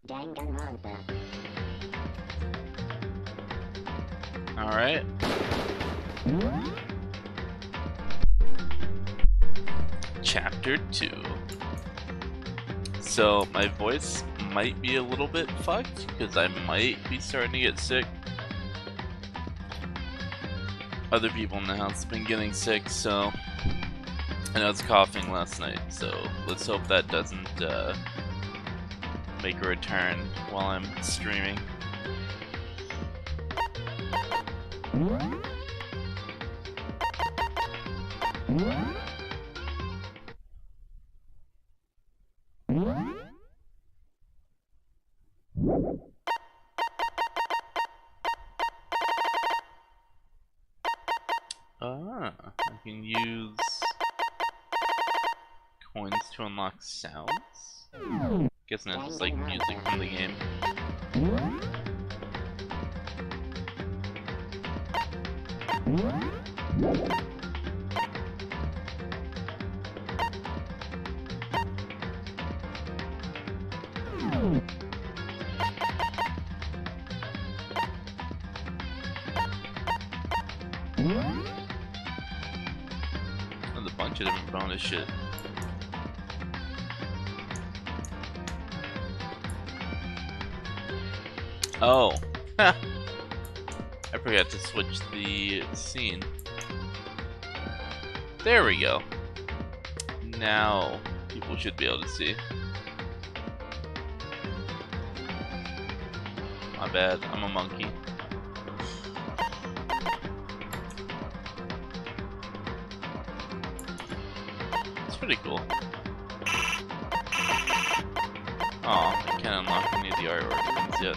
Danganronpa. Alright. Chapter 2. So, my voice might be a little bit fucked, because I might be starting to get sick. Other people in the house have been getting sick, so... And I was coughing last night, so let's hope that doesn't make a return while I'm streaming. I can use coins to unlock sounds? Guessing it's just like music from the game. There's a bunch of different bonus shit. Oh, I forgot to switch the scene. There we go. Now people should be able to see. My bad, I'm a monkey. It's pretty cool. Aw, I can't unlock any of the artwork things yet.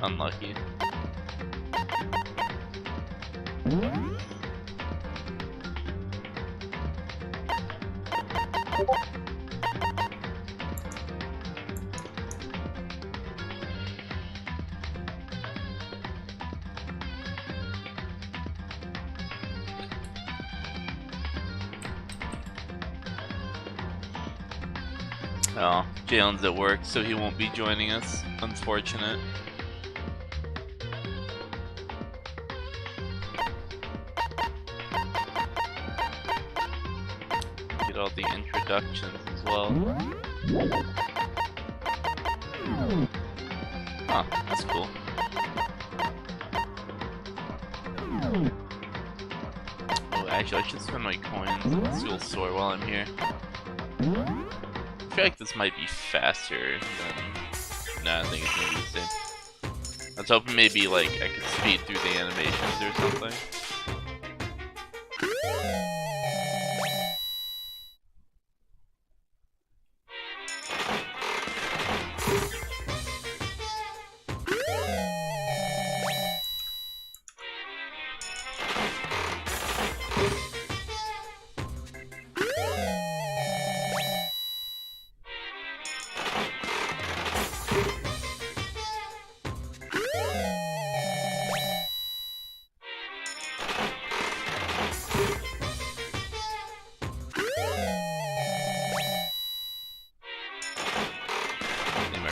Unlucky. Oh, Jalen's at work, so he won't be joining us. Unfortunate. Get all the introductions as well. Huh, that's cool. Oh, actually, I should spend my coins in the school store while I'm here. I feel like this might be faster than... Nah, I think it's gonna be the same. I was hoping maybe like I could speed through the animations or something.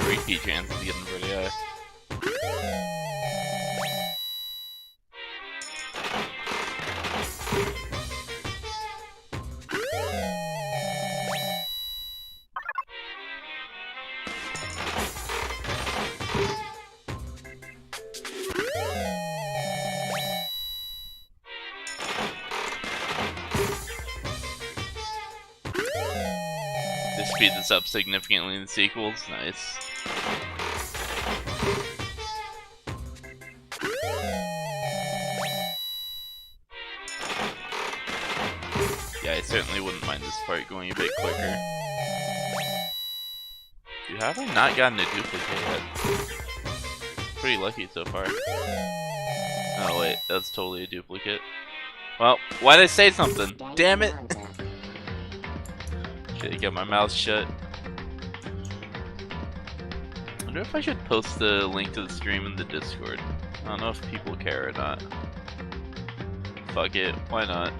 Repeat chances of getting pretty high. They speed this up significantly in the sequels. Nice. Yeah, I certainly wouldn't mind this part going a bit quicker. Dude, how have I not gotten a duplicate yet? Pretty lucky so far. Oh wait, that's totally a duplicate. Well, why'd I say something? Damn it! Should've kept my mouth shut. I wonder if I should post the link to the stream in the Discord. I don't know if people care or not. Fuck it, why not?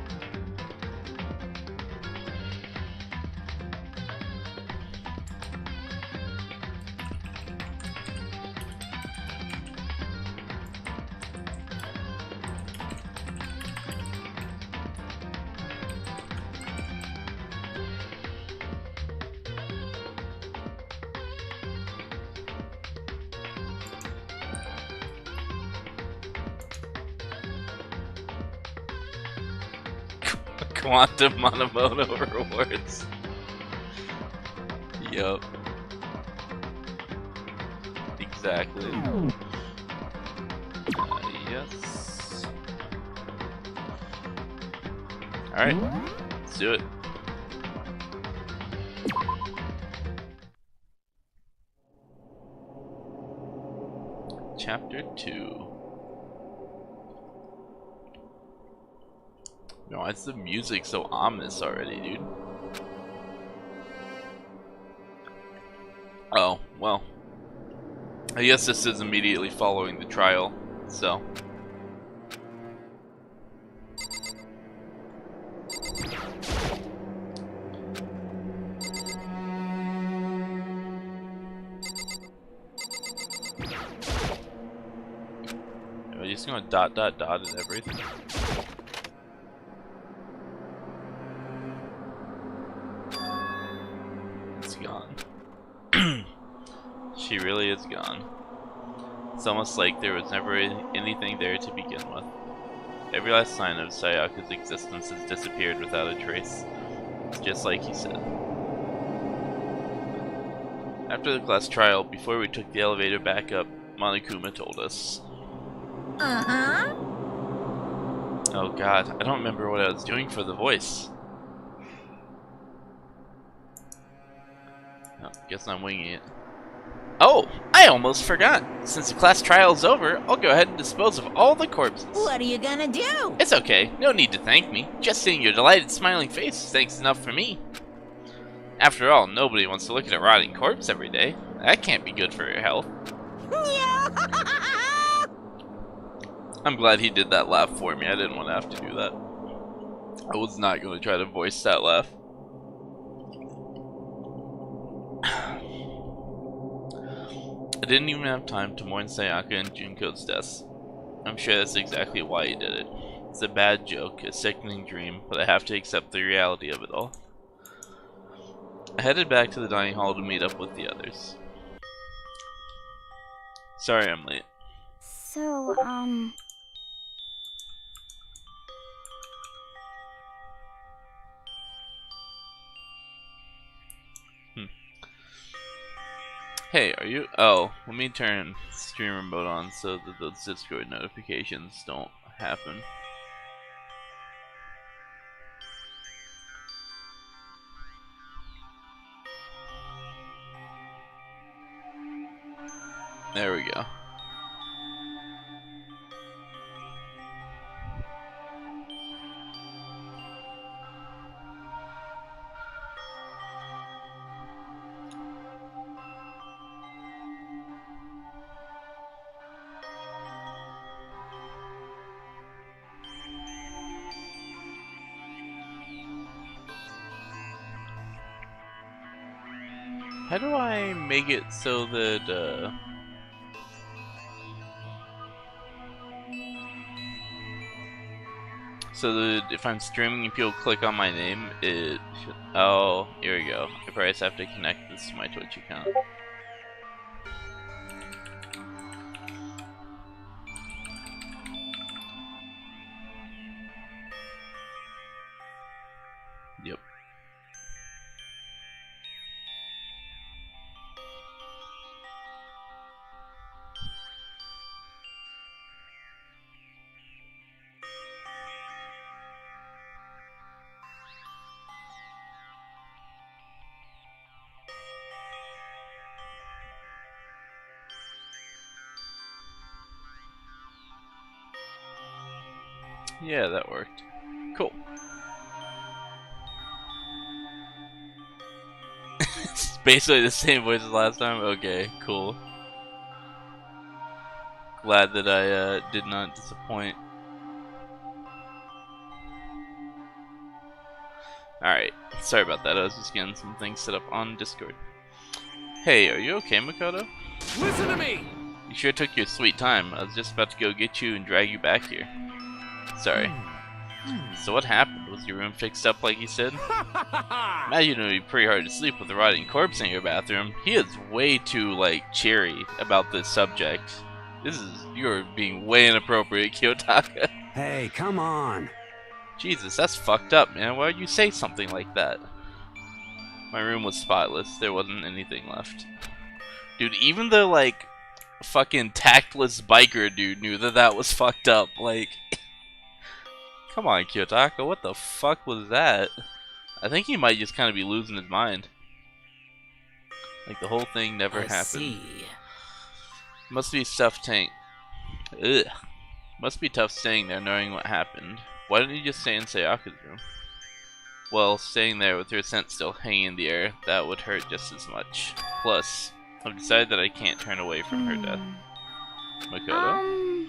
Quantum Monomono rewards. Yup. Exactly. Yes. Alright, let's do it. Chapter 2. Why is the music so ominous already, dude? Oh, well. I guess this is immediately following the trial, so. Are you just gonna dot dot dot at everything? It's gone. She really is gone. It's almost like there was never anything there to begin with. Every last sign of Sayaka's existence has disappeared without a trace. It's just like he said. After the class trial, before we took the elevator back up, Monokuma told us. Uh-huh. Oh god, I don't remember what I was doing for the voice. Oh, guess I'm winging it. Oh, I almost forgot. Since the class trial is over, I'll go ahead and dispose of all the corpses. What are you gonna do? It's okay. No need to thank me. Just seeing your delighted smiling face is thanks enough for me. After all, nobody wants to look at a rotting corpse every day. That can't be good for your health. I'm glad he did that laugh for me. I didn't want to have to do that. I was not going to try to voice that laugh. I didn't even have time to mourn Sayaka and Junko's deaths. I'm sure that's exactly why he did it. It's a bad joke, a sickening dream, but I have to accept the reality of it all. I headed back to the dining hall to meet up with the others. Sorry I'm late. So, Hey, are you? Oh, let me turn streamer mode on so that those Discord notifications don't happen. There we go. How do I make it so that, so that if I'm streaming and people click on my name, it should... Oh, here we go. I probably just have to connect this to my Twitch account. Yep. Yeah, that worked. Cool. It's basically the same voice as last time? Okay, cool. Glad that I did not disappoint. Alright, sorry about that. I was just getting some things set up on Discord. Hey, are you okay, Makoto? Listen to me! You sure took your sweet time. I was just about to go get you and drag you back here. Sorry. So what happened? Was your room fixed up like you said? Imagine it would be pretty hard to sleep with a rotting corpse in your bathroom. He is way too, like, cheery about this subject. You're being way inappropriate, Kiyotaka. Hey, come on. Jesus, that's fucked up, man. Why would you say something like that? My room was spotless. There wasn't anything left. Dude, even the, like, fucking tactless biker dude knew that that was fucked up. Like, come on, Kyotaka, what the fuck was that? I think he might just kind of be losing his mind. Like, the whole thing never happened. See. Must be tough tank. Ugh. Must be tough staying there knowing what happened. Why didn't you just stay in Sayaka's room? Well, staying there with her scent still hanging in the air, that would hurt just as much. Plus, I've decided that I can't turn away from her death. Makoto?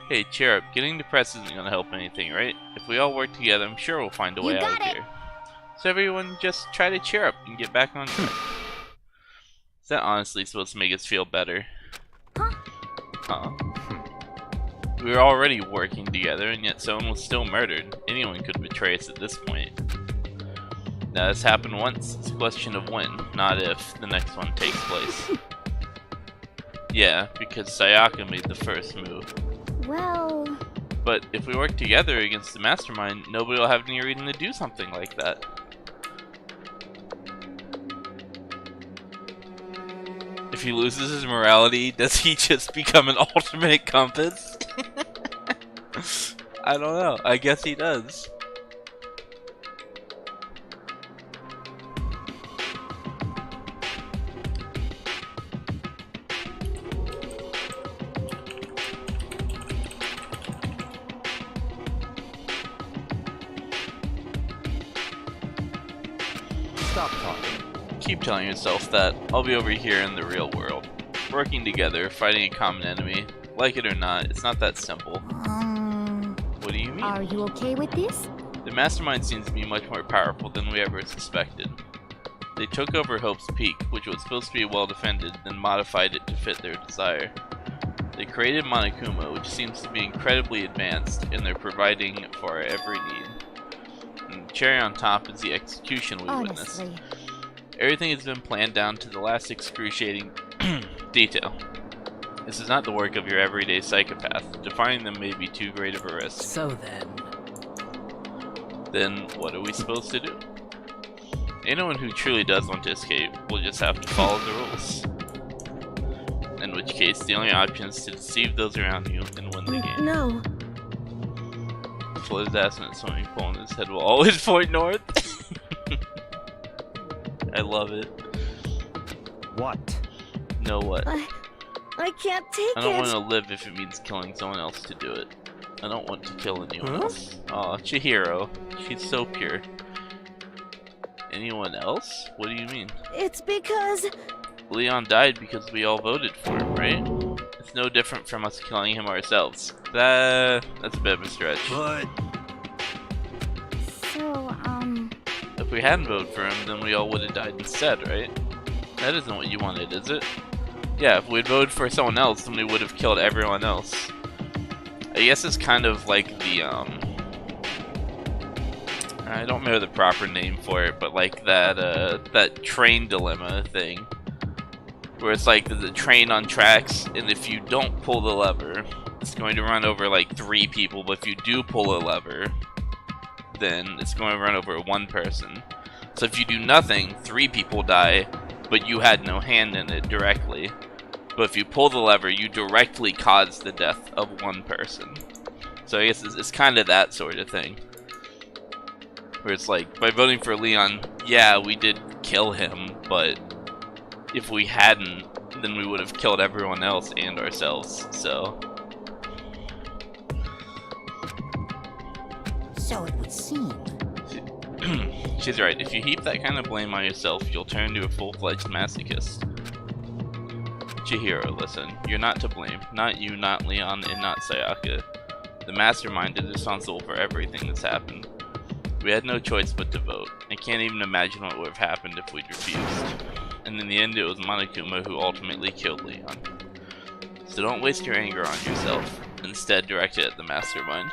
Hey, cheer up. Getting depressed isn't gonna help anything, right? If we all work together, I'm sure we'll find a way out of here. So everyone just try to cheer up and get back on track. Is that honestly supposed to make us feel better? Huh? We were already working together, and yet someone was still murdered. Anyone could betray us at this point. Now, this happened once. It's a question of when, not if, the next one takes place. Yeah, because Sayaka made the first move. Well... But if we work together against the mastermind, nobody will have any reason to do something like that. If he loses his morality, does he just become an ultimate compass? I don't know. I guess he does. Stop talking. Keep telling yourself that. I'll be over here in the real world. Working together, fighting a common enemy. Like it or not, it's not that simple. What do you mean? Are you okay with this? The mastermind seems to be much more powerful than we ever suspected. They took over Hope's Peak, which was supposed to be well defended, then modified it to fit their desire. They created Monokuma, which seems to be incredibly advanced, and they're providing for our every need. And the cherry on top is the execution we witnessed. Everything has been planned down to the last excruciating detail. This is not the work of your everyday psychopath. Defying them may be too great of a risk. So then what are we supposed to do? Anyone who truly does want to escape will just have to follow the rules. In which case, the only option is to deceive those around you and win the game. No. Flo's ass in a swimming pool and his head will always point north. I love it. what? Know what? I can't take I don't it. want to live if it means killing someone else to do it. I don't want to kill anyone else. Aw, Chihiro. She's so pure. Anyone else? What do you mean? It's because... Leon died because we all voted for him, right? It's no different from us killing him ourselves. That's a bit of a stretch. But So, If we hadn't voted for him, then we all would have died instead, right? That isn't what you wanted, is it? Yeah, if we'd voted for someone else, then we would have killed everyone else. I guess it's kind of like the, I don't remember the proper name for it, but like that train dilemma thing. Where it's like the train on tracks, and if you don't pull the lever, it's going to run over like 3 people, but if you do pull a lever, then it's going to run over 1 person. So if you do nothing, 3 people die, but you had no hand in it directly. But if you pull the lever, you directly cause the death of 1 person. So I guess it's kind of that sort of thing. Where it's like, by voting for Leon, yeah, we did kill him, but if we hadn't, then we would have killed everyone else and ourselves, so... So it would seem. She's right. If you heap that kind of blame on yourself, you'll turn into a full-fledged masochist. Chihiro, listen. You're not to blame. Not you, not Leon, and not Sayaka. The mastermind is responsible for everything that's happened. We had no choice but to vote. I can't even imagine what would have happened if we'd refused. And in the end, it was Monokuma who ultimately killed Leon. So don't waste your anger on yourself. Instead, direct it at the mastermind.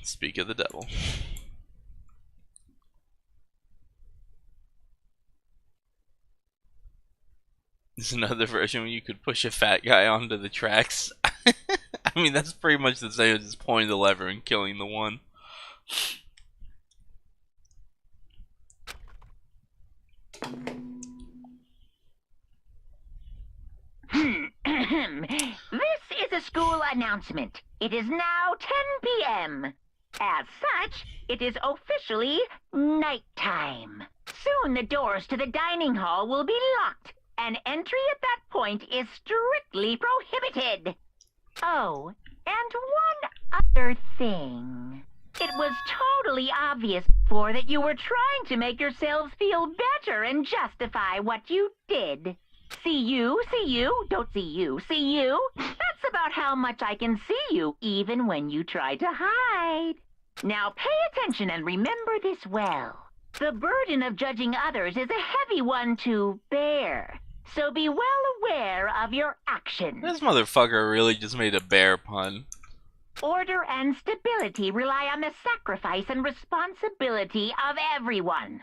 Speak of the devil. There's another version where you could push a fat guy onto the tracks. I mean, that's pretty much the same as just pulling the lever and killing the one. This is a school announcement. It is now 10 p.m. As such, it is officially nighttime. Soon the doors to the dining hall will be locked, and entry at that point is strictly prohibited. Oh, and one other thing. It was totally obvious before that you were trying to make yourselves feel better and justify what you did. See you, don't see you, see you. That's about how much I can see you, even when you try to hide. Now pay attention and remember this well. The burden of judging others is a heavy one to bear, so be well aware of your actions. This motherfucker really just made a bear pun. Order and stability rely on the sacrifice and responsibility of everyone.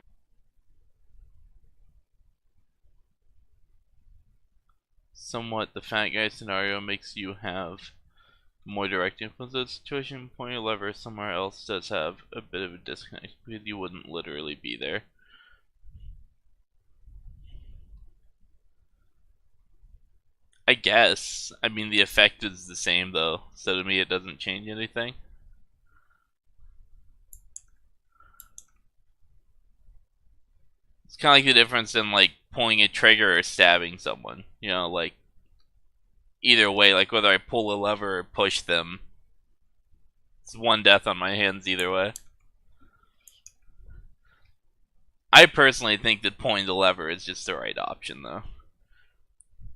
Somewhat, the fat guy scenario makes you have more direct influence of the situation. Pointing a lever somewhere else does have a bit of a disconnect because you wouldn't literally be there. I guess. I mean, the effect is the same though, so to me it doesn't change anything. It's kind of like the difference in like pulling a trigger or stabbing someone. You know, like either way, like whether I pull a lever or push them, it's one death on my hands either way. I personally think that pulling the lever is just the right option though.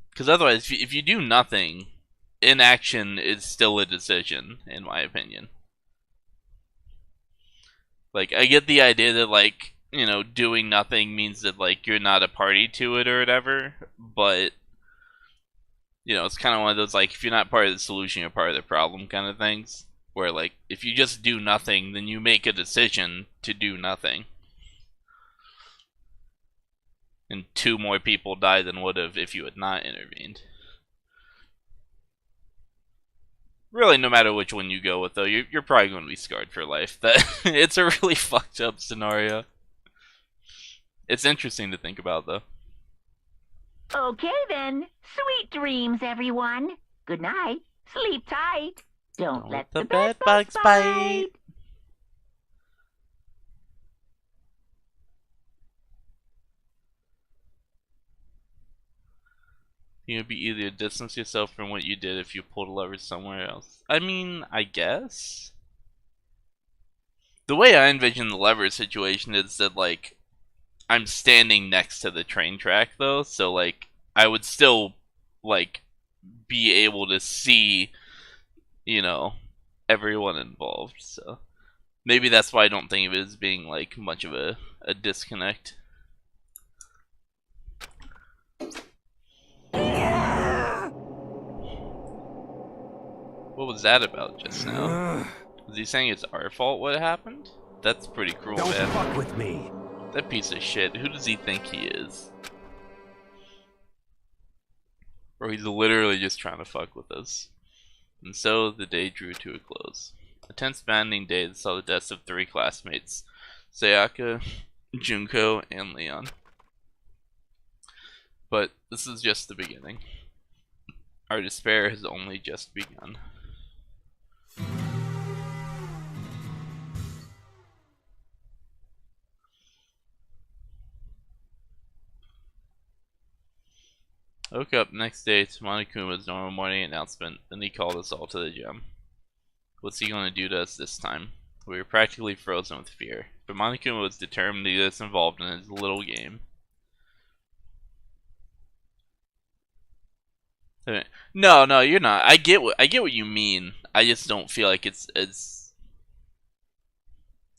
Because otherwise, if you do nothing, inaction is still a decision, in my opinion. Like, I get the idea that, like, you know, doing nothing means that, like, you're not a party to it or whatever, but, you know, it's kind of one of those, like, if you're not part of the solution, you're part of the problem kind of things. Where, like, if you just do nothing, then you make a decision to do nothing. And 2 more people die than would have if you had not intervened. Really, no matter which one you go with, though, you're probably going to be scarred for life. It's a really fucked up scenario. It's interesting to think about, though. Okay then. Sweet dreams, everyone. Good night. Sleep tight. Don't let the bed bugs bite. It would be easier to distance yourself from what you did if you pulled a lever somewhere else. I mean, I guess. The way I envision the lever situation is that, like, I'm standing next to the train track, though, so, like, I would still, like, be able to see, you know, everyone involved, so. Maybe that's why I don't think of it as being, like, much of a disconnect. What was that about just now? Was he saying it's our fault what happened? That's pretty cruel, Don't man. fuck with me. That piece of shit. Who does he think he is? Or he's literally just trying to fuck with us. And so the day drew to a close. A tense banding day that saw the deaths of 3 classmates: Sayaka, Junko, and Leon. But this is just the beginning. Our despair has only just begun. I woke up next day to Monokuma's normal morning announcement, then he called us all to the gym. What's he going to do to us this time? We were practically frozen with fear, but Monokuma was determined to get us involved in his little game. No, you're not. I get what you mean. I just don't feel like it's as.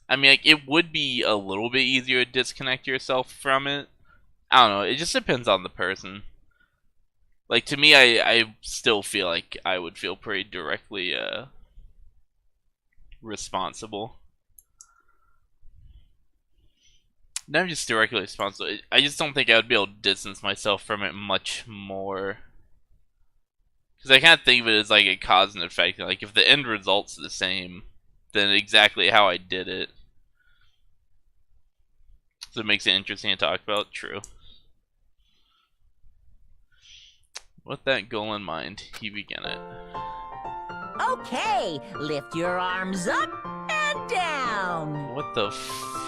I mean, like, it would be a little bit easier to disconnect yourself from it. I don't know. It just depends on the person. Like, to me, I still feel like I would feel pretty directly responsible. Not just directly responsible. I just don't think I would be able to distance myself from it much more Because I can't think of it as like a cause and effect. Like, if the end result's the same, then exactly how I did it. So it makes it interesting to talk about. True. With that goal in mind, he began it. Okay, lift your arms up and down. What the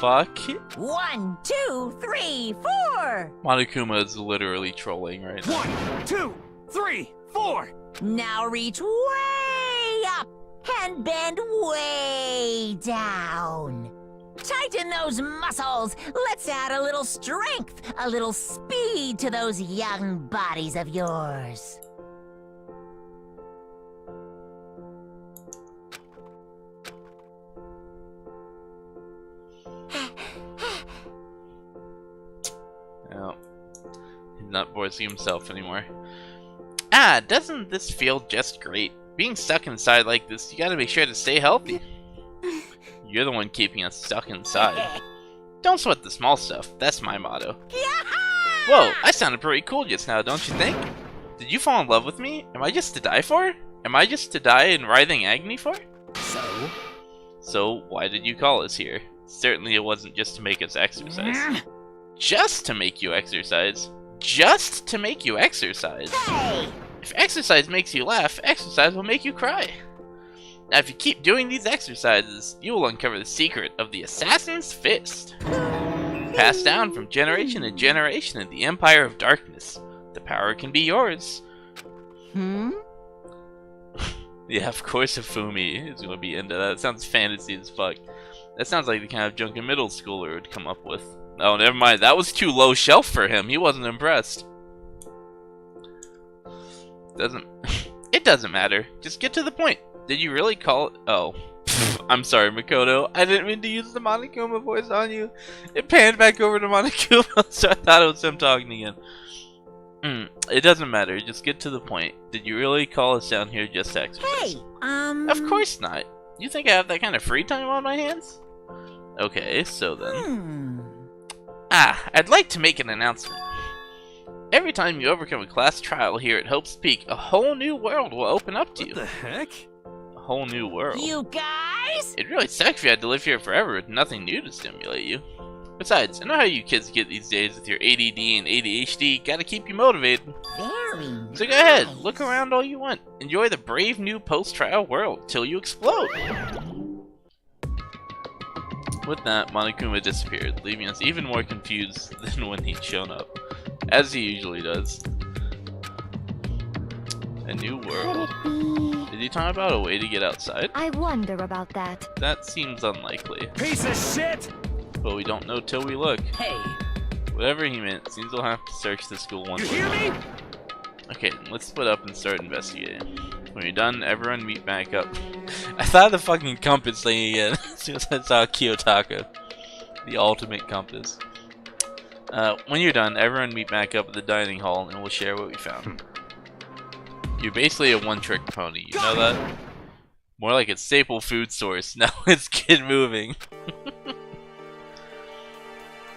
fuck? 1, 2, 3, 4. Monokuma is literally trolling right now. 1, 2, 3, 4. Now reach way up and bend way down. Tighten those muscles. Let's add a little strength, a little speed to those young bodies of yours. Oh. He's not voicing himself anymore. Ah, doesn't this feel just great? Being stuck inside like this, you gotta make sure to stay healthy. You're the one keeping us stuck inside. Don't sweat the small stuff, that's my motto. Whoa, I sounded pretty cool just now, don't you think? Did you fall in love with me? Am I just to die for? Am I just to die in writhing agony for? So, why did you call us here? Certainly it wasn't just to make us exercise. Just to make you exercise? Just to make you exercise? Hey! If exercise makes you laugh, exercise will make you cry. Now if you keep doing these exercises, you will uncover the secret of the Assassin's Fist. Passed down from generation to generation in the Empire of Darkness. The power can be yours. Yeah, of course Ifumi is going to be into that. That sounds fantasy as fuck. That sounds like the kind of junk a middle schooler would come up with. Oh, never mind. That was too low shelf for him. He wasn't impressed. It doesn't matter. Just get to the point. Did you really call it? Oh. I'm sorry, Makoto. I didn't mean to use the Monokuma voice on you. It panned back over to Monokuma, so I thought it was him talking again. It doesn't matter. Just get to the point. Did you really call us down here just to exercise? Hey, Of course not. You think I have that kind of free time on my hands? Okay, so then. I'd like to make an announcement. Every time you overcome a class trial here at Hope's Peak, a whole new world will open up to you. What the heck? A whole new world. you guys? It'd really suck if you had to live here forever with nothing new to stimulate you. Besides, I know how you kids get these days with your ADD and ADHD, gotta keep you motivated. Very So go ahead, look around all you want. Enjoy the brave new post-trial world till you explode. With that, Monokuma disappeared, leaving us even more confused than when he'd shown up. As he usually does. A new world. Did he talk about a way to get outside? I wonder about that. That seems unlikely. Piece of shit! But we don't know till we look. Hey. Whatever he meant, seems we'll have to search the school once You hear me? Okay, let's split up and start investigating. When you're done, everyone meet back up. I thought of the fucking compass thing again as soon as I saw Kiyotaka. The ultimate compass. When you're done, everyone meet back up at the dining hall and we'll share what we found. You're basically a one-trick pony, you know that? More like a staple food source. Now it's Kid Moving.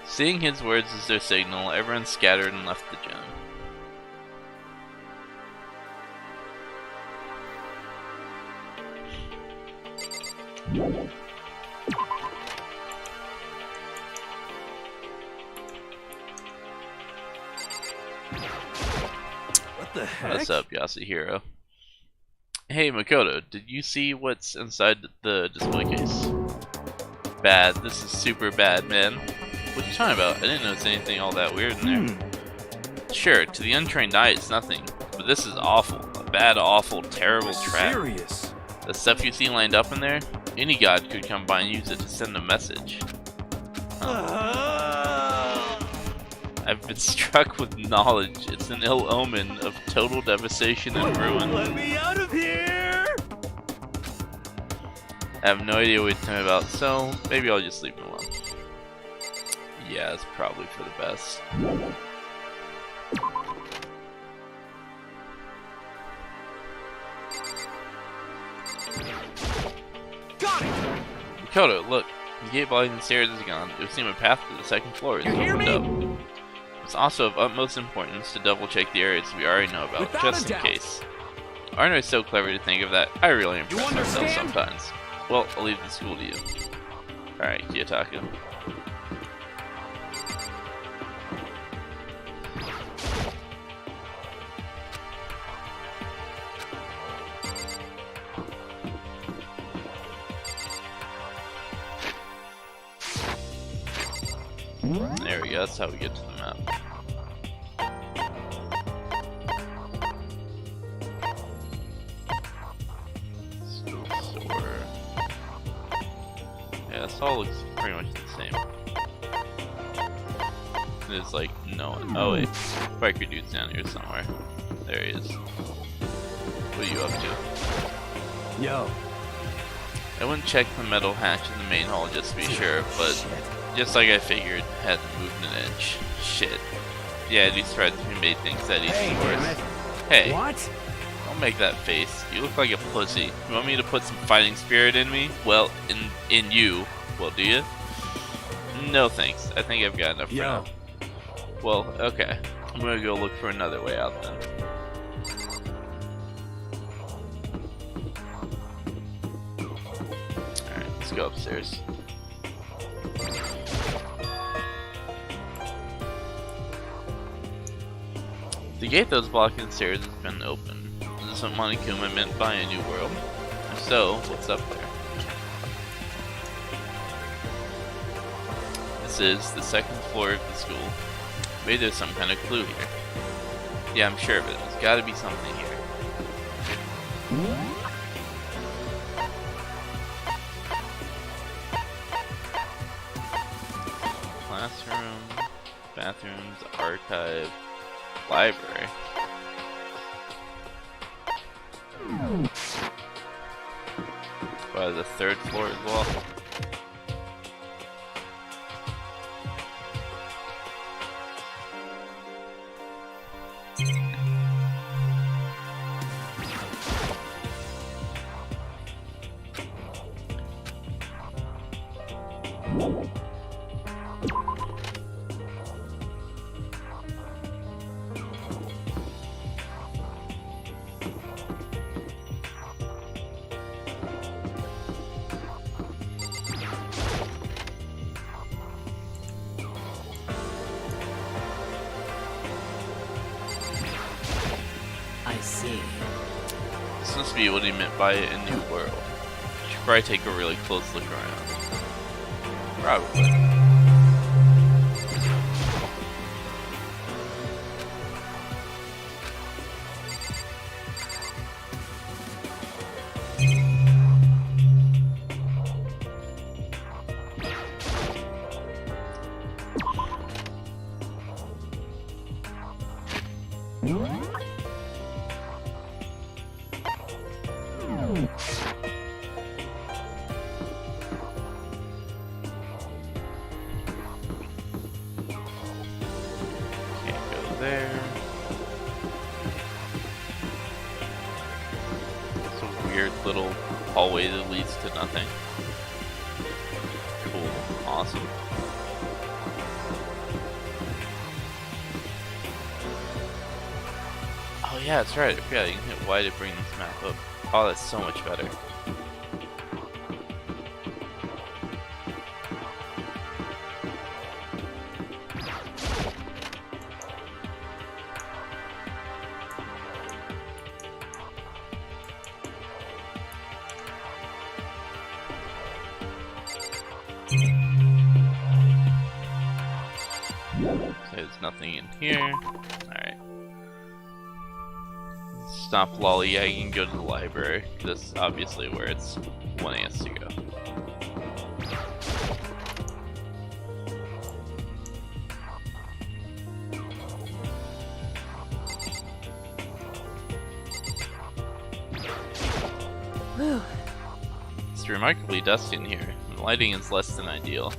Seeing his words as their signal, everyone scattered and left the gym. What the heck? What's up, Yasuhiro? Hey, Makoto, did you see what's inside the display case? Bad. This is super bad, man. What are you talking about? I didn't notice anything all that weird in there. Sure, to the untrained eye, it's nothing. But this is awful. A bad, awful, terrible trap. Serious? The stuff you see lined up in there, any god could come by and use it to send a message. I've been struck with knowledge. It's an ill omen of total devastation and ruin. Let me out of here! I have no idea what you're talking about, so maybe I'll just leave him alone. Yeah, it's probably for the best. Got it! Makoto, look. The gate behind the stairs is gone. It would seem a path to the second floor is You hear opened me? up. It's also of utmost importance to double check the areas we already know about, Without just a in doubt. case. Aren't I so clever to think of that? I really impress myself understand? sometimes. Well, I'll leave the school to you. Alright, Kiyotaka. There we go, that's how we get to the map. Store. Yeah, this all looks pretty much the same. There's like no one. Oh wait, biker dude's down here somewhere. There he is. What are you up to? Yo. I wouldn't check the metal hatch in the main hall just to be sure, but just like I figured, hadn't moved an inch. Shit. Yeah, these threads can made things that easy Hey, for damn us. it. Hey, What? don't make that face. You look like a pussy. You want me to put some fighting spirit in me? Well, in you. Well, do you? No thanks. I think I've got enough for Yo. now. Well, okay. I'm gonna go look for another way out then. Alright, let's go upstairs. The gate that was blocking the stairs has been open. Is this what Monokuma meant by a new world? If so, what's up there? This is the second floor of the school. Maybe there's some kind of clue here. Yeah, I'm sure of it. There's gotta be something here. Classroom, bathrooms, archive, library. Wow, the third floor as well. I see. This must be what he meant by a new world. Should probably take a really close look around. Probably. Can't go there. It's a weird little hallway that leads to nothing. Cool. Awesome. Oh yeah, that's right. I forgot you can hit Y to bring this map up. Oh, that's so much better. There's nothing in here. Alright. Stop lollygagging and go to the library. That's obviously where it's wanting us to go. Whew. It's remarkably dusty in here, and the lighting is less than ideal.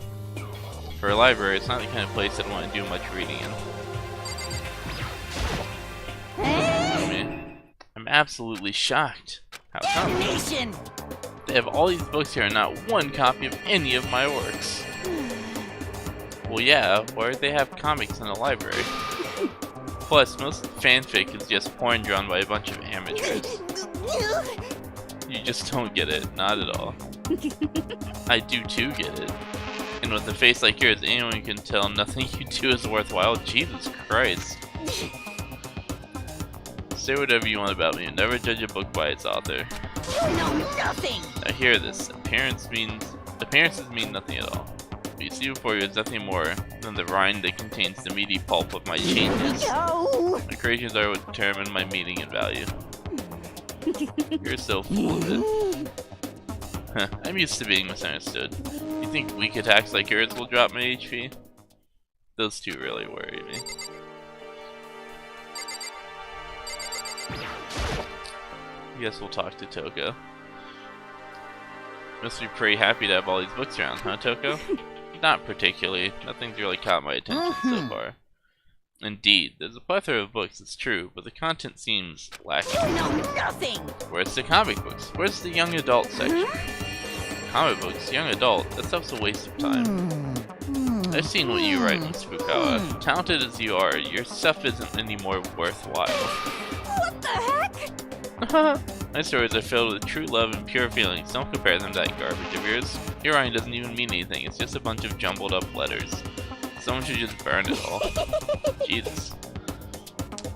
For a library, it's not the kind of place I'd want to do much reading in. I mean, I'm absolutely shocked. How come? Nation. They have all these books here and not one copy of any of my works. Well, yeah, why would they have comics in a library? Plus, most fanfic is just porn drawn by a bunch of amateurs. You just don't get it, not at all. I do too get it. And with a face like yours, anyone can tell nothing you do is worthwhile. Jesus Christ. Say whatever you want about me, never judge a book by its author. You know nothing! Now hear this, appearances mean nothing at all. What you see before you is nothing more than the rind that contains the meaty pulp of my changes. No! My creations are what determine my meaning and value. You're so full of it. I'm used to being misunderstood. You think weak attacks like yours will drop my HP? Those two really worry me. Guess we'll talk to Toko. Must be pretty happy to have all these books around, huh, Toko? Not particularly. Nothing's really caught my attention so far. Indeed, there's a plethora of books, it's true, but the content seems lacking. You know nothing! Where's the comic books? Where's the young adult section? Comic books, young adult, that stuff's a waste of time. I've seen what you write, Miss Fukawa. Talented as you are, your stuff isn't any more worthwhile. What the heck? My stories are filled with true love and pure feelings. Don't compare them to that garbage of yours. Your writing doesn't even mean anything. It's just a bunch of jumbled up letters. Someone should just burn it all. Jesus.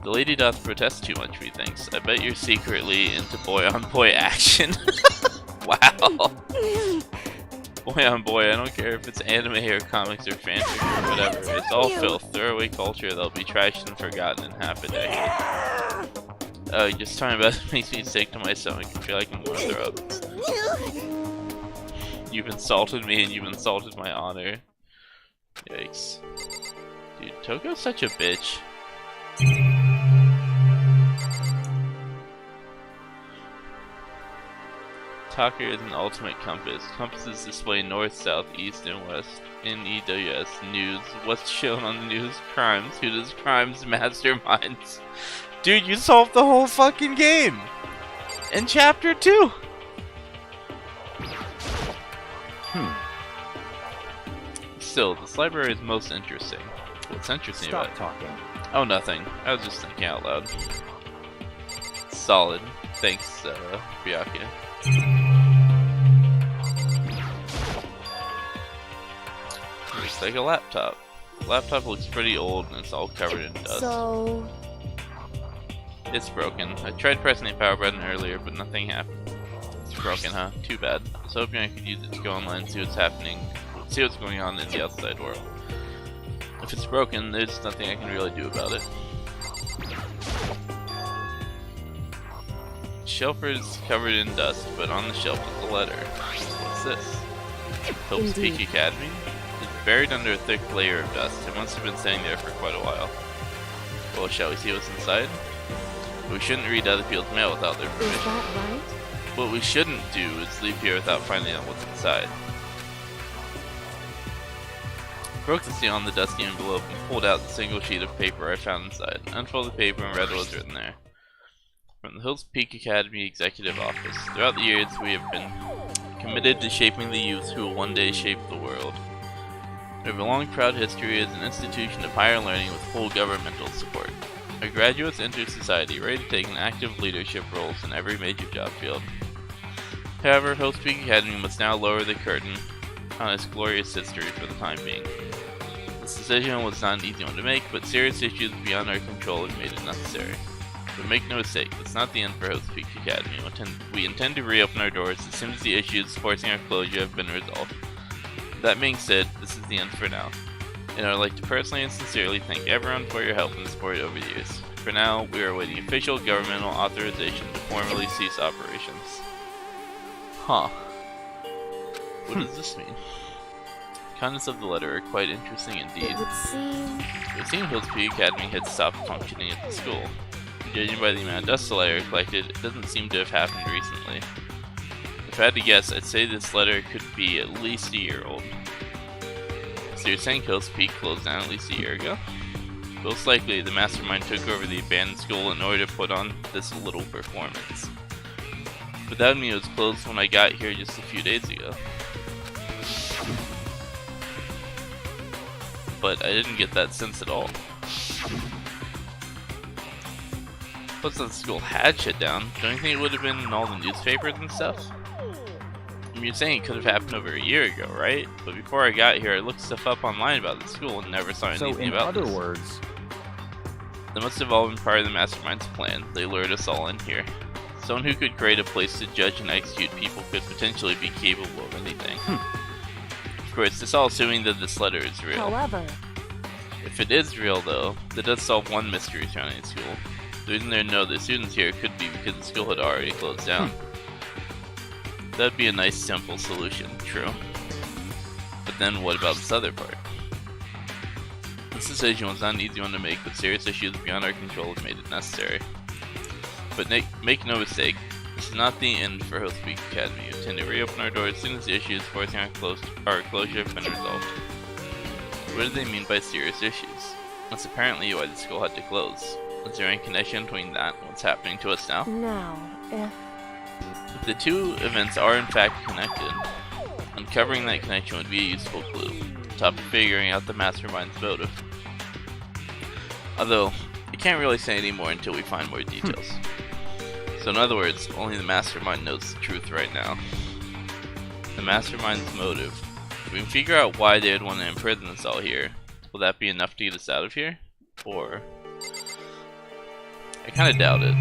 The lady doth protest too much, methinks. I bet you're secretly into boy-on-boy action. Wow. Boy-on-boy, I don't care if it's anime or comics or fanfic or whatever. It's all filth, throwaway culture that'll be trashed and forgotten in half a decade. Just talking about it makes me sick to my stomach. I feel like I'm gonna throw up. You've insulted me and you've insulted my honor. Yikes. Dude, Toko's such a bitch. Talker is an ultimate compass. Compasses display north, south, east, and west. NEWS news. What's shown on the news? Crimes. Who does crimes? Masterminds. Dude, you solved the whole fucking game! In chapter 2! Still, this library is most interesting. What's interesting about it? talking. Oh, nothing. I was just thinking out loud. Solid. Thanks, Ryake. Looks like a laptop. The laptop looks pretty old and it's all covered in dust. So... It's broken. I tried pressing the power button earlier, but nothing happened. It's broken, huh? Too bad. I was hoping I could use it to go online and see what's happening, see what's going on in the outside world. If it's broken, there's nothing I can really do about it. Shelf is covered in dust, but on the shelf is a letter. What's this? Hope's Peak Academy? It's buried under a thick layer of dust. It must have been sitting there for quite a while. Well, shall we see what's inside? We shouldn't read other people's mail without their permission. Is that right? What we shouldn't do is leave here without finding out what's inside. Broke the seal on the dusty envelope and pulled out the single sheet of paper I found inside. Unfolded the paper and read what was written there. From the Hills Peak Academy Executive Office. Throughout the years, we have been committed to shaping the youth who will one day shape the world. We have a long, proud history as an institution of higher learning with full governmental support. Our graduates enter society ready to take an active leadership roles in every major job field. However, Hills Peak Academy must now lower the curtain on its glorious history for the time being. This decision was not an easy one to make, but serious issues beyond our control have made it necessary. But make no mistake, it's not the end for Hills Peak Academy. We intend to reopen our doors as soon as the issues forcing our closure have been resolved. That being said, this is the end for now. And I would like to personally and sincerely thank everyone for your help and support over the years. For now, we are awaiting official governmental authorization to formally cease operations. Huh. What does this mean? The contents of the letter are quite interesting indeed. It would seem... It would seem Hills Peak Academy had stopped functioning at the school. Judging by the amount of dust the letter collected, it doesn't seem to have happened recently. If I had to guess, I'd say this letter could be at least a year old. So you're saying Hills Peak closed down at least a year ago? Most likely, the mastermind took over the abandoned school in order to put on this little performance. But that would mean it was closed when I got here just a few days ago. But I didn't get that sense at all. Plus, if the school had shut down, don't you think it would have been in all the newspapers and stuff? I mean, you're saying it could have happened over a year ago, right? But before I got here, I looked stuff up online about the school and never saw anything So in about other this. words, They must have all been part of the mastermind's plan. They lured us all in here. Someone who could create a place to judge and execute people could potentially be capable of anything. Of course, this all assuming that this letter is real. However, If it is real, though, that does solve one mystery surrounding the school. The reason there are no other students here could be because the school had already closed down. That'd be a nice, simple solution, true. But then what about this other part? This decision was not an easy one to make, but serious issues beyond our control have made it necessary. But make no mistake, this is not the end for Host Week Academy. We intend to reopen our doors as soon as the issues forcing our closure have been resolved. What do they mean by serious issues? That's apparently why the school had to close. Is there any connection between that and what's happening to us now? now, if If the two events are in fact connected, uncovering that connection would be a useful clue, on top of figuring out the mastermind's motive. Although, I can't really say any more until we find more details. So in other words, only the mastermind knows the truth right now. The mastermind's motive. If we can figure out why they would want to imprison us all here, will that be enough to get us out of here? Or... I kinda doubt it.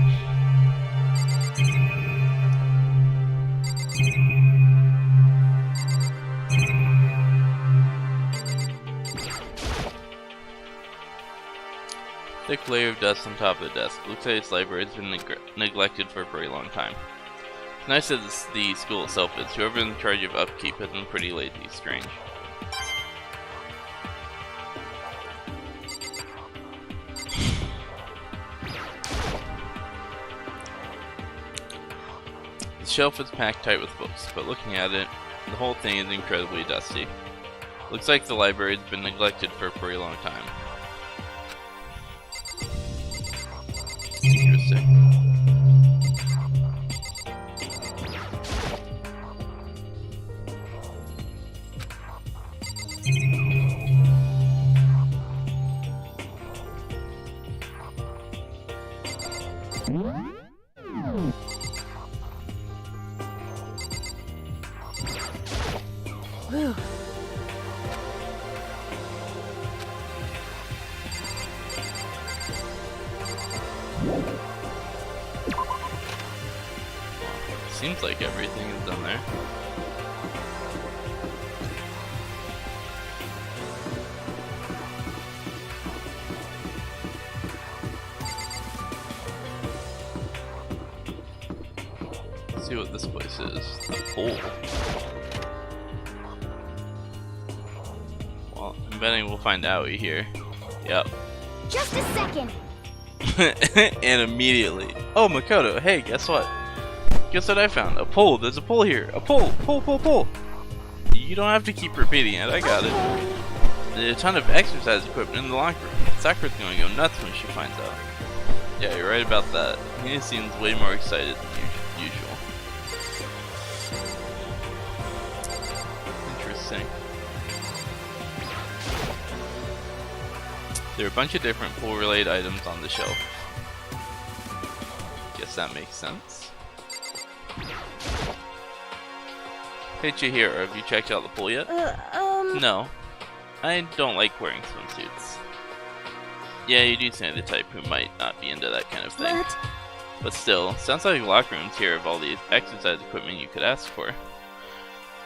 Thick layer of dust on top of the desk. Looks like this library has been neglected for a very long time. It's nice that the school itself is. Whoever's in charge of upkeep has been pretty lazy. Strange. The shelf is packed tight with books, but looking at it, the whole thing is incredibly dusty. Looks like the library has been neglected for a very long time. Interesting. whew, Seems like everything is done there. Let's see what this place is. The pool. Well, I'm betting we'll find out here. Yep. just a second. And immediately. Oh, Makoto, hey, guess what? Guess what I found? A pole. There's a pole here. A pole. Pole, pole, pole. You don't have to keep repeating it. I got it. There's a ton of exercise equipment in the locker room. Sakura's gonna go nuts when she finds out. Yeah, you're right about that. He seems way more excited than usual. Interesting. There are a bunch of different pool-related items on the shelf. Guess that makes sense. Hey Chihiro, have you checked out the pool yet? No. I don't like wearing swimsuits. Yeah, you do seem the type who might not be into that kind of thing. But still, sounds like locker rooms here have all the exercise equipment you could ask for.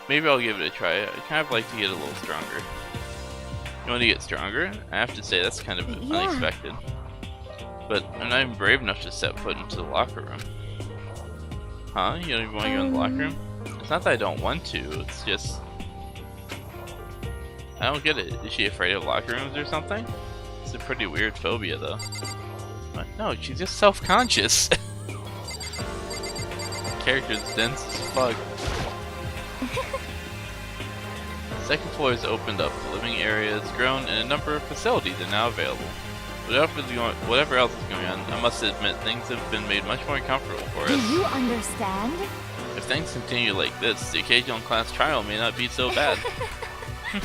Maybe I'll give it a try. I kind of like to get a little stronger. You want to get stronger? I have to say that's kind of unexpected. But I'm not even brave enough to step foot into the locker room. Huh? You don't even want to go in the locker room? It's not that I don't want to, it's just... I don't get it. Is she afraid of locker rooms or something? It's a pretty weird phobia though. What? No, she's just self-conscious. Character's dense as fuck. Second floor is opened up, the living area has grown, and a number of facilities are now available. Whatever else is going on, I must admit things have been made much more comfortable for Do us. you understand? If things continue like this, the occasional class trial may not be so bad. I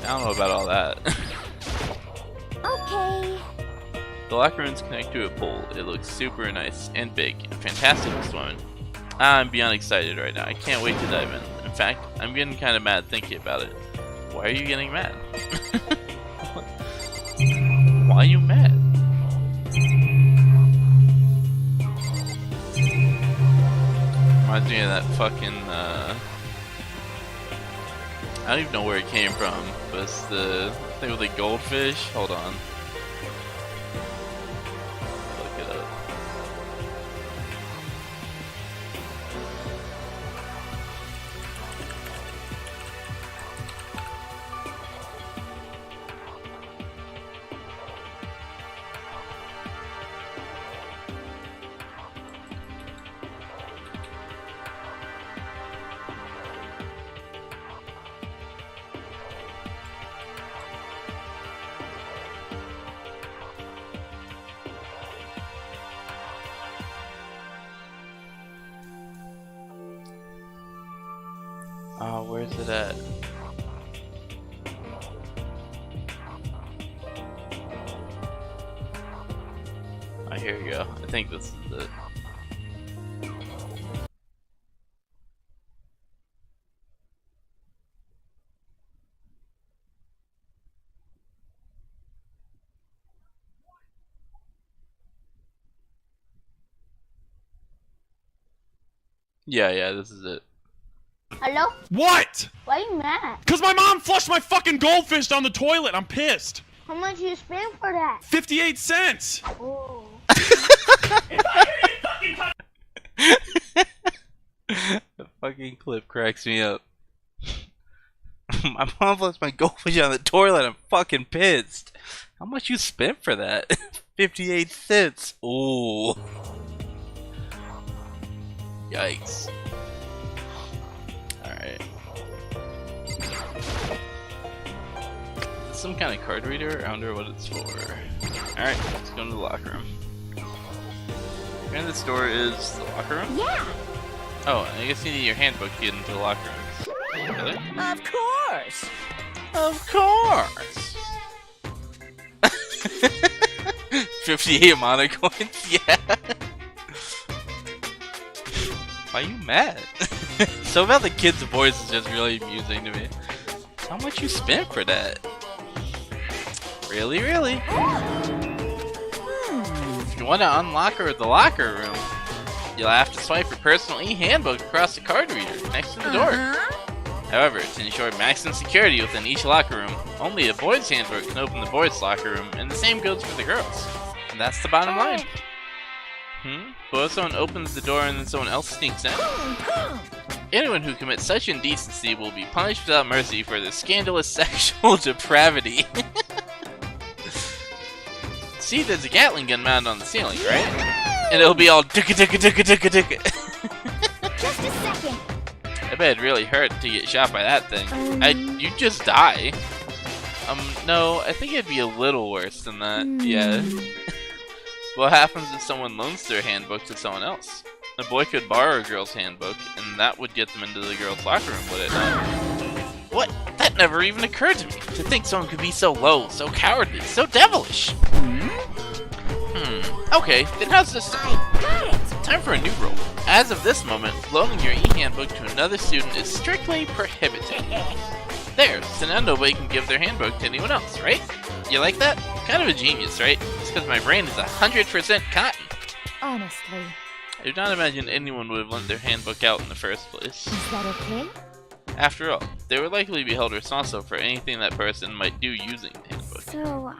don't know about all that. Okay. The locker rooms connect to a pool. It looks super nice and big and fantastic for swimming. I'm beyond excited right now. I can't wait to dive in. In fact, I'm getting kind of mad thinking about it. Why are you getting mad? Why are you mad? Reminds me of that fucking, I don't even know where it came from, but it's the thing with the goldfish. Hold on. Look it up. Oh, where's it at? Oh, here you go. I think this is it. Yeah, this is it. Hello? What? Why are you mad? Cause my mom flushed my fucking goldfish down the toilet. I'm pissed. How much you spend for that? 58 cents. Oh. The fucking clip cracks me up. My mom flushed my goldfish down the toilet. I'm fucking pissed. How much you spent for that? 58 cents. Ooh. Yikes. Alright. Is this some kind of card reader? I wonder what it's for. Alright, let's go into the locker room. And the store is the locker room? Yeah. Oh, and I guess you need your handbook to get into the locker rooms. Really? Of course. Of course! 58 mana coins? Yeah! Why are you mad? So about the kid's voice is just really amusing to me. How much you spent for that? Really? If you want to unlock her at the locker room, you'll have to swipe your personal e-handbook across the card reader next to the door. However, to ensure maximum security within each locker room, only a boys' handbook can open the boys' locker room, and the same goes for the girls. And that's the bottom line. But if someone opens the door and then someone else sneaks in, anyone who commits such indecency will be punished without mercy for their scandalous sexual depravity. See, there's a Gatling gun mounted on the ceiling, right? And it'll be all dicka. Just a second. I bet it'd really hurt to get shot by that thing. You'd just die. No, I think it'd be a little worse than that. Yeah. What happens if someone loans their handbook to someone else? A boy could borrow a girl's handbook, and that would get them into the girl's locker room, would it not? What? That never even occurred to me. To think someone could be so low, so cowardly, so devilish. Okay, then how's this? Time for a new rule. As of this moment, loaning your e-handbook to another student is strictly prohibited. There, so now nobody can give their handbook to anyone else, right? You like that? Kind of a genius, right? It's because my brain is 100% cotton. Honestly. I do not imagine anyone would have lent their handbook out in the first place. Is that okay? After all, they would likely be held responsible for anything that person might do using the handbook. So,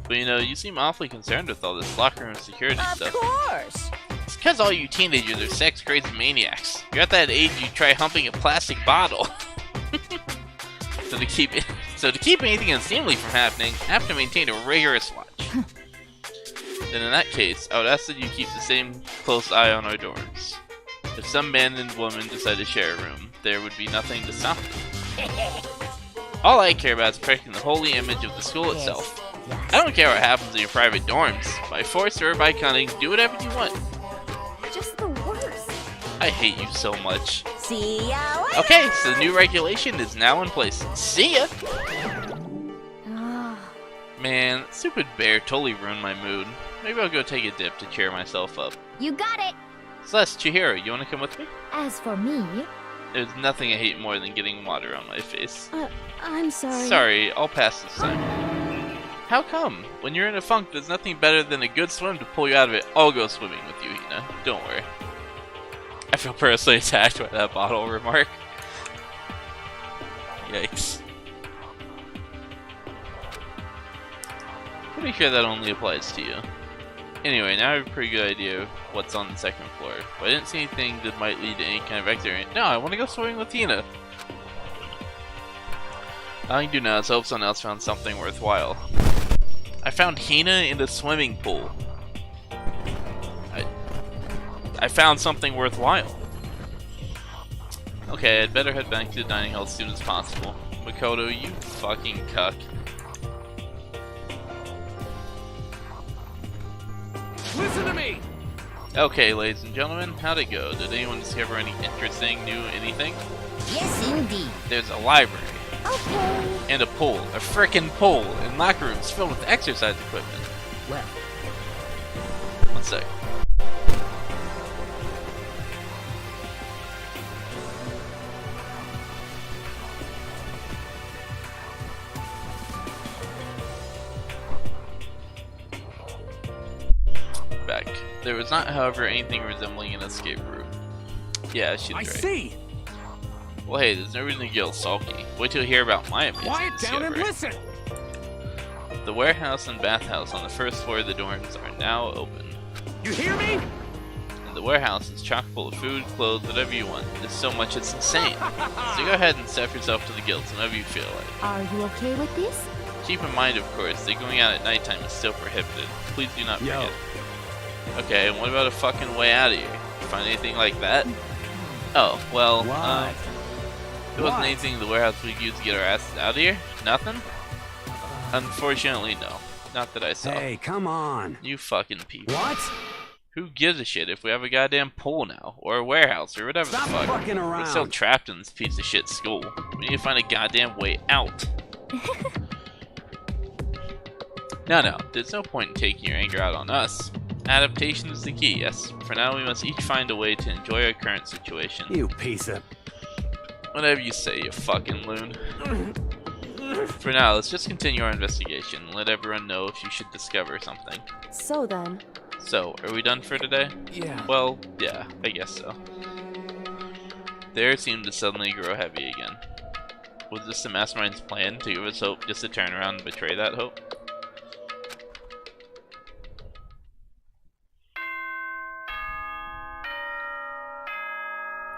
But you know, you seem awfully concerned with all this locker room security Of stuff. course. It's because all you teenagers are sex-crazy maniacs. You're at that age you try humping a plastic bottle. So to keep anything unseemly from happening, I have to maintain a rigorous watch. Then in that case, I would ask that you keep the same close eye on our doors. If some man and woman decide to share a room, there would be nothing to stop them. All I care about is protecting the holy image of the school itself. I don't care what happens in your private dorms. By force or by cunning, do whatever you want. just the worst. I hate you so much. See ya later. Okay, so the new regulation is now in place. See ya! Ah. Man, stupid bear totally ruined my mood. Maybe I'll go take a dip to cheer myself up. You got it. Celeste, Chihiro, you wanna come with me? As for me, There's nothing I hate more than getting water on my face. I'm sorry. Sorry, I'll pass this time. How come? When you're in a funk, there's nothing better than a good swim to pull you out of it. I'll go swimming with you, Hina. Don't worry. I feel personally attacked by that bottle remark. Yikes. Pretty sure that only applies to you. Anyway, now I have a pretty good idea of what's on the second floor. But I didn't see anything that might lead to any kind of exit. No, I want to go swimming with Hina. All I can do now is hope someone else found something worthwhile. I found Hina in the swimming pool. I found something worthwhile. Okay, I'd better head back to the dining hall as soon as possible. Makoto, you fucking cuck. Listen to me! Okay, ladies and gentlemen, how'd it go? Did anyone discover any interesting, new anything? Yes, indeed. There's a library. Okay. And a pool. A frickin' pool. And locker rooms filled with exercise equipment. Well, 1 sec. Back. There was not, however, anything resembling an escape route. Yeah, she's I right. see! Well, hey, there's no reason to get all sulky. Wait till you hear about my amazing Quiet down and discovery. listen! The warehouse and bathhouse on the first floor of the dorms are now open. You hear me? And the warehouse is chock full of food, clothes, whatever you want. There's so much it's insane. So go ahead and stuff yourself to the gills whenever you feel like. Are you okay with this? Keep in mind, of course, that going out at nighttime is still prohibited. Please do not forget. Okay, and what about a fucking way out of here? You find anything like that? Oh, well, there wasn't anything in the warehouse we could use to get our asses out of here? Nothing? Unfortunately, no. Not that I saw. Hey, come on! You fucking people. What? Who gives a shit if we have a goddamn pool now? Or a warehouse, or whatever Stop the fuck. fucking We're still around! trapped in this piece of shit school. We need to find a goddamn way out. No, there's no point in taking your anger out on us. Adaptation is the key, yes. For now, we must each find a way to enjoy our current situation. You piece of... Whatever you say, you fucking loon. For now, let's just continue our investigation and let everyone know if you should discover something. So then. So, are we done for today? Yeah. Well, yeah, I guess so. The air seemed to suddenly grow heavy again. Was this the mastermind's plan to give us hope just to turn around and betray that hope?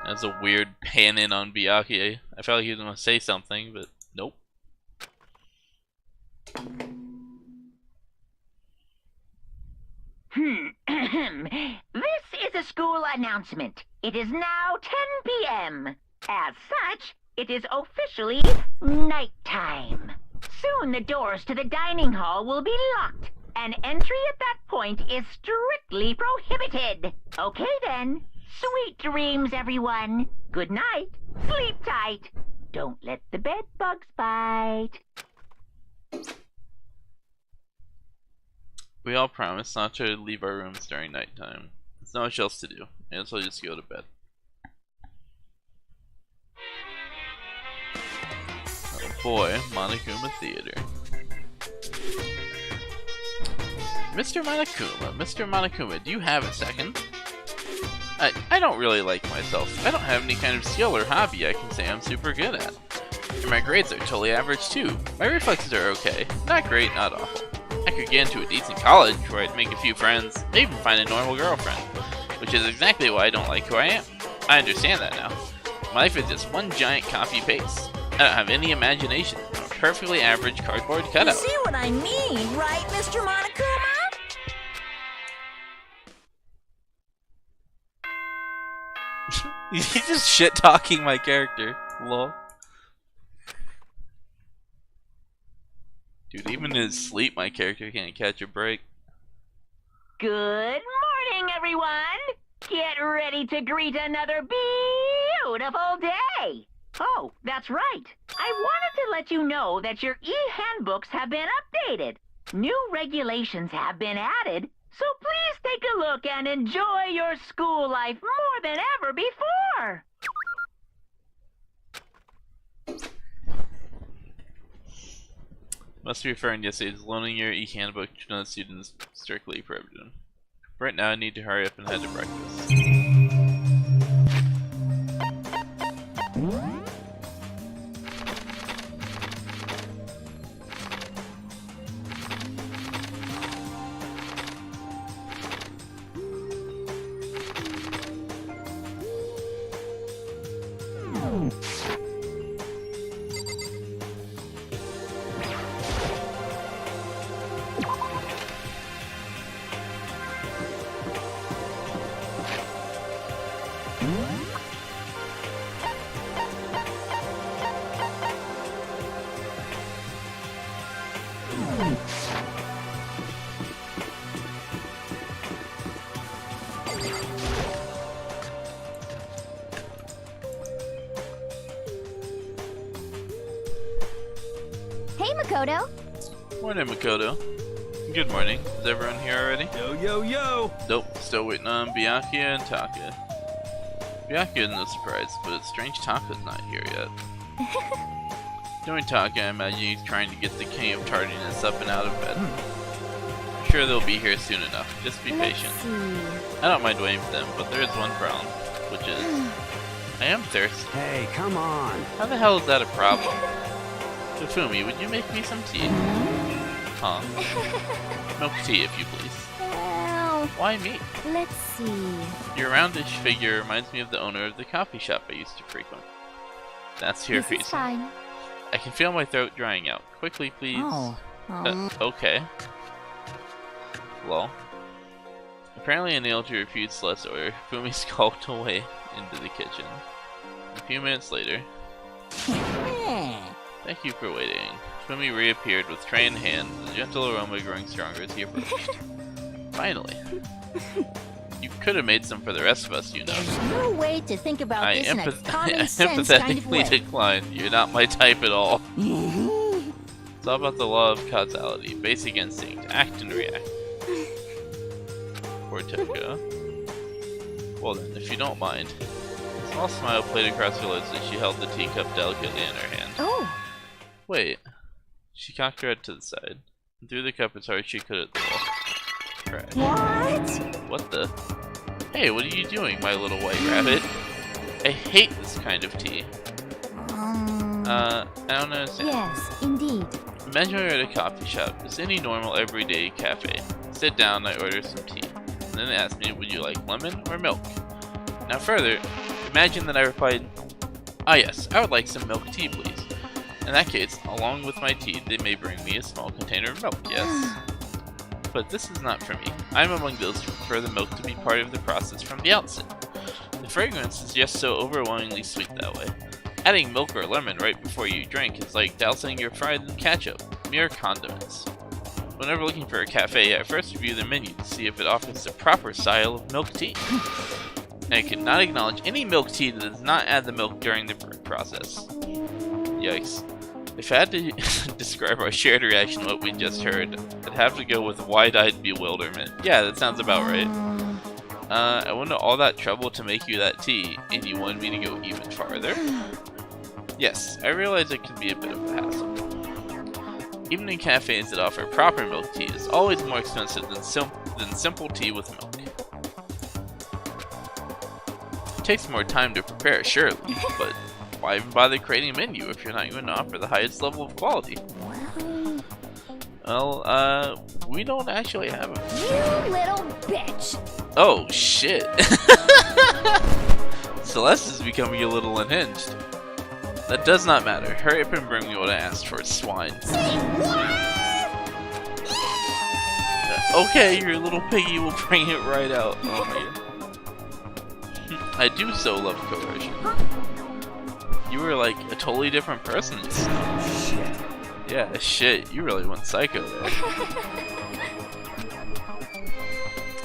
That's a weird pan in on Byakuya. I felt like he was going to say something, but nope. This is a school announcement. It is now 10 p.m. As such, it is officially nighttime. Soon the doors to the dining hall will be locked, and entry at that point is strictly prohibited. Okay then. Sweet dreams, everyone. Good night. Sleep tight. Don't let the bed bugs bite. We all promise not to leave our rooms during nighttime. There's not much else to do. I guess I'll just go to bed. Oh boy, Monokuma Theater. Mr. Monokuma, do you have a second? I don't really like myself. I don't have any kind of skill or hobby I can say I'm super good at. And my grades are totally average too. My reflexes are okay. Not great, not awful. I could get into a decent college where I'd make a few friends, maybe even find a normal girlfriend. Which is exactly why I don't like who I am. I understand that now. My life is just one giant copy-paste. I don't have any imagination. I'm a perfectly average cardboard You cutout. see what I mean, right, Mr. Monokuma? He's just shit-talking my character. Lol. Dude, even in his sleep, my character can't catch a break. Good morning, everyone. Get ready to greet another beautiful day. Oh, that's right. I wanted to let you know that your e-handbooks have been updated. New regulations have been added, so please take a look and enjoy your school life more than ever before. Must be referring to yesterday's loaning your e-handbook to non students strictly prohibited. Right now I need to hurry up and head to breakfast. Hey, Makoto. Morning, Makoto. Good morning. Is everyone here already? Yo, yo, yo! Nope, still waiting on Byakuya and Taka. Byakuya is no surprise, but it's strange Taka's not here yet. Knowing Taka, I imagine he's trying to get the king of tardiness up and out of bed. I'm sure they'll be here soon enough. Just be patient. Let's see. I don't mind waiting for them, but there is one problem, which is I am thirsty. Hey, come on! How the hell is that a problem? Fumi, would you make me some tea? Huh? Milk tea, if you please. Well, Why me? let's see. Your roundish figure reminds me of the owner of the coffee shop I used to frequent. That's your This is reason. fine. I can feel my throat drying out. Quickly, please. Okay. Lol. Apparently unable to refuse Celeste's order, Fumi skulked away into the kitchen. A few minutes later... Thank you for waiting. Fumi reappeared with tray in hand, the gentle aroma growing stronger as he approached. Finally. You could have made some for the rest of us, you know. There's no way to think about I this in a common sense kind of empathetically way. declined. You're not my type at all. It's all about the law of causality, basic instinct, act and react. Poor Toko. Well then, if you don't mind. A small smile played across her lips as she held the teacup delicately in her hand. Oh, Wait. She cocked her head to the side and threw the cup as hard as she could at the wall. Right. what? What the? Hey, what are you doing, my little white rabbit? I hate this kind of tea. I don't understand. Yes, indeed. Imagine we're at a coffee shop, just any normal everyday cafe. Sit down, I order some tea. And then they ask me, would you like lemon or milk? Now further, imagine that I replied, ah yes, I would like some milk tea please. In that case, along with my tea, they may bring me a small container of milk, yes? But this is not for me. I'm among those who prefer the milk to be part of the process from the outset. The fragrance is just so overwhelmingly sweet that way. Adding milk or lemon right before you drink is like dousing your fries in ketchup, mere condiments. Whenever looking for a cafe, I first review their menu to see if it offers the proper style of milk tea. I cannot acknowledge any milk tea that does not add the milk during the brewing process. Yikes. If I had to describe our shared reaction to what we just heard, I'd have to go with wide-eyed bewilderment. Yeah, that sounds about right. I went to all that trouble to make you that tea, and you wanted me to go even farther? Yes, I realize it can be a bit of a hassle. Even in cafes that offer proper milk tea, it's always more expensive than simple tea with milk. It takes more time to prepare, surely, but why even bother creating a menu if you're not going to offer the highest level of quality? Well, we don't actually have it. You little bitch. Oh, shit. Celeste is becoming a little unhinged. That does not matter. Hurry up and bring me what I asked for, swine. Okay, your little piggy will bring it right out. Oh my god. I do so love coercion. You were like a totally different person. Shit. Yeah, shit. You really went psycho there.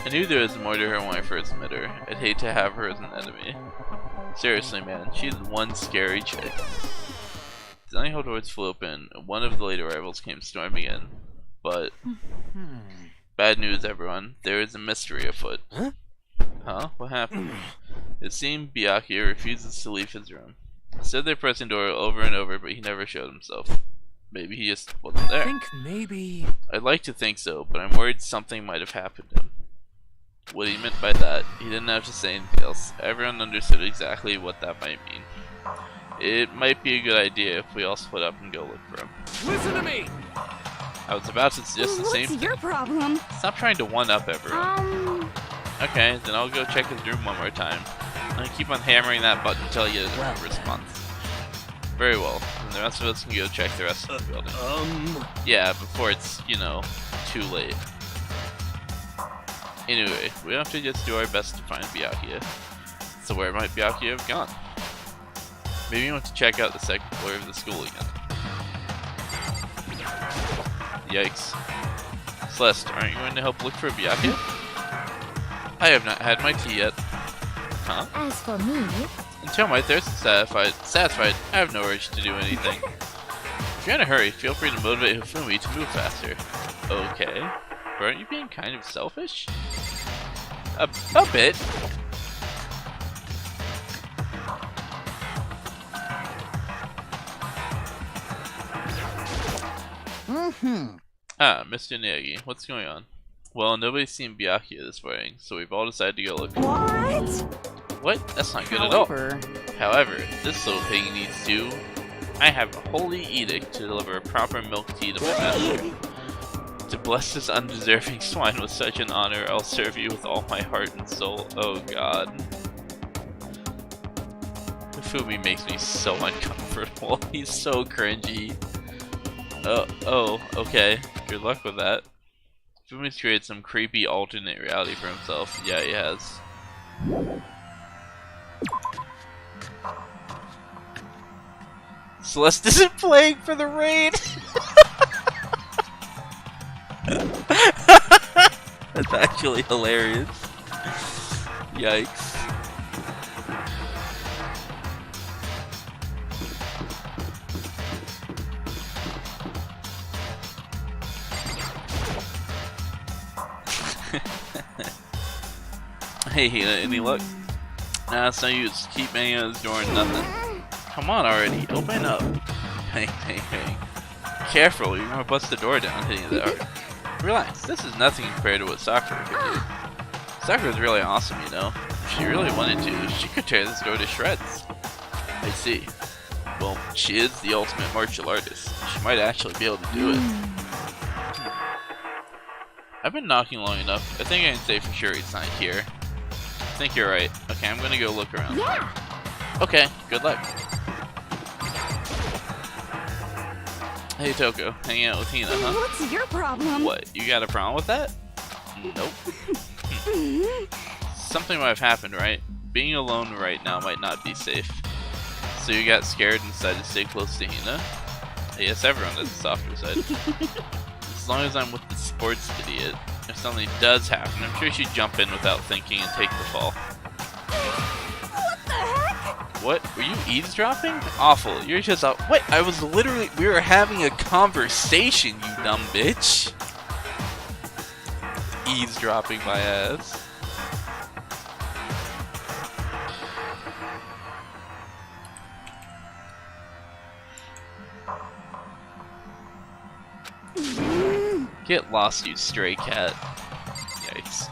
I knew there was more to her when I first met her. I'd hate to have her as an enemy. Seriously, man, she's one scary chick. The dining hall doors flew open, and one of the late arrivals came storming in. but bad news, everyone. There is a mystery afoot. Huh? What happened? It seemed Byakuya refuses to leave his room. He stood there pressing the door over and over, but he never showed himself. Maybe he just wasn't there. I think maybe... I'd like to think so, but I'm worried something might have happened to him. What he meant by that, he didn't have to say anything else. Everyone understood exactly what that might mean. It might be a good idea if we all split up and go look for him. Listen to me! I was about to suggest the same What's your thing. problem? Stop trying to one-up everyone. Okay, then I'll go check his room one more time. I keep on hammering that button until you get a response. Very well. Then the rest of us can go check the rest of the building. Yeah, before it's, you know, too late. Anyway, we have to just do our best to find Byakuya. So where might Byakuya have gone? Maybe we want to check out the second floor of the school again. Yikes. Celeste, aren't you going to help look for Byakuya? I have not had my tea yet. Huh? As for me, Until my thirst is satisfied, I have no urge to do anything. If you're in a hurry, feel free to motivate Hifumi to move faster. Okay. But aren't you being kind of selfish? A bit. Ah, Mr. Nagi, what's going on? Well, nobody's seen Byakuya this morning, so we've all decided to go look for him. What? That's not good at all. However, this little piggy needs to... I have a holy edict to deliver a proper milk tea to my master. To bless this undeserving swine with such an honor, I'll serve you with all my heart and soul. Oh god. Hifumi makes me so uncomfortable. He's so cringy. Oh, okay. Good luck with that. Hifumi's created some creepy alternate reality for himself. Yeah, he has. Celeste isn't playing for the raid! That's actually hilarious. Yikes. Hey, any luck? Nah, it's no use. Keep banging on this door and nothing. Come on already, open up. Hey. Careful, you're gonna bust the door down hitting the door. Relax, this is nothing compared to what Sakura could do. Sakura's really awesome, you know. If she really wanted to, she could tear this door to shreds. I see. Well, she is the ultimate martial artist. She might actually be able to do it. I've been knocking long enough. I think I can say for sure he's not here. I think you're right. Okay, I'm gonna go look around. yeah. Okay, good luck. Hey Toko, hanging out with Hina, huh? What's your problem? What, you got a problem with that? Nope. Something might have happened, right? Being alone right now might not be safe. So you got scared and decided to stay close to Hina? I guess everyone has a softer side. As long as I'm with the sports idiot, if something does happen, I'm sure she'd jump in without thinking and take the fall. What the heck? What? Were you eavesdropping? Awful. You're just a- What? I was literally- We were having a conversation, you dumb bitch. Eavesdropping my ass. Get lost, you stray cat. Yikes.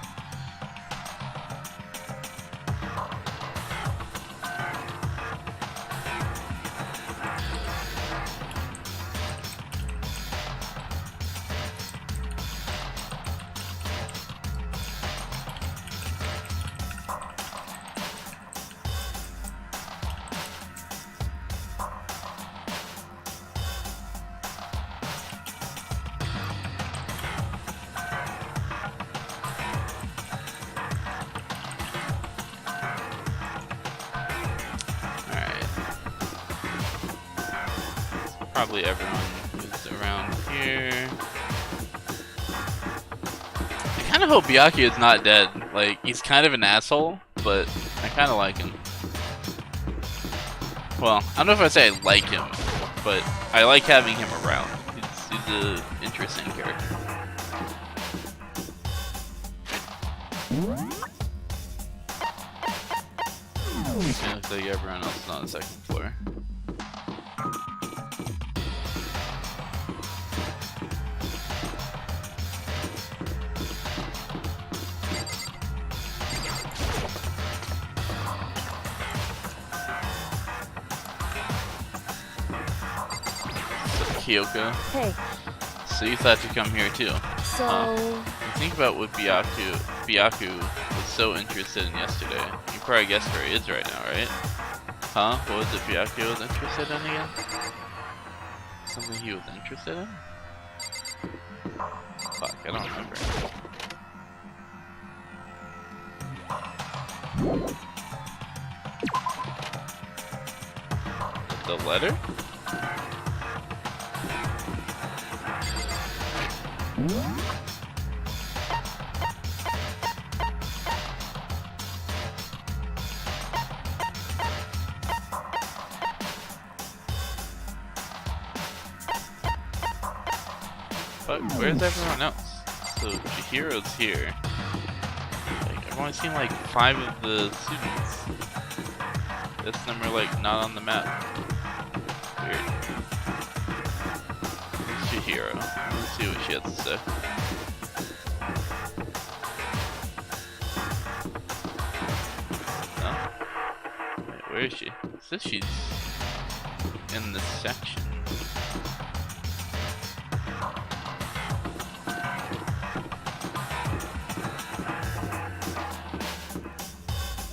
Probably everyone who's around here. I kind of hope Byakuya is not dead. Like, he's kind of an asshole, but I kind of like him. Well, I don't know if I say I like him, but I like having him around. He's He's an interesting character. It looks like everyone else is on the second floor. Kyoko. Hey, So you thought to come here too? so... Think about what Byaku was so interested in yesterday. You probably guessed where he is right now, right? Huh? What was it Byaku was interested in again? Something he was interested in? Fuck, I don't remember. The letter? But where's everyone else? So Chihiro's here. Like, I've only seen like 5 of the students. This number like not on the map. Weird. Chihiro. Let's see what she has to say. No? Wait, where is she? It says she's in this section.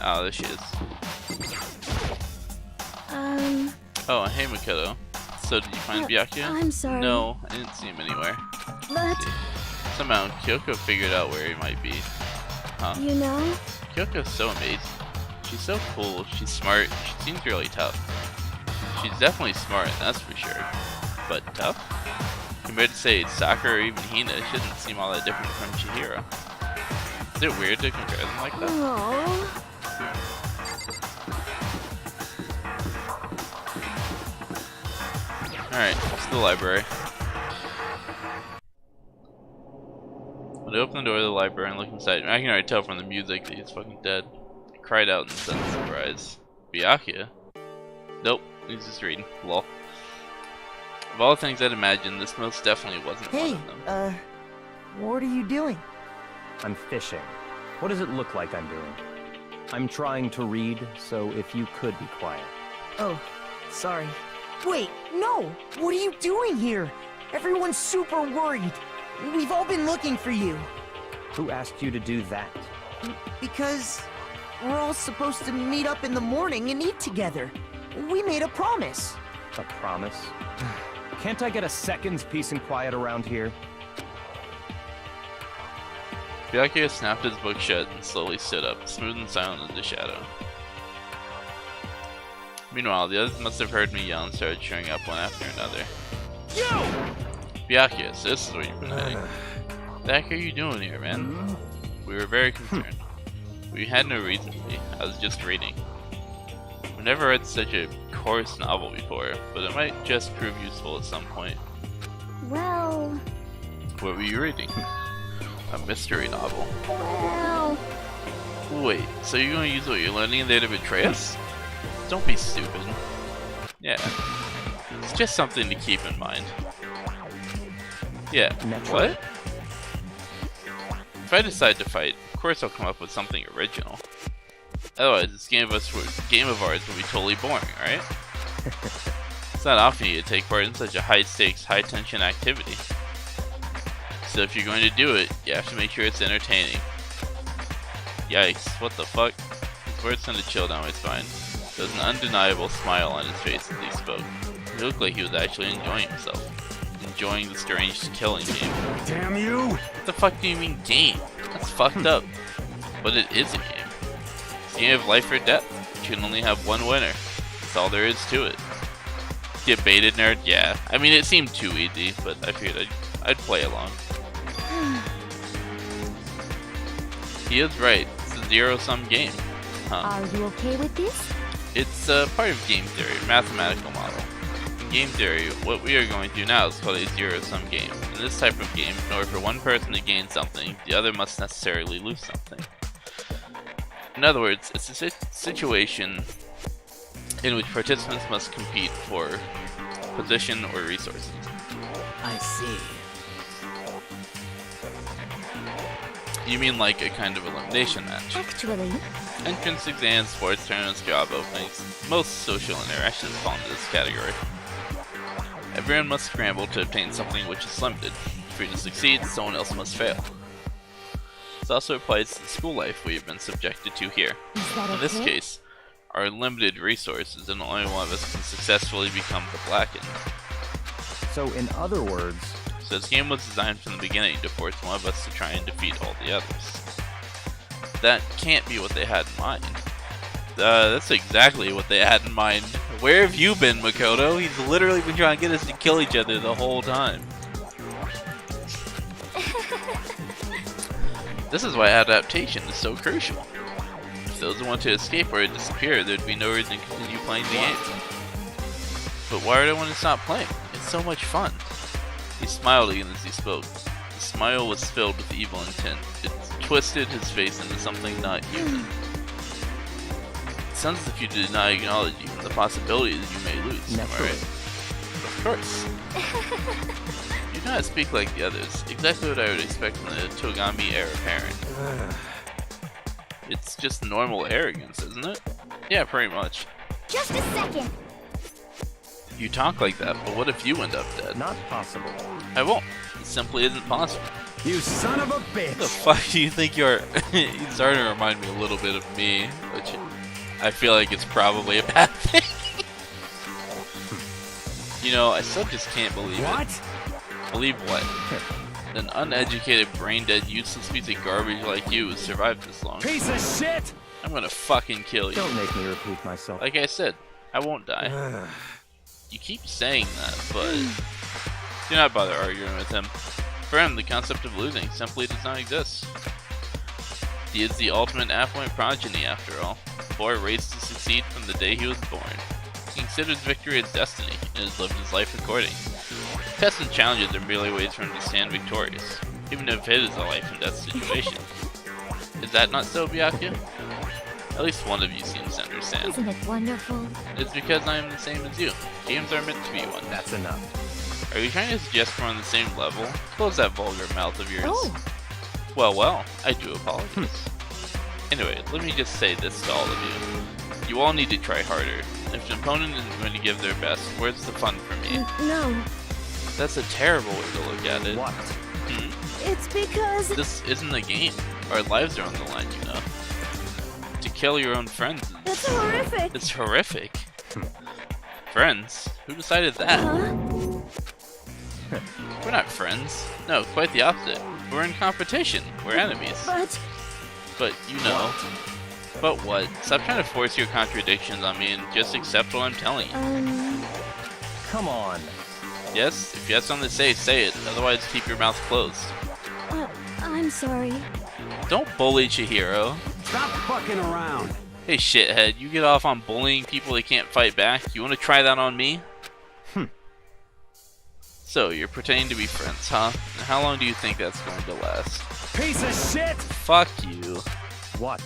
Oh, there she is. Oh, hey Makoto. So did you find Byakuya? I'm sorry. No, I didn't see him anywhere. But, Somehow, Kyoko figured out where he might be. Huh? you know, Kyoko's so amazing. She's so cool, she's smart, she seems really tough. She's definitely smart, that's for sure. But tough? Compared to, say, Sakura or even Hina, it shouldn't seem all that different from Chihiro. Is it weird to compare them like that? oh, Alright, to the library. When I open the door of the library and look inside, I can already tell from the music that he's fucking dead. I cried out in sudden surprise. Byakuya? Nope, he's just reading. Lol. Of all the things I'd imagined, this most definitely wasn't one Hey, of them. what are you doing? I'm fishing. What does it look like I'm doing? I'm trying to read, so if you could be quiet. Oh, sorry. Wait, no! What are you doing here? Everyone's super worried. We've all been looking for you. Who asked you to do that? Because we're all supposed to meet up in the morning and eat together. We made a promise. A promise? Can't I get a second's peace and quiet around here? Byakuya snapped his book shut and slowly stood up, smooth and silent as the shadow. Meanwhile, the others must have heard me yell and started showing up one after another. Byakuya, so this is where you've been hiding. What the heck are you doing here, man? We were very concerned. We had no reason to be. I was just reading. I've never read such a coarse novel before, but it might just prove useful at some point. well, What were you reading? A mystery novel. well... Wait, so you're going to use what you're learning in there to betray us? Don't be stupid. Yeah. It's just something to keep in mind. Yeah. Naturally. What? If I decide to fight, of course I'll come up with something original. Otherwise, this game of ours will be totally boring, right? It's not often you take part in such a high-stakes, high-tension activity. So if you're going to do it, you have to make sure it's entertaining. Yikes, what the fuck? His words sent a chill down my spine. There was an undeniable smile on his face as he spoke. He looked like he was actually enjoying himself. Enjoying the strange killing game. Damn you! What the fuck do you mean game? That's fucked up. But it is a game. It's a game of life or death. You can only have one winner. That's all there is to it. Get baited, nerd? Yeah. I mean, it seemed too easy, but I figured I'd play along. He is right. It's a zero-sum game. Huh. Are you okay with this? It's part of game theory, mathematical model. In game theory, what we are going to do now is called a zero-sum game. In this type of game, in order for one person to gain something, the other must necessarily lose something. In other words, it's a situation in which participants must compete for position or resources. I see. You mean like a kind of elimination match? Actually, Entrance exams, sports tournaments, job openings, most social interactions fall into this category. Everyone must scramble to obtain something which is limited. For you to succeed, someone else must fail. This also applies to the school life we have been subjected to here. is that In this okay? case, our limited resources and only one of us can successfully become the Blackened. So, in other words, So this game was designed from the beginning to force one of us to try and defeat all the others. That can't be what they had in mind. That's exactly what they had in mind. Where have you been, Makoto? He's literally been trying to get us to kill each other the whole time. This is why adaptation is so crucial. If those who want to escape or disappear, there'd be no reason to continue playing the game. But why would I want to stop playing? It's so much fun. He smiled again as he spoke. The smile was filled with evil intent. It twisted his face into something not human. It sounds as if you did not acknowledge even the possibility that you may lose, am I Naturally. right? Of course. You do not speak like the others. Exactly what I would expect from the Togami heir apparent. It's just normal arrogance, isn't it? Yeah, pretty much. Just a second. You talk like that, but what if you end up dead? not possible. I won't. It simply isn't possible. You son of a Who the bitch! fuck do you think you are? You're starting to remind me a little bit of me, which I feel like it's probably a bad thing. You know, I still just can't believe What? it. Believe what? An uneducated, brain-dead, useless piece of garbage like you has survived this long. Piece of shit! I'm gonna fucking kill you. Don't make me repeat myself. Like I said, I won't die. You keep saying that, but do not bother arguing with him. For him, the concept of losing simply does not exist. He is the ultimate affluent progeny, after all. A boy raised to succeed from the day he was born. He considers victory his destiny, and has lived his life according. Tests and challenges are merely ways for him to stand victorious, even if it is a life and death situation. Is that not so, Byakuya? At least one of you seems to understand. Isn't it wonderful? It's because I am the same as you. Games are meant to be one. That's enough. Are you trying to suggest we're on the same level? Close that vulgar mouth of yours. Oh. Well, I do apologize. Anyway, let me just say this to all of you. You all need to try harder. If an opponent isn't going to give their best, where's the fun for me? No, That's a terrible way to look at it. What? it's because This isn't a game. Our lives are on the line, you know. To kill your own friends that's is... horrific. It's horrific. Friends? Who decided that? Huh? We're not friends. No, quite the opposite. We're in competition. We're enemies. But But you know. But what? Stop trying to force your contradictions on me and just accept what I'm telling you. Come on. Yes? If you have something to say, say it. Otherwise, keep your mouth closed. I'm sorry. Don't bully Chihiro. Stop fucking around! Hey shithead, you get off on bullying people that can't fight back? You want to try that on me? So, you're pretending to be friends, huh? And how long do you think that's going to last? Piece of shit! Fuck you. What?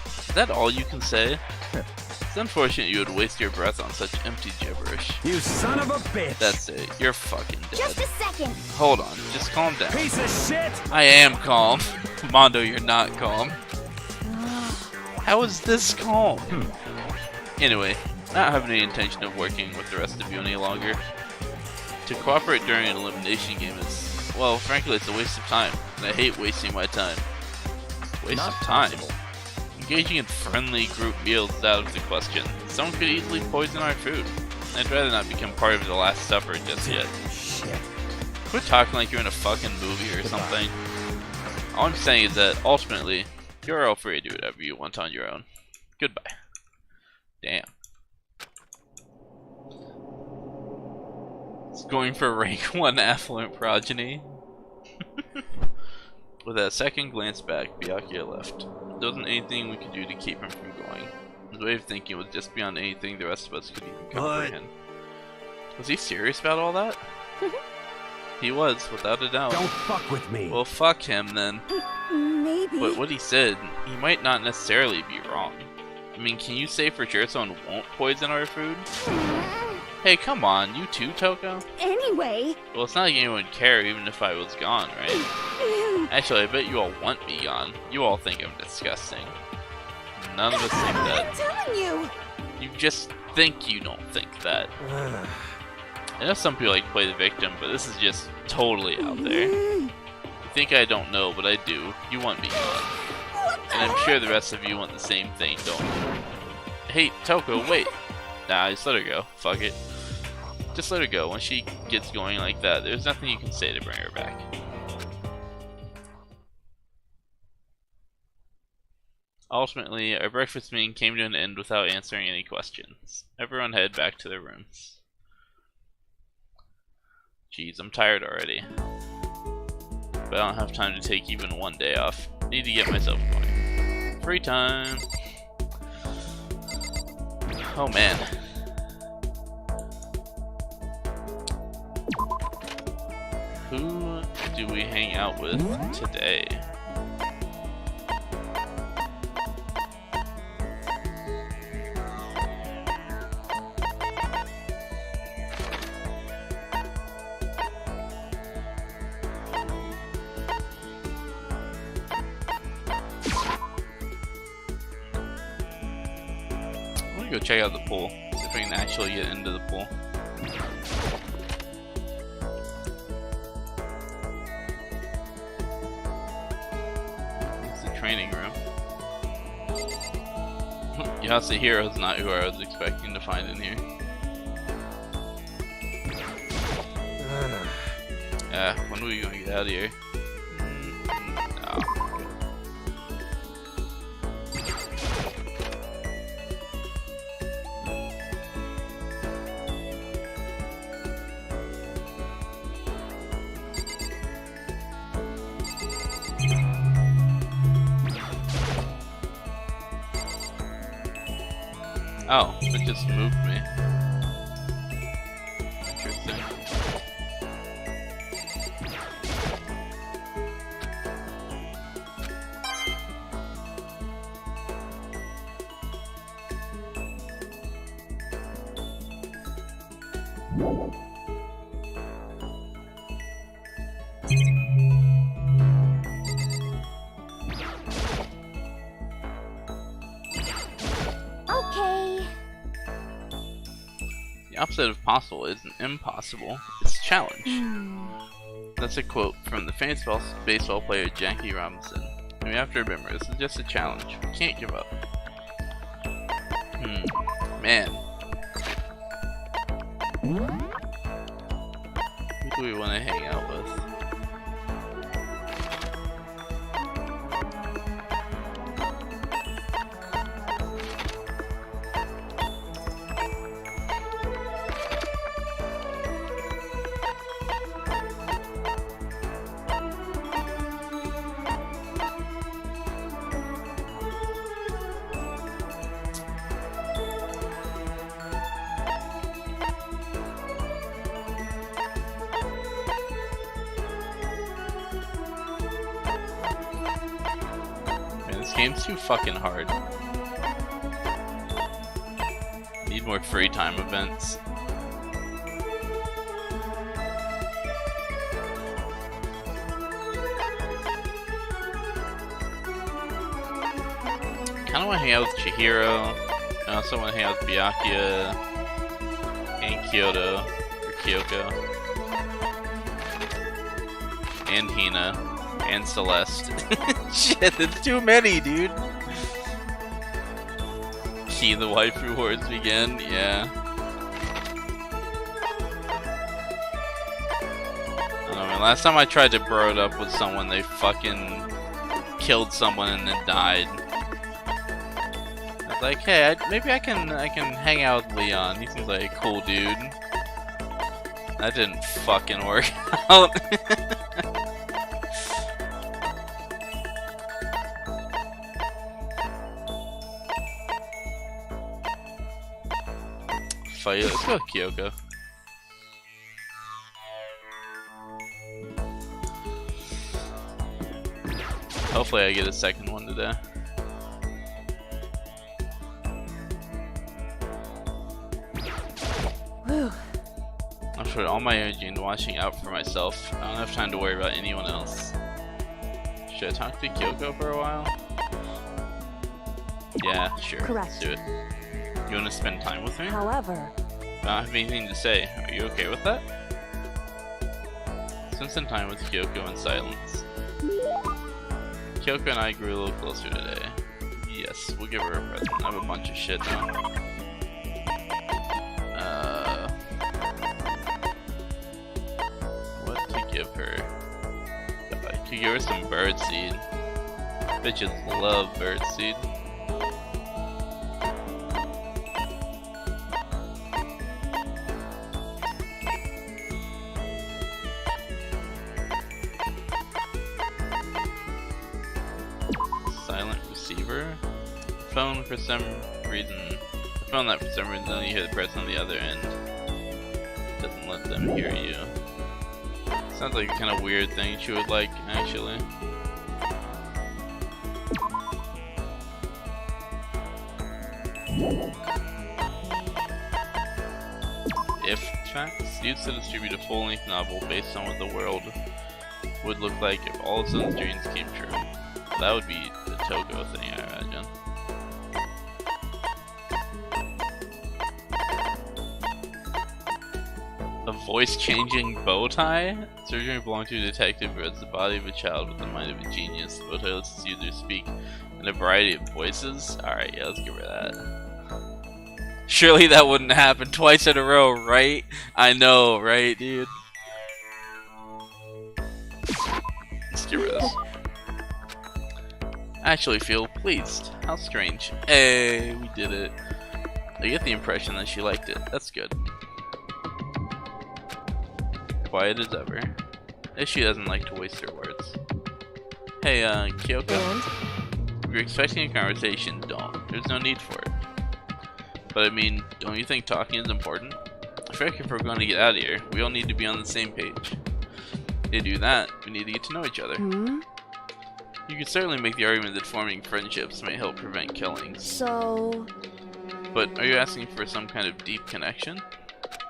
Is that all you can say? It's unfortunate you would waste your breath on such empty gibberish. You son of a bitch! That's it. You're fucking dead. Just a second. Hold on. Just calm down. Piece of shit! I am calm. Mondo, you're not calm. How is this calm? Anyway, not having any intention of working with the rest of you any longer. To cooperate during an elimination game is, well, frankly, it's a waste of time. And I hate wasting my time. Waste Not of time. possible. Engaging in friendly group meals is out of the question. Someone could easily poison our food. I'd rather not become part of the Last Supper just yet. Shit. Quit talking like you're in a fucking movie or something. All I'm saying is that, ultimately, you're all free to do whatever you want on your own. Goodbye. Damn. It's going for rank 1 affluent progeny. With a second glance back, Byakuya left. There wasn't anything we could do to keep him from going. His way of thinking was just beyond anything the rest of us could even comprehend. Was he serious about all that? He was, without a doubt. Don't fuck with me. Well, fuck him then. Maybe. But what he said, he might not necessarily be wrong. I mean, can you say for sure someone won't poison our food? Hey, come on, you too, Toko? Anyway. Well, it's not like anyone would care even if I was gone, right? Actually, I bet you all want me gone. You all think I'm disgusting. None of us think that. I'm telling you. You just think you don't think that. I know some people like to play the victim, but this is just totally out there. You think I don't know, but I do. You want me gone. And I'm sure the rest of you want the same thing, don't you? Hey, Toko, wait. Nah, just let her go. Fuck it. Just let her go. When she gets going like that, there's nothing you can say to bring her back. Ultimately, our breakfast meeting came to an end without answering any questions. Everyone headed back to their rooms. Jeez, I'm tired already. But I don't have time to take even one day off. Need to get myself going. Free time! Oh man. Who do we hang out with today? Go check out the pool. See if we can actually get into the pool. It's the training room. Yasa Hero's not who I was expecting to find in here. When are we gonna get out of here? No. Oh, it just moved me. Interesting. The opposite of possible isn't impossible, it's a challenge. That's a quote from the famous baseball player Jackie Robinson. And we have to remember, this is just a challenge. We can't give up. Man. Who do we want to hang out with? This game's too fucking hard. Need more free time events. Kinda wanna hang out with Chihiro. I also wanna hang out with Byakuya and Kyoto or Kyoko. And Hina. And Celeste. Shit, there's too many, dude. Key the waifu wars begin, yeah. I don't know, man. Last time I tried to bro it up with someone, they fucking killed someone and then died. I was like, hey, maybe I can hang out with Leon. He seems like a cool dude. That didn't fucking work out. Let's go with Kyoko. Hopefully I get a second one today. Whew. I'll put all my energy into watching out for myself. I don't have time to worry about anyone else. Should I talk to Kyoko for a while? Yeah, sure. Correct. Let's do it. You want to spend time with me? However, I don't have anything to say. Are you okay with that? Spend some time with Kyoko in silence. Kyoko and I grew a little closer today. Yes, we'll give her a present. I have a bunch of shit now. What to give her? I could give her some birdseed. Bitches love birdseed. Silent receiver. Phone for some reason. The phone that for some reason you hear the person on the other end. Doesn't let them hear you. Sounds like a kind of weird thing she would like, actually. If facts used to distribute a full-length novel based on what the world would look like if all of Sun's dreams came true. That would be the Togo thing, I imagine. A voice-changing bow tie? Surgery belonged to a detective who has the body of a child with the mind of a genius. The bow tie lets the user speak in a variety of voices. Alright, yeah, let's get rid of that. Surely that wouldn't happen twice in a row, right? I know, right, dude? Let's get rid of this. I actually feel pleased. How strange. Hey, we did it. I get the impression that she liked it. That's good. Quiet as ever. If she doesn't like to waste her words. Hey, Kyoko. If you're expecting a conversation, don't. There's no need for it. But I mean, don't you think talking is important? I feel like if we're going to get out of here, we all need to be on the same page. To do that, we need to get to know each other. You could certainly make the argument that forming friendships may help prevent killings. so But are you asking for some kind of deep connection?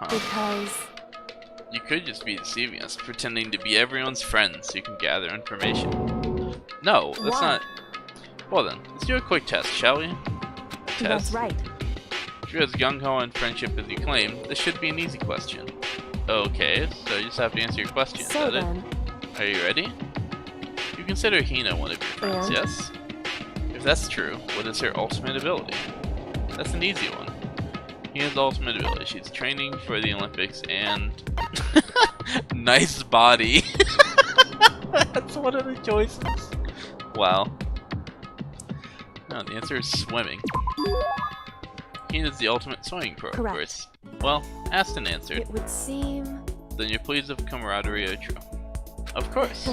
because You could just be deceiving us, pretending to be everyone's friend so you can gather information. No, that's Why? not... Well then, let's do a quick test, shall we? that's Test. right. If you're as gung-ho on friendship as you claim, this should be an easy question. Okay, so you just have to answer your question, is So that then, it? Are you ready? You consider Hina one of your friends, And? yes? If that's true, what is her ultimate ability? That's an easy one. Hina's ultimate ability, she's training for the Olympics and... nice body! That's one of the choices. Wow. No, the answer is swimming. Hina's the ultimate swimming pro, of Correct. course. Well, asked and answered. it would seem Then your pleas of camaraderie are true. Of course.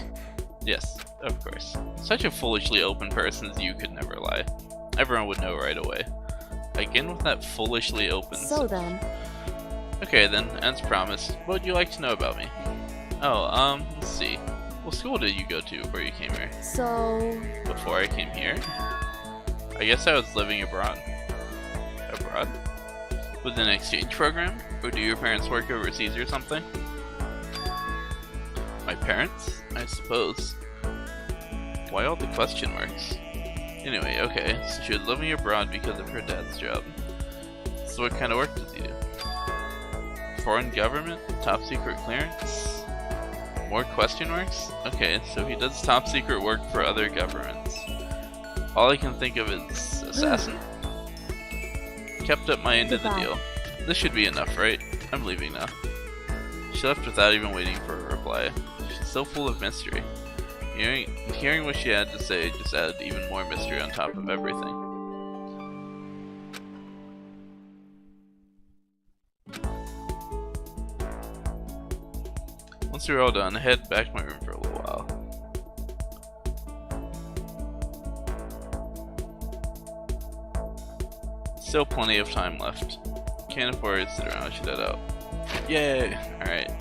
Yes, of course. Such a foolishly open person as you could never lie. Everyone would know right away. Again with that foolishly open so then. Okay then, as promised, what would you like to know about me? Oh, let's see. What school did you go to before you came here? So Before I came here? I guess I was living abroad. Abroad? With an exchange program? Or do your parents work overseas or something? My parents? I suppose. Why all the question marks? Anyway, okay, so she was living abroad because of her dad's job. So what kind of work does he do? Foreign government? Top secret clearance? More question marks? Okay, so he does top secret work for other governments. All I can think of is assassin? Kept up my end of the Goodbye. deal. This should be enough, right? I'm leaving now. She left without even waiting for a reply. She's so full of mystery. Hearing what she had to say just added even more mystery on top of everything. Once we're all done, head back to my room for a little while. Still plenty of time left. Can't afford to sit around, I should head out. Yay! Alright.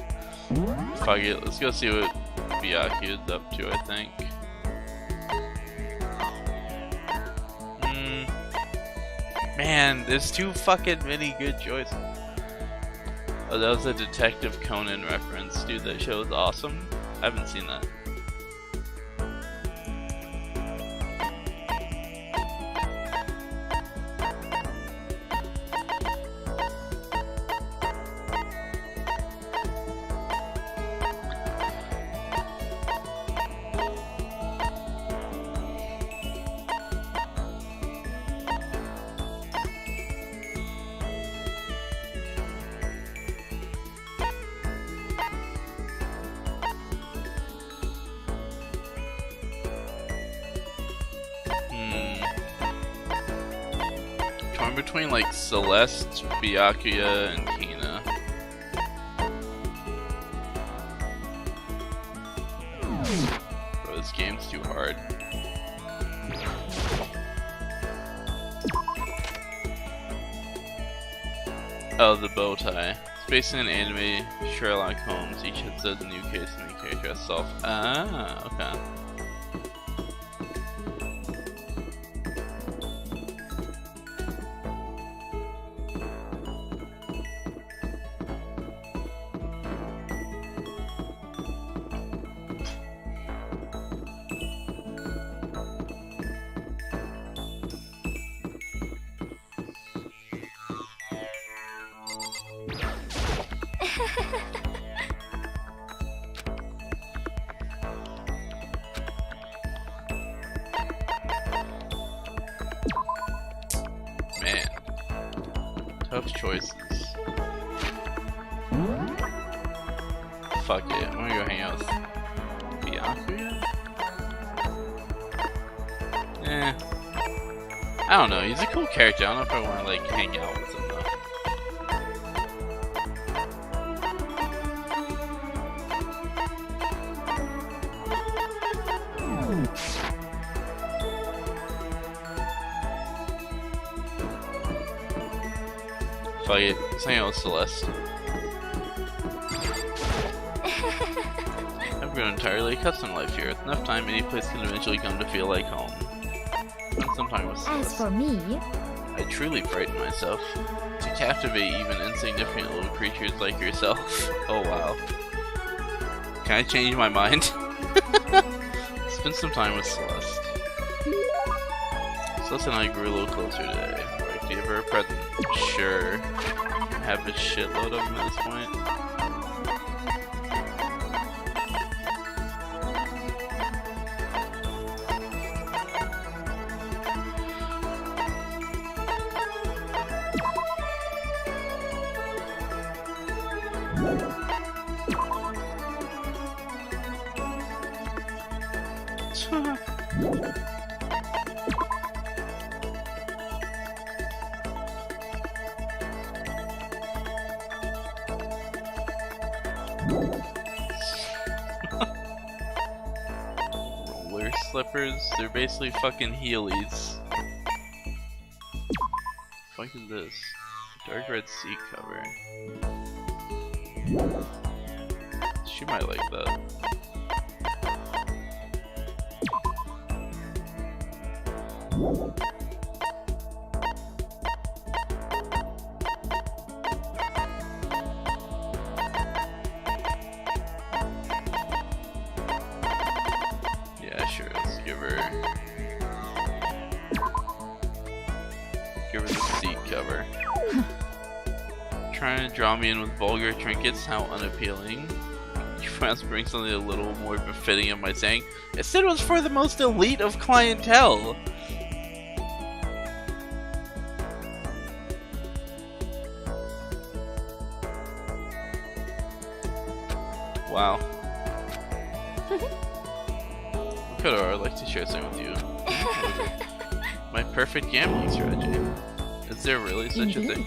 Fuck it, let's go see what Byaku is up to, I think. Man, there's too fucking many good choices. Oh, that was a Detective Conan reference. Dude, that show is awesome. I haven't seen that. Between like Celeste, Byakuya, and Kina. Bro, this game's too hard. Oh, the bow tie. It's based on an anime, Sherlock Holmes. Each episode is a new case and the character has self. Ah, okay. Man, tough choices. Fuck it, I'm gonna go hang out with Byakuya? I don't know, he's a cool character. I don't know if I want to like hang out with him though. Fuck it, let's hang out with Celeste. I've grown entirely accustomed to life here. With enough time, any place can eventually come to feel like home. Spend some time with Celeste. As for me, I truly frighten myself. To captivate even insignificant little creatures like yourself. Oh wow. Can I change my mind? Spend some time with Celeste. Celeste and I grew a little closer today. I gave her a present. Sure. Have a shitload of them at this point. Roller slippers? They're basically fucking heelys. What the fuck is this? Dark red seat cover. She might like that. Yeah, sure, let's give her the seat cover. Trying to draw me in with vulgar trinkets, how unappealing. You must bring something a little more befitting of my saying. It said it was for the most elite of clientele. Wow. Kodor, I'd like to share something with you. My perfect gambling strategy. Is there really such a thing?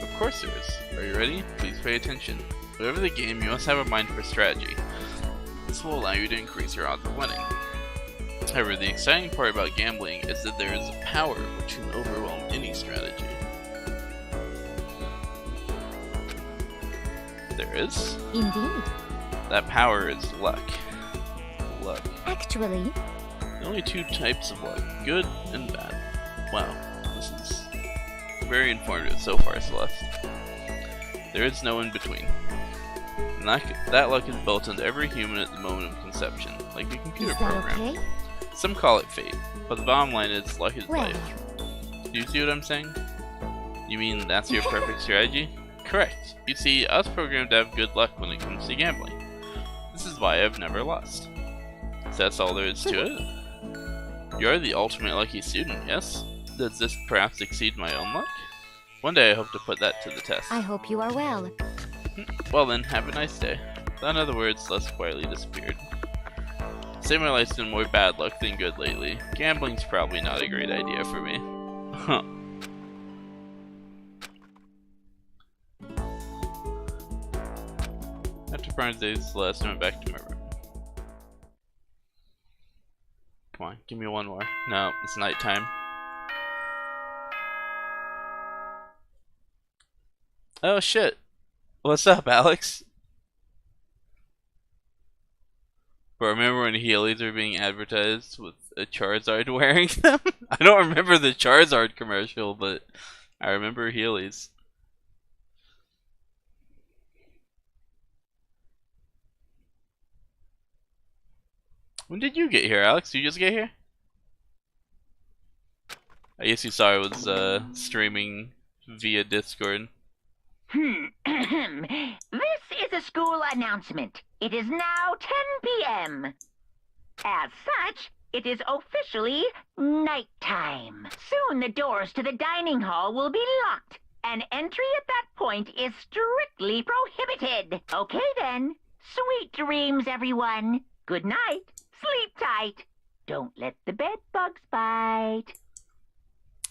Of course there is. Are you ready? Please pay attention. Whatever the game, you must have a mind for strategy. This will allow you to increase your odds of winning. However, the exciting part about gambling is that there is a power which can overwhelm any strategy. There is? indeed. That power is luck. Luck. Actually, There are only two types of luck, good and bad. Wow, this is very informative so far, Celeste. There is no in between. And that luck is built into every human at the moment of conception, like a computer Is that program. okay? Some call it fate, but the bottom line is luck is Well. life. Do you see what I'm saying? You mean that's your perfect strategy? Correct. You see, us programmed to have good luck when it comes to gambling. This is why I've never lost. So that's all there is to it. You're the ultimate lucky student, yes? Does this perhaps exceed my own luck? One day I hope to put that to the test. I hope you are well. Well then, have a nice day. In other words, Les quietly disappeared. Say my life's been more bad luck than good lately. Gambling's probably not a great idea for me. Huh. After Barnes days, Celeste went back to my room. Come on, give me one more. No, it's nighttime. Oh shit. What's up, Alex? But remember when Heelys were being advertised with a Charizard wearing them? I don't remember the Charizard commercial, but I remember Heelys. When did you get here, Alex? Did you just get here? I guess you saw I was streaming via Discord. This is a school announcement. It is now 10 p.m. As such, it is officially nighttime. Soon the doors to the dining hall will be locked, and entry at that point is strictly prohibited. Okay then. Sweet dreams, everyone. Good night. Sleep tight. Don't let the bed bugs bite.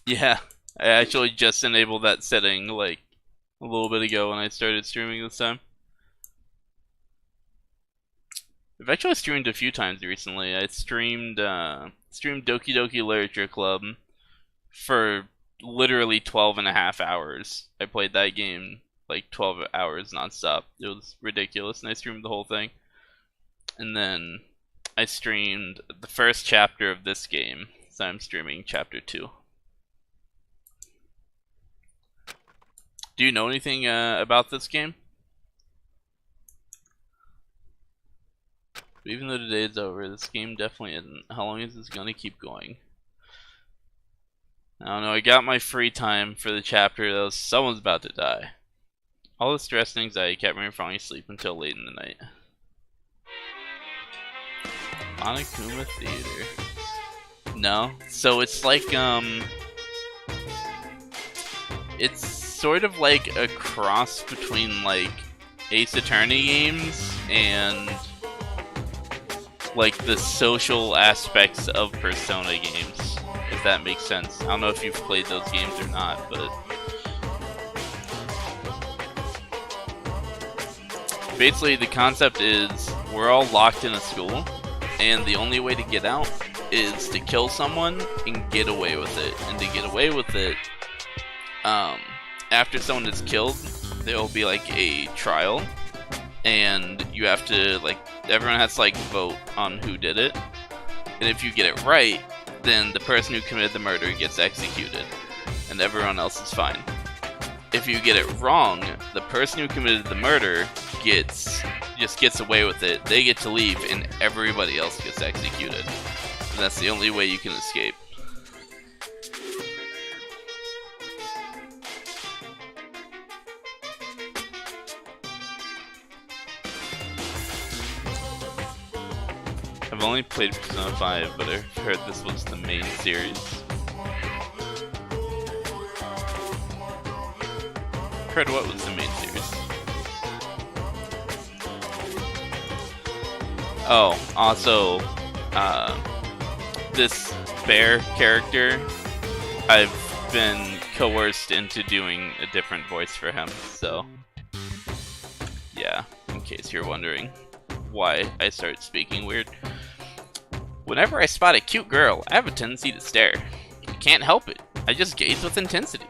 Yeah, I actually just enabled that setting like a little bit ago when I started streaming this time. I've actually streamed a few times recently. I streamed Doki Doki Literature Club for literally 12.5 hours. I played that game like 12 hours nonstop. It was ridiculous, and I streamed the whole thing. And then I streamed the first chapter of this game, so I'm streaming chapter 2. Do you know anything about this game? Even though today is over, this game definitely isn't. How long is this gonna keep going? I don't know, I got my free time for the chapter that was someone's about to die. All the stress and anxiety kept me from falling asleep until late in the night. Monokuma Theater. No? So it's like, it's sort of like a cross between like Ace Attorney games and like the social aspects of Persona games, if that makes sense. I don't know if you've played those games or not, but basically the concept is we're all locked in a school, and the only way to get out is to kill someone and get away with it. And to get away with it, after someone is killed, there will be like a trial, and you have to like, everyone has to like vote on who did it, and if you get it right, then the person who committed the murder gets executed, and everyone else is fine. If you get it wrong, the person who committed the murder just gets away with it, they get to leave, and everybody else gets executed. And that's the only way you can escape. I've only played Persona 5, but I've heard this was the main series. Heard what was the main series? Oh, also, this bear character, I've been coerced into doing a different voice for him, so yeah, in case you're wondering why I started speaking weird. Whenever I spot a cute girl, I have a tendency to stare. I can't help it. I just gaze with intensity.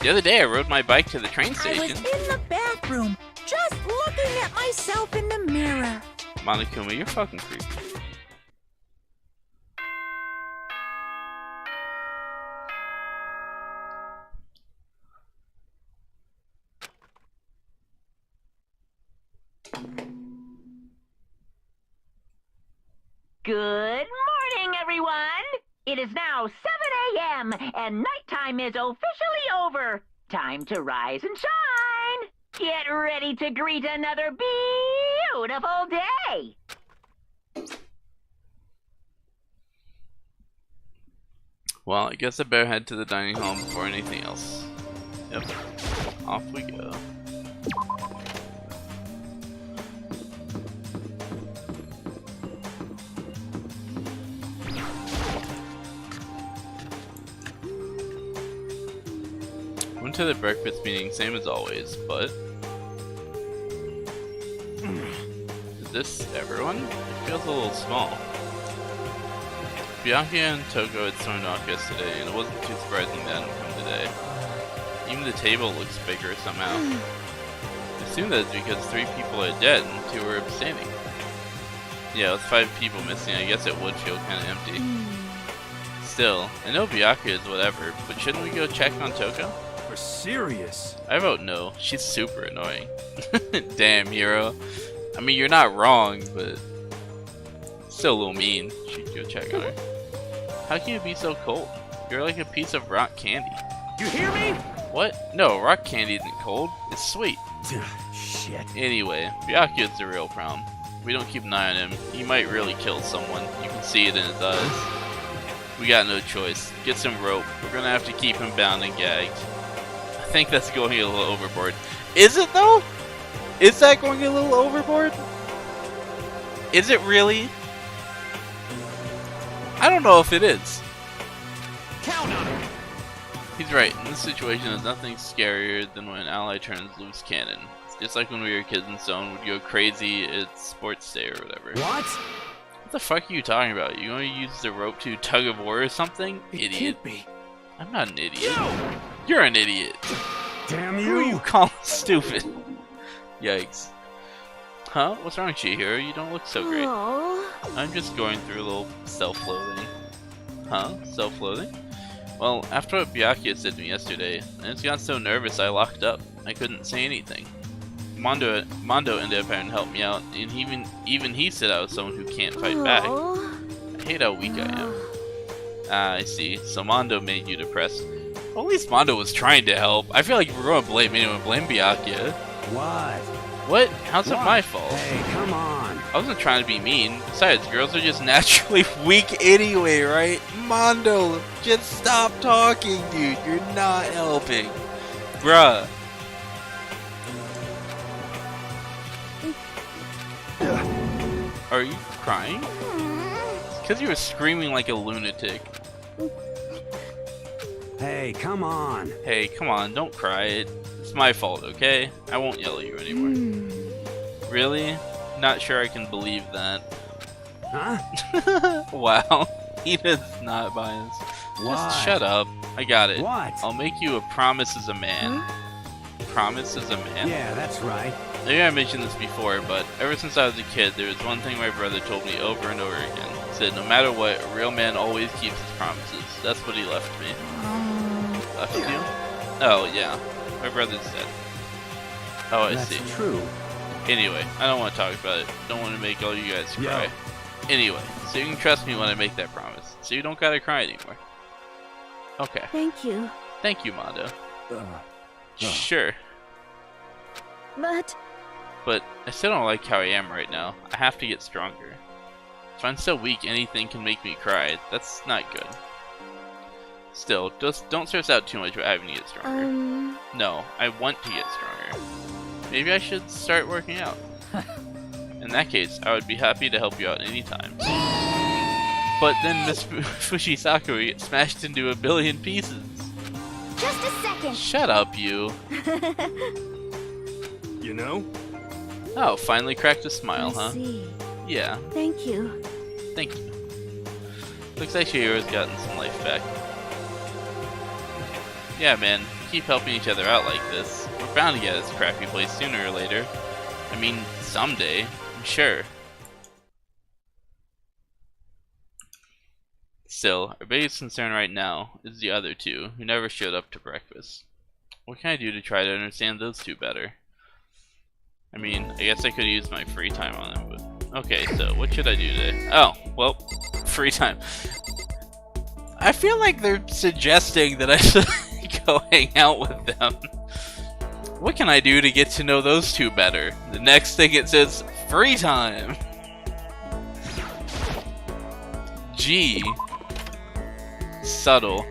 The other day I rode my bike to the train I was station. in the bathroom, just looking at myself in the mirror. Monokuma, you're fucking creepy. Good morning, everyone! It is now 7 a.m. and nighttime is officially over. Time to rise and shine! Get ready to greet another beautiful day! Well, I guess I better head to the dining hall before anything else. Yep. Off we go. Went to the breakfast meeting, same as always, but... Is this everyone? It feels a little small. Bianca and Toko had stormed off yesterday, and it wasn't too surprising they hadn't come today. Even the table looks bigger somehow. I assume that it's because 3 people are dead and 2 are abstaining. Yeah, with 5 people missing, I guess it would feel kinda empty. Still, I know Bianca is whatever, but shouldn't we go check on Toko? We're serious. I vote no. She's super annoying. Damn, hero. I mean, you're not wrong, but still a little mean. Should go check on her. How can you be so cold? You're like a piece of rock candy. You hear me? What? No, rock candy isn't cold. It's sweet. Shit. Anyway, Byakuya's the real problem. If we don't keep an eye on him, he might really kill someone. You can see it in his eyes. We got no choice. Get some rope. We're gonna have to keep him bound and gagged. I think that's going a little overboard. Is it though? Is that going a little overboard? Is it really? I don't know if it is. Count on it. He's right. In this situation, there's nothing scarier than when an ally turns loose cannon. It's just like when we were kids and someone would go crazy at sports day or whatever. What? What the fuck are you talking about? You going to use the rope to tug of war or something? It Idiot. can't be. I'm not an idiot. You're an idiot. Damn Who are you you! calling stupid? Yikes. Huh? What's wrong, Chihiro? You don't look so great. Aww. I'm just going through a little self-loathing. Huh? Self-loathing? Well, after what Byakuya said to me yesterday, I just got so nervous I locked up. I couldn't say anything. Mondo ended up having to help me out, and even he said I was someone who can't fight back. Aw. I hate how weak I am. Ah, I see. So Mondo made you depressed. Well, at least Mondo was trying to help. I feel like if we're going to blame anyone, blame Byakuya. What? What? How's it What? my fault? Hey, come on. I wasn't trying to be mean. Besides, girls are just naturally weak anyway, right? Mondo, just stop talking, dude. You're not helping. Bruh. Are you crying? It's because you were screaming like a lunatic. Hey, come on. Hey, come on, don't cry. It's my fault, okay? I won't yell at you anymore. Really? Not sure I can believe that. Huh? Wow. He does not buy us. What? Just shut up. I got it. What? I'll make you a promise as a man. Promise as a man? Yeah, that's right. Maybe I mentioned this before, but ever since I was a kid, there was one thing my brother told me over and over again. He said, no matter what, a real man always keeps his promises. That's what he left me. Left you? Oh, yeah. My brother's dead. Oh, I That's see. true. Anyway, I don't want to talk about it. Don't want to make all you guys cry. Anyway, so you can trust me when I make that promise. So you don't gotta cry anymore. Okay. Thank you. Thank you, Mondo. Uh, Sure. But But I still don't like how I am right now. I have to get stronger. If I'm so weak, anything can make me cry. That's not good. Still, just don't stress out too much about having to get stronger. No, I want to get stronger. Maybe I should start working out. In that case, I would be happy to help you out anytime. But then Miss Fushisaku would get smashed into a billion pieces. Just a second. Shut up, you. you know? Oh, finally cracked a smile, I huh? see. Yeah, Thank you. thank you. Looks like Shihiro's gotten some life back. Yeah, man, keep helping each other out like this. We're bound to get this crappy place sooner or later. I mean, someday, I'm sure. Still, our biggest concern right now is the other two, who never showed up to breakfast. What can I do to try to understand those two better? I mean, I guess I could use my free time on them, but... Okay, so what should I do today? Oh, well, free time. I feel like they're suggesting that I should go hang out with them. What can I do to get to know those two better? The next thing it says, free time! G. Subtle.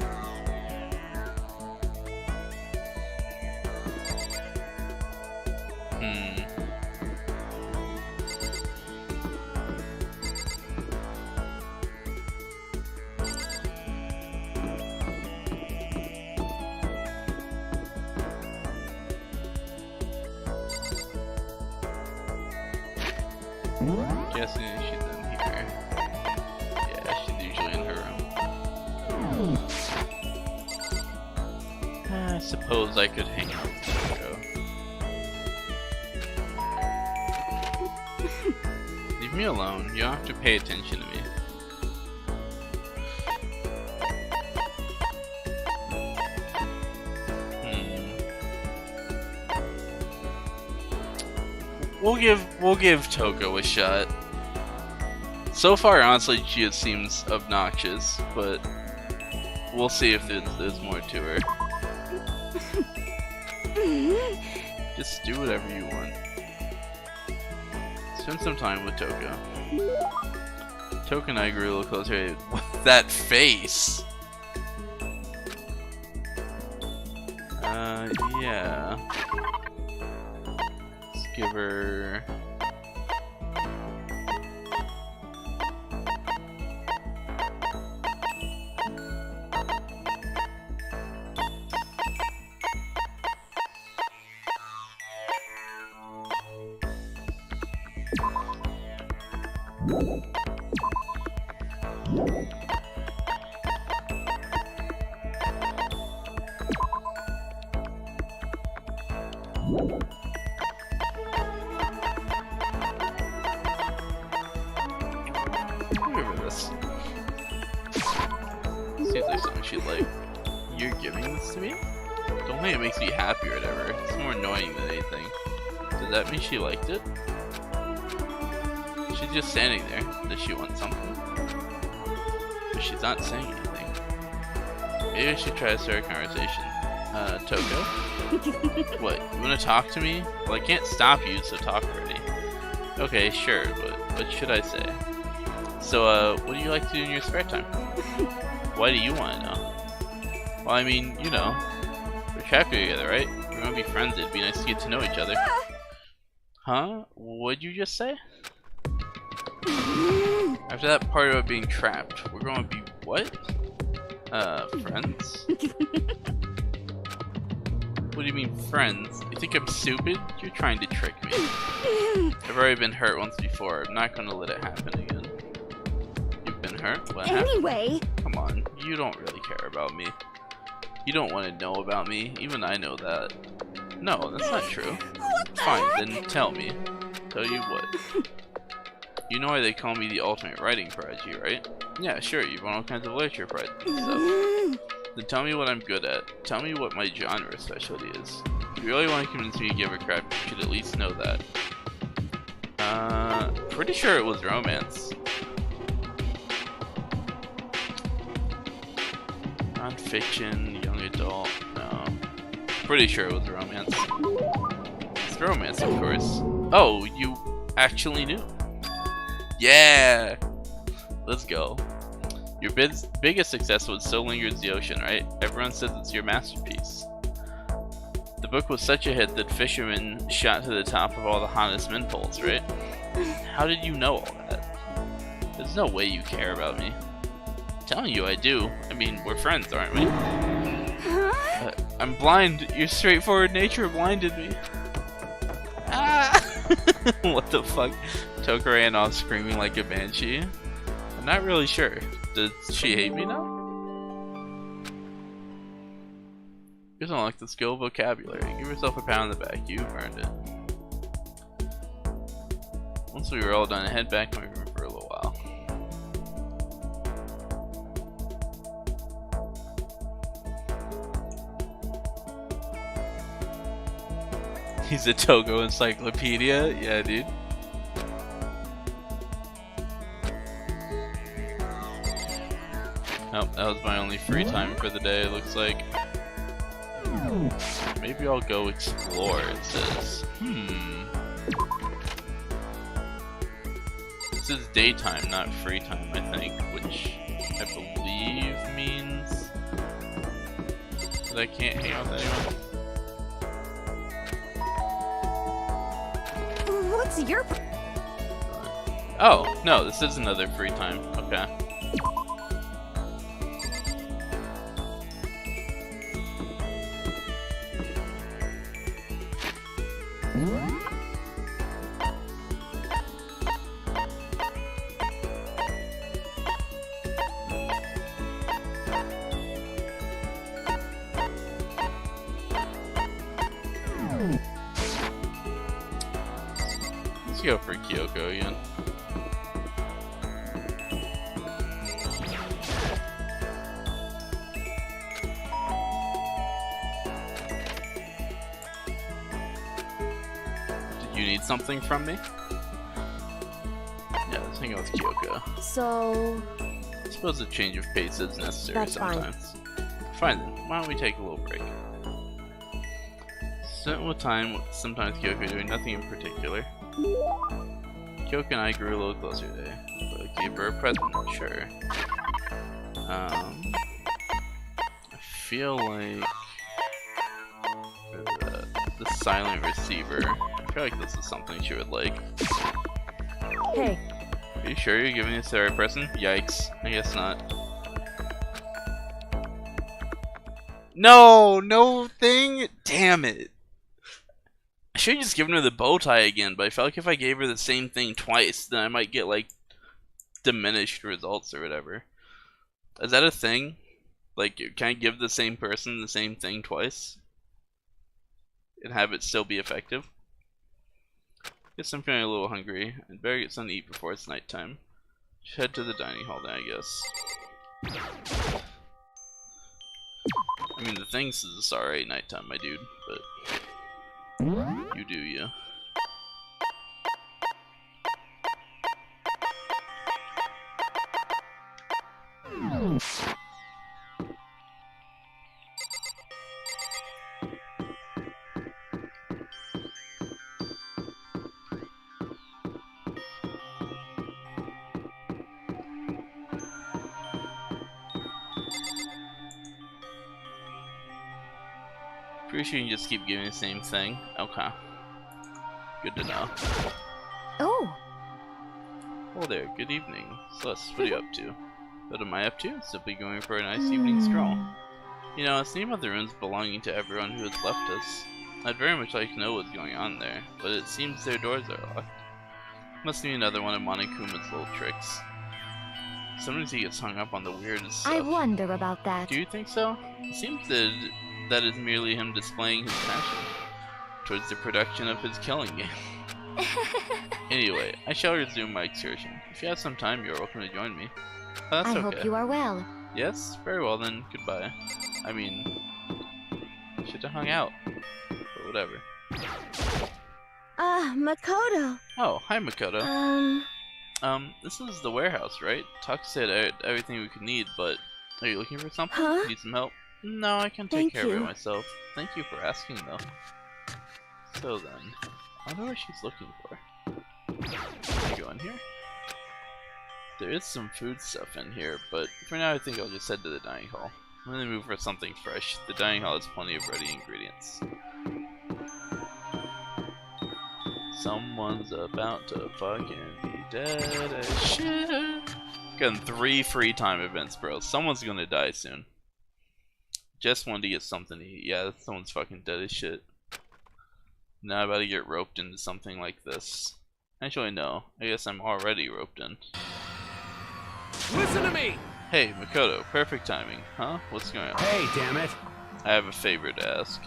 Guessing she's in here. Yeah, she's usually in her room. I suppose I could hang out with Joe. Leave me alone. You don't have to pay attention to me. We'll give Toko a shot. So far, honestly, she just seems obnoxious, but we'll see if there's more to her. Just do whatever you want. Spend some time with Toko. Toko and I grew a little closer. With that face! Yeah. Let's give her... Seems like something she'd like. You're giving this to me? Don't think it makes me happy or whatever. It's more annoying than anything. Does that mean she liked it? She's just standing there. Does she want something? But she's not saying anything. Maybe I should try to start a conversation. Toko? What, you wanna talk to me? Well, I can't stop you, so talk already. Okay, sure, but what should I say? So, what do you like to do in your spare time? Why do you want to know? Well, I mean, you know, we're trapped together, right? We're gonna be friends, it'd be nice to get to know each other. Huh? What'd you just say? After that part about being trapped, we're gonna be what? Friends? What do you mean, friends? You think I'm stupid? You're trying to trick me. I've already been hurt once before. I'm not gonna let it happen again. You've been hurt? What happened? Anyway, Come on, you don't really care about me. You don't want to know about me. Even I know that. No, that's not true. Fine, then tell me. Tell you what. You know why they call me the ultimate writing prodigy, right? Yeah, sure, you've won all kinds of literature prizes and stuff. Then tell me what I'm good at. Tell me what my genre specialty is. If you really want to convince me to give a crap, you should at least know that. Pretty sure it was romance. Non-fiction, young adult, no. Pretty sure it was romance. It's romance, of course. Oh, you actually knew. Yeah! Let's go. Your biggest success was So Lingers the Ocean, right? Everyone says it's your masterpiece. The book was such a hit that fishermen shot to the top of all the hottest men polls, right? How did you know all that? There's no way you care about me. I'm telling you I do. I mean, we're friends, aren't we? I'm blind. Your straightforward nature blinded me. Ah! What the fuck? Toko ran off screaming like a banshee. I'm not really sure. Does she hate me now? You don't like the skill vocabulary. Give yourself a pat on the back. You've earned it. Once we were all done, head back to my room for a little while. He's a Togo encyclopedia? Yeah, dude. Nope, that was my only free time for the day, it looks like. Maybe I'll go explore, it says. This is daytime, not free time, I think, which I believe means that I can't hang out with anyone. What's your... Oh, no, this is another free time. Okay. Let's go for Kyoko again. Did you need something from me? Yeah, let's hang out with Kyoko. So... I suppose a change of pace is necessary That's sometimes. Fine then, why don't we take a little break? Spent with time with sometimes Kyoko doing nothing in particular. Kyoko and I grew a little closer today, but I gave her a present, sure. I feel like the silent receiver. I feel like this is something she would like. Hey. Are you sure you're giving this to the right person? Yikes. I guess not. No! No thing? Damn it. I should have just given her the bow tie again, but I felt like if I gave her the same thing twice, then I might get, like, diminished results or whatever. Is that a thing? Like, can I give the same person the same thing twice? And have it still be effective? Guess I'm feeling a little hungry. I'd better get something to eat before it's nighttime. Should head to the dining hall then, I guess. I mean, the thing says it's alright nighttime, my dude, but you do you. Pretty sure you can just keep giving the same thing. Okay. Good to know. Oh. Oh there, good evening. Celeste, what are you up to? What am I up to? Simply going for a nice evening stroll. You know, it's named about the ruins belonging to everyone who has left us. I'd very much like to know what's going on there, but it seems their doors are locked. Must be another one of Monokuma's little tricks. Sometimes he gets hung up on the weirdest stuff. I wonder about that. Do you think so? It seems that is merely him displaying his passion towards the production of his killing game. Anyway, I shall resume my excursion. If you have some time, you are welcome to join me. Oh, that's I okay. hope you are well. Yes? Very well then. Goodbye. I mean, should have hung out. But whatever. Makoto. Oh, hi Makoto. This is the warehouse, right? Tuck said everything we could need, but are you looking for something? Huh? Need some help? No, I can take Thank care of you. it myself. Thank you for asking, though. So then, I wonder what she's looking for. Can I go in here? There is some food stuff in here, but for now I think I'll just head to the dining hall. I'm gonna move for something fresh. The dining hall has plenty of ready ingredients. Someone's about to fucking be dead as shit. Getting 3 free time events, bro. Someone's gonna die soon. Just wanted to get something to eat. Yeah, someone's fucking dead as shit. Now I'm about to get roped into something like this. Actually, no. I guess I'm already roped in. Listen to me! Hey, Makoto. Perfect timing. Huh? What's going on? Hey, damn it! I have a favor to ask.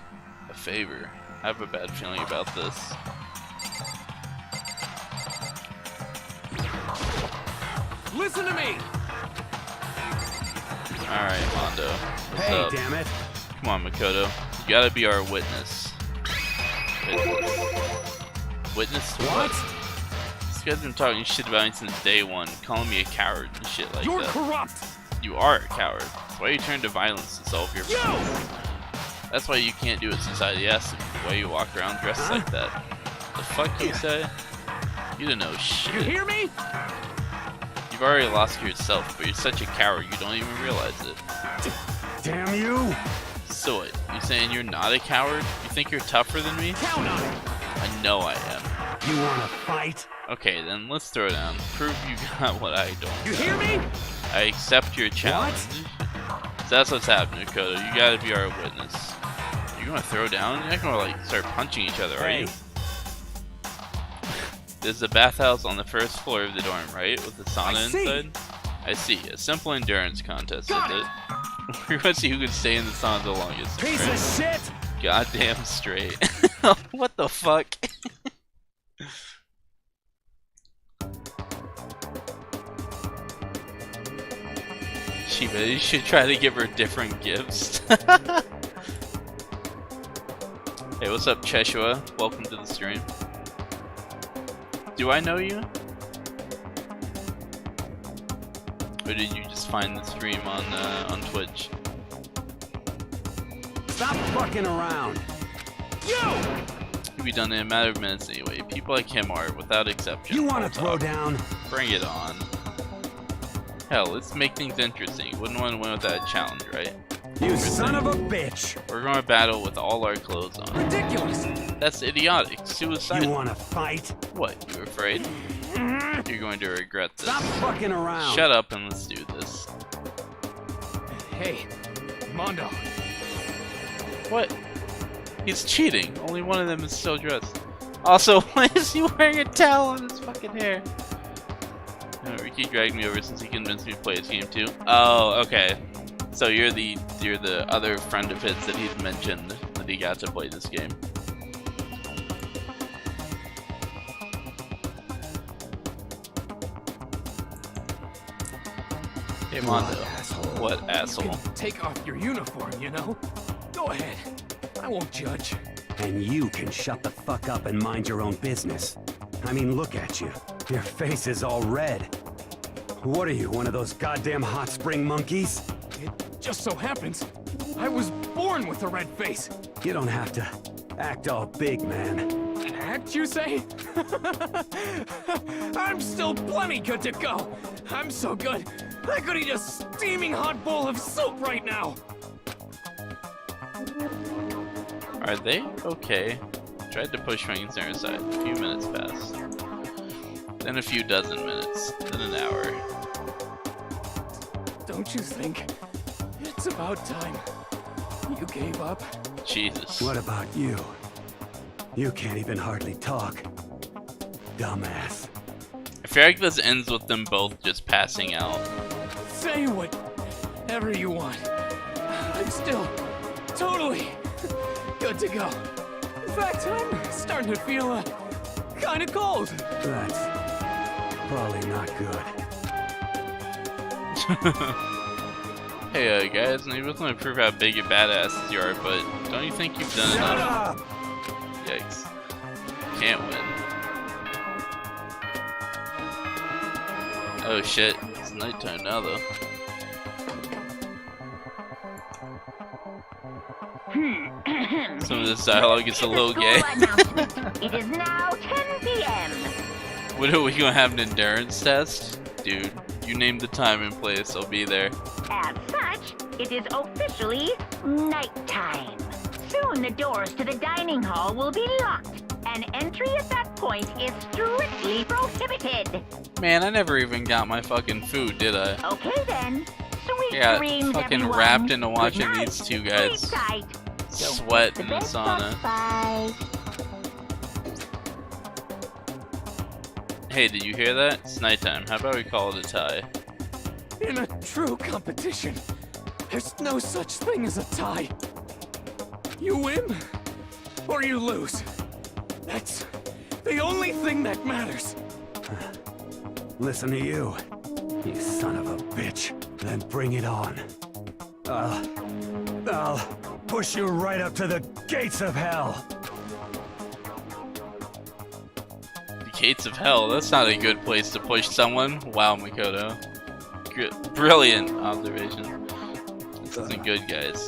A favor? I have a bad feeling about this. Listen to me! Alright, Mondo. What's Hey, up? damn it! Come on, Makoto. You gotta be our witness. Witness to what? This guy's been talking shit about me since day one, calling me a coward and shit like You're that. corrupt! You are a coward. That's why you turn to violence to solve your problems. That's why you can't do what society asks of you. Why you walk around dressed like that. The fuck you say? You don't know shit. You hear me? You've already lost yourself, but you're such a coward you don't even realize it. Damn you! So what? You saying you're not a coward? You think you're tougher than me? Count on it! I know I am. You wanna fight? Okay, then let's throw down. Prove you got what I don't. You hear me? I accept your challenge. So that's what's happening, Kodo. You gotta be our witness. You gonna throw down? You're not gonna like start punching each other, are you? There's a bathhouse on the first floor of the dorm, right? With the sauna inside? I see. A simple endurance contest, is it? We're gonna see who can stay in the sauna the longest. Piece of shit! Goddamn straight. What the fuck? Shiva, you should try to give her different gifts. Hey, what's up, Cheshua? Welcome to the stream. Do I know you? Or did you just find the stream on Twitch? Stop fucking around! You'll be done in a matter of minutes anyway. People like him are, without exception. You wanna throw down? Bring it on. Hell, let's make things interesting. Wouldn't want to win without a challenge, right? You son of a bitch! We're going to battle with all our clothes on. Ridiculous! That's idiotic. Suicide. You wanna fight? What? You afraid? You're going to regret this. Stop fucking around! Shut up and let's do this. Hey, Mondo. What? He's cheating. Only one of them is still dressed. Also, why is he wearing a towel on his fucking hair? Ricky dragged me over since he convinced me to play his game too. Oh, okay. So you're the other friend of his that he'd mentioned that he got to play this game. Hey Mondo. What asshole? Take off your uniform, you know? Go ahead. I won't judge. And you can shut the fuck up and mind your own business. I mean, look at you. Your face is all red. What are you, one of those goddamn hot spring monkeys? It just so happens I was born with a red face. You don't have to act all big, man. Act, you say? I'm still plenty good to go. I'm so good, I could eat a steaming hot bowl of soup right now. Are they okay? Tried to push my concern aside. A few minutes passed. Then a few dozen minutes. Then an hour. Don't you think it's about time you gave up? Jesus. What about you? You can't even hardly talk. Dumbass. I feel like this ends with them both just passing out. Say whatever you want. I'm still totally good to go. In fact, I'm starting to feel kind of cold. That's probably not good. Hey guys, I both want to prove how big and badasses you are, but don't you think you've done Shut enough? up! Yikes. Can't win. Oh shit, it's nighttime now though. Some of this dialogue is a little gay. It is now 10 p.m. What are we gonna have, an endurance test? Dude, you name the time and place, I'll be there. As such, it is officially nighttime. Soon the doors to the dining hall will be locked, and entry at that point is strictly prohibited. Man, I never even got my fucking food, did I? Okay then. Sweet Yeah, dreams, fucking everyone. wrapped into watching Good night. these two guys Sleep tight. sweat in the sauna. Bye. Hey, did you hear that? It's nighttime. How about we call it a tie? In a true competition, there's no such thing as a tie. You win, or you lose. That's the only thing that matters. Listen to you. You son of a bitch. Then bring it on. I'll push you right up to the gates of hell. Gates of hell. That's not a good place to push someone. Wow, Makoto. Good, brilliant observation. This isn't good, guys.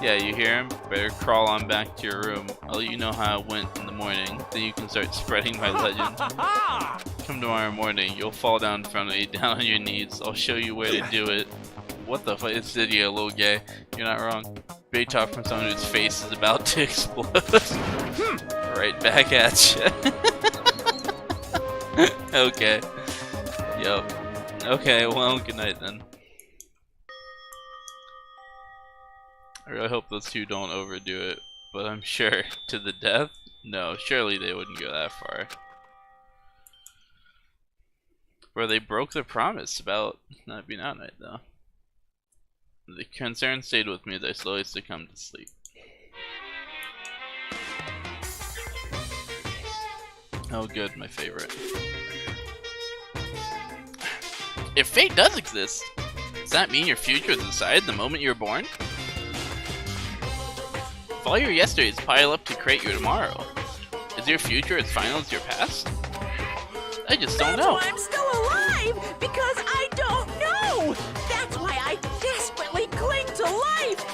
Yeah, you hear him? Better crawl on back to your room. I'll let you know how it went in the morning. Then you can start spreading my legend. Come tomorrow morning. You'll fall down in front of me, down on your knees. I'll show you where to do it. What the fuck? It's Diddy, a little gay. You're not wrong. Big talk from someone whose face is about to explode. Right back at you. Okay. Yup. Okay, well, good night then. I really hope those two don't overdo it, but I'm sure to the death? No, surely they wouldn't go that far. Where they broke their promise about not being out at night, though. The concern stayed with me as I slowly succumbed to sleep. Oh good, my favorite. If fate does exist, does that mean your future is decided the moment you were born? If all your yesterdays pile up to create your tomorrow, is your future as final as your past? I just don't know. That's why I'm still alive! Because I don't know! That's why I desperately cling to life!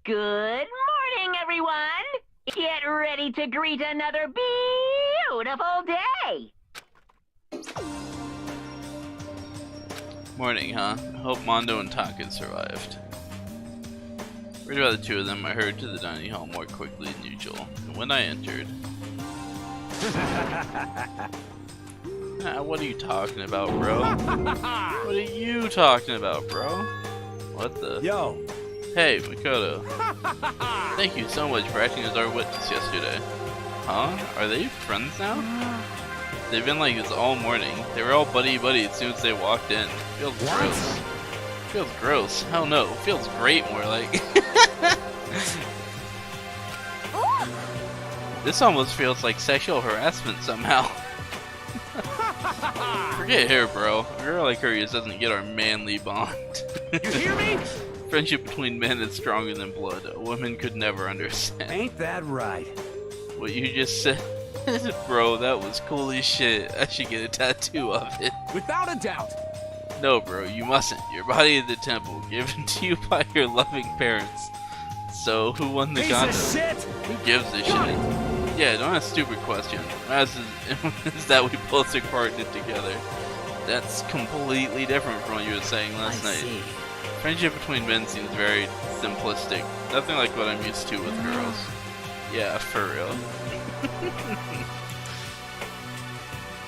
Good morning, everyone! Get ready to greet another beautiful day! Morning, huh? I hope Mondo and Taka survived. Read about the two of them, I hurried to the dining hall more quickly than usual. And when I entered... what are you talking about, bro? What are you talking about, bro? What the... Yo! Hey, Makoto. Thank you so much for acting as our witness yesterday. Huh? Are they friends now? They've been like this all morning. They were all buddy-buddy as soon as they walked in. Feels gross. Feels gross. Hell no. Feels great more like. This almost feels like sexual harassment somehow. Forget her, bro. A girl like her just doesn't get our manly bond. You hear me? Friendship between men is stronger than blood. A woman could never understand. Ain't that right? What you just said, bro, that was cool as shit. I should get a tattoo of it. Without a doubt. No, bro, you mustn't. Your body is the temple, given to you by your loving parents. So, who won the contest? Who gives a shit? Yeah, don't ask stupid questions. Is that we both took part in it together. That's completely different from what you were saying last night. See. Friendship between men seems very simplistic. Nothing like what I'm used to with girls. Yeah, for real.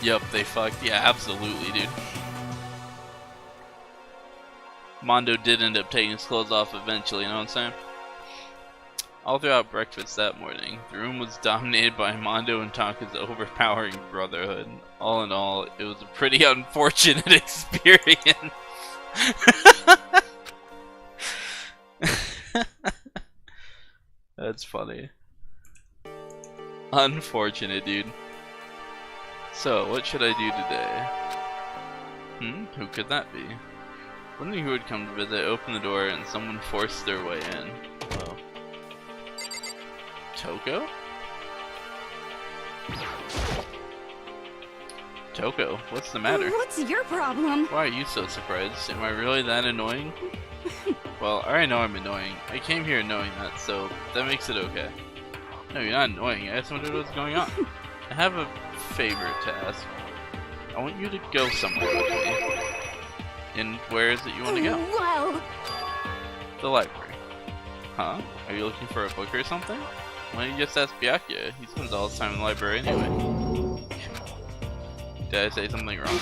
Yup, they fucked. Yeah, absolutely, dude. Mondo did end up taking his clothes off eventually, you know what I'm saying? All throughout breakfast that morning, the room was dominated by Mondo and Taka's overpowering brotherhood. All in all, it was a pretty unfortunate experience. That's funny. Unfortunate, dude. So, what should I do today? Who could that be? Wondering who would come to visit, opened the door, and someone forced their way in. Oh. Toko? Toko, what's the matter? What's your problem? Why are you so surprised? Am I really that annoying? Well, I already know I'm annoying. I came here knowing that, so that makes it okay. No, you're not annoying. I just wondered what's going on. I have a favor to ask. I want you to go somewhere with me. And where is it you want to go? Well... The library. Huh? Are you looking for a book or something? Why don't you just ask Byakuya? He spends all his time in the library anyway. Did I say something wrong?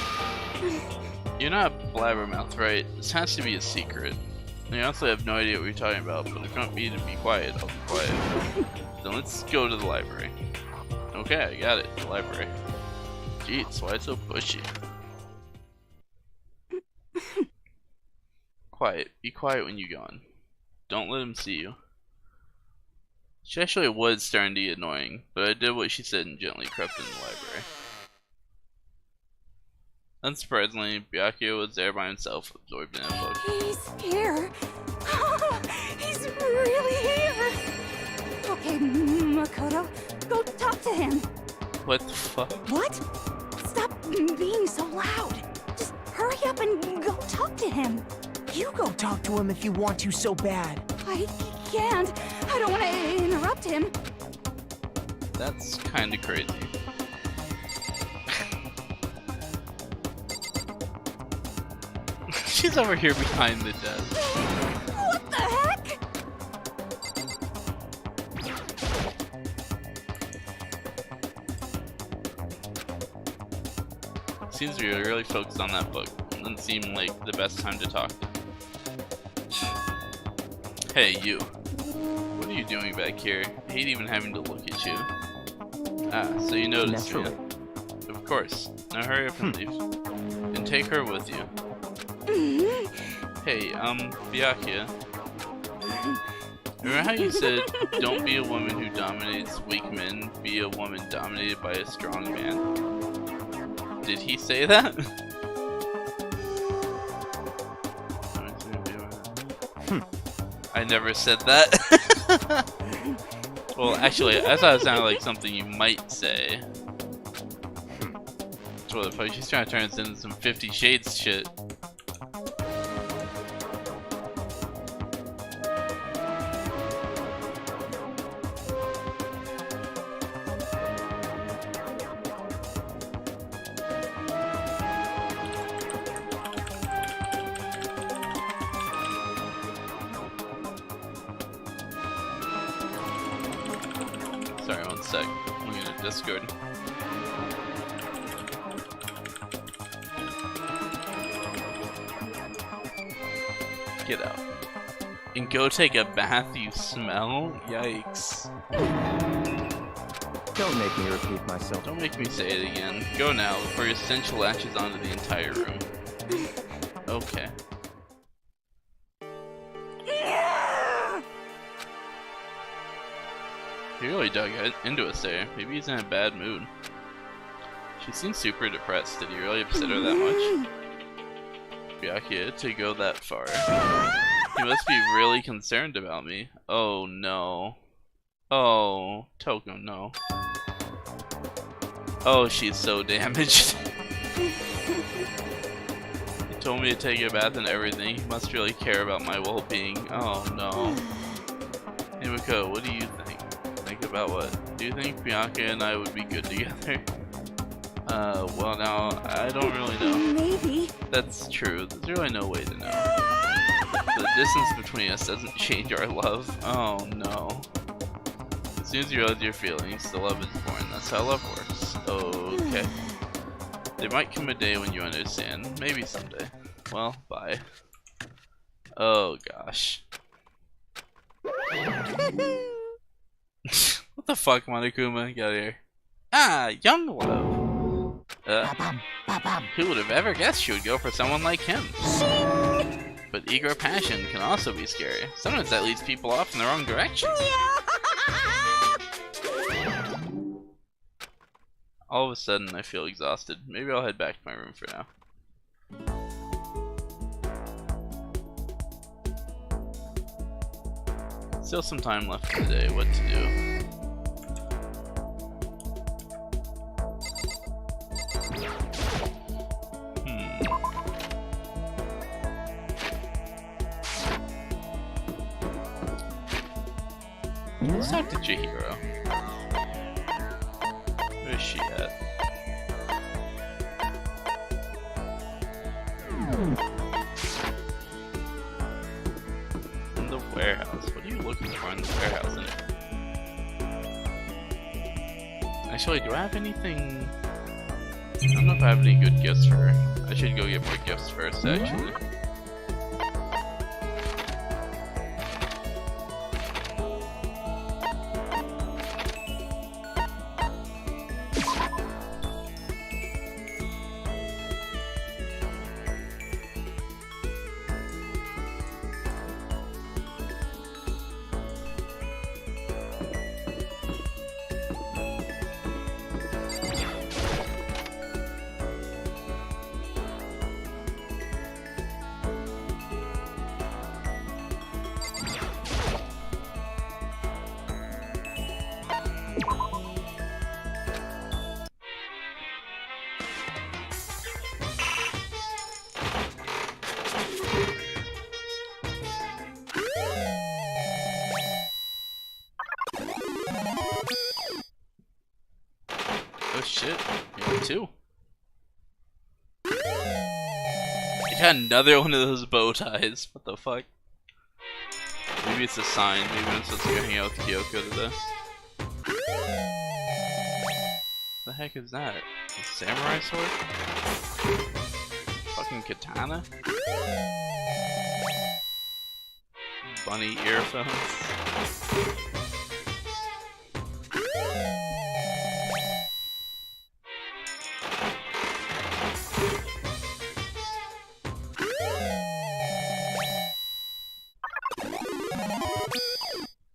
You're not a blabbermouth, right? This has to be a secret. I honestly have no idea what you're talking about, but if you want me to be quiet, I'll be quiet. Then let's go to the library. Okay, I got it. The library. Jeez, why so pushy? Quiet. Be quiet when you're gone. Don't let him see you. She actually was starting to get annoying, but I did what she said and gently crept in the library. Unsurprisingly, Byakuya was there by himself, absorbed in a book. He's here. He's really here. Okay, Makoto, go talk to him. What the fuck? What? Stop being so loud. Just hurry up and go talk to him. You go talk to him if you want to so bad. I can't. I don't want to interrupt him. That's kinda crazy. She's over here behind the desk. What the heck? Seems to be really focused on that book. Doesn't seem like the best time to talk to him. Hey, you. What are you doing back here? I hate even having to look at you. Ah, so you noticed me. Of course. Now hurry up and leave. And take her with you. Hey, Byakuya. Remember how you said, don't be a woman who dominates weak men, be a woman dominated by a strong man? Did he say that? I never said that. Well, actually, I thought it sounded like something you might say. So what the fuck? She's trying to turn us into some 50 Shades shit. Sorry, one sec. I'm gonna Discord. Get out. And go take a bath, you smell? Yikes. Don't make me repeat myself. Don't make me say it again. Go now, before your stench latches onto the entire room. Okay. He really dug into us there. Maybe he's in a bad mood. She seems super depressed. Did he really upset her that much? Byakuya, to go that far. He must be really concerned about me. Oh no. Oh, Toko, no. Oh, she's so damaged. He told me to take a bath and everything. He must really care about my well-being. Oh no. Hey Mako, what do you think? Think about what? Do you think Byakuya and I would be good together? Well now, I don't really know. Maybe. That's true. There's really no way to know. The distance between us doesn't change our love. Oh no. As soon as you realize your feelings, the love is born. That's how love works. Okay. There might come a day when you understand. Maybe someday. Well, bye. Oh gosh. What the fuck, Monokuma? Get out of here. Ah, young love. Who would have ever guessed she would go for someone like him? But eager passion can also be scary. Sometimes that leads people off in the wrong direction. All of a sudden, I feel exhausted. Maybe I'll head back to my room for now. Still some time left in the day. What to do? Let's talk to Chihiro. Where is she at? In the warehouse. What are you looking for in the warehouse? Actually, do I have anything? I don't know if I have any good gifts for her. I should go get more gifts first, actually. shit. You got 2. You got another one of those bow ties. What the fuck? Maybe it's a sign. Maybe I'm supposed to go hang out with Kyoko today. What the heck is that? A samurai sword? Fucking katana? Bunny earphones?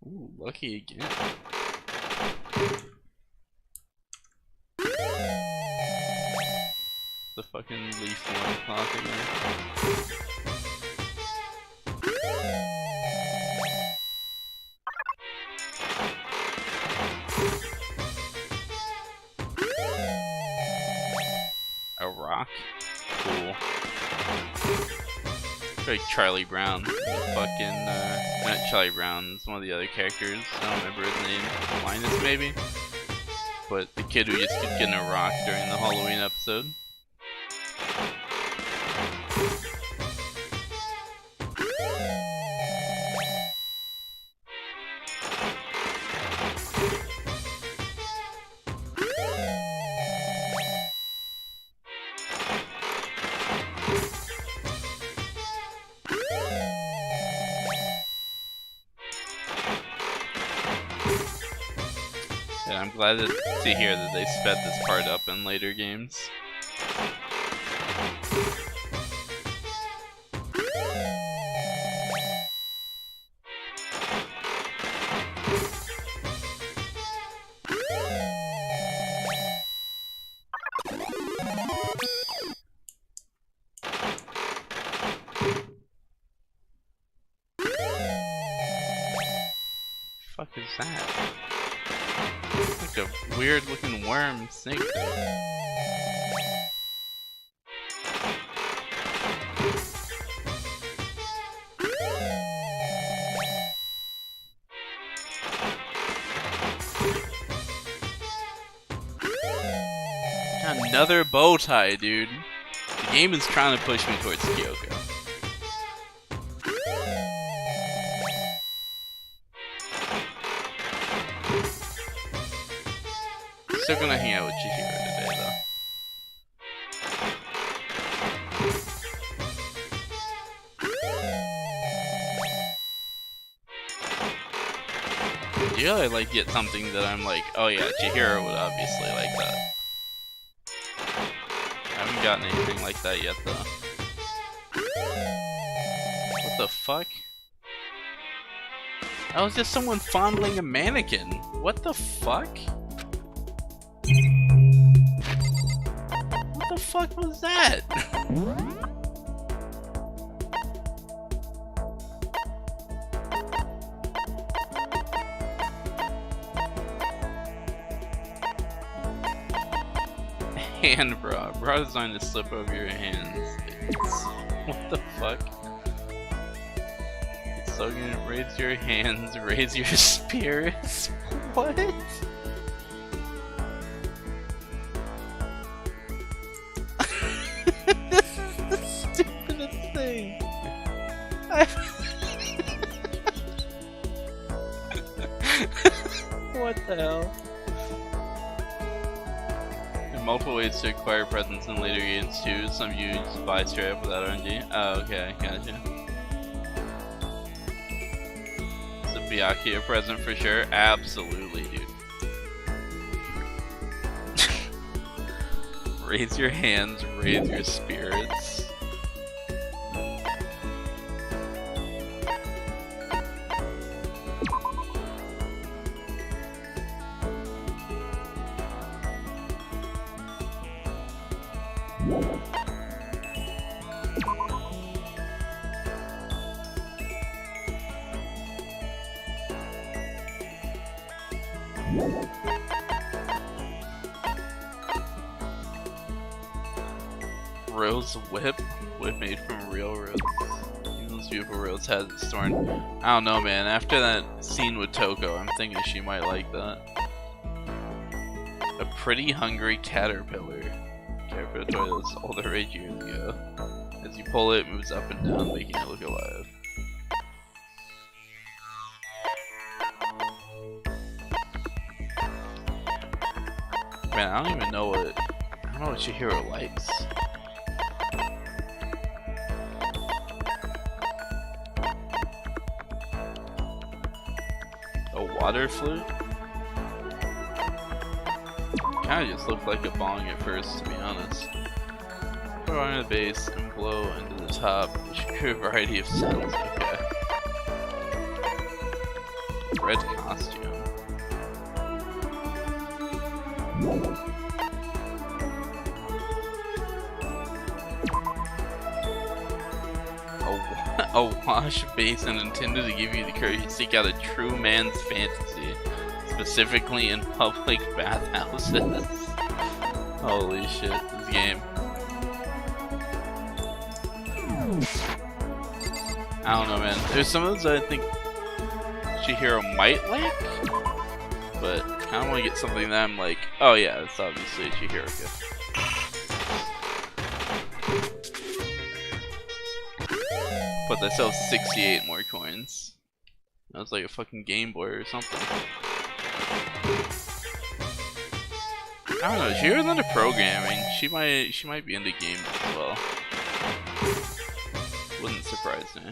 Ooh, lucky again. The fucking leaf loincloth again. A rock? Cool. Like Charlie Brown. The fucking, not Charlie Brown, it's one of the other characters. I don't remember his name. Linus, maybe? But the kid who just keeps getting a rock during the Halloween episode. Yeah, I'm glad to hear that they sped this part up in later games. Fuck is that? Like a weird looking worm snake thing. Another bow tie, dude. The game is trying to push me towards Kyoko. Still gonna hang out with Chihiro today, though. Do you really like get something that I'm like, oh yeah, Chihiro would obviously like that. I haven't gotten anything like that yet, though. What the fuck? That was just someone fondling a mannequin. What the fuck? What the fuck was that? Hand bra. Bra designed to slip over your hands. What the fuck? It's so gonna raise your hands, raise your spirits. What? This is the stupidest thing. What the hell? There are multiple ways to acquire presents in later games too. Some you just buy straight up without RNG. Oh, okay, gotcha. Is a Byakuya a present for sure? Absolutely, dude. Raise your hands, raise your spirits. Rose whip? Whip made from real roses. Even those beautiful rose has its thorn. I don't know, man. After that scene with Toko, I'm thinking she might like that. A pretty hungry caterpillar. Caterpillar toilets all the rage years ago. As you pull it, it moves up and down, making it look alive. Man, I don't even know what Chihiro likes. A water flute? Kinda just looked like a bong at first, to be honest. Put it on the base and blow into the top, which should create a variety of sounds. Okay. Red costume. A wash basin intended to give you the courage to seek out a true man's fantasy, specifically in public bathhouses. Holy shit, this game. I don't know, man. There's some of those that I think Chihiro might like, but I don't want to get something that I'm like, oh yeah, it's obviously a Chihiro gift. But they sell 68 more coins. That was like a fucking Game Boy or something. I don't know, Chihiro's into programming. She might be into games as well. Wouldn't surprise me.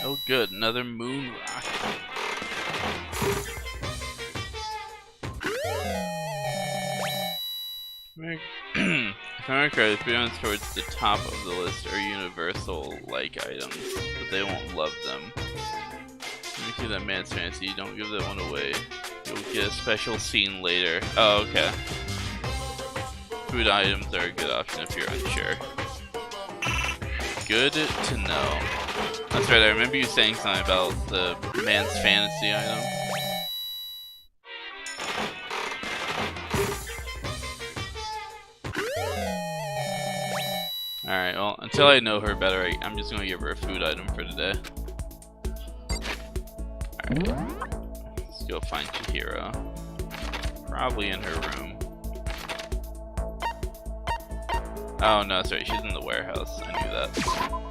Oh good, another moon rock. If I remember correctly, the ones towards the top of the list are universal-like items, but they won't love them. Let me see that man's fantasy, don't give that one away. You'll get a special scene later. Oh, okay. Food items are a good option if you're unsure. Good to know. That's right, I remember you saying something about the man's fantasy item. Alright, well, until I know her better, I'm just gonna give her a food item for today. Alright, let's go find Chihiro. Probably in her room. Oh no, sorry, she's in the warehouse. I knew that.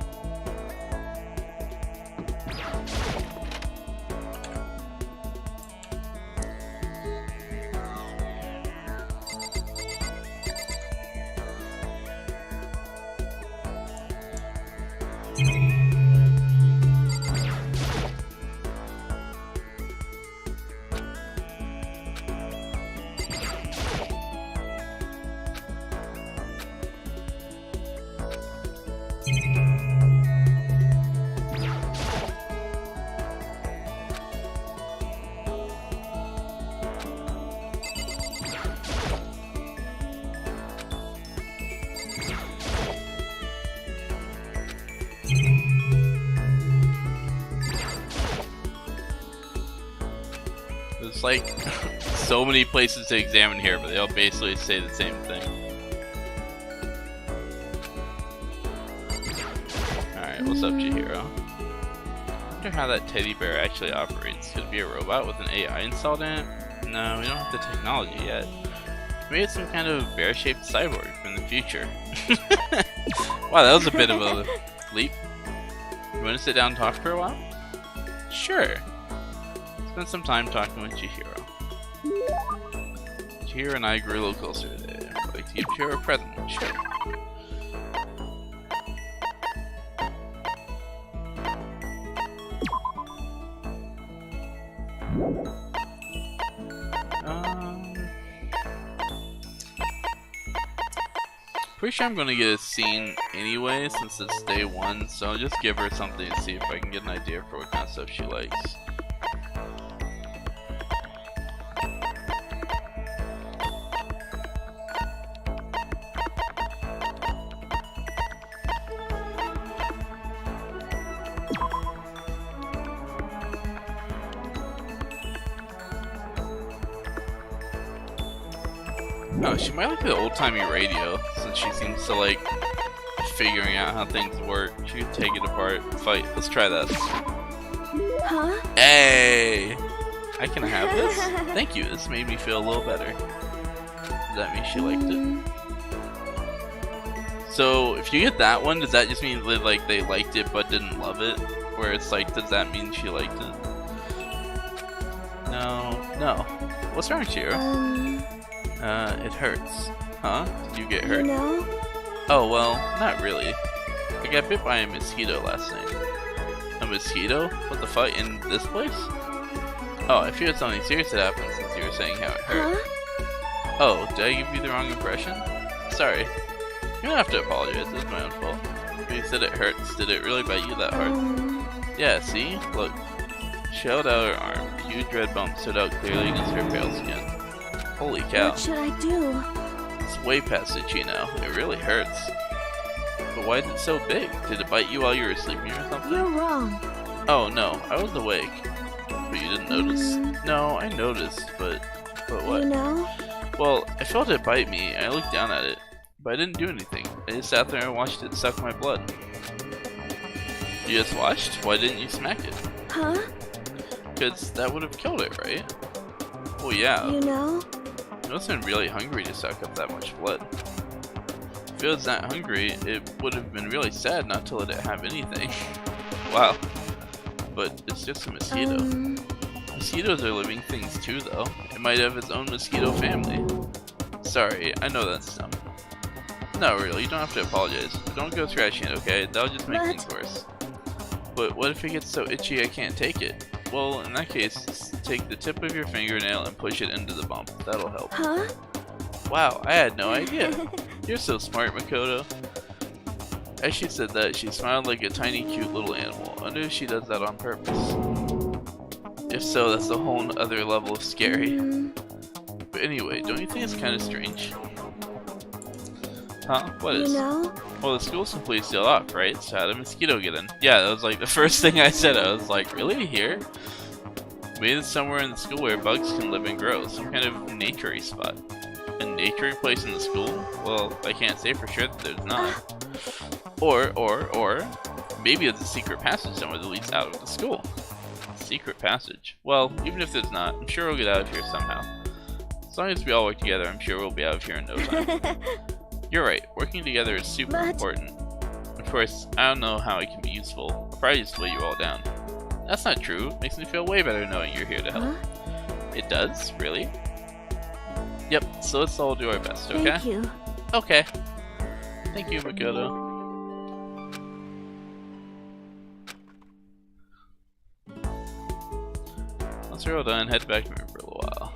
There's like so many places to examine here, but they all basically say the same thing. Alright, what's up, Chihiro? I wonder how that teddy bear actually operates. Could it be a robot with an AI installed in it? No, we don't have the technology yet. Maybe it's some kind of bear-shaped cyborg from the future. Wow, that was a bit of a leap. You want to sit down and talk for a while? Sure. Spend some time talking with Chihiro. Chihiro and I grew a little closer today. I'd like to give Chihiro a present. Sure. Pretty sure I'm gonna get a scene anyway since it's day one, so I'll just give her something to see if I can get an idea for what kind of stuff she likes. Oh, she might like the old-timey radio, since she seems to like figuring out how things work. She could take it apart, fight. Let's try that. Huh? Hey! I can have this? Thank you, this made me feel a little better. Does that mean she liked it? So, if you get that one, does that just mean that, like, they liked it but didn't love it? Where it's like, does that mean she liked it? No. What's wrong, Chiro? It hurts. Huh? Did you get hurt? You know? Oh, well, not really. I got bit by a mosquito last night. A mosquito? What the fuck? In this place? Oh, I feared something serious had happened since you were saying how it hurt. Huh? Oh, did I give you the wrong impression? Sorry. You don't have to apologize, it's my own fault. When you said it hurts, did it really bite you that hard? Yeah, see? Look. She held out her arm. A huge red bump stood out clearly against her pale skin. Holy cow. What should I do? It's way past itchy now. It really hurts. But why is it so big? Did it bite you while you were sleeping or something? You're wrong. Oh no, I was awake. But you didn't notice? No, I noticed, but what? You know? Well, I felt it bite me, and I looked down at it. But I didn't do anything. I just sat there and watched it suck my blood. You just watched? Why didn't you smack it? Huh? Because that would have killed it, right? Well, yeah. You know? It must have been really hungry to suck up that much blood. If it was that hungry, it would have been really sad not to let it have anything. Wow. But it's just a mosquito. Mosquitoes are living things too, though. It might have its own mosquito family. Sorry, I know that's dumb. No, really, you don't have to apologize. Don't go thrashing it, okay? That'll just make things worse. But what if it gets so itchy I can't take it? Well, in that case, just take the tip of your fingernail and push it into the bump. That'll help. Huh? Wow, I had no idea. You're so smart, Makoto. As she said that, she smiled like a tiny, cute little animal. I wonder if she does that on purpose. If so, that's a whole other level of scary. But anyway, don't you think it's kind of strange? Huh? What is? You know? Well, the school's completely sealed off, right? So how did a mosquito get in? Yeah, that was like the first thing I said. I was like, really? Here? Maybe it's somewhere in the school where bugs can live and grow. Some kind of naturey spot. A naturey place in the school? Well, I can't say for sure that there's not. Or, maybe it's a secret passage somewhere that leads out of the school. Secret passage. Well, even if there's not, I'm sure we'll get out of here somehow. As long as we all work together, I'm sure we'll be out of here in no time. You're right, working together is super important. Of course, I don't know how it can be useful. I'll probably just weigh you all down. That's not true. It makes me feel way better knowing you're here to help. It does? Really? Yep, so let's all do our best, okay? Thank you. Okay. Thank you, Makoto. Once we're all done, head back to me for a little while.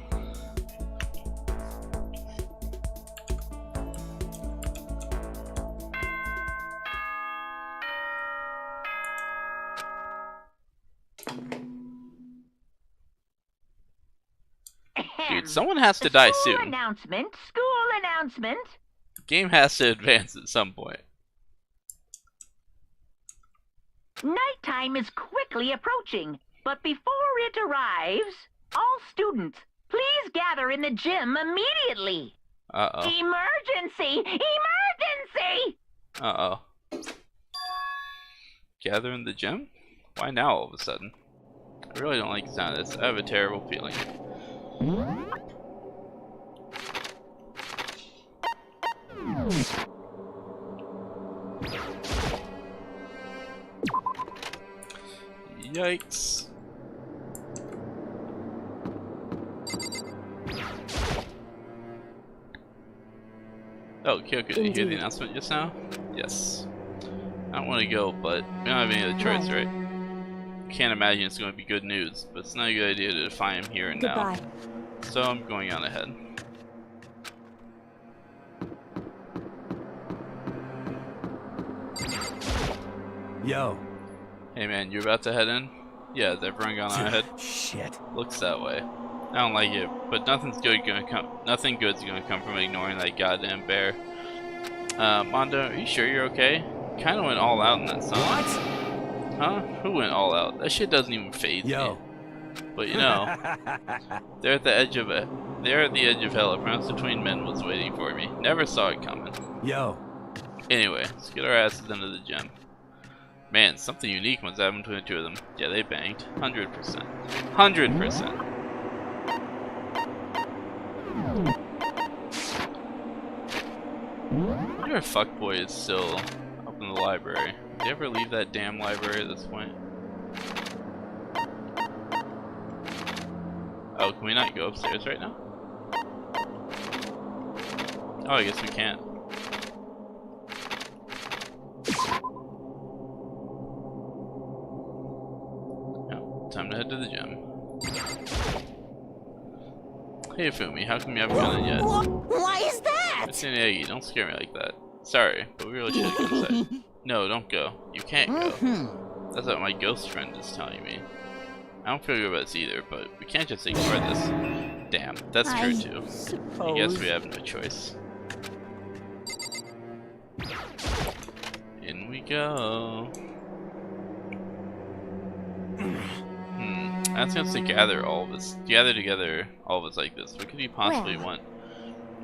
Dude, someone has to die soon. School announcement. The game has to advance at some point. Nighttime is quickly approaching, but before it arrives, all students, please gather in the gym immediately. Uh-oh. Emergency! Emergency! Uh-oh. Gather in the gym? Why now all of a sudden? I really don't like the sound of this. I have a terrible feeling. Yikes. Oh, Kyoko, did you hear the announcement just now? Yes. I don't want to go, but we don't have any other choice, right? Can't imagine it's going to be good news, but it's not a good idea to defy him here and now. So I'm going on ahead. Yo. Hey man, you about to head in? Yeah, has everyone gone on ahead? Shit. Looks that way. I don't like it, but nothing good's gonna come from ignoring that goddamn bear. Mondo, are you sure you're okay? Kinda went all out in that song. What? Huh? Who went all out? That shit doesn't even faze me. But you know, they're at the edge of a There at the edge of hell, a promise between men was waiting for me. Never saw it coming. Yo. Anyway, let's get our asses into the gym. Man, something unique must happen between the two of them. Yeah, they banged. 100%. 100%. I wonder if Fuckboy is still up in the library. Did he ever leave that damn library at this point? Oh, can we not go upstairs right now? Oh, I guess we can't. Oh, time to head to the gym. Hey Fumi, how come you haven't gone in yet? Why is that? It's an Aggie, don't scare me like that. Sorry, but we really should go inside. No, don't go. You can't go. That's what my ghost friend is telling me. I don't feel good about this either, but we can't just ignore this. Damn, that's true too. I guess we have no choice. In we go. That's going to gather together all of us like this. What could he possibly want?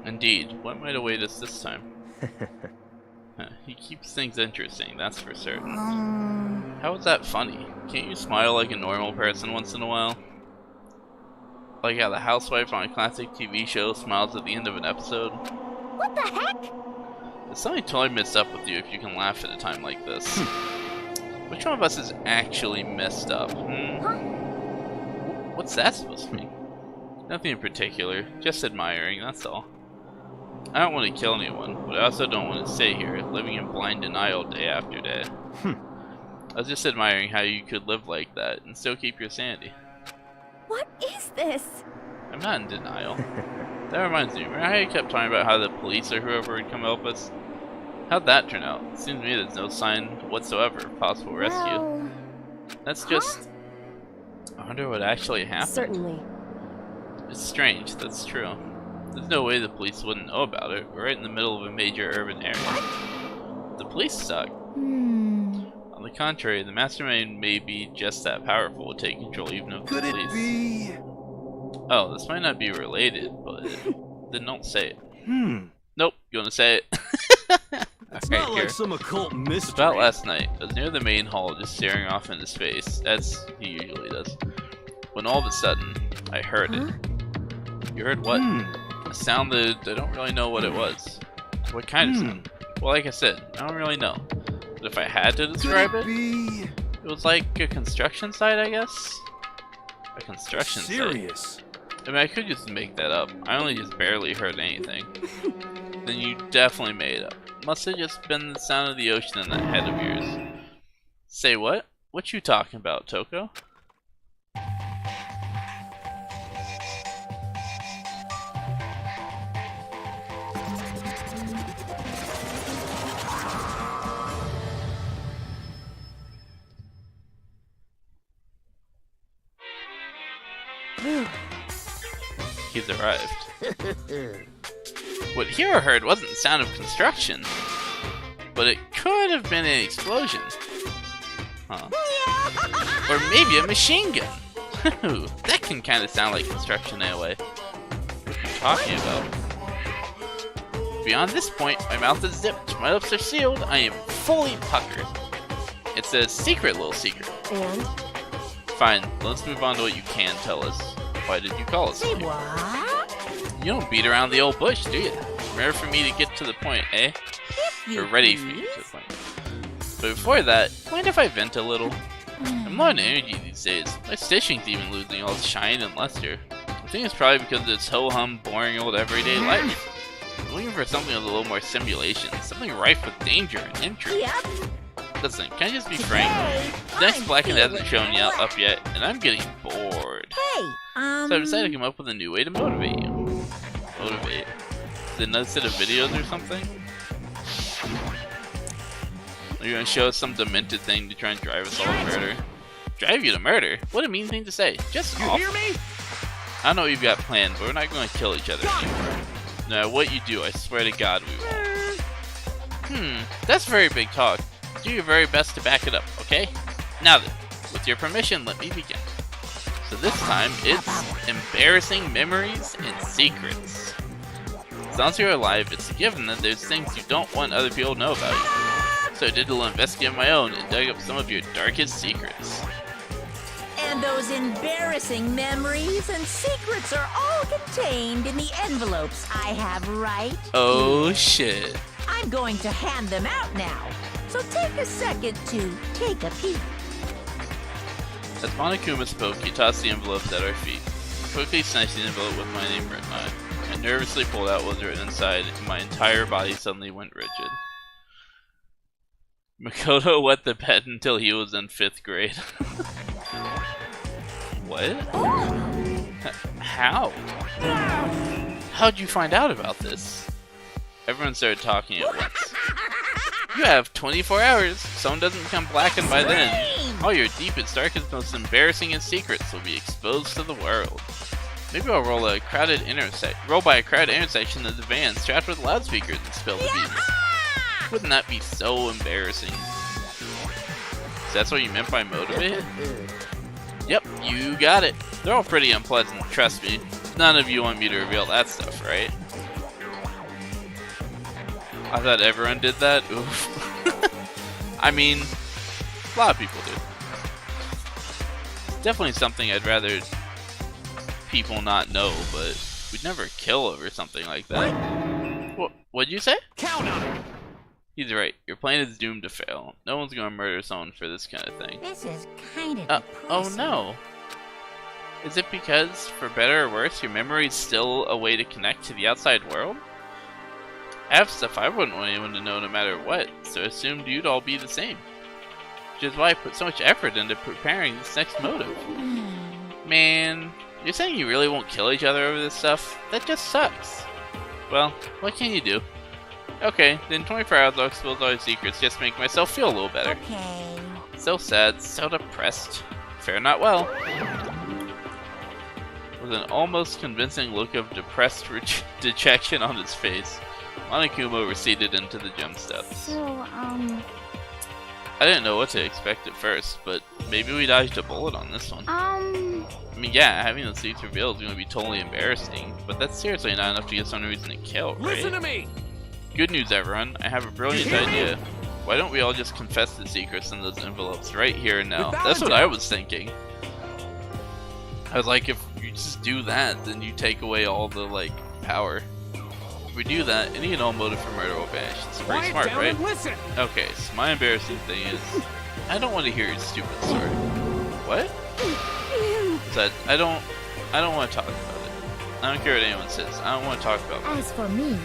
Indeed, what might await us this time? He keeps things interesting, that's for certain. How is that funny? Can't you smile like a normal person once in a while? Like how the housewife on a classic TV show smiles at the end of an episode? What the heck? There's something totally messed up with you if you can laugh at a time like this. Which one of us is actually messed up? What's that supposed to mean? Nothing in particular, just admiring, that's all. I don't want to kill anyone, but I also don't want to stay here, living in blind denial day after day. I was just admiring how you could live like that and still keep your sanity. What is this? I'm not in denial. That reminds me, remember how you kept talking about how the police or whoever would come help us? How'd that turn out? It seems to me there's no sign whatsoever of possible rescue. Well, That's just... I wonder what actually happened. certainly. It's strange, that's true. There's no way the police wouldn't know about it. We're right in the middle of a major urban area. The police suck. On the contrary, the mastermind may be just that powerful to take control even of the police. Could it be? Oh, this might not be related, but then don't say it. Nope, you wanna say it? It's not like some occult mystery. About last night, I was near the main hall just staring off into space, as he usually does. When all of a sudden, I heard it. You heard what? A sound that I don't really know what it was. What kind of sound? Well, like I said, I don't really know. But if I had to describe it, it was like a construction site, I guess? A construction site. I mean, I could just make that up. I only just barely heard anything. Then you definitely made it up. Must have just been the sound of the ocean in that head of yours. Say what? What you talking about, Toko? He's arrived. What Hero heard wasn't the sound of construction, but it could have been an explosion. Huh. Or maybe a machine gun. That can kind of sound like construction in a way. What are you talking about? Beyond this point, my mouth is zipped, my lips are sealed, I am fully puckered. It's a secret little secret. And? Fine, let's move on to what you can tell us. Why did you call us here? You don't beat around the old bush, do you? Remember for me to get to the point, eh? Or ready for you to get to the point. But before that, mind if I vent a little? I'm low on energy these days. My stitching's even losing all its shine and luster. I think it's probably because of this ho-hum, boring old everyday life. I'm looking for something with a little more simulation, something rife with danger and intrigue. Listen, can I just be frank? The next Blackened hasn't shown up yet, and I'm getting bored. Hey, So I decided to come up with a new way to motivate you. Motivate? Is it another set of videos or something? Are you gonna show us some demented thing to try and drive us all to murder? Drive you to murder? What a mean thing to say. Just You hear me? I know what you've got planned, but we're not gonna kill each other anymore. No matter what you do, I swear to God we won't. That's very big talk. Do your very best to back it up, okay? Now then, with your permission, let me begin. So So this time, it's embarrassing memories and secrets. As long as you're alive, it's a given that there's things you don't want other people to know about you. So I did a little investigating of my own and dug up some of your darkest secrets. And those embarrassing memories and secrets are all contained in the envelopes I have right Oh here. shit. I'm going to hand them out now, so take a second to take a peek. As Monokuma spoke, he tossed the envelopes at our feet. I quickly snatched the envelope with my name written on it. I nervously pulled out what was written inside, and my entire body suddenly went rigid. Makoto wet the bed until he was in 5th grade. What? How? How'd you find out about this? Everyone started talking at once. You have 24 hours. If someone doesn't become blackened by then, all your deepest, darkest, most embarrassing secrets will be exposed to the world. Maybe I'll roll by a crowded intersection of the van strapped with loudspeakers and spill the beans. Wouldn't that be so embarrassing? So that's what you meant by motivate? Yep, you got it. They're all pretty unpleasant, trust me. None of you want me to reveal that stuff, right? I thought everyone did that? Oof. I mean, a lot of people do. It's definitely something I'd rather people not know, but we'd never kill over something like that. What'd you say? Count on it! He's right. Your plan is doomed to fail. No one's gonna murder someone for this kind of thing. This is kind of Oh no. Is it because, for better or worse, your memory is still a way to connect to the outside world? I have stuff I wouldn't want anyone to know no matter what, so I assumed you'd all be the same. Which is why I put so much effort into preparing this next motive. Man, you're saying you really won't kill each other over this stuff? That just sucks. Well, what can you do? Okay, then 24 hours I'll expose all your secrets just to make myself feel a little better. Okay. So sad, so depressed. Fare not well. With an almost convincing look of depressed dejection on his face, Monokuma receded into the gym steps. So, I didn't know what to expect at first, but maybe we dodged a bullet on this one. I mean, yeah, having the secrets revealed is going to be totally embarrassing, but that's seriously not enough to get someone reason to kill, right? Listen to me! Good news, everyone. I have a brilliant idea. Why don't we all just confess the secrets in those envelopes right here and now? That's what I was thinking. I was like, if you just do that, then you take away all the, like, power. If we do that, any and all motive for murder will vanish. It's pretty smart, right? Listen. Okay, so my embarrassing thing is, I don't want to hear your stupid story. What? Said, I don't want to talk about it. I don't care what anyone says. I don't want to talk about it. as for me,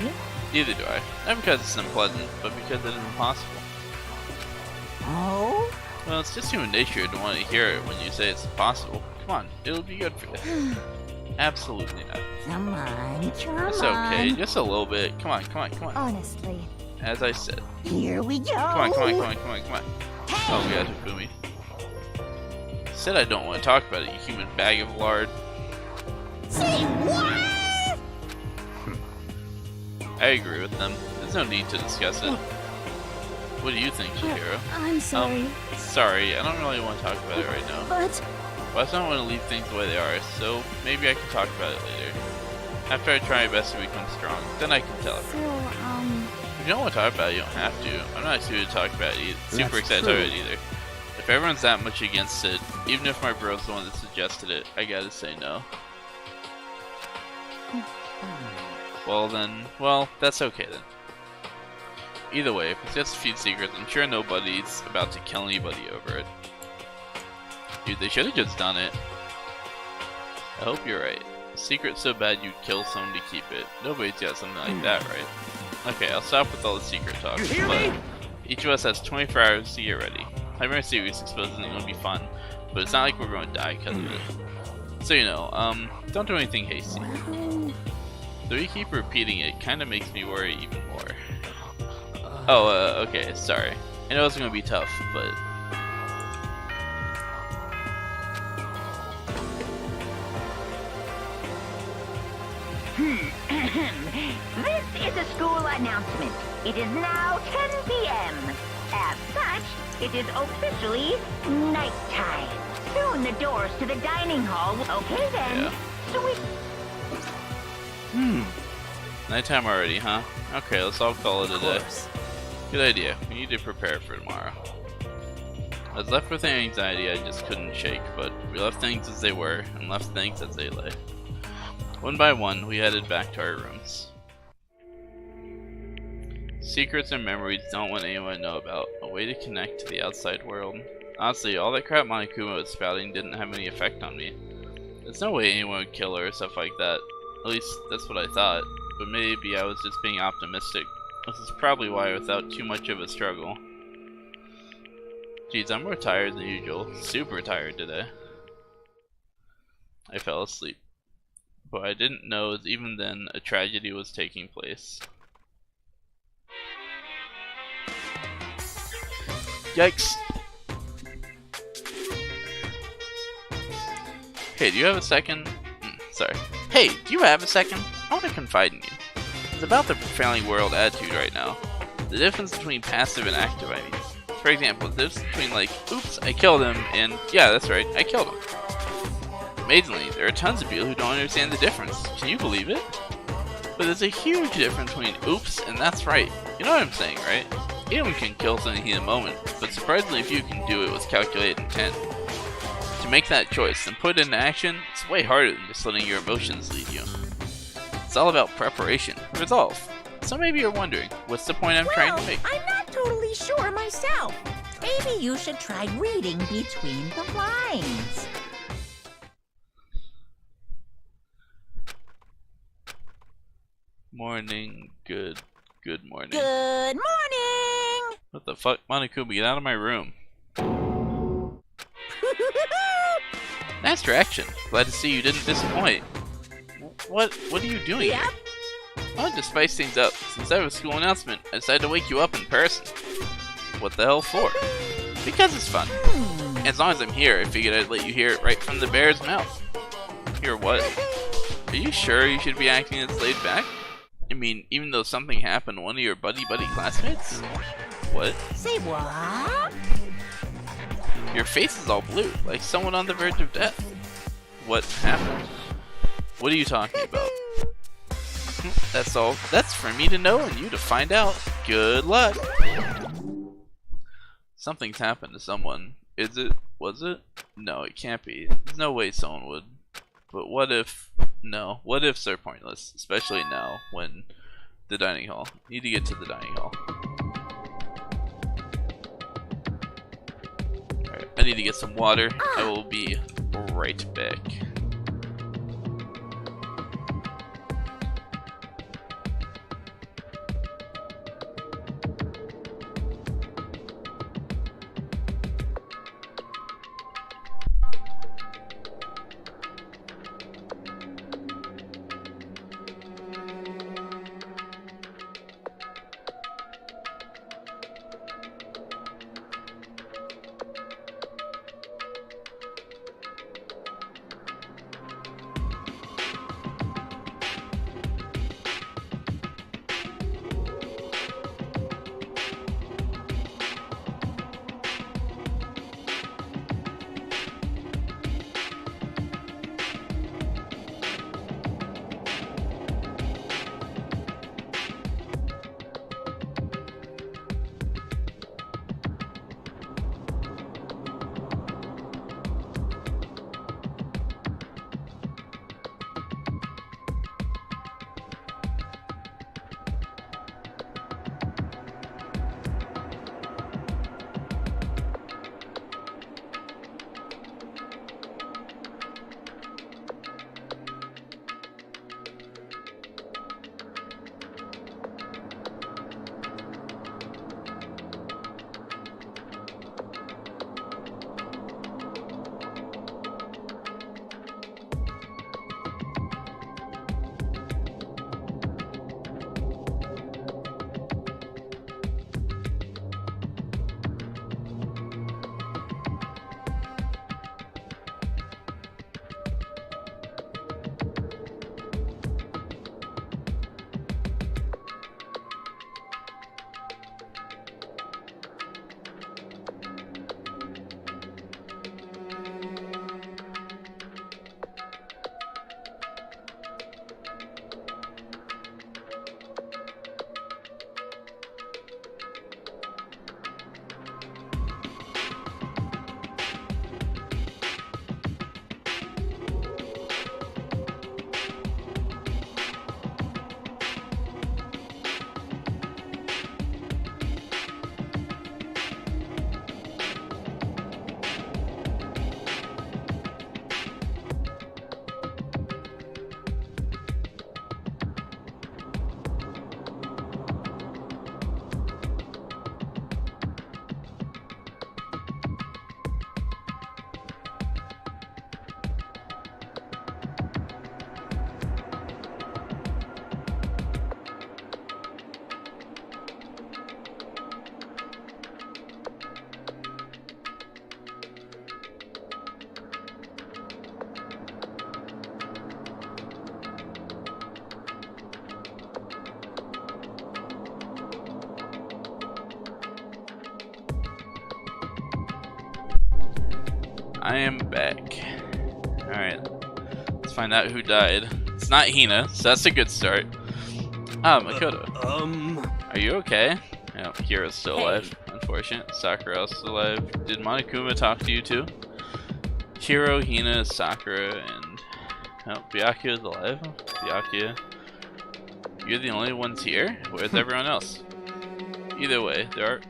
Neither do I. Not because it's unpleasant, but because it is impossible. Oh? Well, it's just human nature to want to hear it when you say it's impossible. Come on, it'll be good for you. Absolutely not. Come on, come It's okay, just a little bit. Come on, come on, come on. honestly. As I said. Here we go. Come on, come on, come on, come on, come on. Oh god, Hifumi. Said I don't want to talk about it, you human bag of lard. Say what? I agree with them. There's no need to discuss it. What do you think, Chihiro? I'm sorry, Sorry, I don't really want to talk about it right now. but Well, I just don't want to leave things the way they are, so maybe I can talk about it later. After I try my best to become strong, then I can tell so, everyone. If you don't want to talk about it, you don't have to. I'm not excited to talk about it super excited to talk about it either. If everyone's that much against it, even if my bro's the one that suggested it, I gotta say no. Well, that's okay then. Either way, if it's just a few secrets, I'm sure nobody's about to kill anybody over it. Dude, they should have just done it. I hope you're right. A secret so bad you'd kill someone to keep it. Nobody's got something like that, right? Okay, I'll stop with all the secret talk, but each of us has 24 hours to get ready. I'm very serious, exposing isn't gonna be fun, but it's not like we're going to die because of it. So you know, don't do anything hasty. Though you keep repeating it, kinda makes me worry even more. Oh, okay, sorry. I know it's gonna be tough, but... This is a school announcement. It is now 10 p.m. As such, it is officially nighttime. Soon the doors to the dining hall. Okay then. Yeah. So we. Nighttime already, huh? Okay, let's all call it a day. Course. Good idea. We need to prepare for tomorrow. I was left with an anxiety I just couldn't shake, but we left things as they were, and left things as they lay. One by one, we headed back to our rooms. Secrets and memories don't want anyone to know about. A way to connect to the outside world. Honestly, all that crap Monokuma was spouting didn't have any effect on me. There's no way anyone would kill her or stuff like that. At least, that's what I thought. But maybe I was just being optimistic. This is probably why without too much of a struggle. Jeez, I'm more tired than usual. Super tired today. I fell asleep. But I didn't know that even then a tragedy was taking place. Yikes! Hey, do you have a second? Sorry. Hey, do you have a second? I want to confide in you. It's about the prevailing world attitude right now. The difference between passive and active, I mean. For example, the difference between like, oops, I killed him, and yeah, that's right, I killed him. Amazingly, there are tons of people who don't understand the difference. Can you believe it? But there's a huge difference between oops and that's right. You know what I'm saying, right? Anyone can kill something in a moment, but surprisingly few can do it with calculated intent. To make that choice and put it into action, it's way harder than just letting your emotions lead you. It's all about preparation, resolve. So maybe you're wondering, what's the point I'm trying to make? I'm not totally sure myself. Maybe you should try reading between the lines. Morning, good morning. Good morning! What the fuck? Monokuma, get out of my room. Nice direction. Glad to see you didn't disappoint. What are you doing here? I wanted to spice things up. Since I have a school announcement, I decided to wake you up in person. What the hell for? Because it's fun. As long as I'm here, I figured I'd let you hear it right from the bear's mouth. Hear what? Are you sure you should be acting this laid back? I mean, even though something happened to one of your buddy classmates? What? Say what? Your face is all blue, like someone on the verge of death. What happened? What are you talking about? That's all. That's for me to know and you to find out. Good luck. Something's happened to someone. Is it? Was it? No, it can't be. There's no way someone would. But what if... No. What ifs are pointless. Especially now, when... The dining hall. Need to get to the dining hall. Alright, I need to get some water. I will be right back. I am back. Alright. Let's find out who died. It's not Hina, so that's a good start. Ah, Makoto. Are you okay? Yeah, Kira's still alive. Unfortunate. Sakura's still alive. Did Monokuma talk to you too? Hiro, Hina, Sakura, and... Oh, Byakuya's alive. Byakuya. You're the only ones here? Where's everyone else? Either way, there are...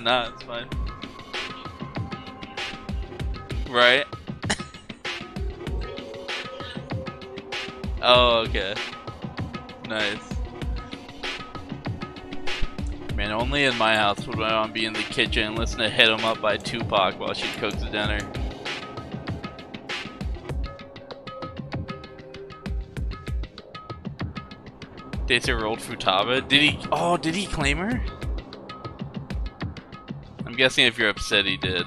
Nah, it's fine. Right? Oh, okay. Nice. Man, only in my house would my mom be in the kitchen and listen to Hit 'Em Up by Tupac while she cooks dinner. Dates rolled Futaba. Did he? Oh, did he claim her? I'm guessing if you're upset, he did.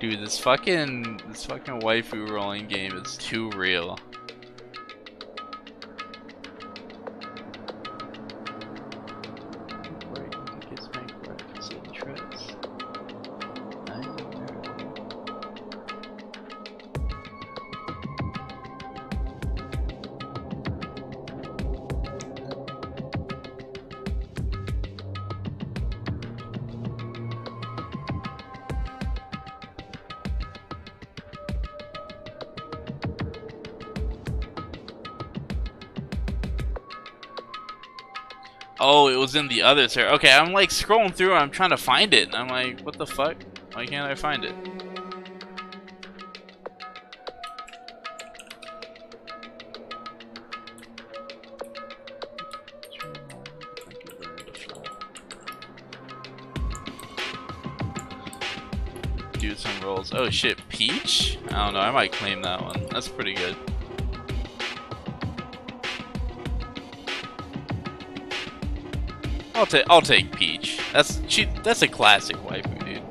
Dude, this fucking waifu rolling game is too real. Oh, it was in the other server. Okay, I'm like scrolling through, I'm trying to find it, and I'm like, what the fuck? Why can't I find it? Do some rolls. Oh shit, Peach? I don't know, I might claim that one. That's pretty good. I'll take Peach. That's a classic waifu, dude.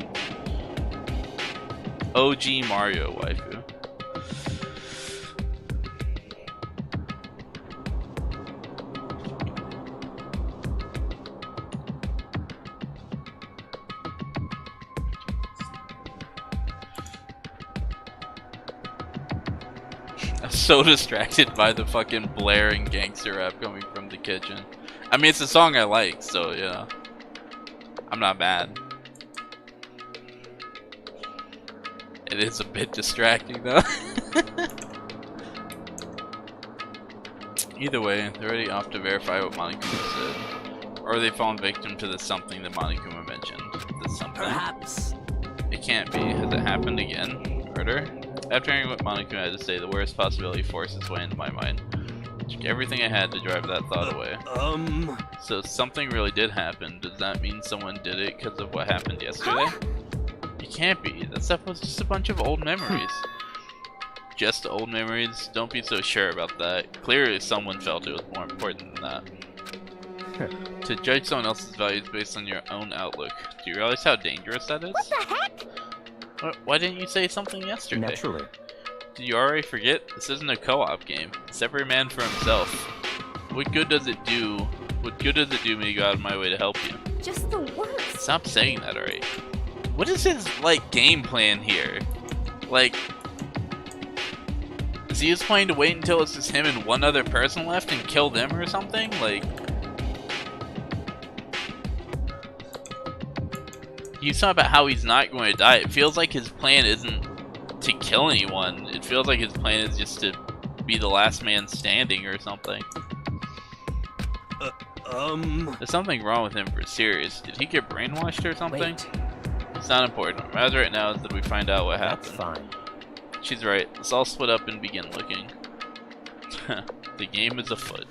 OG Mario waifu. I'm so distracted by the fucking blaring gangster rap coming from the kitchen. I mean, it's a song I like, so, you know. I'm not mad. It is a bit distracting, though. Either way, they're already off to verify what Monokuma said. Or they've fallen victim to the something that Monokuma mentioned. The something. Perhaps. It can't be. Has it happened again? Murder? After hearing what Monokuma had to say, the worst possibility forced its way into my mind. Took everything I had to drive that thought away. So something really did happen. Does that mean someone did it because of what happened yesterday? It can't be. That stuff was just a bunch of old memories. Just old memories? Don't be so sure about that. Clearly someone felt it was more important than that. To judge someone else's values based on your own outlook. Do you realize how dangerous that is? What the heck? Why didn't you say something yesterday? Naturally. Did you already forget? This isn't a co-op game. It's every man for himself. What good does it do? What good does it do me to go out of my way to help you? Just the worst. Stop saying that, alright? What is his, like, game plan here? Like, is he just planning to wait until it's just him and one other person left and kill them or something? Like, he's talking about how he's not going to die. It feels like his plan isn't to kill anyone. It feels like his plan is just to be the last man standing or something. There's something wrong with him for serious. Did he get brainwashed or something? Wait. It's not important. What matters right now is that we find out what happened. That's fine. She's right. Let's all split up and begin looking. The game is afoot.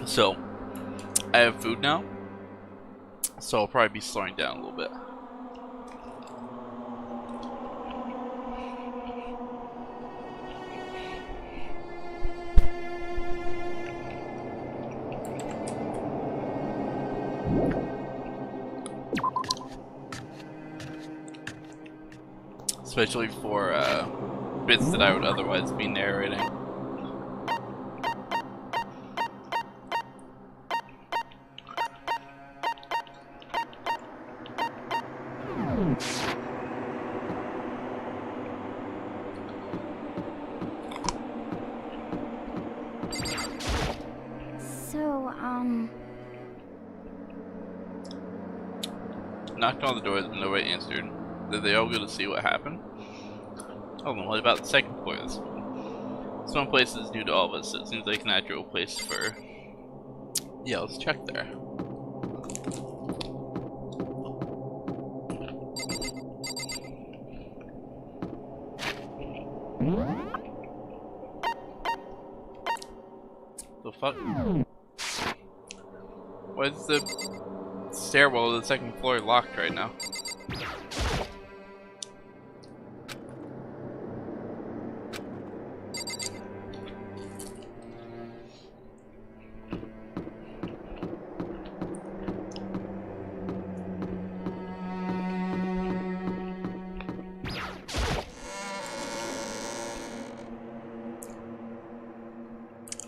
So, I have food now, so I'll probably be slowing down a little bit. Especially for bits that I would otherwise be narrating. So, Knocked on the door and nobody answered. Did they all go to see what happened? Oh, well, what about the second floor of the school? This one place is new to all of us, so it seems like a natural place for... Yeah, let's check there. The fuck? Why is the stairwell to the second floor locked right now?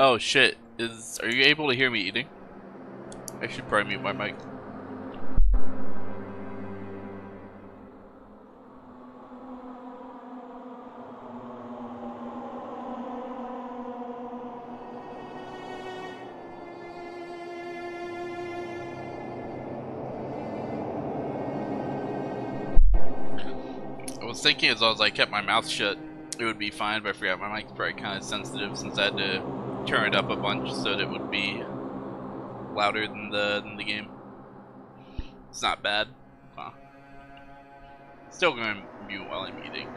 Oh shit, are you able to hear me eating? I should probably mute my mic. I was thinking as long as I kept my mouth shut, it would be fine, but I forgot my mic's probably kind of sensitive since I had to turn it up a bunch so that it would be louder than the game. It's not bad. Huh. Still going to mute while I'm eating.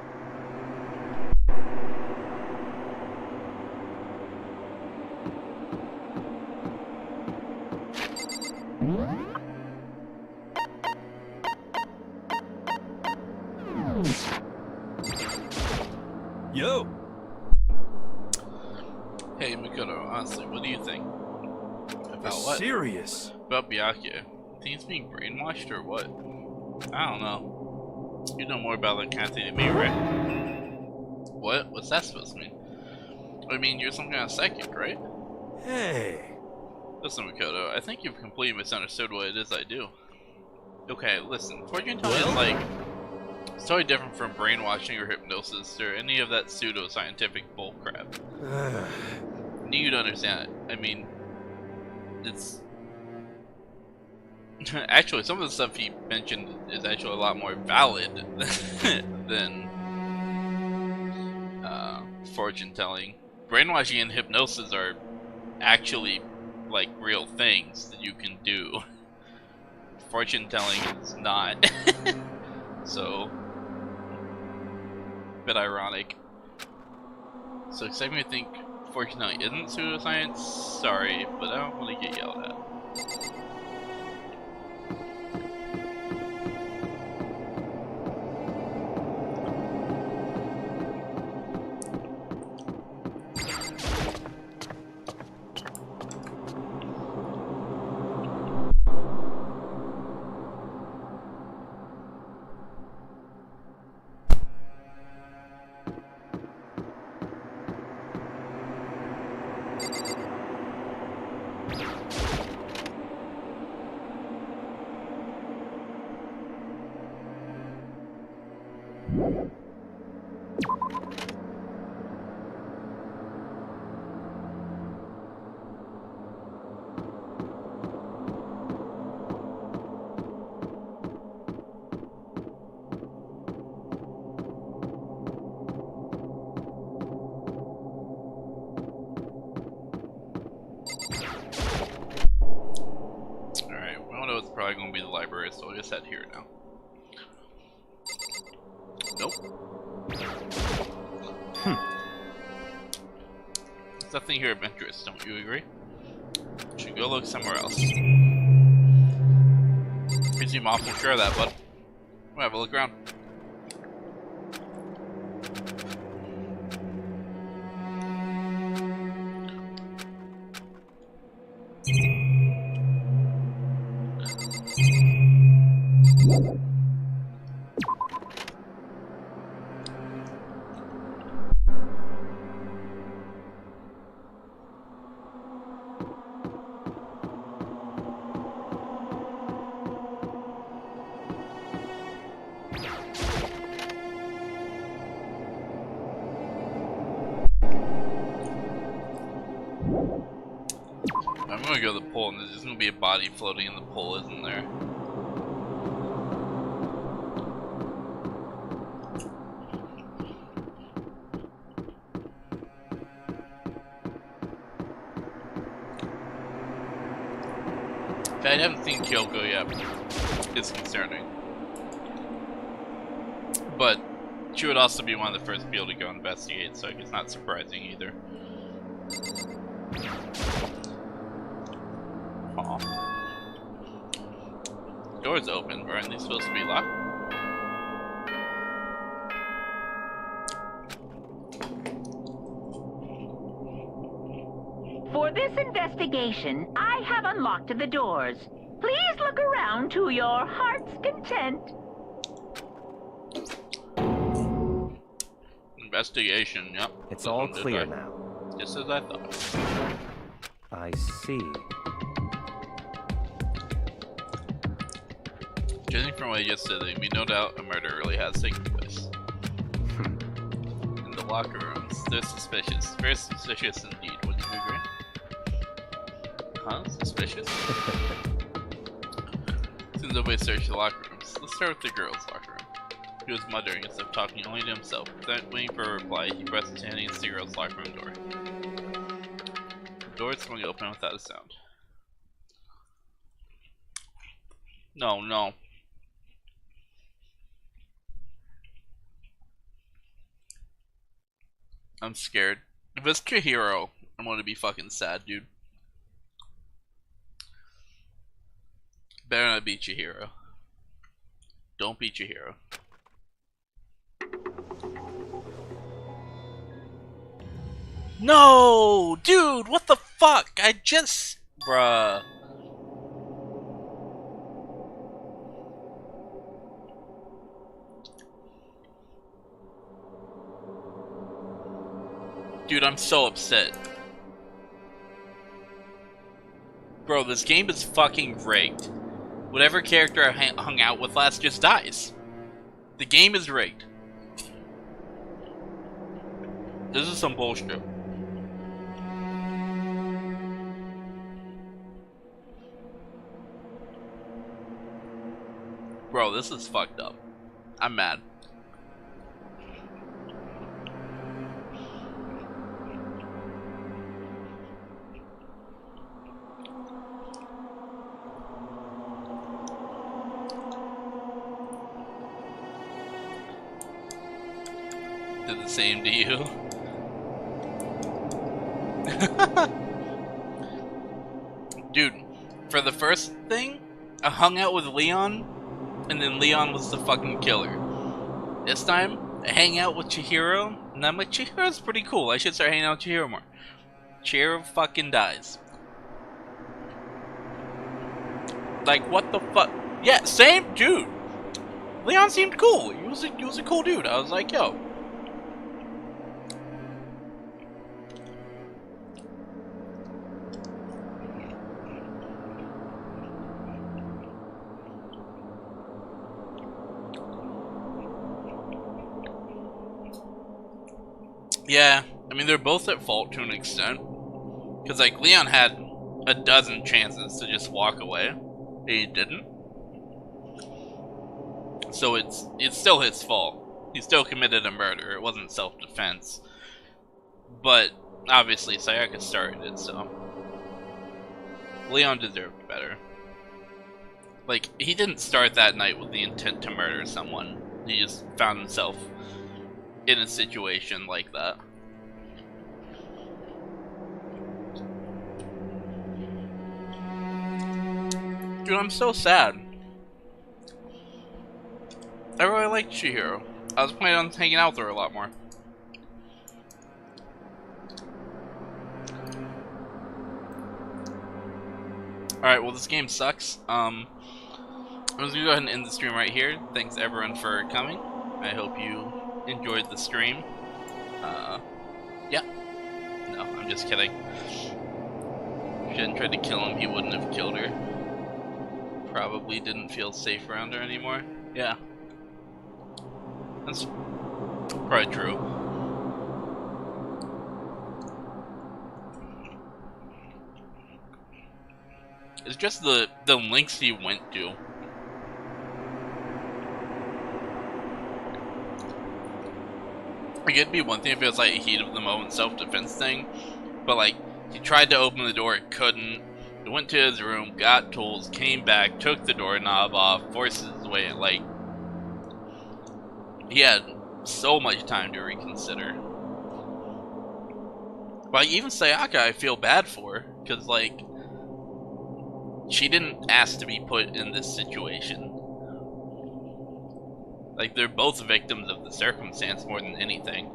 Yo! Hey Makoto, honestly, what do you think? About what? Serious? About Byakuya. Think he's being brainwashed or what? I don't know. You know more about that kind of thing than me, right? What? What's that supposed to mean? I mean, you're some kind of psychic, right? Hey! Listen, Makoto, I think you've completely misunderstood what it is I do. Okay, listen, fortune telling is like... It's totally different from brainwashing or hypnosis or any of that pseudo-scientific bullcrap. Need you to understand it. I mean, it's... Actually, some of the stuff he mentioned is actually a lot more valid than fortune telling. Brainwashing and hypnosis are actually like real things that you can do. Fortune telling is not. So, a bit ironic. So expect me to think fortune telling isn't pseudoscience? Sorry, but I don't want to get yelled at. Probably gonna be the library, so I'll just head here now. Nope. There's nothing here of interest, don't you agree? Should go look somewhere else. You seem awful sure of that, bud. We'll have a look around. I'm gonna go to the pool, and there's just gonna be a body floating in the pool, isn't there? I haven't seen Kyoko yet. It's concerning. But she would also be one of the first people to go investigate, so it's not surprising either. Aw. Door's open, aren't they supposed to be locked? For this investigation, I have unlocked the doors. Please look around to your heart's content. Investigation, yep. It's all clear now. Just as I thought. I see. Judging from what I just said, there'd be no doubt a murder really has taken place. In the locker rooms, they're suspicious. Very suspicious indeed, wouldn't you agree? Huh? Suspicious? Since nobody searched the locker rooms, let's start with the girls' locker room. He was muttering as if talking only to himself. Without waiting for a reply, he pressed his hand against the girls' locker room door. The door swung open without a sound. No, no. I'm scared. If it's Chihiro, I'm gonna be fucking sad, dude. Better not be Chihiro. Don't be Chihiro. No! Dude, what the fuck? I just... Bruh. Dude, I'm so upset. Bro, this game is fucking rigged. Whatever character I hung out with last just dies. The game is rigged. This is some bullshit. Bro, this is fucked up. I'm mad. Did the same to you. Dude, for the first thing, I hung out with Leon, and then Leon was the fucking killer. This time, I hang out with Chihiro, and I'm like, Chihiro's pretty cool. I should start hanging out with Chihiro more. Chihiro fucking dies. Like, what the fuck? Yeah, same dude. Leon seemed cool. He was a cool dude. I was like, yo. Yeah, I mean, they're both at fault to an extent. Because, like, Leon had a dozen chances to just walk away, and he didn't. So it's still his fault. He still committed a murder. It wasn't self-defense. But, obviously, Sayaka started it, so... Leon deserved better. Like, he didn't start that night with the intent to murder someone. He just found himself in a situation like that. Dude, I'm so sad. I really liked Chihiro. I was planning on hanging out with her a lot more. Alright, well this game sucks. I'm just gonna go ahead and end the stream right here. Thanks everyone for coming. I hope you enjoyed the stream. Yeah. No, I'm just kidding. If she hadn't tried to kill him, he wouldn't have killed her. Probably didn't feel safe around her anymore. Yeah. That's probably true. It's just the lengths he went to. Like, it'd be one thing if it was like a heat of the moment self-defense thing, but like he tried to open the door, couldn't. He went to his room, got tools, came back, took the doorknob off, forced his way in. Like, he had so much time to reconsider. Like, even Sayaka, I feel bad for, because like she didn't ask to be put in this situation. Like, they're both victims of the circumstance more than anything.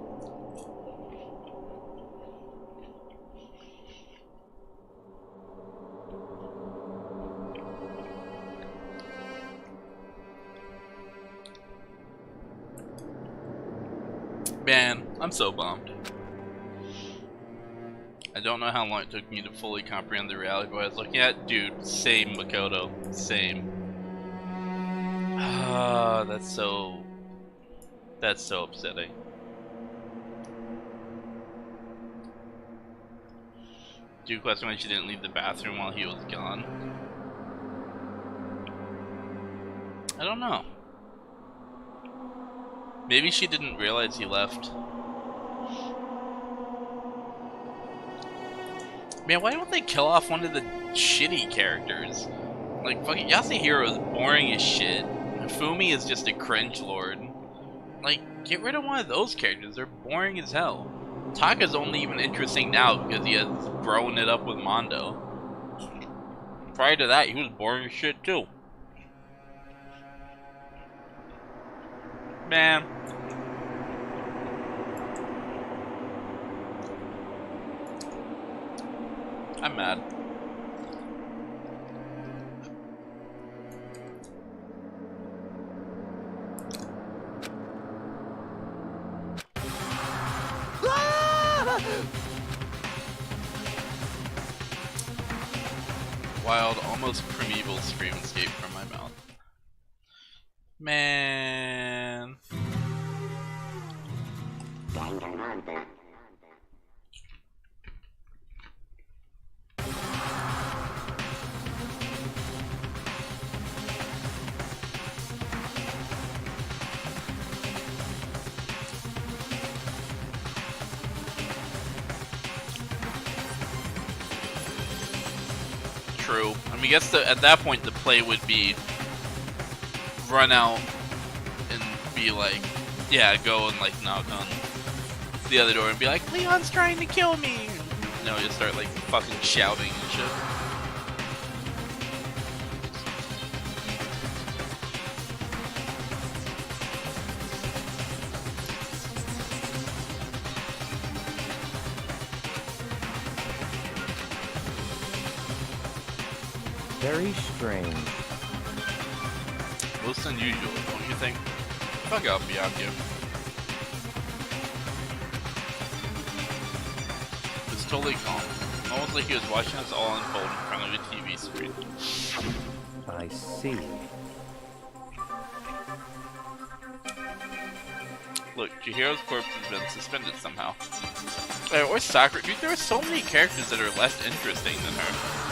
Man, I'm so bummed. I don't know how long it took me to fully comprehend the reality of what I was looking at. Dude, same Makoto. Same. Ah, that's so upsetting. Dude question why she didn't leave the bathroom while he was gone. I don't know. Maybe she didn't realize he left. Man, why don't they kill off one of the shitty characters? Like, fucking Yasuhiro is boring as shit. Fumi is just a cringe lord. Like, get rid of one of those characters. They're boring as hell. Taka's only even interesting now because he has grown it up with Mondo. Prior to that, he was boring as shit too. Man. I'm mad. Wild, almost primeval scream escaped from my mouth. Man. True. I mean, I guess at that point the play would be run out and be like, yeah, go and like knock on the other door and be like, Leon's trying to kill me. No, just start like fucking shouting and shit. Very strange. Most unusual, don't you think? Fuck up beyond you. It's totally calm. Almost like he was watching us all unfold in front of a TV screen. I see. Look, Chihiro's corpse has been suspended somehow. Or Sakura. Dude, there are so many characters that are less interesting than her.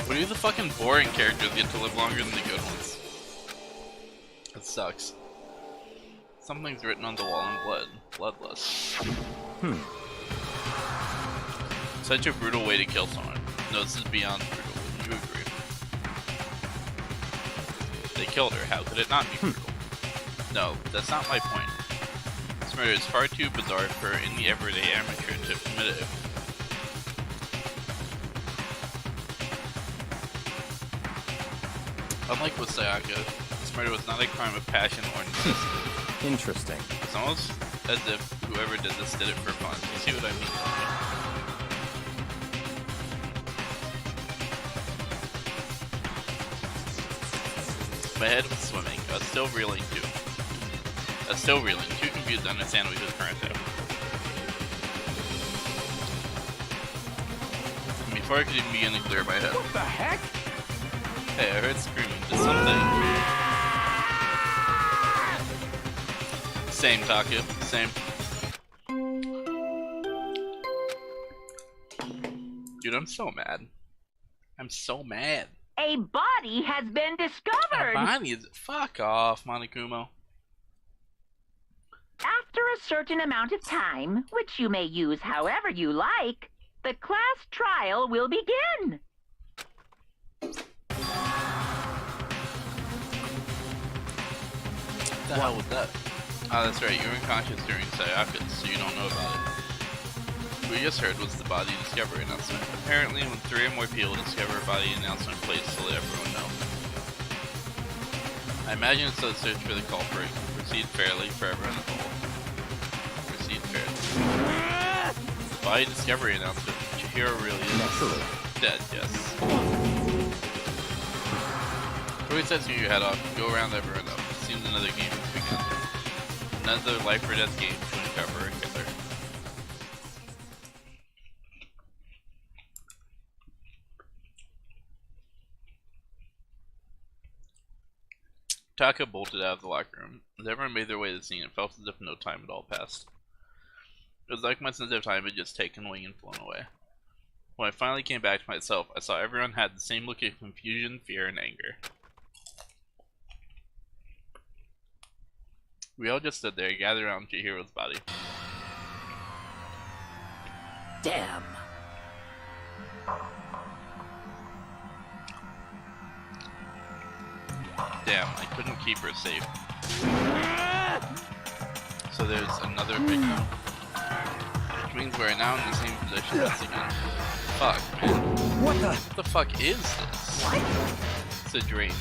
But even the fucking boring characters get to live longer than the good ones. That sucks. Something's written on the wall in blood. Bloodless. Such a brutal way to kill someone. No, this is beyond brutal. Would you agree? They killed her. How could it not be brutal? No, that's not my point. This murder is far too bizarre for any everyday amateur to commit it. Unlike with Sayaka, this murder was not a crime of passion or necessity. Interesting. It's almost as if whoever did this did it for fun. You see what I mean? My head was swimming. I was still reeling too. Too confused to understand what he was trying to do. Before I could even begin to clear my head. What the heck? Hey, I heard screaming. Did something. Same, Taku. Same. Dude, I'm so mad. I'm so mad. A body has been discovered! Bonnie is. Fuck off, Monokuma. After a certain amount of time, which you may use however you like, the class trial will begin. What the hell was that? Oh, that's right. You were unconscious during Sayaka's, so you don't know about it. What we just heard was the body discovery announcement. Apparently, when 3 or more people discover a body announcement placed to let everyone know. I imagine it's a search for the culprit. Proceed fairly for everyone involved. Proceed fairly. Body discovery announcement. Chihiro really is dead, yes. Who says you your head off, go around everyone up. Seems another game has begun. Another life or death game to uncover and gather. Taka bolted out of the locker room. As everyone made their way to the scene, it felt as if no time at all passed. It was like my sense of time had just taken wing and flown away. When I finally came back to myself, I saw everyone had the same look of confusion, fear, and anger. We all just stood there, gathered around Chihiro's body. Damn. Damn, I couldn't keep her safe. So there's another victim. Which means we're now in the same position once again. Fuck, man. What the fuck is this? What? It's a dream.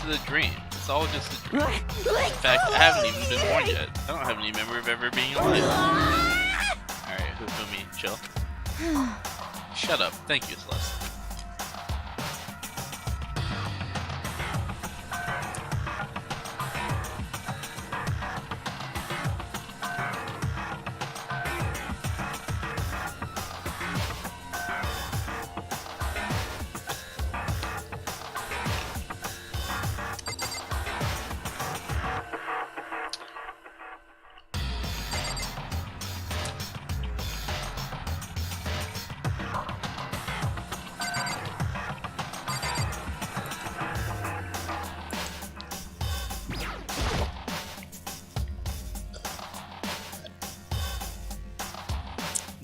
It's a dream. It's all just a dream. In fact, I haven't even been born yet. I don't have any memory of ever being alive. Alright, Hufumi, chill. Shut up. Thank you, Celeste.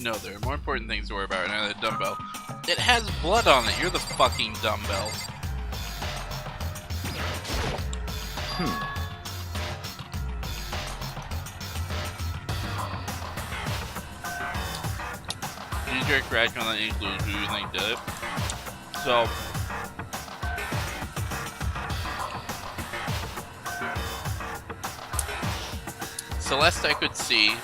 No, there are more important things to worry about right now than a dumbbell. It has blood on it. You're the fucking dumbbell. Knee-jerk reaction on that includes who you think did it. So, Celeste, I could see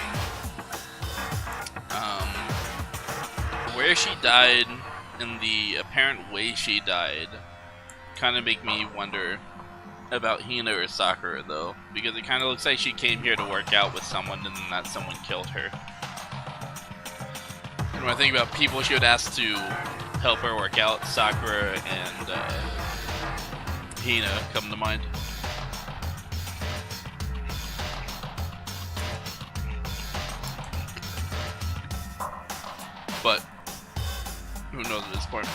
where she died and the apparent way she died kind of make me wonder about Hina or Sakura though, because it kind of looks like she came here to work out with someone and then that someone killed her. And when I think about people she would ask to help her work out, Sakura and Hina come to mind. But who knows at this point?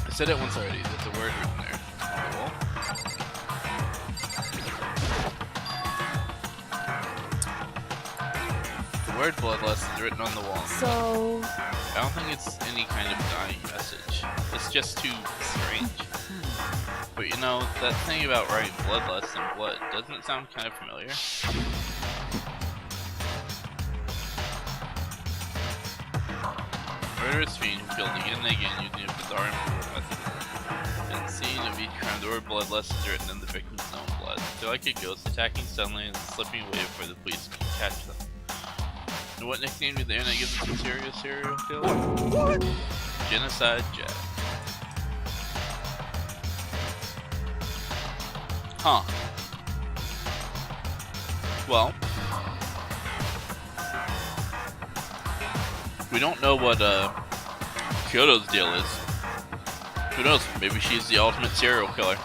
I said it once already. There's a word written there on the wall. The word bloodlust is written on the wall. So... I don't think it's any kind of dying message. It's just too strange. But you know, that thing about writing bloodlust and blood, doesn't it sound kind of familiar? Murderous fiend who killed again and again using a bizarre and brutal method. And the scene of each crime, the word bloodlust is written in the victim's own blood. They're like a ghost, attacking suddenly and slipping away before the police can catch them. And what nickname did the internet give the serial killer? What? Genocide Jack. Huh. Well, we don't know what Kyoto's deal is. Who knows? Maybe she's the ultimate serial killer.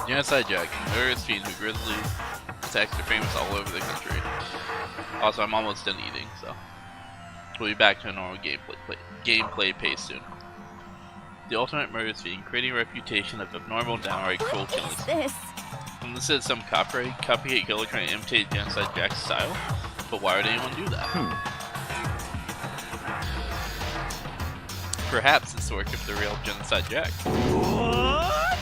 Genocide Jack, a murderous fiend who grisly attacks are famous all over the country. Also, I'm almost done eating, so we'll be back to a normal gameplay pace soon. The ultimate murderous fiend, creating a reputation of abnormal, downright cruel killings. What is this? And this is some copycat killer trying to imitate Genocide Jack's style, but why would anyone do that? Perhaps it's the work of the real Genocide Jack. What?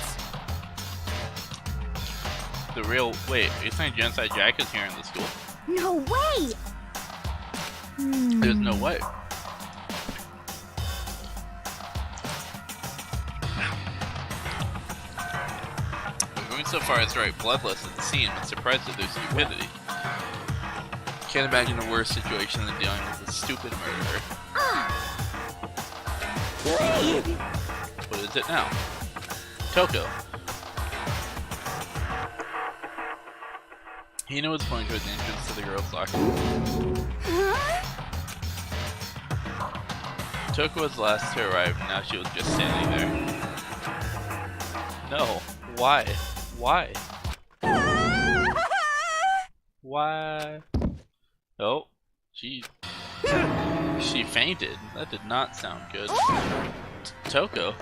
The real. Wait, are you saying Genocide Jack is here in the school? No way! There's no way. Going so far as to write bloodlust at the scene, I'm surprised at their stupidity. Can't imagine a worse situation than dealing with a stupid murderer. What is it now? Toko. Hina was pointing toward the entrance to the girls' locker room. Toko was the last to arrive, and now she was just standing there. No. Why? Why? Why? Oh, she fainted. That did not sound good. Toko?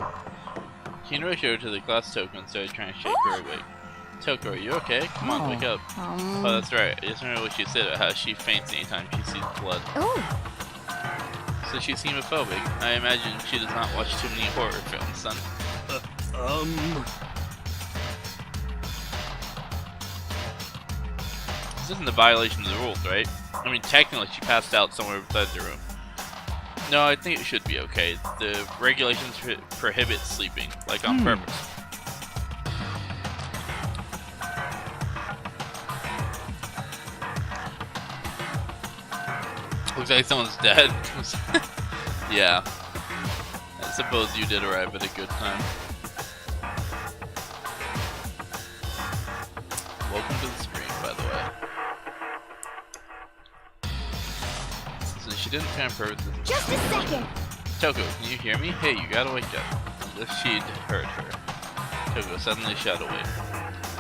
Hina showed her to the glass Toko and started trying to shake her awake. Toko, are you okay? Come on, wake up. Oh, that's right. I just remember what she said about how she faints anytime she sees blood. So she's hemophobic. I imagine she does not watch too many horror films, son. This isn't a violation of the rules, right? I mean, technically she passed out somewhere beside the room. No, I think it should be okay. The regulations prohibit sleeping, like on purpose. Looks like someone's dead. Yeah. I suppose you did arrive at a good time. Welcome to the screen, by the way. So she didn't fan purpose. Just a second! Toko, can you hear me? Hey, you gotta wake up. As if she'd heard her. Toko suddenly shot away.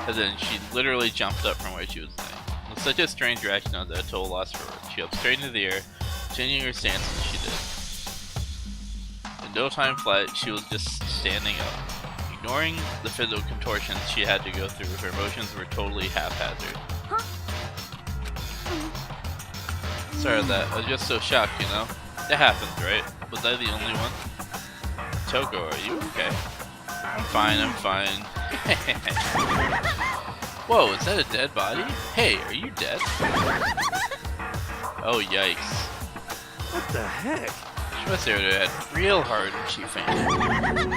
And then she literally jumped up from where she was laying. It was such a strange reaction that a total loss for her. She hopped straight into the air, changing her stance as she did. In no time flat, she was just standing up. Ignoring the physical contortions she had to go through, her emotions were totally haphazard. Sorry about that, I was just so shocked, you know? It happens, right? Was I the only one? Toko, are you okay? I'm fine, I'm fine. Whoa, is that a dead body? Hey, are you dead? Oh, yikes. What the heck? She must have hit her head real hard when she fainted.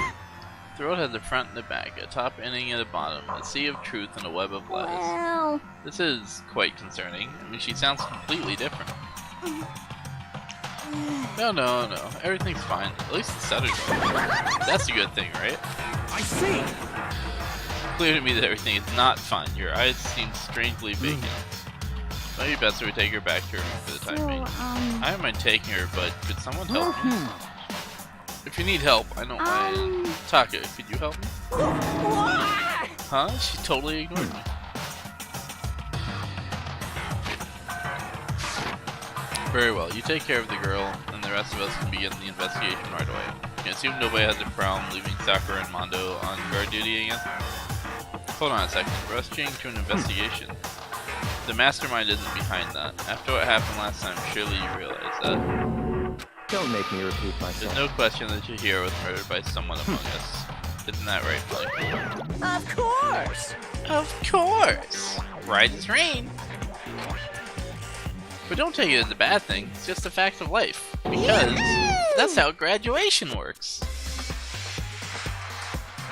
Throat has a front and a back, a top ending and a bottom, a sea of truth and a web of lies. Well... This is quite concerning. I mean, she sounds completely different. No. Everything's fine. At least the setter's over. That's a good thing, right? I see! It's clear to me that everything is not fine. Your eyes seem strangely vacant. Maybe best we take her back to her room for the time being. I don't mind taking her, but could someone help me? If you need help, I don't mind. Taka, could you help me? Huh? She totally ignored me. Very well, you take care of the girl, and the rest of us can begin the investigation right away. I assume nobody has a problem leaving Sakura and Mondo on guard duty again? Hold on a second, rushing to an investigation. The mastermind isn't behind that. After what happened last time, surely you realize that. Don't make me repeat There's myself. no question that Chihiro was murdered by someone among us. Isn't that right, Blake? Of course! Of course! Right as rain! But don't take it as a bad thing, it's just a fact of life. Because that's how graduation works.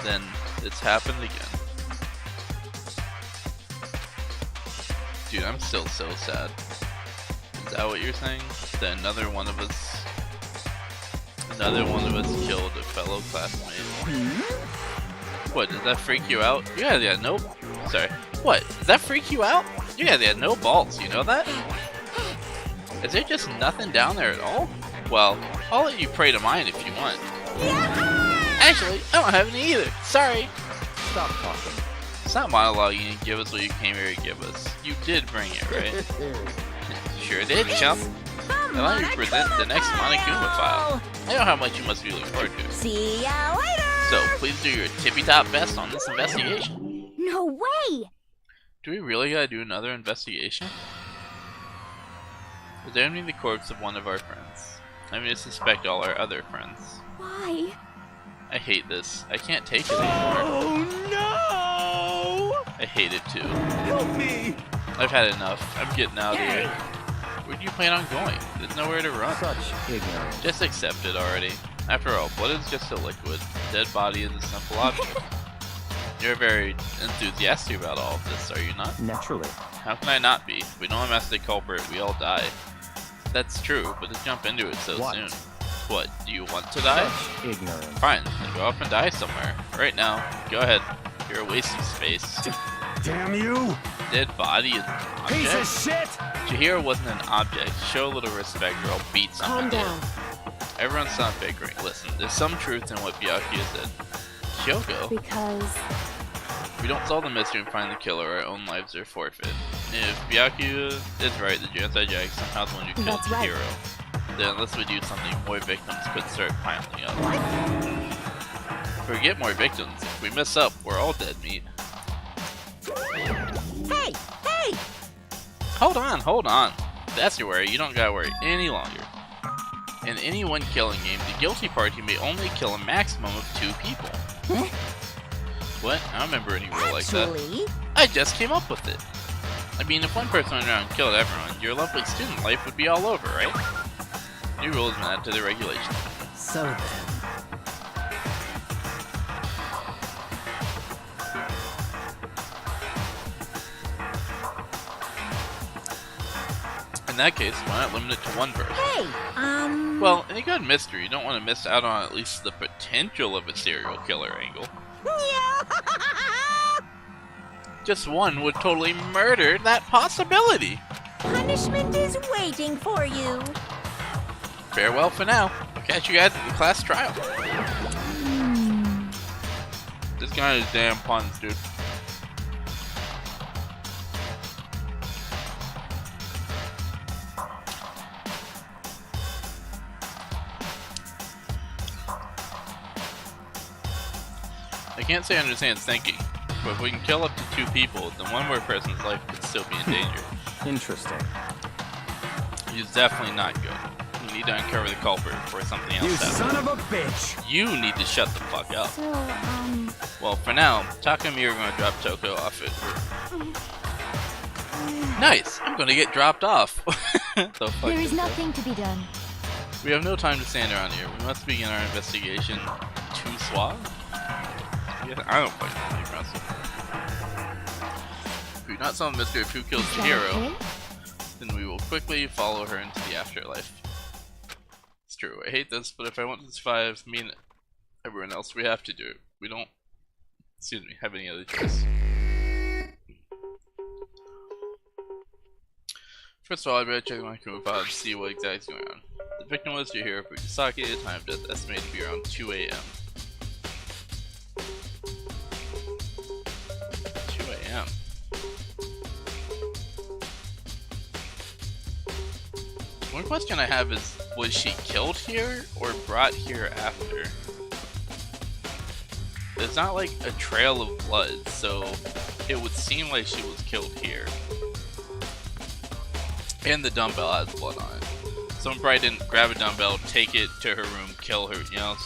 Then it's happened again. Dude, I'm still so sad. Is that what you're saying? That another one of us killed a fellow classmate? What, does that freak you out? You guys got no... Sorry. What, does that freak you out? You guys got no balls, you know that? Is there just nothing down there at all? Well, I'll let you pray to mine if you want. Actually, I don't have any either. Sorry. Stop talking. Stop monologuing and give us what you came here to give us. You did bring it, right? Sure did, chump. Allow you to present the next Monokuma file. I know how much you must be looking forward to. See ya later! So, please do your tippy-top best on this investigation. No way! Do we really gotta do another investigation? Is there the corpse of one of our friends? I'm gonna suspect all our other friends. Why? I hate this. I can't take it anymore. Oh no! I hate it too. Help me! I've had enough. I'm getting out of here. Where do you plan on going? There's nowhere to run. Such ignorance. Just accept it already. After all, blood is just a liquid. A dead body is a simple object. You're very enthusiastic about all of this, are you not? Naturally. How can I not be? If we know I'm as the culprit, we all die. That's true, but to jump into it so soon. What, do you want to die? Such ignorance. Fine, then go off and die somewhere. Right now, go ahead. You're a waste of space. Damn you! Dead body is an object? Piece of shit! Chihiro wasn't an object. Show a little respect or I'll beat someone. Calm down. Everyone's not bickering. Listen, there's some truth in what Byakuya said. Kyoko, Because... if we don't solve the mystery and find the killer, our own lives are forfeit. If Byakuya is right, the Genocide Jag is somehow the one who killed That's right. Chihiro, then unless we do something, more victims could start piling up. If we get more victims, if we mess up, we're all dead meat. Hey! Hey! Hold on. That's your worry. You don't gotta worry any longer. In any one killing game, the guilty party may only kill a maximum of 2 people. What? I don't remember any rule like that. Actually, I just came up with it. I mean, if one person went around and killed everyone, your lovely student life would be all over, right? New rules and add to the regulations. So then. In that case, why not limit it to 1 person? hey, Well, in a good mystery, you don't want to miss out on at least the potential of a serial killer angle. Just one would totally murder that possibility. punishment is waiting for you. Farewell for now. I'll catch you guys at the class trial. This guy is damn puns, dude. I can't say I understand his thinking, but if we can kill up to 2 people, then one more person's life could still be in danger. Interesting. He's definitely not good. We need to uncover the culprit before something else You happens. son of a bitch! You need to shut the fuck up. So, Well, for now, Taka and me are gonna drop Toko off it. Nice! I'm gonna get dropped off. The fuck there is is that? nothing to be done. We have no time to stand around here. We must begin our investigation too suave? Yeah, I don't fucking know the aggressive. If we do not solve the mystery of who killed Is that Chihiro, okay? then we will quickly follow her into the afterlife. It's true, I hate this, but if I want to survive me and everyone else, we have to do it. We don't, have any other choice. First of all, I better check my Monokuma file and see what exactly is going on. The victim was Chihiro Fukusaki, the time of death estimated to be around 2 a.m. 2 a.m. One question I have is, was she killed here or brought here after? There's not like a trail of blood, so it would seem like she was killed here. And the dumbbell has blood on it. Someone probably didn't grab a dumbbell, take it to her room, kill her, you know,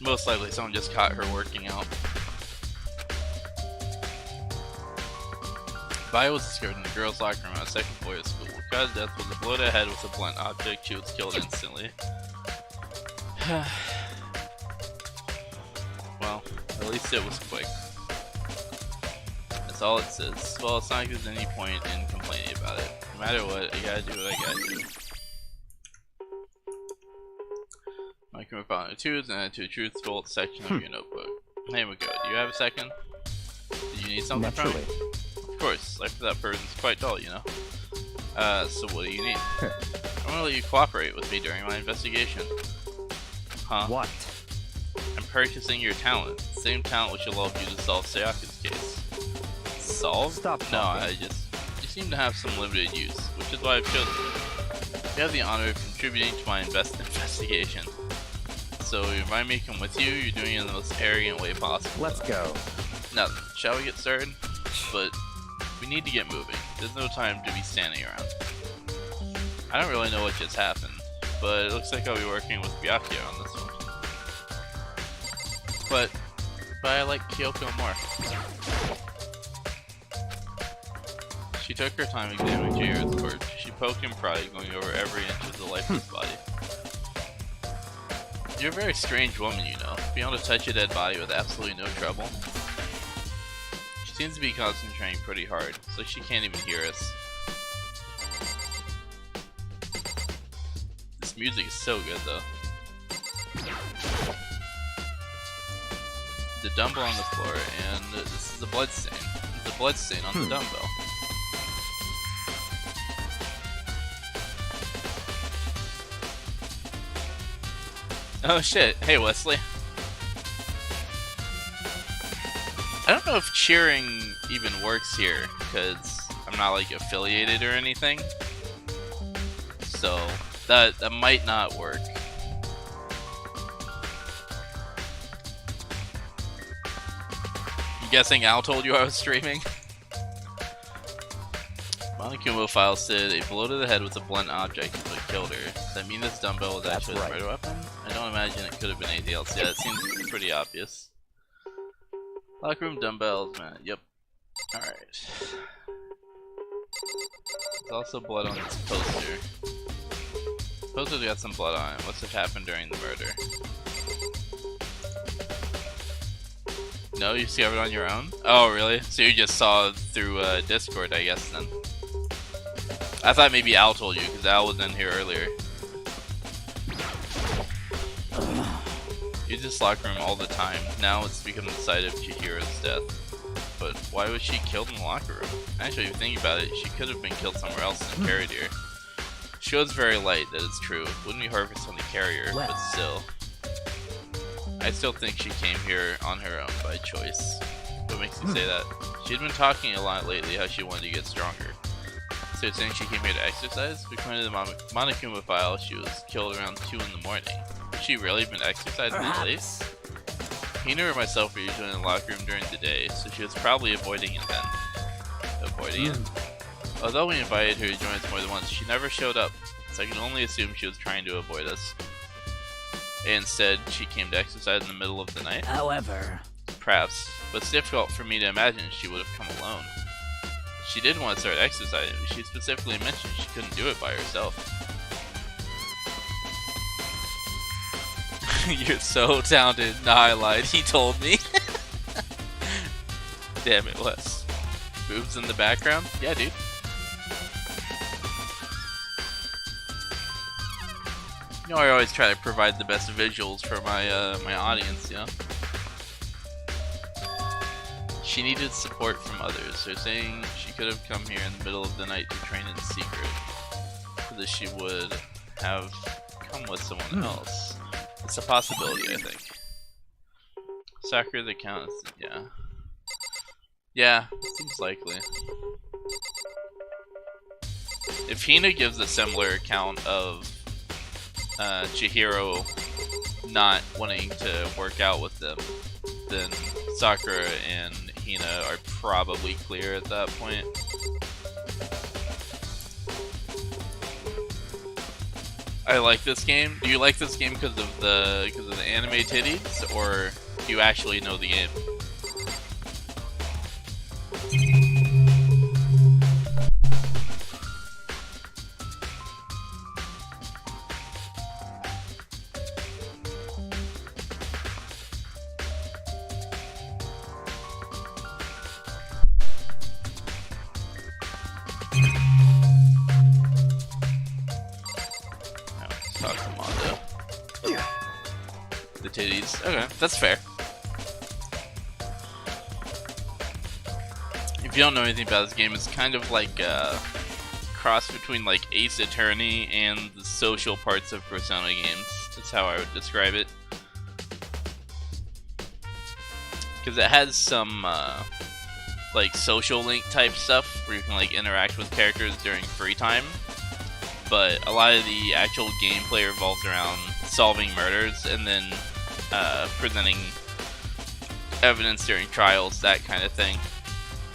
most likely someone just caught her working out. Body was discovered in the girls' locker room on the second floor of the school. The cause of death was a blow to the head with a blunt object. She was killed instantly. Well, at least it was quick. That's all it says. Well, it's not like there's any point in complaining about it. No matter what, I gotta do what I gotta do. I can move on to twos and add to a truth bullet section of your notebook. There we go. Do you have a second? Did you need something from me? Of course. Life without burden is quite dull, you know. So what do you need? I want to let you cooperate with me during my investigation. Huh? What? I'm purchasing your talent. The same talent which will help you to solve Sayaka's case. Solve? Stop No, talking. you seem to have some limited use, which is why I've chosen you. You have the honor of contributing to my investigation. So you invite me to come with you, you're doing it in the most arrogant way possible. Let's go. Now, shall we get started? But we need to get moving. There's no time to be standing around. I don't really know what just happened, but it looks like I'll be working with Byakuya on this one. But I like Kyoko more. She took her time examining Jiro's corpse. She poked and prodded, going over every inch of the lifeless body. You're a very strange woman, you know. Being able to touch a dead body with absolutely no trouble. She seems to be concentrating pretty hard, so she can't even hear us. This music is so good, though. The dumbbell on the floor, and this is a blood stain. There's a blood stain on the dumbbell. Oh shit, hey Wesley. I don't know if cheering even works here, because I'm not like affiliated or anything. So, that might not work. I'm guessing Al told you I was streaming? Monokuma file said a blow to the head with a blunt object is what killed her. Does that mean this dumbbell was actually a murder weapon? I don't imagine it could have been anything else. Yeah, it seems pretty obvious. Locker room dumbbells, man. Yep. Alright. There's also blood on this poster. Poster's got some blood on it. Must have happened during the murder. No, you discovered it on your own? Oh, really? So you just saw through Discord, I guess, then. I thought maybe Al told you, because Al was in here earlier. Use this locker room all the time. Now it's become the site of Chihiro's death. But why was she killed in the locker room? Actually, if you think about it, she could have been killed somewhere else and carried here. She was very light, that is true. Wouldn't be hard for someone to carry her, but still. I still think she came here on her own by choice. What makes you say that? She'd been talking a lot lately how she wanted to get stronger. So you're saying she came here to exercise? According to the Monokuma file, she was killed around 2 in the morning. Has she really been exercising lately? Hina or myself were usually in the locker room during the day, so she was probably avoiding it then. Avoiding it? Although we invited her to join us more than once, she never showed up, so I can only assume she was trying to avoid us. Instead, she came to exercise in the middle of the night? However... Perhaps, but it's difficult for me to imagine she would have come alone. She did want to start exercising, but she specifically mentioned she couldn't do it by herself. You're so talented. Nah, I lied. He told me. Damn it, Wes. Boobs in the background? Yeah, dude. You know, I always try to provide the best visuals for my my audience, you know? She needed support from others, so saying she could have come here in the middle of the night to train in secret, so that she would have come with someone else. It's a possibility, I think. Sakura's account is, yeah. Yeah, seems likely. If Hina gives a similar account of Chihiro not wanting to work out with them, then Sakura and Hina are probably clear at that point. I like this game. Do you like this game because of the anime titties, or do you actually know the game? The titties. Okay, that's fair. If you don't know anything about this game, it's kind of like a cross between like Ace Attorney and the social parts of Persona games. That's how I would describe it. Because it has some like social link type stuff where you can like interact with characters during free time. But a lot of the actual gameplay revolves around solving murders and then presenting evidence during trials, that kind of thing.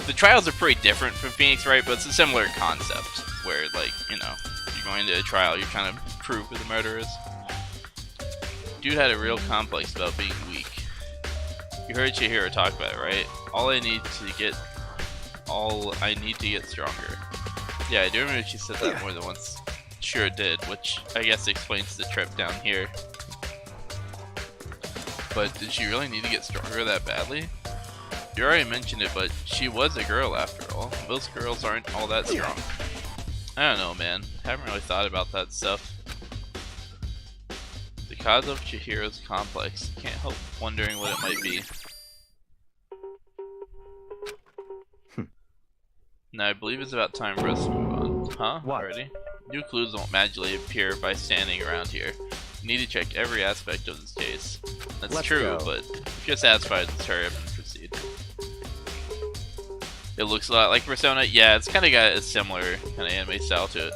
The trials are pretty different from Phoenix Wright, but it's a similar concept where, like, you know, you're going to a trial, you're trying to prove who the murderer is. Dude had a real complex about being weak. You heard Chihiro talk about it, right? I need to get stronger. Yeah, I do remember she said that more than once. Sure did, which I guess explains the trip down here. But did she really need to get stronger that badly? You already mentioned it, but she was a girl after all. Most girls aren't all that strong. I don't know, man. Haven't really thought about that stuff. The cause of Chihiro's complex. Can't help wondering what it might be. Now I believe it's about time for us to move on. Huh? What? Already? New clues won't magically appear by standing around here. You need to check every aspect of this case. That's Let's true, go. but if you're satisfied, let's hurry up and proceed. It looks a lot like Persona. Yeah, it's kind of got a similar kind of anime style to it.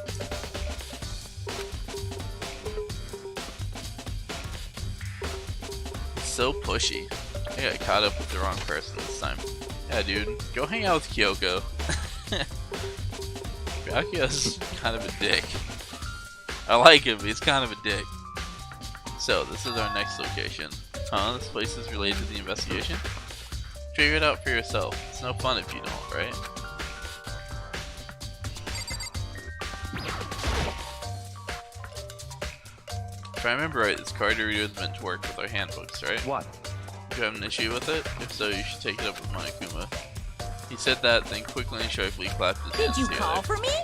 It's so pushy. I got caught up with the wrong person this time. Yeah, dude. Go hang out with Kyoko. Byakuya's kind of a dick. I like him, but he's kind of a dick. So, this is our next location. Huh? This place is related to the investigation? Figure it out for yourself. It's no fun if you don't, right? If I remember right, this card reader is meant to work with our handbooks, right? What? Do you have an issue with it? If so, you should take it up with Monokuma. He said that, then quickly and sharply clapped his hands together. Did you call for me?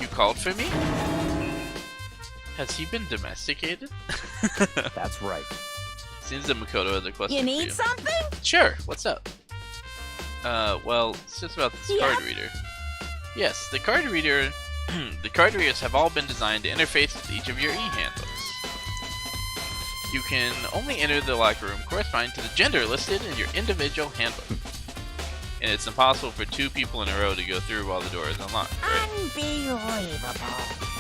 You called for me? Has he been domesticated? That's right. Seems that Makoto has a question You for need something? Sure, what's up? Well, it's just about this card reader. Yes, the card reader... the card readers have all been designed to interface with each of your e-handbooks. You can only enter the locker room corresponding to the gender listed in your individual handbook. And it's impossible for two people in a row to go through while the door is unlocked, right? Unbelievable.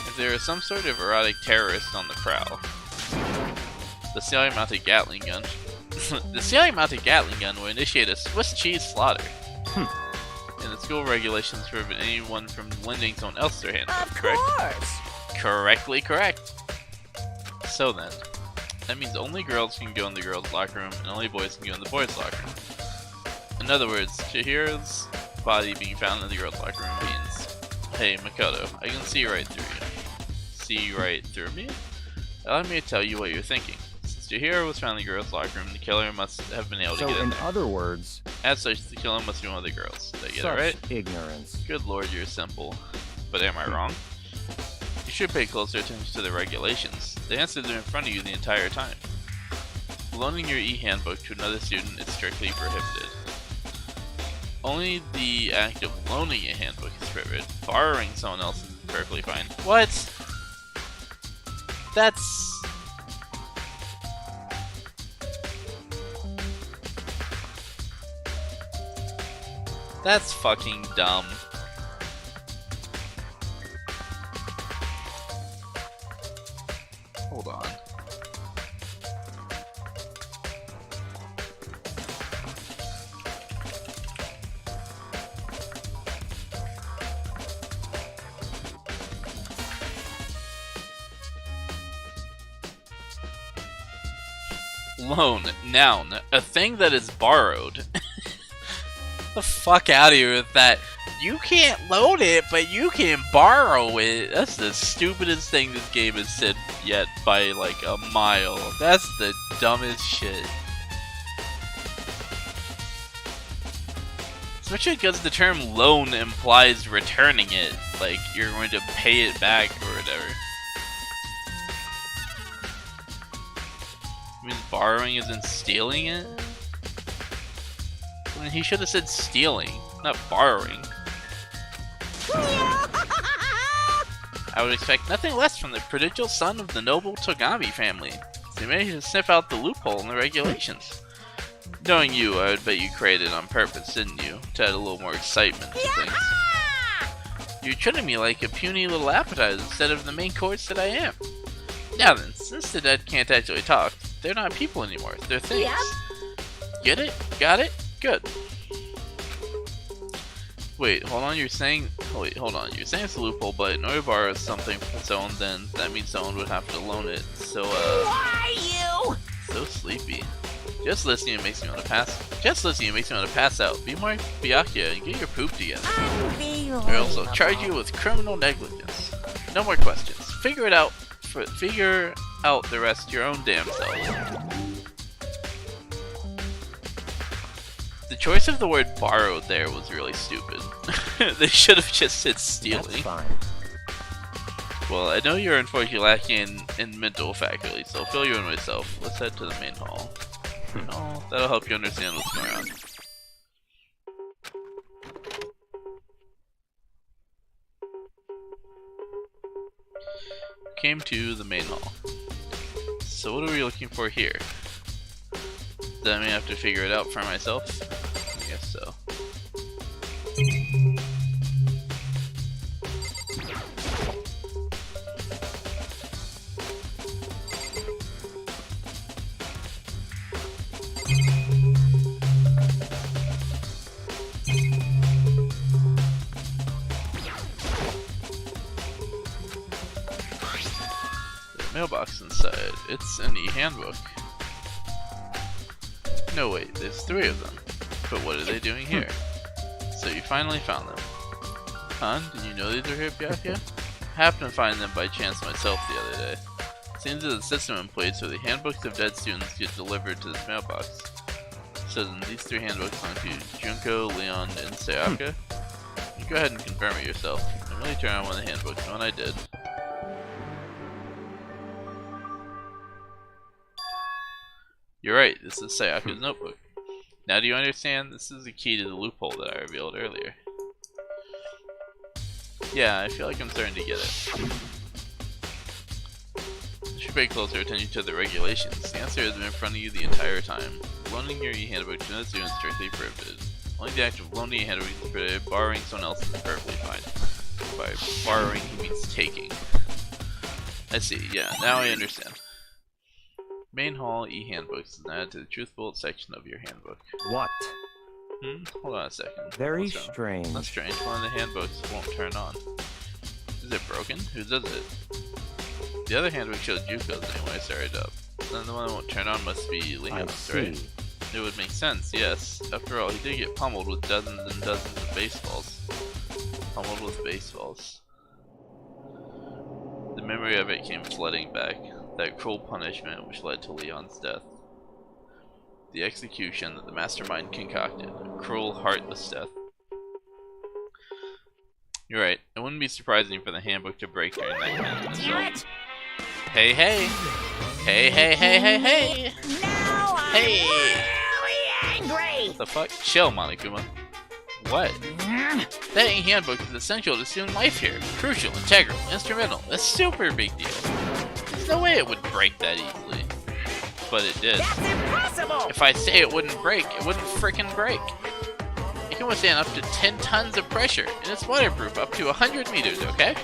If there is some sort of erotic terrorist on the prowl, the ceiling-mounted Gatling gun... the ceiling-mounted Gatling gun will initiate a Swiss cheese slaughter. And the school regulations prevent anyone from lending someone else their handbook, correct? Of course. Correctly correct. So then, that means only girls can go in the girls' locker room, and only boys can go in the boys' locker room. In other words, Chihiro's body being found in the girls' locker room means, hey, Makoto, I can see right through you. See right through me? Allow me to tell you what you're thinking. Since Chihiro was found in the girls' locker room, the killer must have been able to get in there. So, in other words... As such, the killer must be one of the girls. Did I get it such right? ignorance. Good lord, you're simple. But am I wrong? You should pay closer attention to the regulations. The answers are in front of you the entire time. Loaning your e-handbook to another student is strictly prohibited. Only the act of loaning a handbook is prohibited. Borrowing someone else's is perfectly fine. What? That's... That's fucking dumb. Hold on. Loan. Noun. A thing that is borrowed. The fuck out of here with that. You can't loan it, but you can borrow it. That's the stupidest thing this game has said yet by like a mile. That's the dumbest shit. Especially because the term loan implies returning it. Like, you're going to pay it back or whatever. I mean, borrowing isn't stealing it? I mean, he should have said stealing, not borrowing. I would expect nothing less from the prodigal son of the noble Togami family. They managed to sniff out the loophole in the regulations. Knowing you, I would bet you created it on purpose, didn't you? To add a little more excitement to things. You're treating me like a puny little appetizer instead of the main course that I am. Now then, since the dead can't actually talk, they're not people anymore, they're things. Yep. Get it? Got it? Good. Wait, hold on, you're saying... Wait, hold on, you're saying it's a loophole, but in order to borrow something from someone, then that means someone would have to loan it, so, Why you? So sleepy. Just listening makes me want to pass out. Be more Byakuya and get your poop together. Or else I'll charge you with criminal negligence. No more questions. Figure out the rest your own damn self. The choice of the word borrowed there was really stupid. They should have just said stealing. That's fine. Well, I know you're unfortunately lacking in mental faculty, so I'll fill you in myself. Let's head to the main hall. Oh, that'll help you understand what's going on. Came to the main hall. So what are we looking for here? Does that mean I have to figure it out for myself? I guess so. Mailbox inside. It's an e-handbook. No wait, there's 3 of them. But what are they doing here? So you finally found them. Huh? Did you know these were here, Byakuya? I happened to find them by chance myself the other day. Seems there's a system in place where the handbooks of dead students get delivered to this mailbox. So then these 3 handbooks belong to Junko, Leon, and Sayaka? You go ahead and confirm it yourself. I really turned on one of the handbooks, and when I did. You're right, this is Sayaka's notebook. Now do you understand? This is the key to the loophole that I revealed earlier. Yeah, I feel like I'm starting to get it. You should pay closer attention to the regulations. The answer has been in front of you the entire time. Loaning your e-handbook to another student is strictly prohibited. Only the act of loaning a handbook is prohibited. Borrowing someone else's is perfectly fine. By borrowing, he means taking. I see, yeah, now I understand. Main hall e-handbooks is added to the truth bullet section of your handbook. What? Hold on a second. Very strange. That's strange. One of the handbooks won't turn on. Is it broken? Who does it? The other handbook showed Juko's anyway, started up. Then the one that won't turn on must be Leon's, right? It would make sense, yes. After all, he did get pummeled with dozens and dozens of baseballs. Pummeled with baseballs. The memory of it came flooding back. That cruel punishment which led to Leon's death. The execution that the mastermind concocted. A cruel, heartless death. You're right. It wouldn't be surprising for the handbook to break during that kind of insult. Hey, hey! Hey, hey, hey, hey, hey! Now I'm really angry! The fuck? Chill, Monokuma. What? That handbook is essential to student life here. Crucial, integral, instrumental. A super big deal. There's no way it would break that easily. But it did. That's impossible! If I say it wouldn't break, it wouldn't frickin' break. It can withstand up to 10 tons of pressure, and it's waterproof up to 100 meters, okay?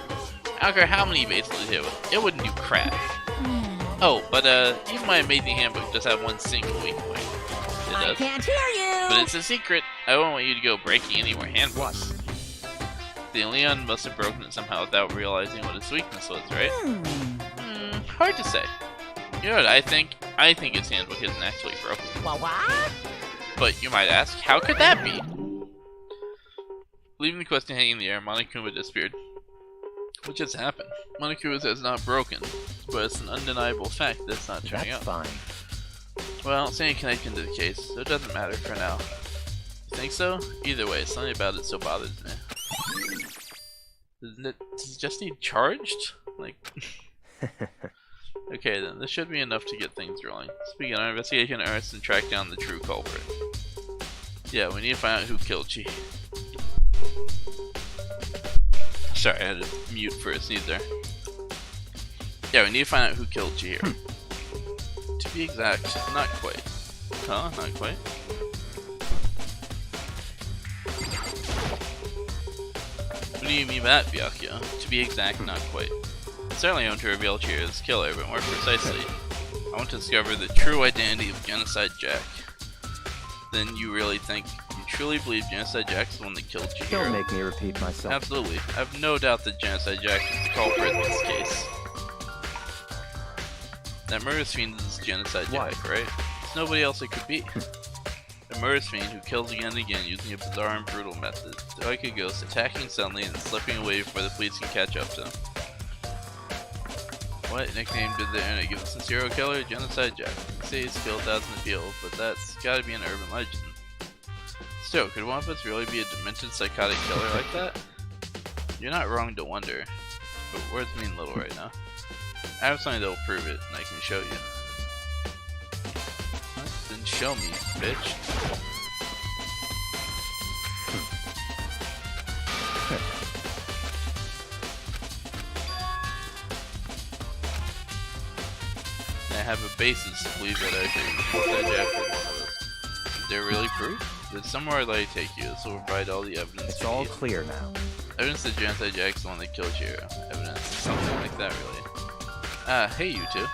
I don't care how many baseballs you hit with, it wouldn't do crap. Oh, but even my amazing handbook does have one single weak point. It does. I can't hear you! But it's a secret. I won't want you to go breaking any more handbooks. The Leon must have broken it somehow without realizing what its weakness was, right? Hard to say. You know what I think? I think his handbook isn't actually broken. What? But you might ask, how could that be? Leaving the question hanging in the air, Monokuma disappeared. What just happened? Monokuma says it's not broken, but it's an undeniable fact that it's not turning That's out. fine. Well, I don't see any connection to the case, so it doesn't matter for now. You think so? Either way, something about it still bothers me. Does it just need charged? Like... Okay then, this should be enough to get things rolling. Let's begin our investigation in earnest and track down the true culprit. Yeah, we need to find out who killed Chi. Sorry, I had to mute for a sneeze there. Yeah, we need to find out who killed Chihiro. To be exact, not quite. Huh? Not quite? What do you mean by that, Byakuya? To be exact, not quite. I certainly want to reveal Chihiro's killer, but more precisely, I want to discover the true identity of Genocide Jack. Then you really think, you truly believe Genocide Jack's the one that killed Chihiro? Don't make me repeat myself. Absolutely. I have no doubt that Genocide Jack is the culprit in this case. That murderous fiend is Genocide Jack, right? There's nobody else it could be. A murderous fiend who kills again and again using a bizarre and brutal method. The like a ghost, attacking suddenly and slipping away before the police can catch up to him. What nickname did the internet give us? Serial killer? Genocide Jack. They say he's killed thousands of people, but that's gotta be an urban legend. Still, could one of us really be a demented psychotic killer like that? You're not wrong to wonder, but words mean little right now. I have something that will prove it, and I can show you. What? Then show me, bitch. I have a basis to believe that Genocide Jack is one of us. Is there really proof? There's somewhere I'd like to take you. This will provide all the evidence. It's all clear now. Evidence that Genocide Jack's the one that killed Chihiro. Evidence, something like that, really. Ah, hey you two.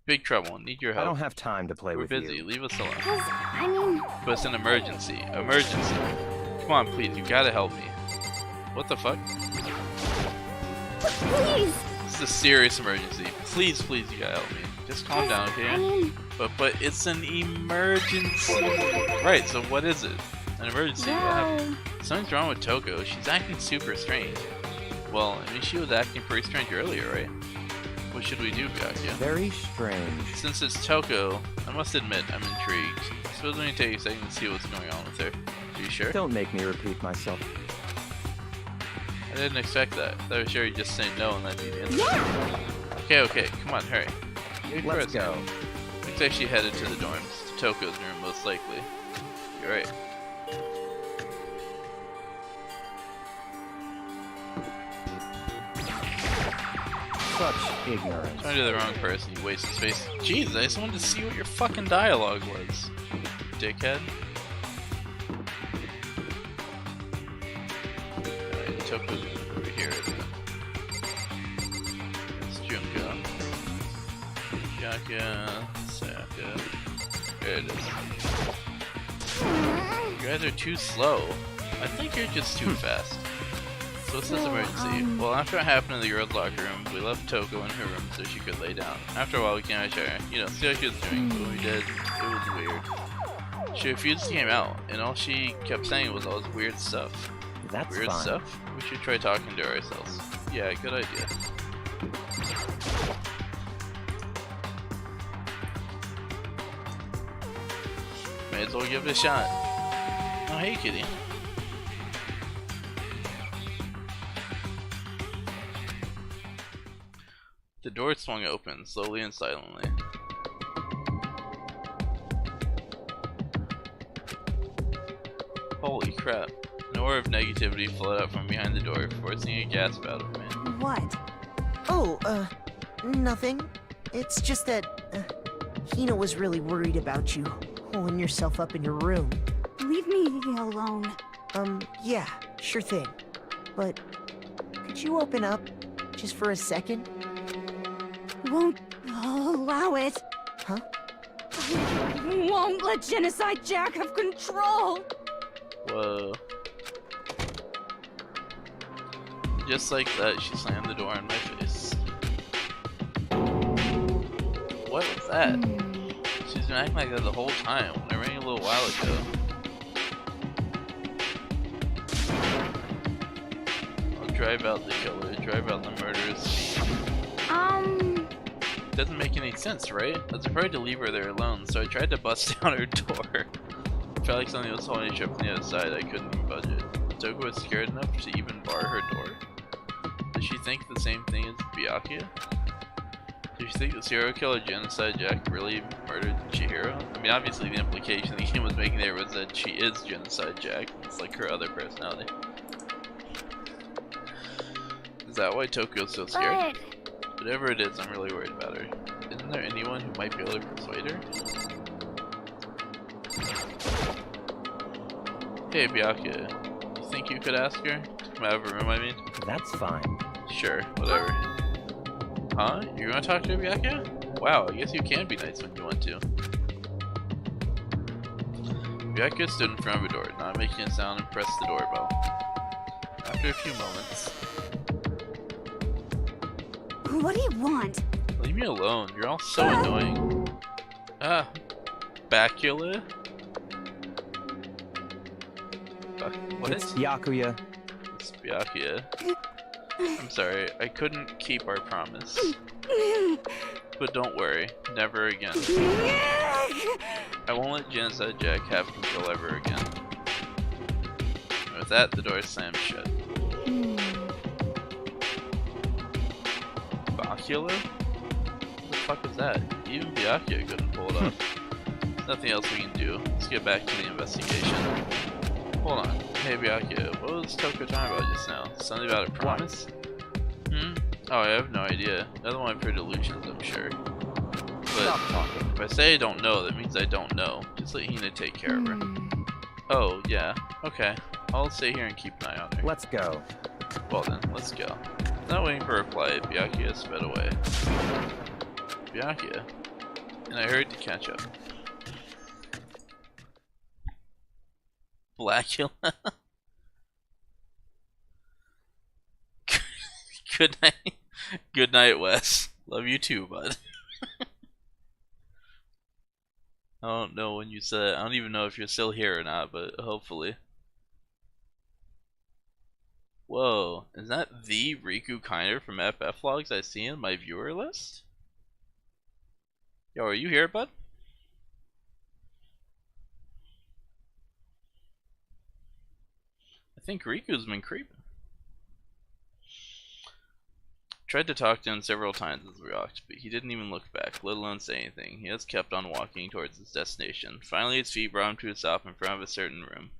Big trouble. Need your help. I don't have time to play We're with busy. you. Leave us alone. I mean... But it's an emergency. Emergency. Come on, please. You gotta help me. What the fuck? Please! It's a serious emergency. Please, please, you gotta help me. Just calm down, okay? I mean... But it's an emergency. Right, so what is it? An emergency? What happened? Something's wrong with Toko. She's acting super strange. Well, I mean, she was acting pretty strange earlier, right? What should we do, Byakuya? Very strange. Since it's Toko, I must admit I'm intrigued. Suppose we take a second to see what's going on with her. Are you sure? Don't make me repeat myself. I didn't expect that. I was sure you'd just say no and then be the answer. Okay, come on, hurry. Let's go. Looks like she headed to the dorms, to Toko's room most likely. You're right. Such ignorance. Turn to the wrong person, you wasted space. Jeez, I just wanted to see what your fucking dialogue was. Dickhead. Alright, Toko's over here. It's Junko. Byakuya, Sayaka. There it is. You guys are too slow. I think you're just too fast. So what's this emergency? Well, after what happened in the girls' locker room, we left Toko in her room so she could lay down. After a while, we came out to her, see how she was doing, but when we did, it was weird. She refused to come out, and all she kept saying was all this weird stuff. That's weird fine. stuff? We should try talking to her ourselves. Yeah, good idea. May as well give it a shot. Oh, hey, kitty. The door swung open, slowly and silently. Holy crap. An aura of negativity flowed out from behind the door, forcing a gasp out of me. What? Oh, nothing. It's just that, Hina was really worried about you, holding yourself up in your room. Leave me alone. Yeah, sure thing. But, could you open up, just for a second? Won't allow it. Huh? I won't let Genocide Jack have control. Whoa. Just like that, she slammed the door in my face. What was that? She's been acting like that the whole time. When I rang a little while ago. I'll drive out the killer, drive out the murderous fiend. Doesn't make any sense, right? I was afraid to leave her there alone, so I tried to bust down her door. I felt like something was holding her up from the other side. I couldn't even budge it. Toko was scared enough to even bar her door. Does she think the same thing as Byakuya? Does she think the serial killer Genocide Jack really murdered Chihiro? I mean, obviously the implication the game was making there was that she is Genocide Jack. It's like her other personality. Is that why Tokyo's so scared? Whatever it is, I'm really worried about her. Isn't there anyone who might be able to persuade her? Hey, Byakuya. You think you could ask her? To come out of her room, I mean? That's fine. Sure, whatever. Huh? You're gonna talk to her, Byakuya? Wow, I guess you can be nice when you want to. Byakuya stood in front of a door, not making a sound, and pressed the doorbell. After a few moments... What do you want? Leave me alone, you're all so annoying. Ah, Bacula? What? It's Byakuya. It's Byakuya. I'm sorry, I couldn't keep our promise. But don't worry, never again. I won't let Genocide Jack have control ever again. And with that, the door slammed shut. Bacula? What the fuck is that? Even Byakuya couldn't pull it off. There's nothing else we can do. Let's get back to the investigation. Hold on. Hey Byakuya, what was Toko talking about just now? Something about a promise? Oh, I have no idea. Another one for delusions, I'm sure. But if I say I don't know, that means I don't know. Just let Hina take care of her. Oh, yeah. Okay. I'll stay here and keep an eye on her. Let's go. Well then, let's go. Not waiting for a reply, Byakuya sped away. Byakuya? And I hurried to catch up. Blackula? Good night. Good night, Wes. Love you too, bud. I don't know when you said, I don't even know if you're still here or not, but hopefully. Whoa, is that the Riku Kinder from FF Logs I see in my viewer list? Yo, are you here, bud? I think Riku's been creeping. Tried to talk to him several times as we walked, but he didn't even look back, let alone say anything. He just kept on walking towards his destination. Finally, his feet brought him to a stop in front of a certain room.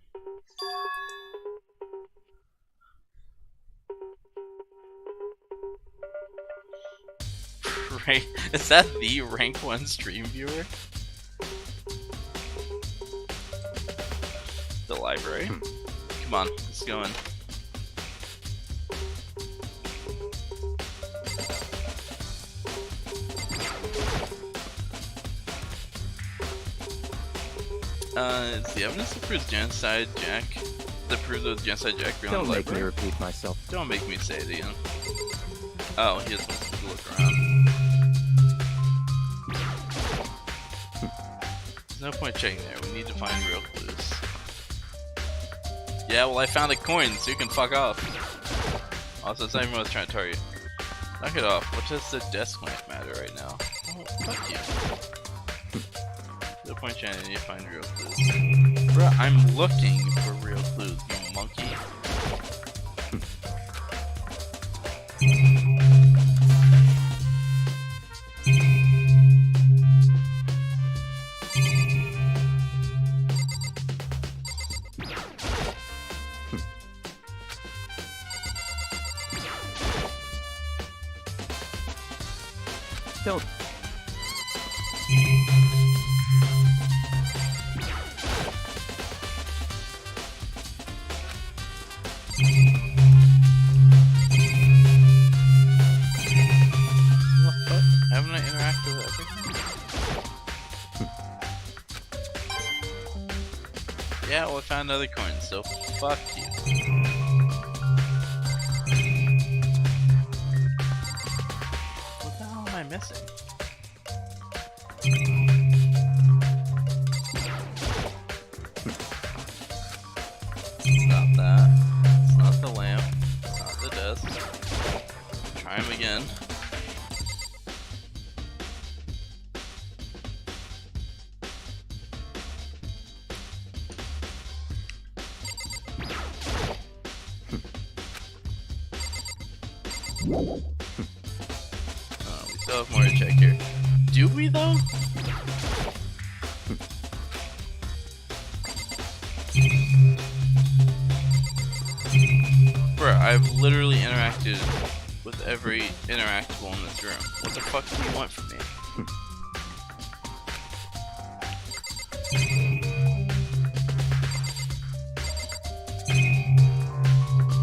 Right? Is that the rank 1 stream viewer? The library? Come on, let's go in. It's the evidence that proves Genocide Jack. That proves that Genocide Jack beyond Don't the make me library. repeat myself. Don't make me say it again. Oh, he just wants to look around. There's no point checking there. We need to find real clues. Yeah, well, I found a coin, so you can fuck off. Also, it's not even what I was trying to tell you. Knock it off. What does the desk lamp matter right now? Oh, fuck you. No point checking. I need to find real clues. Bruh, I'm looking for real clues, you monkey. Don't. Haven't I interacted with everything? Yeah, well, I found another coin, so fuck you. What the hell am I missing? It's not that. It's not the lamp. It's not the desk. Try him again. We still have more to check here. Do we though? Bruh, I've literally interacted with every interactable in this room. What the fuck do you want from me?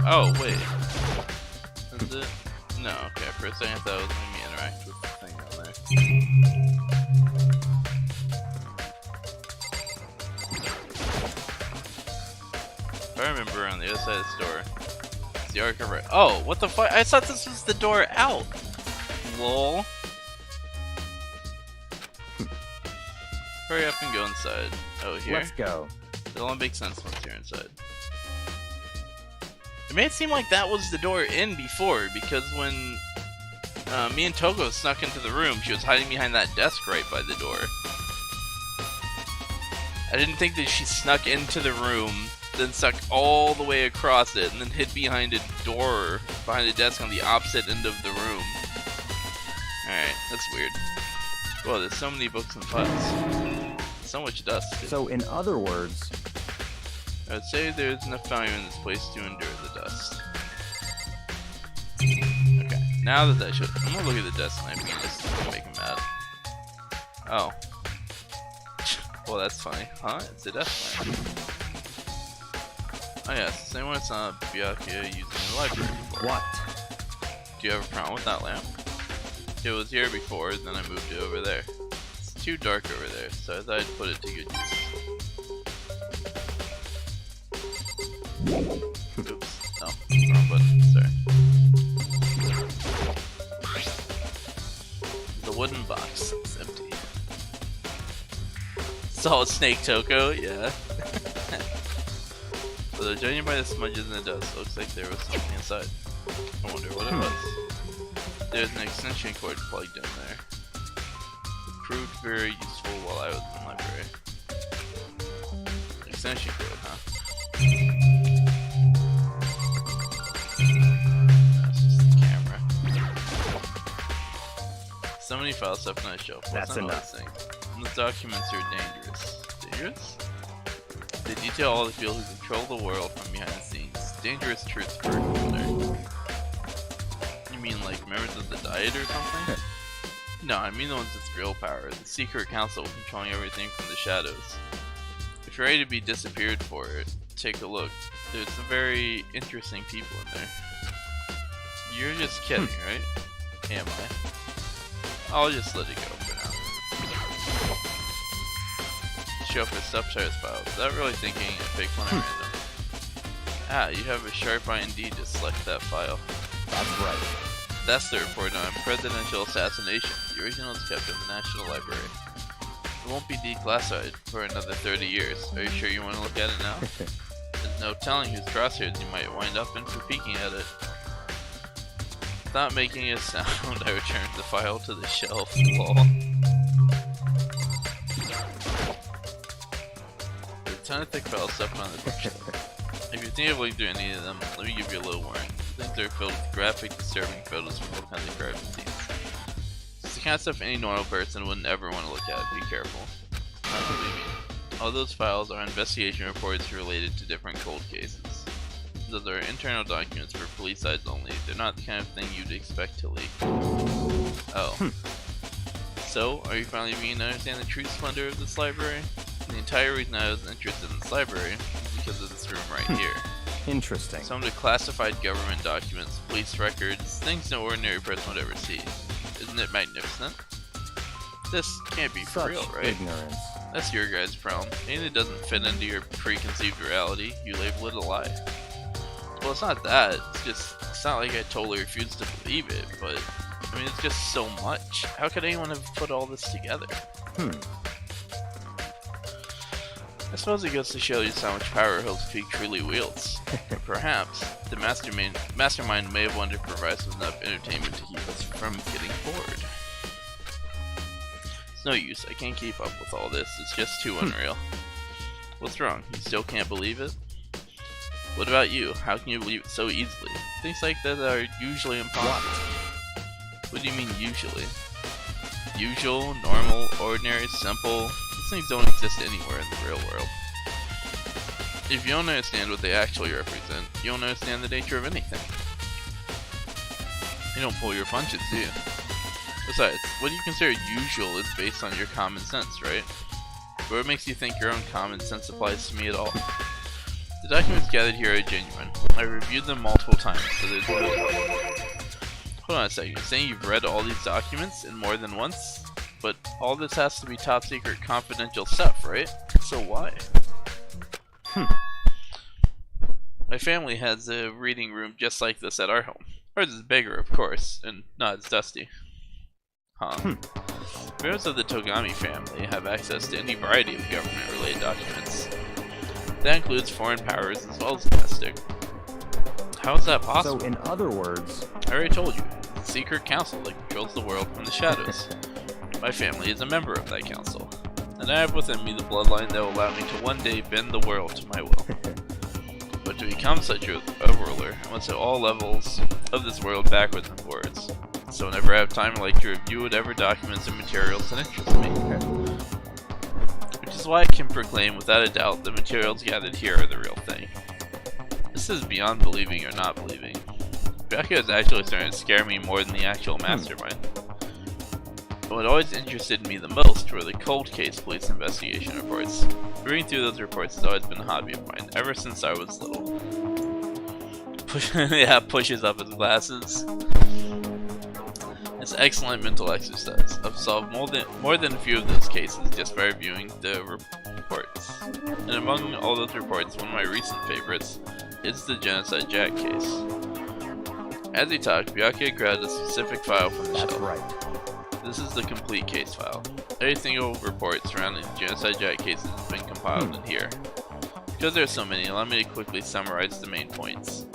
Oh, wait. Is it? No, okay, for a second that was making me interact with the thing down there. If I remember, on the other side of the store, it's the archive right. Oh, what the fuck? I thought this was the door out! Lol. Hurry up and go inside. Oh, here? Let's go. It'll all make sense once you're inside. It made it seem like that was the door in before, because when me and Togo snuck into the room, she was hiding behind that desk right by the door. I didn't think that she snuck into the room, then stuck all the way across it, and then hid behind a door behind a desk on the opposite end of the room. Alright, that's weird. Whoa, there's so many books and files. So much dust. So, in other words, I would say there's enough value in this place to endure the dust. Okay, now that I should, I'm gonna look at the desk and I mean this is gonna make him mad. Oh. Well, that's funny. Huh? It's a desk lamp. Oh yeah, it's the same one it's on Byakuya using the library before. what? Do you have a problem with that lamp? It was here before, then I moved it over there. It's too dark over there, so I thought I'd put it to good use. Oops. No, wrong button. Sorry. The wooden box is empty. Solid snake Toko, yeah. Although judging by the smudges in the dust, looks like there was something inside. I wonder what it was. There's an extension cord plugged in there. It proved very useful while I was in the library. Extension cord, huh? That's just the camera. So many files stuff on my shelf. That's enough. The documents are dangerous. Dangerous? They detail all the people who control the world from behind the scenes. Dangerous truth for a commoner. You mean like members of the Diet or something? No, I mean the ones with real power. The secret council controlling everything from the shadows. If you're ready to be disappeared for it, take a look. There's some very interesting people in there. You're just kidding, right? Am I? I'll just let it go for now. Show up a subtitles file. Without really thinking, I picked one at random. Ah, you have a sharp eye indeed to select that file. That's right. That's the report on presidential assassination. The original is kept in the National Library. It won't be declassified for another 30 years. Are you sure you want to look at it now? There's no telling whose crosshairs you might wind up in for peeking at it. Without making a sound, I returned the file to the shelf. Lol. There's a ton of thick files stuffed on the bookshelf. If you think of looking through any of them, let me give you a little warning. Things are filled with graphic, disturbing photos from all kinds of crime scenes. It's the kind of stuff any normal person wouldn't ever want to look at. Be careful. Not believe me. All those files are investigation reports related to different cold cases. Those are internal documents for police eyes only. They're not the kind of thing you'd expect to leak. Oh. So, are you finally beginning to understand the true splendor of this library? The entire reason I was interested in this library is because of this room right here. Interesting. Some of the classified government documents, police records, things no ordinary person would ever see. Isn't it magnificent? This can't be for real, right? Ignorance. That's your guys' problem. Anything that doesn't fit into your preconceived reality, you label it a lie. Well, it's not that. It's not like I totally refuse to believe it, but I mean, it's just so much. How could anyone have put all this together? I suppose it goes to show you how much power Peak truly wields. Perhaps the mastermind may have wanted to provide us with enough entertainment to keep us from getting bored. It's no use, I can't keep up with all this, it's just too unreal. What's wrong? You still can't believe it? What about you? How can you believe it so easily? Things like that are usually impossible. What do you mean usually? Usual, normal, ordinary, simple. These things don't exist anywhere in the real world. If you don't understand what they actually represent, you don't understand the nature of anything. You don't pull your punches, do you? Besides, what you consider usual is based on your common sense, right? But what makes you think your own common sense applies to me at all? The documents gathered here are genuine. I reviewed them multiple times, so there's no... Hold on a second, you're saying you've read all these documents and more than once? But all this has to be top secret confidential stuff, right? So why? My family has a reading room just like this at our home. Ours is bigger, of course, and not as dusty. Members of the Togami family have access to any variety of government-related documents. That includes foreign powers as well as domestic. How is that possible? So, in other words... I already told you. It's a secret council that controls the world from the shadows. My family is a member of that council. And I have within me the bloodline that will allow me to one day bend the world to my will. But to become such a ruler, I must have all levels of this world backwards and forwards. So whenever I have time, I like to review whatever documents and materials that interest me. Which is why I can proclaim without a doubt the materials gathered here are the real thing. This is beyond believing or not believing. Byakuya is actually starting to scare me more than the actual mastermind. But what always interested me the most were the cold case police investigation reports. Reading through those reports has always been a hobby of mine, ever since I was little. Pushes up his glasses. It's excellent mental exercise. I've solved more than a few of those cases just by reviewing the reports. And among all those reports, one of my recent favorites is the Genocide Jack case. As he talked, Byakuya grabbed a specific file from the shelf. That's right. This is the complete case file. Every single report surrounding the Genocide Jack cases has been compiled in here. Because there are so many, allow me to quickly summarize the main points.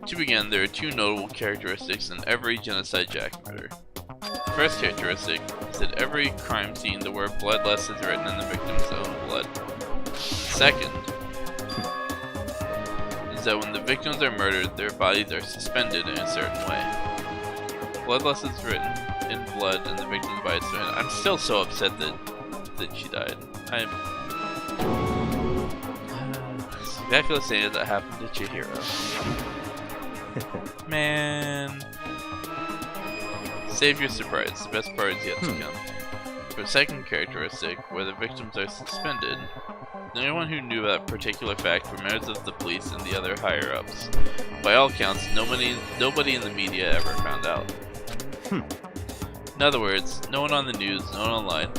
To begin, there are two notable characteristics in every Genocide Jack murder. The first characteristic is that every crime scene the word bloodless is written in the victim's own blood. Second is that when the victims are murdered, their bodies are suspended in a certain way. Bloodless is written in blood and the victim's body is suspended. I'm still so upset that she died. I'm exactly the same as that happened to Chihiro. Man. Save your surprise, the best part is yet to come. For the second characteristic, where the victims are suspended, the only one who knew that particular fact were members of the police and the other higher-ups. By all counts, nobody in the media ever found out. In other words, no one on the news, no one online,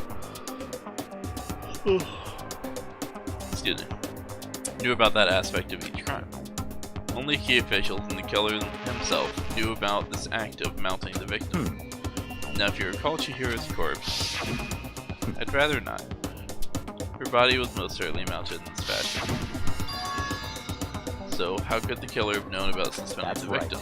excuse me, knew about that aspect of each crime. Only key officials and the killer himself knew about this act of mounting the victim. Now if you recall Chihiro's corpse, I'd rather not. Her body was most certainly mounted in this fashion. So how could the killer have known about suspending the victim?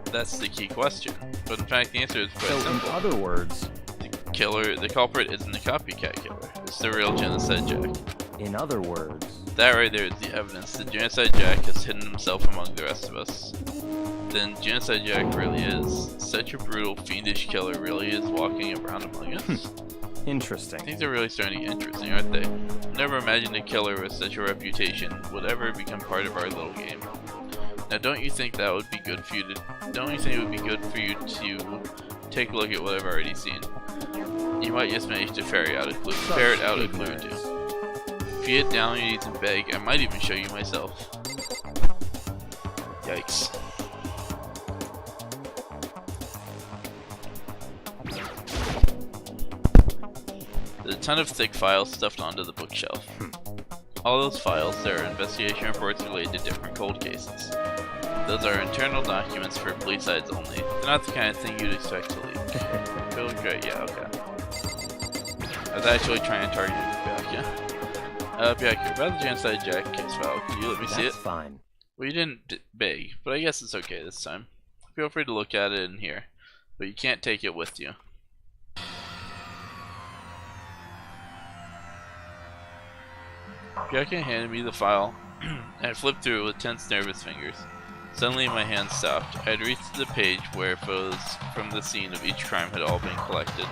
That's the key question. But in fact the answer is quite simple. In other words, the culprit isn't the copycat killer. It's the real Genocide Jack. In other words... That right there is the evidence that Genocide Jack has hidden himself among the rest of us. Then Genocide Jack really is. Such a brutal, fiendish killer really is walking around among us. Interesting. Things are really starting to get interesting, aren't they? Never imagined a killer with such a reputation would ever become part of our little game. Now don't you think that would be good for you to... Don't you think it would be good for you to take a look at what I've already seen? You might just manage to ferret out a clue or two. If you get down on your knees and beg, I might even show you myself. Yikes. There's a ton of thick files stuffed onto the bookshelf. All those files, there are investigation reports related to different cold cases. Those are internal documents for police sides only. They're not the kind of thing you'd expect to leak. Feel great, yeah, okay. I was actually trying to target Byakuya. Byakuya, about the genocide Jack case file. Can you let me see it? That's fine. Well, you didn't beg, but I guess it's okay this time. Feel free to look at it in here, but you can't take it with you. Byakuya handed me the file, and I flipped through it with tense, nervous fingers. Suddenly my hand stopped. I had reached the page where photos from the scene of each crime had all been collected.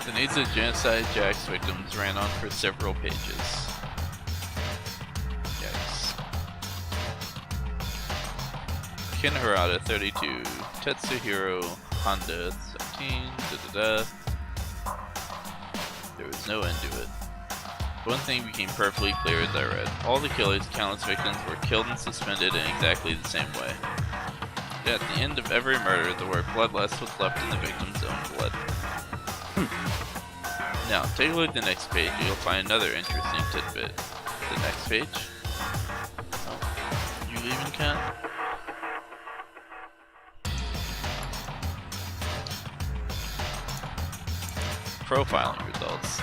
The names of genocide Jack's victims ran on for several pages. Yikes. Ken Harada, 32. Tetsuhiro Honda, 17. There was no end to it. One thing became perfectly clear as I read. All the killers' countless victims were killed and suspended in exactly the same way. Yet at the end of every murder, the word bloodless was left in the victim's own blood. Now, take a look at the next page, you'll find another interesting tidbit. The next page? Oh, you leaving, Ken? Profiling results.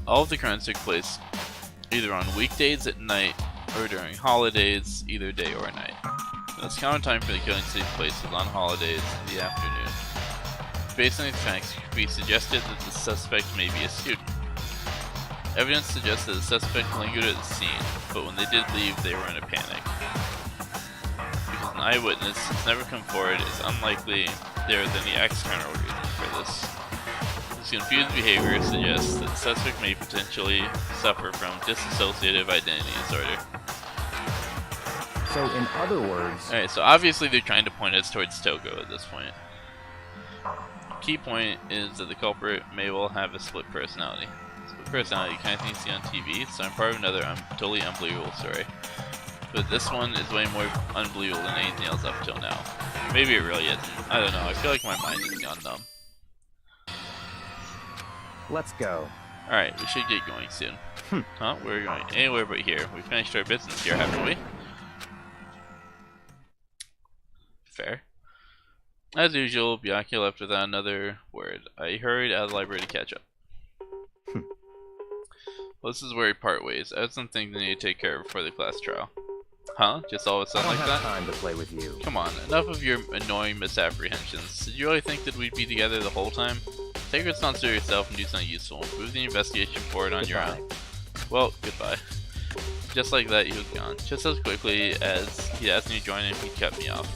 All of the crimes took place either on weekdays at night or during holidays, either day or night. The most common time for the killing to take place was on holidays in the afternoon. Based on these facts, it could be suggested that the suspect may be a student. Evidence suggests that the suspect lingered at the scene, but when they did leave, they were in a panic. Because an eyewitness has never come forward, it's unlikely there is any external reason for this. This confused behavior suggests that the suspect may potentially suffer from dissociative identity disorder. So, in other words... Alright, so obviously they're trying to point us towards Togo at this point. Key point is that the culprit may well have a split personality. Split personality, kind of thing you see on TV, so I'm part of another totally unbelievable story. But this one is way more unbelievable than anything else up till now. Maybe it really isn't. I don't know, I feel like my mind has gone numb. Let's go. Alright, we should get going soon. Huh? Where are we going? Anywhere but here. We finished our business here, haven't we? Fair. As usual, Byakuya left without another word. I hurried out of the library to catch up. Well, this is where we part ways. I have some things I need to take care of before the class trial. Huh? Just all of a sudden like that? I don't have time to play with you. Come on, enough of your annoying misapprehensions. Did you really think that we'd be together the whole time? Take responsibility for yourself and do something useful. Move the investigation forward on your own. Well, goodbye. Just like that, he was gone. Just as quickly as he asked me to join him, he cut me off.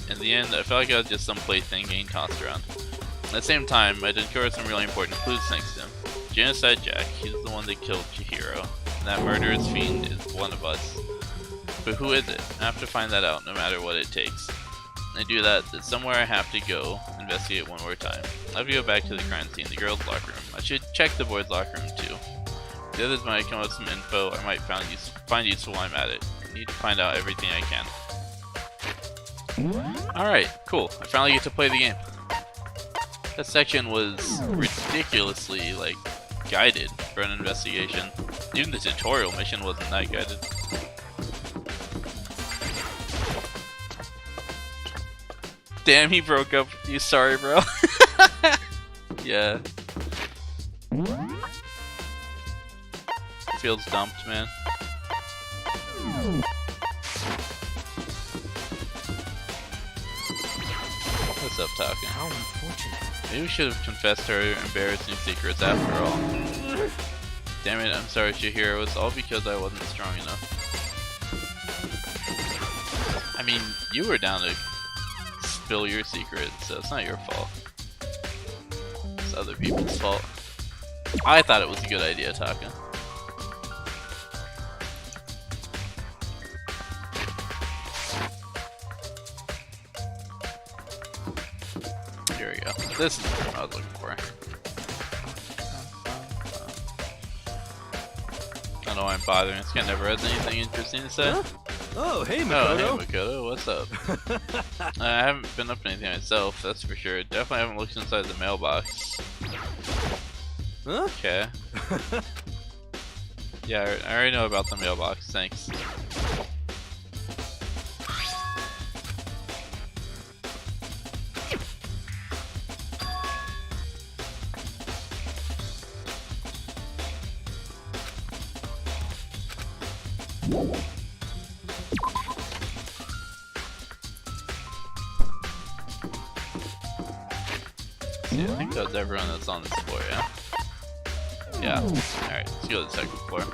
In the end, I felt like I was just some plaything getting tossed around. At the same time, I discovered some really important clues thanks to him. Genocide Jack, he's the one that killed Chihiro. And that murderous fiend is one of us. But who is it? I have to find that out, no matter what it takes. I do that, there's somewhere I have to go investigate one more time. I have to go back to the crime scene, the girls' locker room. I should check the boys' locker room too. The others might come up with some info I might find useful while I'm at it. I need to find out everything I can. Alright, cool. I finally get to play the game. That section was ridiculously, like, guided for an investigation. Even the tutorial mission wasn't that guided. Damn, he broke up with you. Sorry, bro. Yeah. Feels dumped, man. What's up, Taka? How unfortunate. Maybe we should have confessed to our embarrassing secrets after all. Damn it, I'm sorry, Chihiro. It's all because I wasn't strong enough. I mean, you were down to spill your secrets, so it's not your fault. It's other people's fault. I thought it was a good idea, Taka. Here we go. This is what I was looking for. I don't know why I'm bothering. This guy never has anything interesting to say. Huh? Oh, hey, Makoto. Oh, hey, Makoto. What's up? I haven't been up to anything myself, that's for sure. Definitely haven't looked inside the mailbox. Huh? Okay. Yeah, I already know about the mailbox, thanks. See, I think that's everyone that's on this floor, yeah? Yeah. Alright, let's go to the second floor.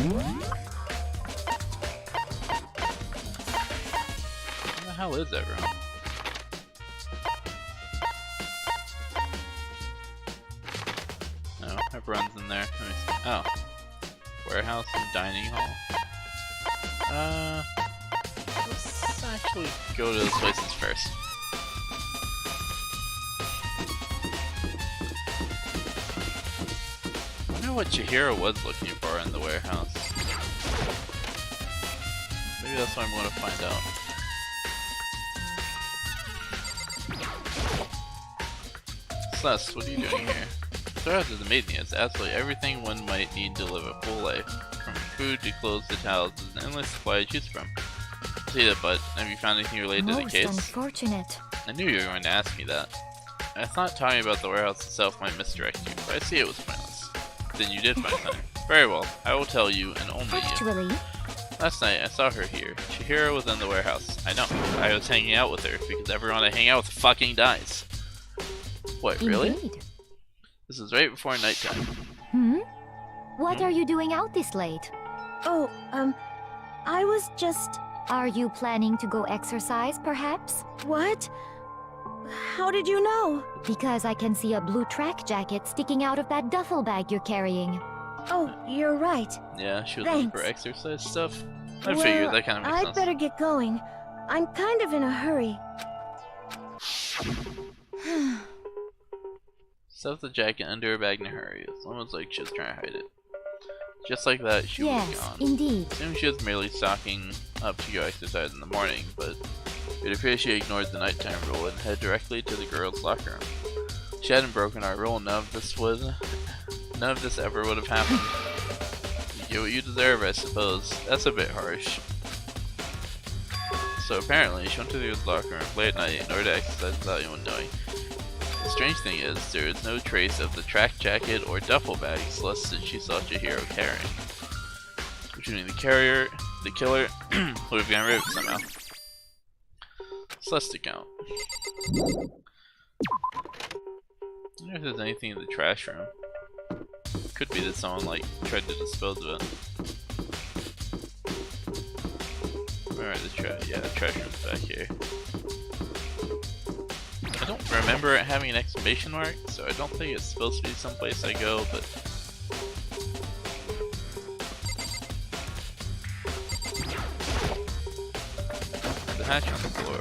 Where the hell is everyone? No, everyone's in there. Let me see. Oh. Warehouse and dining hall. Let's actually go to those places first. I wonder what Chihiro was looking for in the warehouse. Maybe that's what I'm going to find out. Celeste, what are you doing here? Throughout is amazing. It's absolutely everything one might need to live a full life. From food to clothes to towels, there's an endless supply to choose from. See that, but have you found anything related to the case? Unfortunate. I knew you were going to ask me that. I thought talking about the warehouse itself might misdirect you, but I see it was pointless. Then you did find something. Very well, I will tell you, and only you. Actually, Last night, I saw her here. Chihiro was in the warehouse. I know. I was hanging out with her, because everyone I hang out with fucking dies. What, really? indeed. This is right before nighttime. What are you doing out this late? Oh, I was just... Are you planning to go exercise, perhaps? What? How did you know? Because I can see a blue track jacket sticking out of that duffel bag you're carrying. Oh, you're right. Yeah, she was looking for Thanks. exercise stuff. I figured that kind of makes I'd sense. better get going. I'm kind of in a hurry. Stuffed the jacket under her bag in a hurry. It's almost like she was trying to hide it. Just like that, she was Yes, gone. indeed. Assumed she was merely stocking up to go exercise in the morning, but it appears she ignored the nighttime rule and headed directly to the girls' locker room. If she hadn't broken our rule, none of this ever would have happened. You get what you deserve, I suppose. That's a bit harsh. So apparently, she went to the girls' locker room late at night in order to exercise without anyone knowing. The strange thing is, there is no trace of the track jacket or duffel bag Celeste said she saw Chihiro carrying. Which means the killer would have gotten rid of it somehow. Celeste account. I wonder if there's anything in the trash room. Could be that someone like tried to dispose of it. Where are the trash? Yeah, the trash room's back here. I don't remember it having an exclamation mark, so I don't think it's supposed to be someplace I go, but... The hatch on the floor,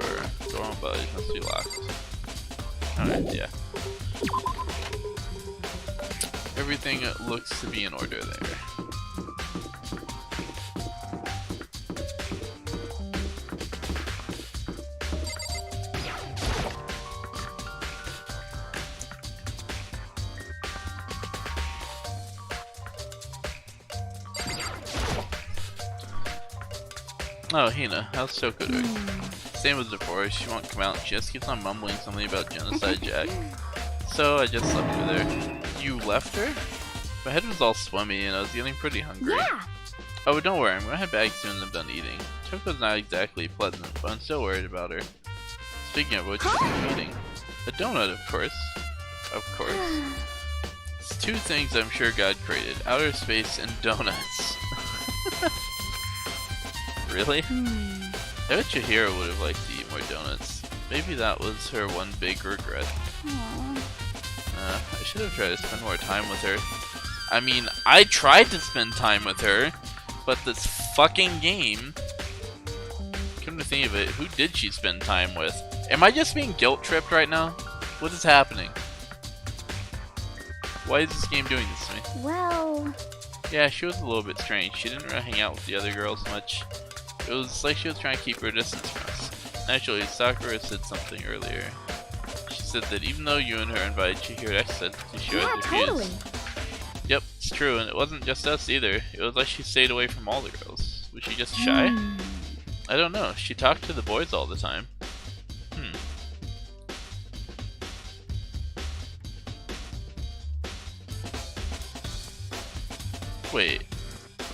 door on budge, must be locked. Alright, yeah. Everything looks to be in order there. Oh, Hina, how's Shoko doing? Same as before, she won't come out, she just keeps on mumbling something about Genocide Jack. So I just left her there. You left her? My head was all swimmy and I was getting pretty hungry. Yeah! Oh, don't worry, I'm gonna head back soon as I'm done eating. Choco's not exactly pleasant, but I'm still worried about her. Speaking of which, what are you eating? A donut, of course. Of course. It's two things I'm sure God created, outer space and donuts. Really? I bet Chihiro would have liked to eat more donuts. Maybe that was her one big regret. I should have tried to spend more time with her. I mean, I tried to spend time with her, but this fucking game... Come to think of it, who did she spend time with? Am I just being guilt-tripped right now? What is happening? Why is this game doing this to me? Well... Yeah, she was a little bit strange. She didn't really hang out with the other girls much. It was like she was trying to keep her distance from us. Actually, Sakura said something earlier. She said that even though you and her invited Chihiro to exit, she refused. Totally. Yep, it's true, and it wasn't just us either. It was like she stayed away from all the girls. Was she just shy? I don't know. She talked to the boys all the time. Wait.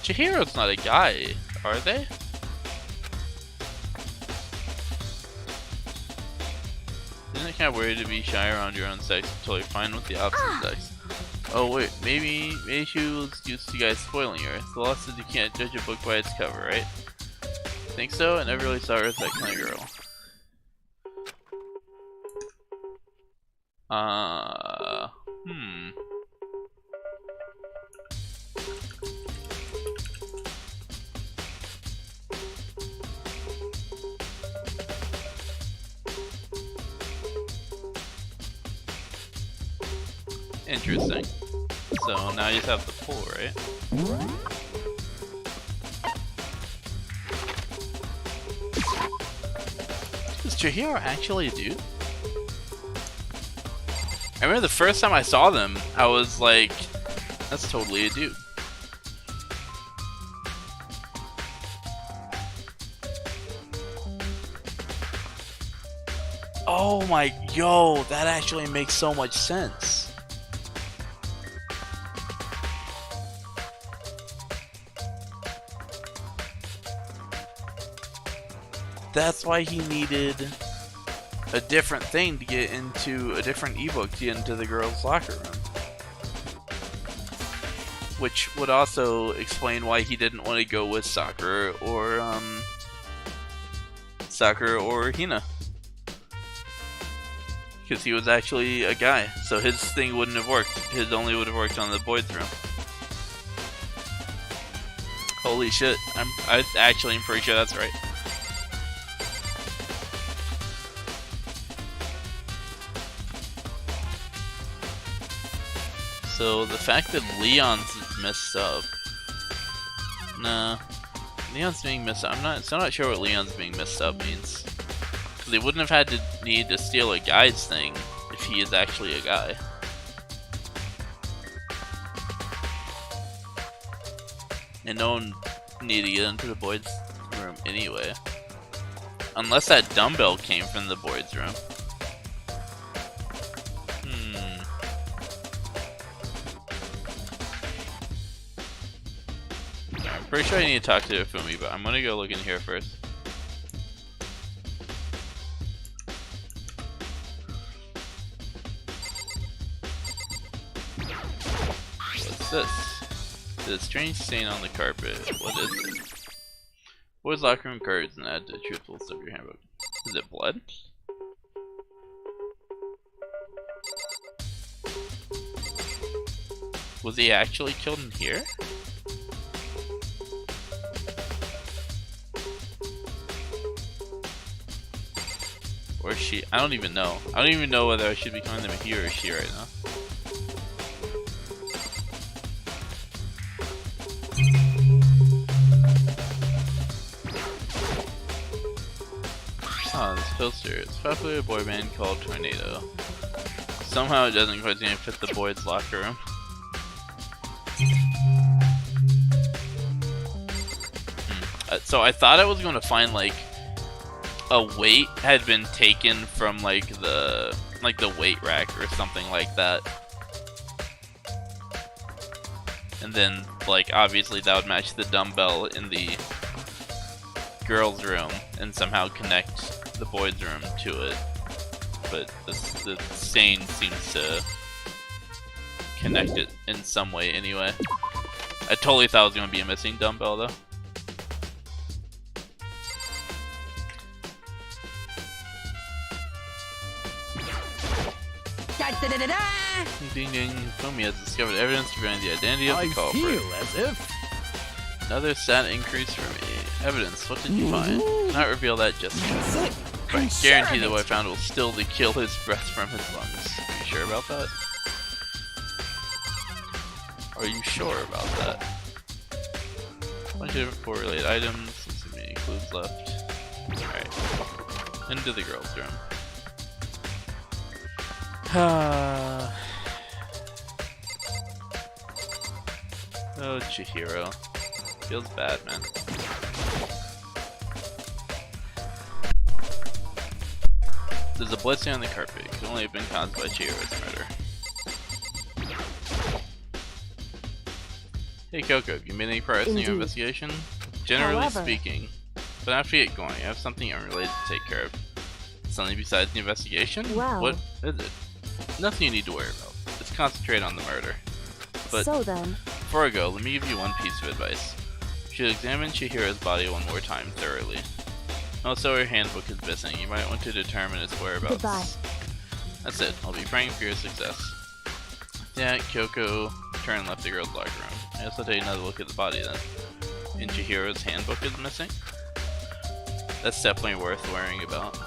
Chihiro's not a guy, are they? Isn't it kind of weird to be shy around your own sex? I'm totally fine with the opposite sex. Oh wait, maybe she was used to guys spoiling her. The law says you can't judge a book by its cover, right? Think so? I never really saw her as that kind of girl. Interesting. So now you just have the pull, right? Is Chihiro actually a dude? I remember the first time I saw them, I was like, that's totally a dude. Oh my, yo, that actually makes so much sense. That's why he needed a different thing to get into a different ebook to get into the girls' locker room. Which would also explain why he didn't want to go with Sakura or Hina. Because he was actually a guy, so his thing wouldn't have worked. His only would have worked on the boys' room. Holy shit! I actually am pretty sure that's right. So the fact that Leon's is messed up. Nah. Leon's being messed up. I'm not sure what Leon's being messed up means. They wouldn't have had to need to steal a guy's thing if he is actually a guy. And no one needed to get into the boys' room anyway. Unless that dumbbell came from the boys' room. I'm pretty sure I need to talk to Ifumi, but I'm gonna go look in here first. What's this? There's a strange stain on the carpet. What is it? Boys' locker room cards and add to truthful stuff your handbook. Is it blood? Was he actually killed in here? Or is she? I don't even know. I don't even know whether I should be calling them a he or a she right now. Oh, this poster. It's probably a boy band called Tornado. Somehow it doesn't quite seem to fit the boys' locker room. So I thought I was going to find like a weight had been taken from like the weight rack or something like that, and then like obviously that would match the dumbbell in the girls' room and somehow connect the boys' room to it. But the stain seems to connect it in some way anyway. I totally thought it was going to be a missing dumbbell though. Ding ding, Fumi has discovered evidence revealing the identity of the culprit. I feel as if... Another stat increase for me. Evidence, what did you find? Not reveal that just yet. But I guarantee that what I found will still to kill his breath from his lungs. Are you sure about that? Are you sure about that? Bunch of different correlated items. Let's see how many clues left. Alright. Into the girls' room. Oh, Chihiro. Feels bad, man. There's a blessing on the carpet. It could only have been caused by Chihiro's murder. Hey Coco, have you made any progress in your investigation? Generally speaking. But after you get going, I have something unrelated to take care of. Something besides the investigation? Wow. What is it? Nothing you need to worry about. Let's concentrate on the murder. But So then, before I go, let me give you one piece of advice. You should examine Chihiro's body one more time thoroughly. Also, her handbook is missing. You might want to determine its whereabouts. Goodbye. That's it. I'll be praying for your success. Yeah, Kyoko turned and left the girls' locker room. I guess I'll take another look at the body then. And Chihiro's handbook is missing? That's definitely worth worrying about.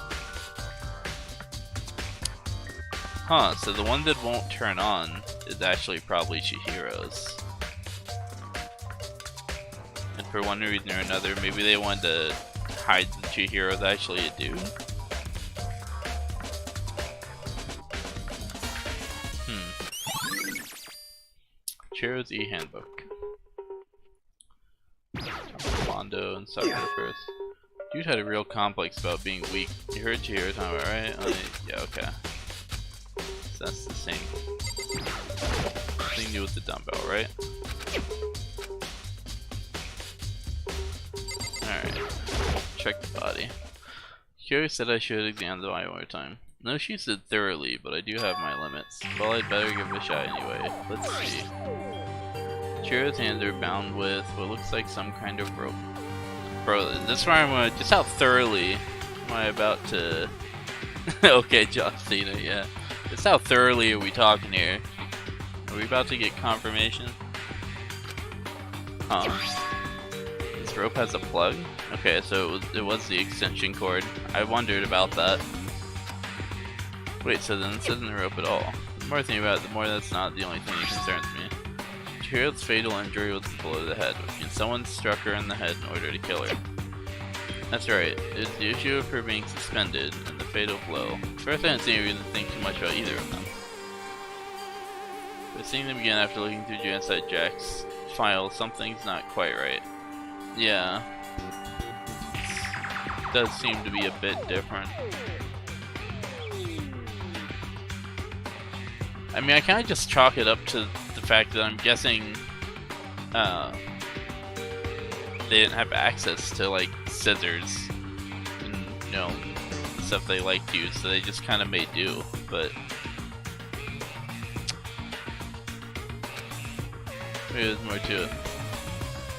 Huh, so the one that won't turn on is actually probably Chihiro's. And for one reason or another, maybe they wanted to hide that Chihiro's actually a dude? Chihiro's e-handbook. Mondo and Sakura first. Dude had a real complex about being weak. You heard Chihiro talking about, right? Yeah, okay. So that's the same thing to do with the dumbbell, right? Alright. Check the body. Chihiro said I should examine the body one more time. No, she said thoroughly, but I do have my limits. Well, I'd better give it a shot anyway. Let's see. Chihiro's hands are bound with what looks like some kind of rope. Bro, this is where I'm just how thoroughly am I about to... Okay, John Cena, yeah. Just how thoroughly are we talking here? Are we about to get confirmation? Huh. This rope has a plug? Okay, so it was the extension cord. I wondered about that. Wait, so then this isn't the rope at all. The more I think about it, the more that's not the only thing that concerns me. Chihiro's fatal injury was the blow to the head, which means someone struck her in the head in order to kill her. That's right, it's the issue of her being suspended and the fatal blow. First I didn't see any reason to think too much about either of them. But seeing them again after looking through Genocide Jack's file, something's not quite right. Yeah. It does seem to be a bit different. I mean, I kind of just chalk it up to the fact that I'm guessing they didn't have access to like scissors and you know stuff they like to use, so they just kind of made do. But maybe there's more to it.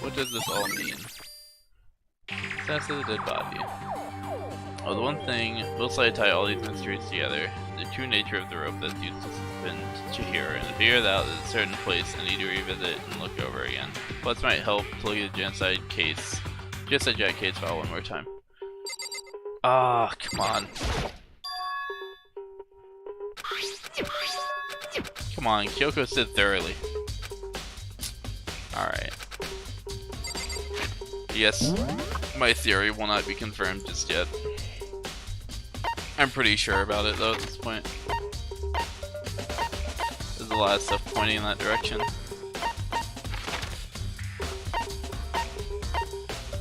What does this all mean? That's the dead body. Oh, the one thing, we'll slide tie all these mysteries together. The true nature of the rope that's used to suspend Chihiro, and to figure that out at a certain place I need to revisit and look over again. Plus might help to look at the Genocide Jack case file one more time. Ah, come on. Come on, Kyoko said thoroughly. Alright. Yes, my theory will not be confirmed just yet. I'm pretty sure about it though at this point. There's a lot of stuff pointing in that direction.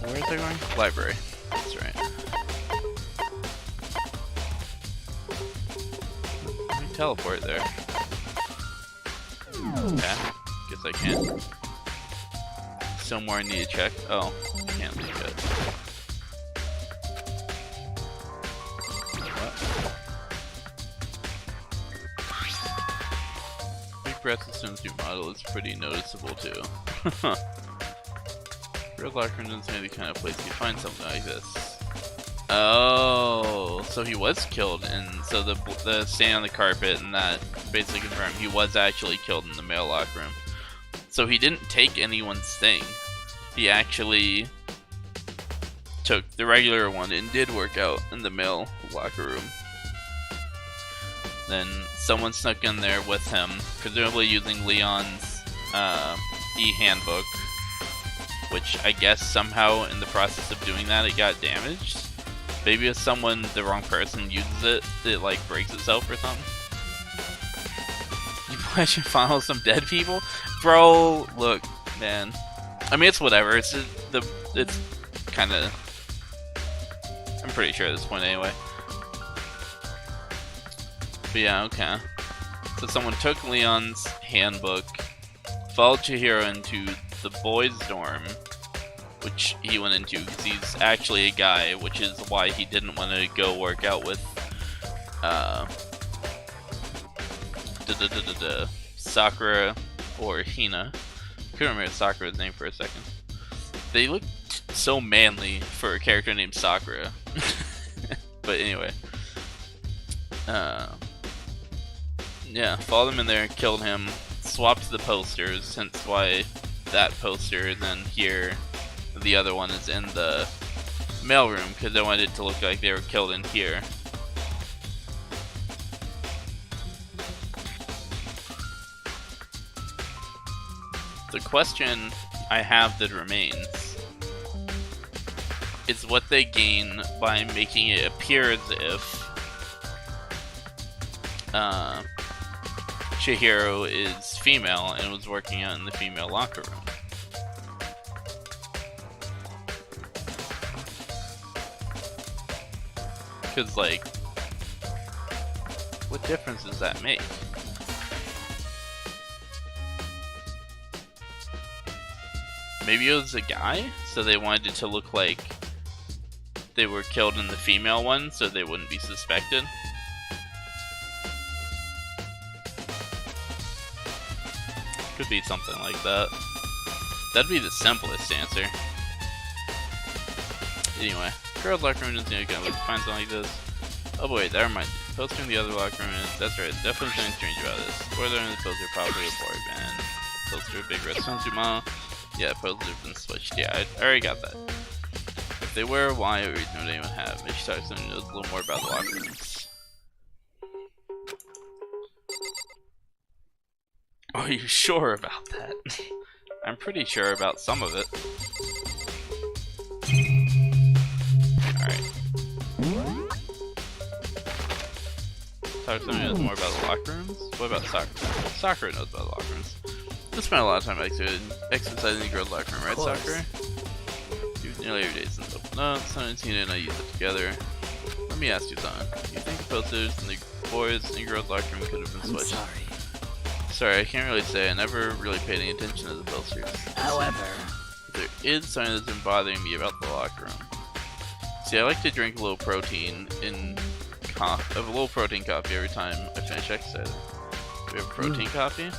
Where is it going? Library. That's right. Let me teleport there. Okay. Guess I can't. Somewhere I need to check. Oh, can't leave it. Breath swimsuit model is pretty noticeable too. Real locker room doesn't be the kind of place you find something like this. Oh, so he was killed, and so the stain on the carpet and that basically confirmed he was actually killed in the male locker room. So he didn't take anyone's thing. He actually took the regular one and did work out in the male locker room. Then someone snuck in there with him, presumably using Leon's e-handbook, which I guess somehow in the process of doing that it got damaged. Maybe if the wrong person uses it, it like breaks itself or something. You probably should follow some dead people? Bro, look, man. I mean, it's whatever, it's kinda... I'm pretty sure at this point anyway. But yeah, okay. So someone took Leon's handbook, followed Chihiro into the boys' dorm, which he went into because he's actually a guy, which is why he didn't want to go work out with Sakura or Hina. Couldn't remember Sakura's name for a second. They looked so manly for a character named Sakura. But anyway. Yeah, followed him in there, killed him, swapped the posters, hence why that poster, and then here the other one is in the mailroom, because I wanted it to look like they were killed in here. The question I have that remains is what they gain by making it appear as if Chihiro is female and was working out in the female locker room. Because, like, what difference does that make? Maybe it was a guy, so they wanted it to look like they were killed in the female one, so they wouldn't be suspected. Could be something like that. That'd be the simplest answer. Anyway, girls' locker room is gonna find something like this. Oh boy, that reminds me. Poster in the other locker room is, that's right, definitely something strange about this. Spoiler in the poster, probably a boy band. Poster, big restaurant, Zuma. Yeah, poster have been switched. Yeah, I already got that. If they were, why or reason would anyone have? Maybe start someone knows a little more about the locker rooms. Are you sure about that? I'm pretty sure about some of it. Alright. Talk to someone who knows more about the locker rooms? What about Sakura? Sakura knows about the locker rooms. I spent a lot of time exercising the girls' locker room, right, Sakura? You've nearly every day since open up. Son and Tina and I use it together. Let me ask you something. Do you think the posters in the boys' and girls' locker room could have been switched? Sorry, I can't really say. I never really paid any attention to the posters. However, there is something that's been bothering me about the locker room. See, I like to drink a little protein coffee every time I finish exercising. We have protein coffee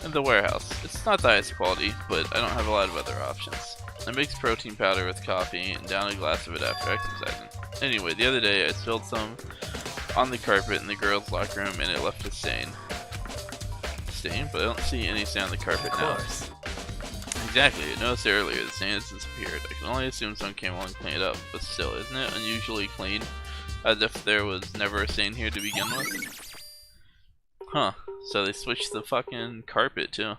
in the warehouse. It's not the highest quality, but I don't have a lot of other options. I mix protein powder with coffee and down a glass of it after exercising. Anyway, the other day I spilled some on the carpet in the girls' locker room and it left a stain. But I don't see any stain on the carpet now. Exactly, I noticed it earlier, the stain has disappeared. I can only assume someone came along and cleaned it up, but still, isn't it unusually clean? As if there was never a stain here to begin with? Huh, so they switched the fucking carpet too.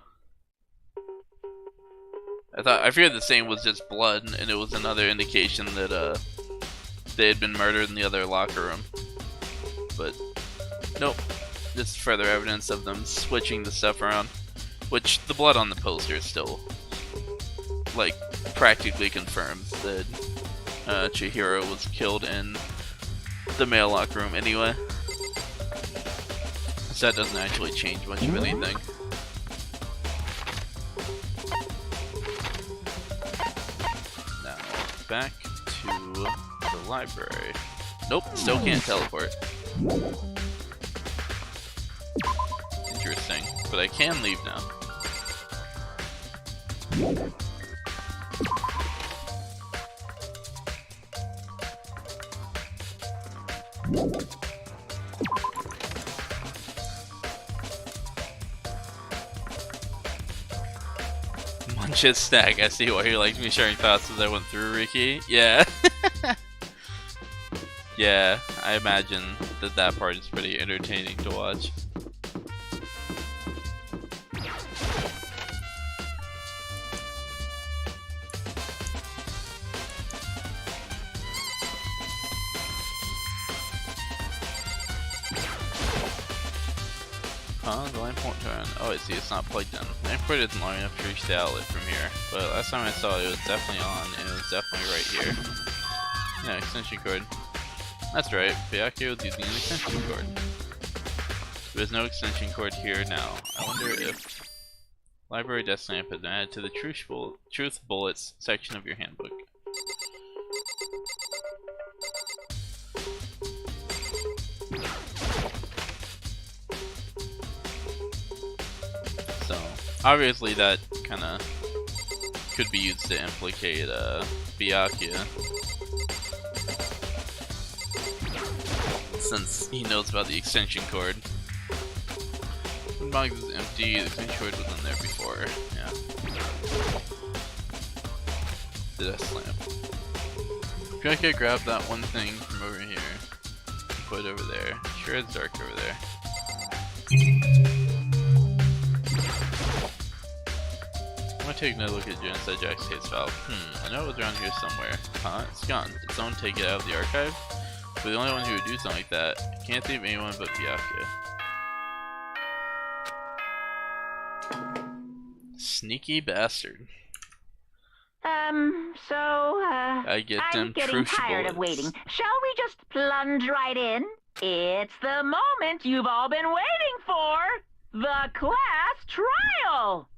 I figured the stain was just blood, and it was another indication that they had been murdered in the other locker room. But, nope. This is further evidence of them switching the stuff around, which the blood on the poster still, like, practically confirms that Chihiro was killed in the male locker room anyway. So that doesn't actually change much of anything. Now, back to the library. Nope, still can't teleport. Interesting, but I can leave now. Munch's snack. I see why you liked me sharing thoughts as I went through, Ricky. Yeah. Yeah, I imagine that part is pretty entertaining to watch. The line point turn. Oh, I see, it's not plugged in. The line port isn't long enough to reach the outlet from here, but last time I saw it, it was definitely on, and it was definitely right here. Yeah, extension cord. That's right, Byakuya was using an extension cord. There's no extension cord here now. I wonder if library desk lamp has been added to the truth bullets section of your handbook. So, obviously that kinda could be used to implicate, Byakuya. Since he knows about the extension cord. The box is empty, the extension cord was in there before. Yeah. The desk lamp. I feel like I grabbed that one thing from over here. Put it over there. Sure, it's dark over there. I'm gonna take another look at Genocide Jack's case file. I know it was around here somewhere. Huh? It's gone. Did someone take it out of the archive? We're the only ones who would do something like that. I can't think of anyone but Byakuya. Sneaky bastard. I get I'm them getting truth tired of bullets. waiting. Shall we just plunge right in? It's the moment you've all been waiting for! The class trial!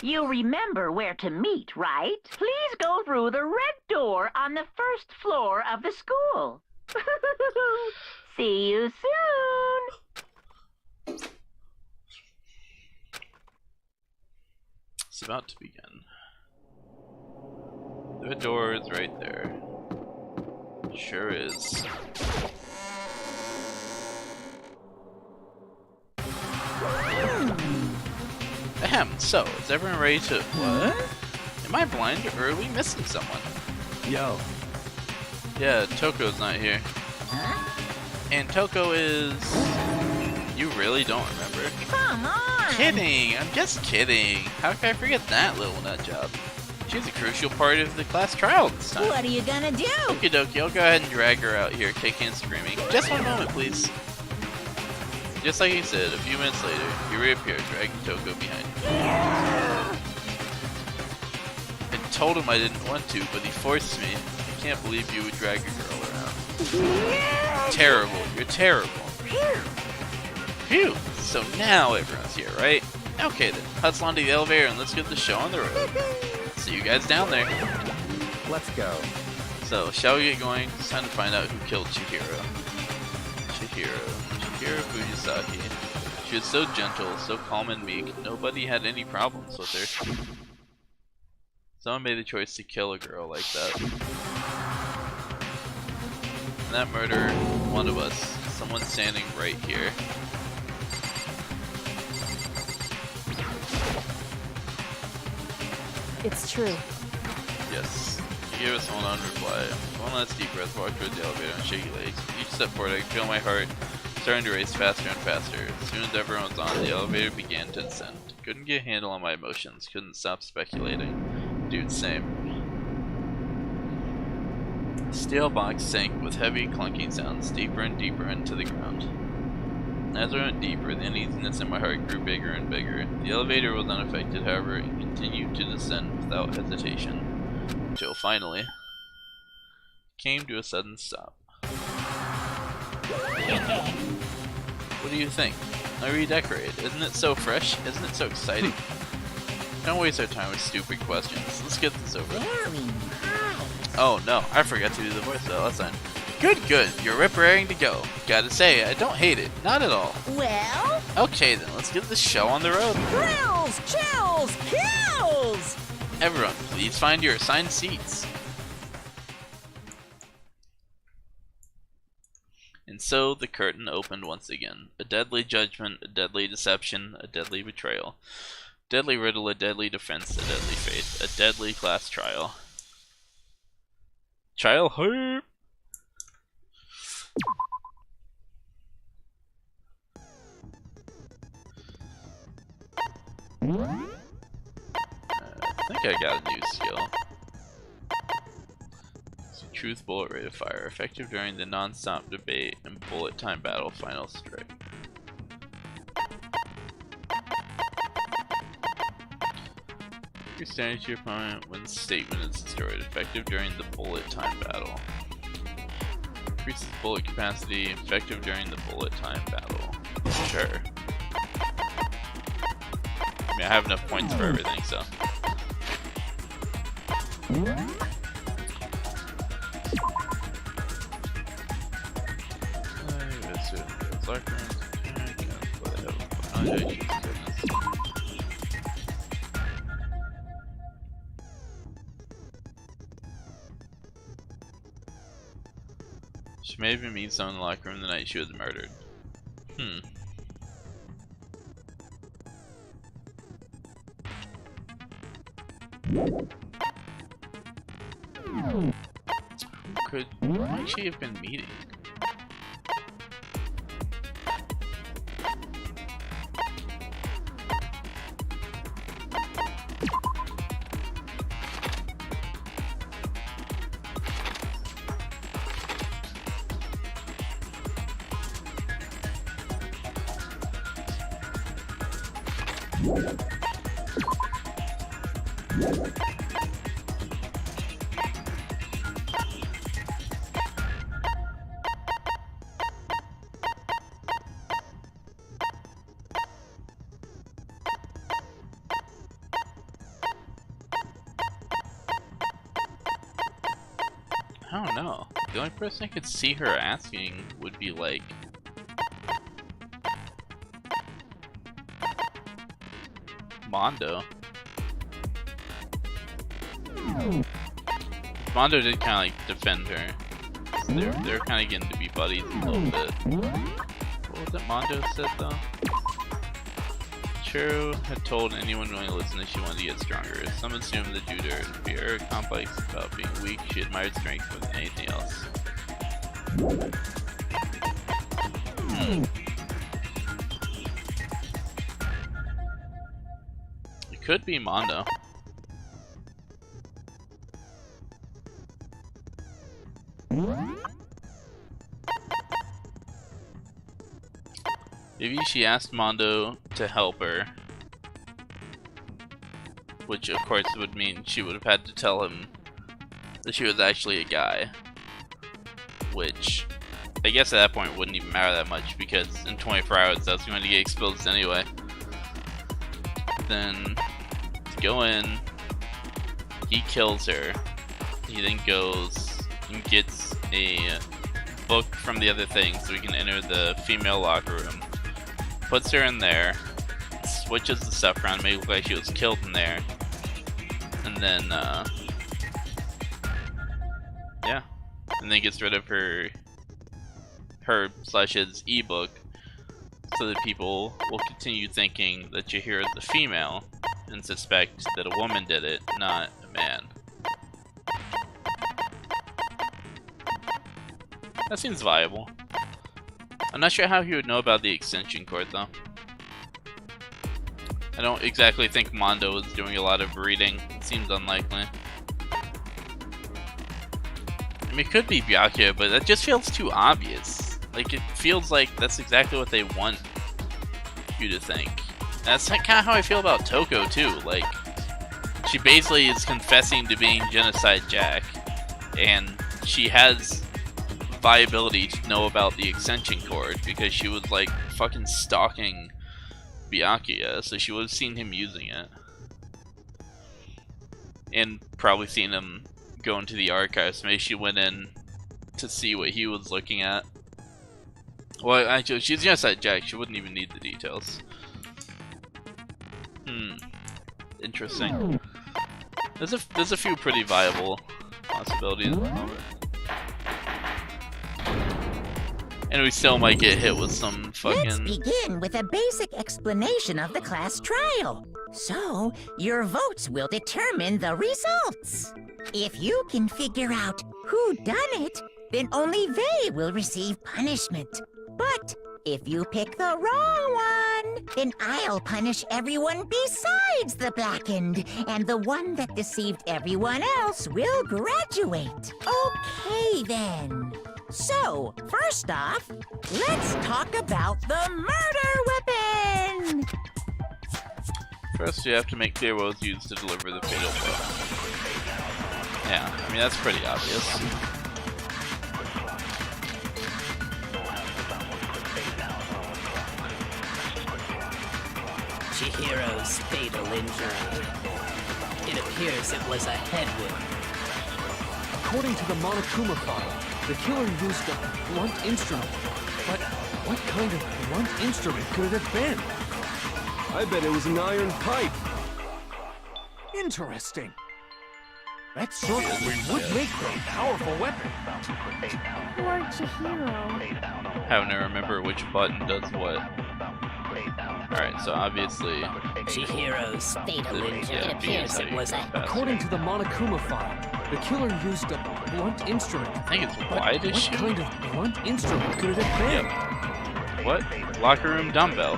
You remember where to meet, right? Please go through the red door on the first floor of the school. See you soon! It's about to begin. The door is right there. Sure is. Ahem, so, is everyone ready to... What? Am I blind or are we missing someone? Yo. Yeah, Toko's not here. And Toko is... You really don't remember? Come on! Kidding! I'm just kidding! How could I forget that little nut job? She's a crucial part of the class trial this time. What are you gonna do? Okie dokie, I'll go ahead and drag her out here, kicking and screaming. Just one moment, please. Just like he said, a few minutes later, he reappeared, dragging Toko behind him. I told him I didn't want to, but he forced me. I can't believe you would drag a girl around. Terrible, you're terrible. Phew! So now everyone's here, right? Okay then, hustle onto the elevator and let's get the show on the road. See you guys down there. Let's go. So, shall we get going? It's time to find out who killed Chihiro. Chihiro Fujisaki. She was so gentle, so calm and meek, nobody had any problems with her. Someone made the choice to kill a girl like that. And that murdered one of us. Someone standing right here. It's true. Yes. He gave us one on reply. One last deep breath, walked towards the elevator on shaky legs. Each step forward, I could feel my heart starting to race faster and faster. As soon as everyone was on, the elevator began to descend. Couldn't get a handle on my emotions, couldn't stop speculating. Dude, same. The steel box sank with heavy clunking sounds deeper and deeper into the ground. As I went deeper, the uneasiness in my heart grew bigger and bigger. The elevator was unaffected, however, and continued to descend without hesitation. Until finally, it came to a sudden stop. What do you think? I redecorated. Isn't it so fresh? Isn't it so exciting? Don't waste our time with stupid questions. Let's get this over with. Oh no, I forgot to do the voice though. That's fine. Good, you're rip-raring to go. Gotta say, I don't hate it, not at all. Well? Okay then, let's get this show on the road. Thrills, chills, kills! Everyone, please find your assigned seats. And so the curtain opened once again. A deadly judgment, a deadly deception, a deadly betrayal. Deadly riddle, a deadly defense, a deadly faith, a deadly class trial. Trial hope! I think I got a new skill. It's a truth bullet rate of fire, effective during the non-stop debate and bullet time battle final strike. You're standing to your opponent when the statement is destroyed, effective during the bullet time battle. Increases bullet capacity, effective during the bullet time battle. Sure. I mean, I have enough points for everything, so. She may have been meeting someone in the locker room the night she was murdered. Who might she have been meeting? I don't know. The only person I could see her asking would be like Mondo. Mondo did kind of like defend her. So they're kind of getting to be buddies a little bit. What was it Mondo said though? Chiro had told anyone willing to listen that she wanted to get stronger. Some assumed that due to her fear complex about being weak, she admired strength more than anything else. It could be Mondo. Maybe she asked Mondo to help her, which of course would mean she would have had to tell him that she was actually a guy, which I guess at that point wouldn't even matter that much because in 24 hours that's going to get exposed anyway. Then to go in, he kills her, he then goes and gets a book from the other thing so we can enter the female locker room. Puts her in there, switches the stuff around, make it look like she was killed in there, and then, yeah, and then gets rid of her/his ebook, so that people will continue thinking that Chihiro is a female and suspect that a woman did it, not a man. That seems viable. I'm not sure how he would know about the extension cord, though. I don't exactly think Mondo was doing a lot of reading. It seems unlikely. I mean, it could be Byakuya, but that just feels too obvious. Like, it feels like that's exactly what they want you to think. That's kind of how I feel about Toko, too. Like, she basically is confessing to being Genocide Jack, and she has viability to know about the extension cord because she was like fucking stalking Byakuya, so she would have seen him using it and probably seen him go into the archives. Maybe she went in to see what he was looking at. Well, actually, she's Genocide Jack, she wouldn't even need the details. Interesting. There's a few pretty viable possibilities at the moment. And we still might get hit with some fucking... Let's begin with a basic explanation of the class trial. So, your votes will determine the results. If you can figure out who done it, then only they will receive punishment. But if you pick the wrong one, then I'll punish everyone besides the blackened, and the one that deceived everyone else will graduate. Okay, then. So, first off, let's talk about the murder weapon! First, you have to make clear what was used to deliver the fatal blow. Yeah, I mean, that's pretty obvious. Chihiro's fatal injury. It appears it was a head wound. According to the Monokuma file, the killer used a blunt instrument. But what kind of blunt instrument could it have been? I bet it was an iron pipe. Interesting. That certainly would make for a powerful weapon. Poor Chihiro. Having to remember which button does what. Alright, so obviously... Chihiro's fatal injury. It appears it was a... According to the Monokuma file, the killer used a blunt instrument. I think it's But wide what issue. kind of blunt instrument could it have been? Yep. What? Locker room dumbbell.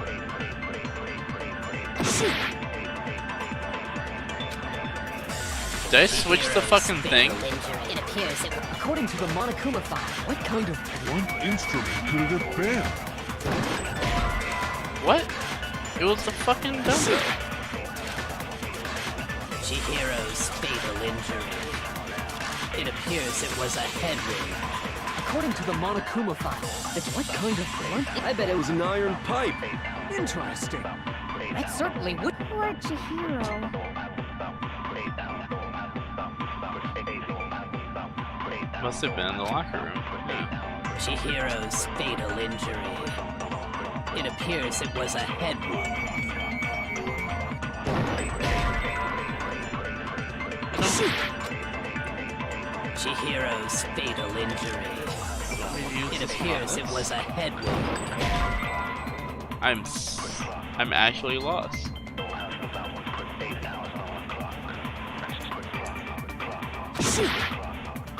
Did I switch the fucking thing? It appears it... According to the Monokuma file, what kind of blunt instrument could it have been? What? It was the fucking dumbbell. Chihiro's fatal injury. It appears it was a head wound. According to the Monokuma file, it's what kind of blunt? I bet it was an iron pipe. Interesting. That certainly would. Poor Chihiro. Must have been in the locker room. Yeah. Chihiro's fatal injury. It appears it was a head wound. Chihiro's fatal injury. It appears it was a head wound. I'm actually lost.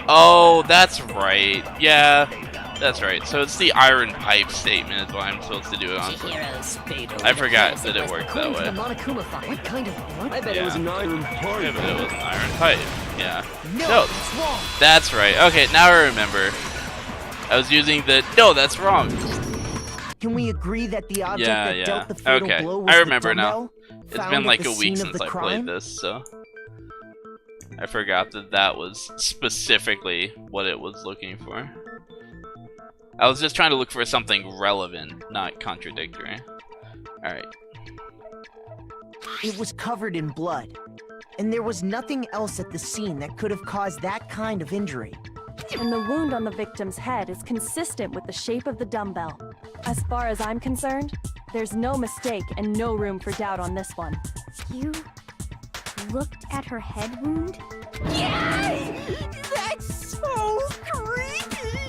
Oh, that's right. Yeah, that's right. So it's the iron pipe statement is what I'm supposed to do it on. I forgot that it worked that way. What kind of blunt? I bet Yeah. it was an iron pipe. Yeah, but it was an iron pipe. Yeah. No, No, that's wrong. that's right. Okay, now I remember. I was using the no, that's wrong. Can we agree that the object Yeah, that yeah. dealt the fatal Okay, blow was I the remember now. dumbbell It's found been at like the a week scene of since the I crime? played this, so I forgot that that was specifically what it was looking for. I was just trying to look for something relevant, not contradictory. Alright. It was covered in blood, and there was nothing else at the scene that could have caused that kind of injury. And the wound on the victim's head is consistent with the shape of the dumbbell. As far as I'm concerned, there's no mistake and no room for doubt on this one. You looked at her head wound? Yes! That's so creepy!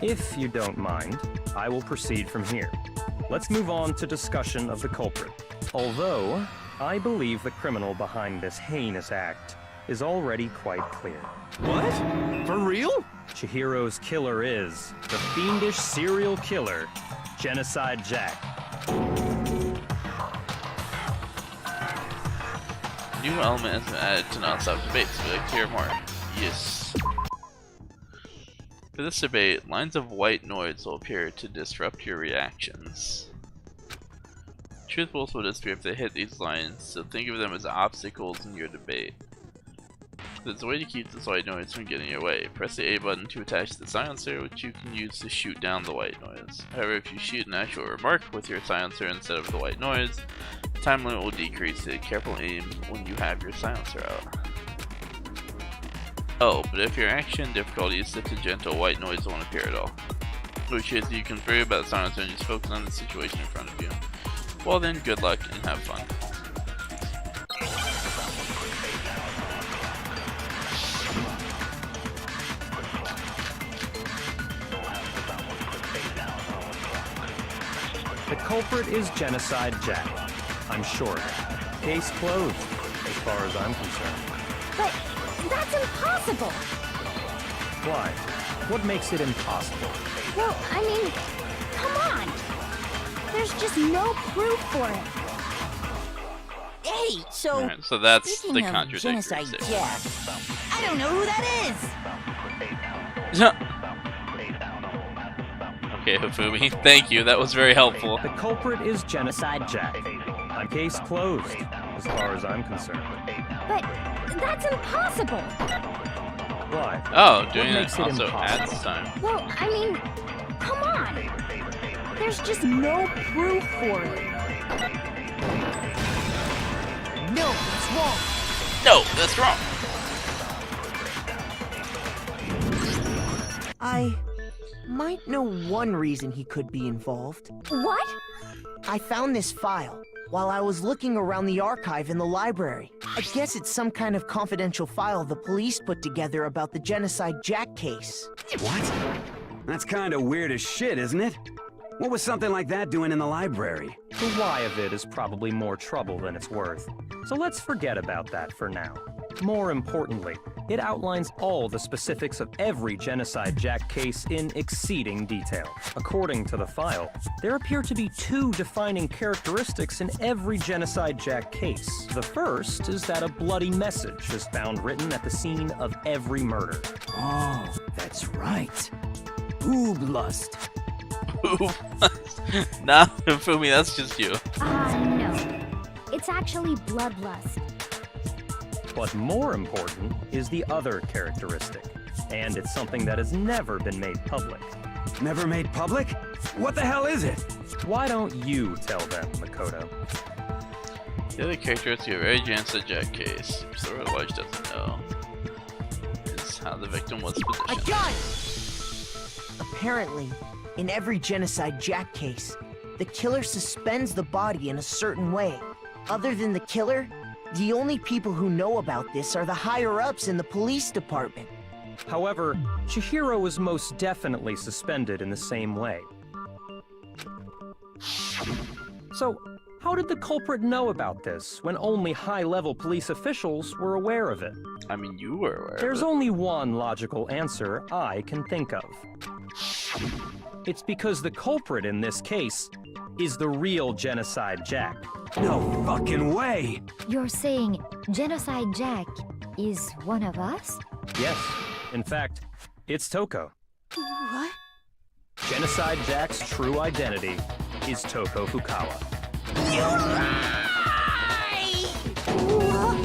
If you don't mind, I will proceed from here. Let's move on to discussion of the culprit. Although, I believe the criminal behind this heinous act is already quite clear. What? For real? Chihiro's killer is the fiendish serial killer, Genocide Jack. New element has been added to non-stop debates. Would you like to hear more? Yes. For this debate, lines of white noise will appear to disrupt your reactions. Truth bolts will disappear if they hit these lines, so think of them as obstacles in your debate. There's a way to keep this white noise from getting in your way. Press the A button to attach the silencer, which you can use to shoot down the white noise. However, if you shoot an actual remark with your silencer instead of the white noise, the time limit will decrease to careful aim when you have your silencer out. Oh, but if your action difficulty is set to gentle, white noise won't appear at all. Which is, you can forget about the silencer and just focus on the situation in front of you. Well then, good luck and have fun. The culprit is Genocide Jack. I'm sure. Case closed, as far as I'm concerned. But that's impossible! Why? What makes it impossible? Well, I mean, come on! There's just no proof for it. Hey, so Alright, so that's the speaking of contradictory Genocide statement. Jack, I don't know who that is. Okay, Hifumi, thank you, that was very helpful. The culprit is Genocide Jack. I'm case closed, as far as I'm concerned. But that's impossible! Oh, Why? doing What it makes it also impossible? adds time. Well, I mean, come on! There's just no proof for it. No, it's wrong. No, that's wrong. I might know one reason he could be involved. What? I found this file while I was looking around the archive in the library. I guess it's some kind of confidential file the police put together about the Genocide Jack case. What? That's kind of weird as shit, isn't it? What was something like that doing in the library? The why of it is probably more trouble than it's worth. So let's forget about that for now. More importantly, it outlines all the specifics of every Genocide Jack case in exceeding detail. According to the file, there appear to be two defining characteristics in every Genocide Jack case. The first is that a bloody message is found written at the scene of every murder. Oh, that's right. Ooblust. Nah, Fumi, that's just you. No. It's actually bloodlust. But more important is the other characteristic, and it's something that has never been made public. Never made public? What the hell is it? Why don't you tell them, Makoto? The other characteristic of every Genocide Jack case, which the real watch doesn't know, is how the victim was positioned. I got it! Apparently, in every Genocide Jack case, the killer suspends the body in a certain way. Other than the killer, the only people who know about this are the higher-ups in the police department. However, Chihiro was most definitely suspended in the same way. So, how did the culprit know about this when only high-level police officials were aware of it? I mean, you were aware There's of it. only one logical answer I can think of. It's because the culprit in this case is the real Genocide Jack. No fucking way! You're saying Genocide Jack is one of us? Yes, in fact, it's Toko. What? Genocide Jack's true identity is Toko Fukawa.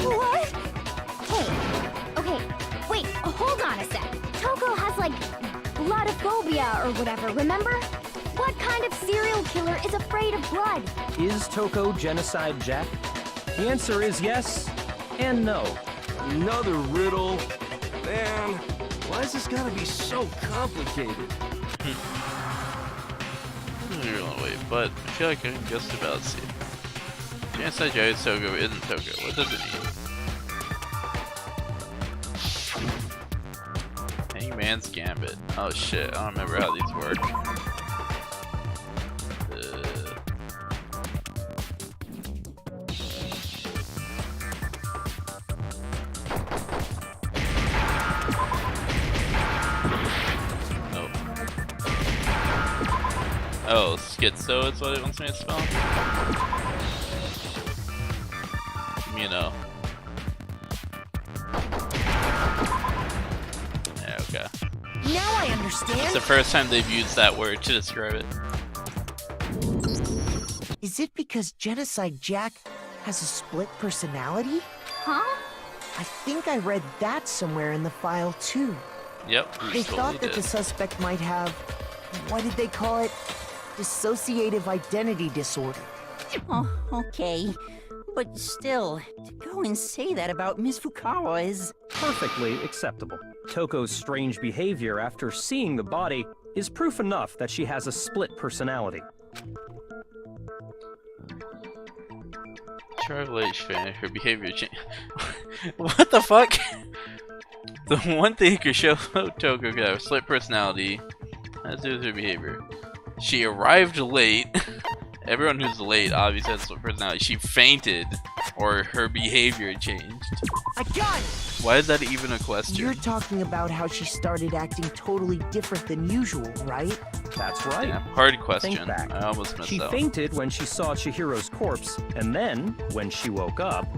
What? Hey, okay, wait, hold on a sec. Toko has like bloodophobia or whatever, remember? What kind of serial killer is afraid of blood? Is Toko Genocide Jack? The answer is yes and no. Another riddle. Man, why is this gotta be so complicated? Wait, but I feel like I can just about see. Genocide Jack is Toko, isn't Toko. What does it mean? Hangman's Gambit. Oh shit, I don't remember how these work. Oh, schizo is what it wants me to spell? You know. Yeah, okay. Now I understand. It's the first time they've used that word to describe it. Is it because Genocide Jack has a split personality? Huh? I think I read that somewhere in the file too. Yep, They thought that the suspect might have, what did they call it? Dissociative identity disorder. Oh, okay. But still, to go and say that about Miss Fukawa is... Perfectly acceptable. Toko's strange behavior after seeing the body is proof enough that she has a split personality. Travel H fan, her behavior change. What the fuck? The one thing could show Toko could have a split personality has to do with her behavior. She arrived late. Everyone who's late obviously has a split personality. She fainted, or her behavior changed. I got it! Why is that even a question? You're talking about how she started acting totally different than usual, right? That's right. Yeah, hard question. Think back. I almost missed She that. fainted when she saw Chihiro's corpse, and then, when she woke up...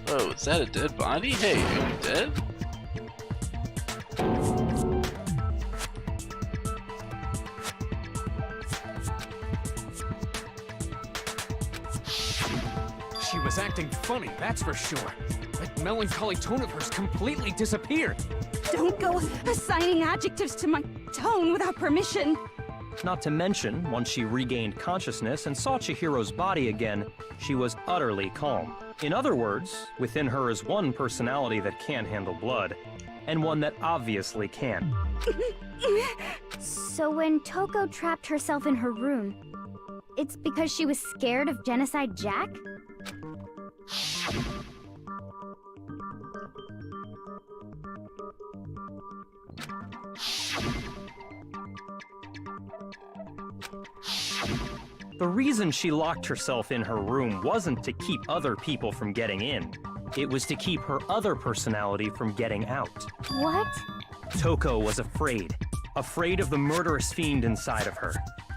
Oh, is that a dead body? Hey, are you dead? She was acting funny, that's for sure. But melancholy tone of hers completely disappeared. Don't go assigning adjectives to my tone without permission. Not to mention, once she regained consciousness and saw Chihiro's body again, she was utterly calm. In other words, within her is one personality that can't handle blood, and one that obviously can. So when Toko trapped herself in her room, it's because she was scared of Genocide Jack? The reason she locked herself in her room wasn't to keep other people from getting in. It was to keep her other personality from getting out. What? Toko was afraid. Afraid of the murderous fiend inside of her.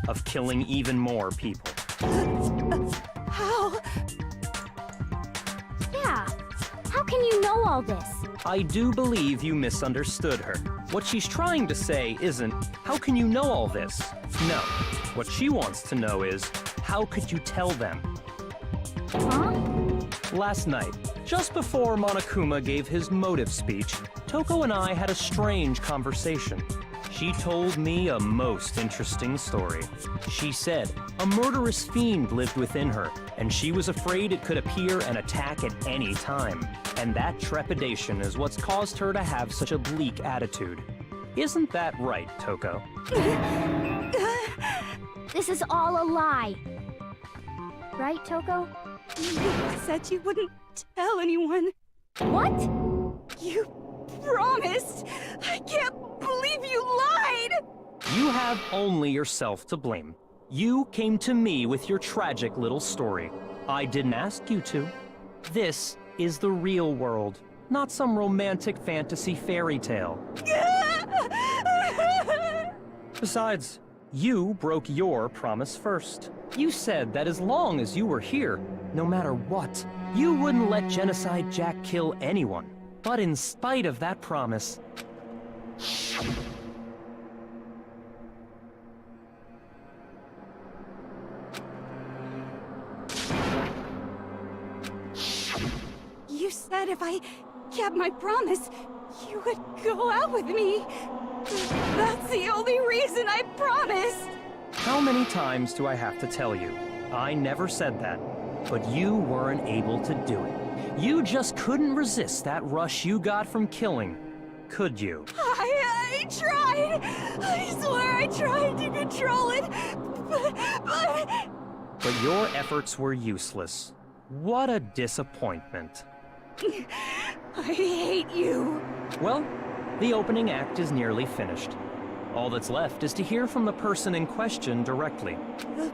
Of killing even more people. How? Yeah. How can you know all this? I do believe you misunderstood her. What she's trying to say isn't, how can you know all this? No. What she wants to know is, how could you tell them? Huh? Last night, just before Monokuma gave his motive speech, Toko and I had a strange conversation. She told me a most interesting story. She said a murderous fiend lived within her, and she was afraid it could appear and attack at any time. And that trepidation is what's caused her to have such a bleak attitude. Isn't that right, Toko? This is all a lie. Right, Toko? You said you wouldn't tell anyone. What? You promised! I can't believe you lied! You have only yourself to blame. You came to me with your tragic little story. I didn't ask you to. This is the real world, not some romantic fantasy fairy tale. Besides, you broke your promise first. You said that as long as you were here, no matter what, you wouldn't let Genocide Jack kill anyone. But in spite of that promise... You said if I kept my promise, you would go out with me. That's the only reason I promised. How many times do I have to tell you? I never said that, but you weren't able to do it. You just couldn't resist that rush you got from killing, could you? I tried. I swear I tried to control it, But your efforts were useless. What a disappointment. I hate you. Well, the opening act is nearly finished. All that's left is to hear from the person in question directly. The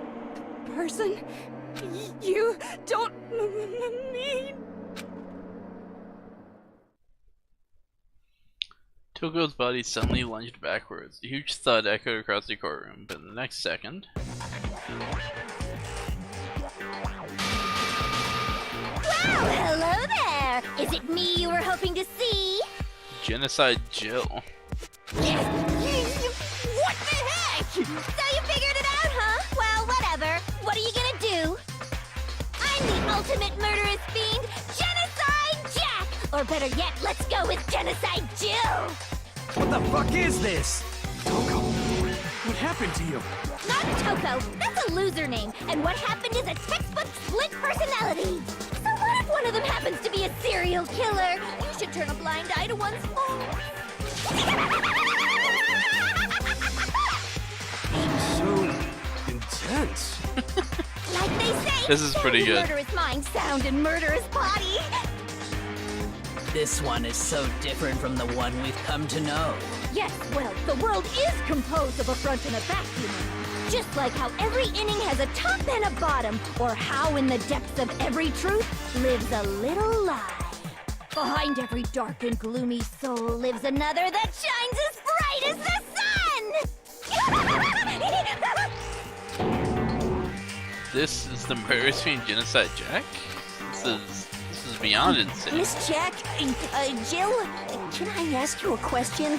person? You don't mean... Toko's body suddenly lunged backwards. A huge thud echoed across the courtroom, but in the next second... Well, hello there! Is it me you were hoping to see? Genocide Jill. What the heck? So you figured it out, huh? Well, whatever. What are you gonna do? I'm the ultimate murderous fiend, Genocide Jack! Or better yet, let's go with Genocide Jill! What the fuck is this? Toko, what happened to you? Not Toko. That's a loser name. And what happened is a textbook split personality. So what if one of them happens to be a serial killer? You should turn a blind eye to one's faults. So intense. Like they say, This is pretty good. Murderous mind, sound, and murderous body. This one is so different from the one we've come to know. Yes, well, the world is composed of a front and a back, you know. Just like how every inning has a top and a bottom, or how in the depths of every truth lives a little lie. Behind every dark and gloomy soul lives another that shines as bright as the sun! This is the murderous fiend Genocide Jack? This is beyond insane. Miss Jack, Jill, can I ask you a question?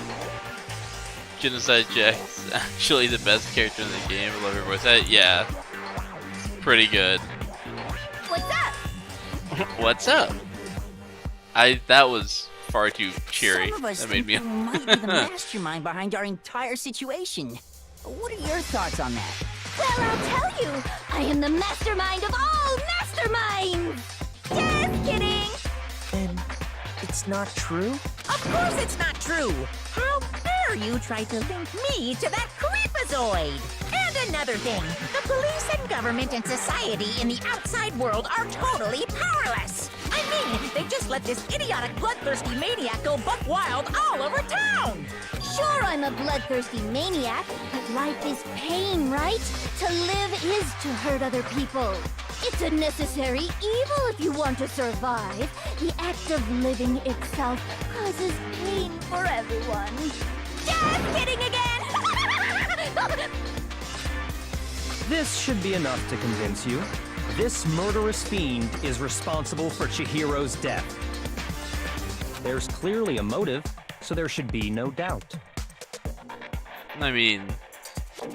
Genocide Jack's actually the best character in the game. I love her voice. Yeah. Pretty good. What's up? What's up? That was far too cheery. Some of us That made think me. you might be the mastermind behind our entire situation. What are your thoughts on that? Well, I'll tell you, I am the mastermind of all masterminds! Just kidding! Then it's not true? Of course it's not true! How dare you try to link me to that creepazoid! And another thing, the police and government and society in the outside world are totally powerless! I mean, they just let this idiotic bloodthirsty maniac go buck wild all over town! Sure, I'm a bloodthirsty maniac, but life is pain, right? To live is to hurt other people. It's a necessary evil if you want to survive. The act of living itself causes pain for everyone. Just kidding again! This should be enough to convince you. This murderous fiend is responsible for Chihiro's death. There's clearly a motive, so there should be no doubt. I mean,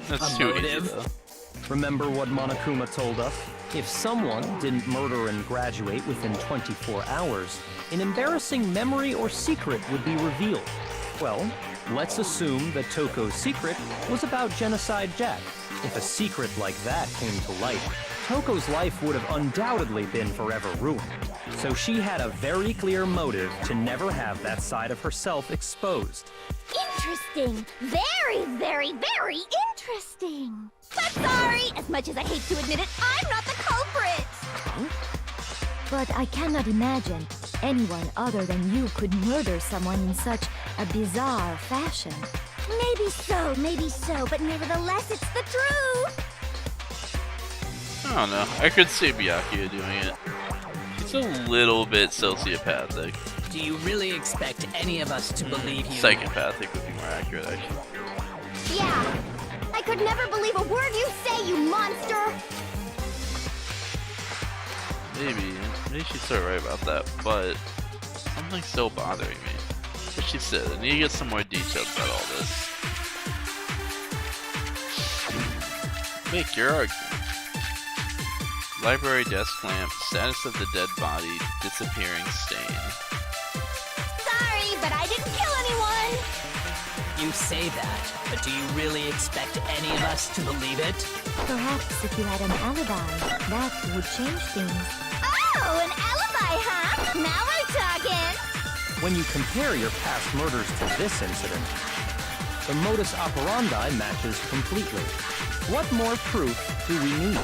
that's too easy motive? though. Remember what Monokuma told us? If someone didn't murder and graduate within 24 hours, an embarrassing memory or secret would be revealed. Well, let's assume that Toko's secret was about Genocide Jack. If a secret like that came to light, Toko's life would have undoubtedly been forever ruined. So she had a very clear motive to never have that side of herself exposed. Interesting. Very, very, very interesting. But sorry, as much as I hate to admit it, I'm not the culprit. But I cannot imagine anyone other than you could murder someone in such a bizarre fashion. Maybe so, but nevertheless, it's the truth. I don't know. I could see Byakuya doing it. He's a little bit sociopathic. Do you really expect any of us to believe you? Psychopathic would be more accurate, actually. Yeah, I could never believe a word you say, you monster. Maybe she's so right about that, but something's still bothering me. What she said, I need to get some more details about all this. Make your argument. Library desk lamp, status of the dead body, disappearing stain. Sorry, but I didn't kill anyone. You say that, but do you really expect any of us to believe it? Perhaps if you had an alibi, that would change things. Oh, an alibi, huh? Now we're talking. When you compare your past murders to this incident, the modus operandi matches completely. What more proof do we need?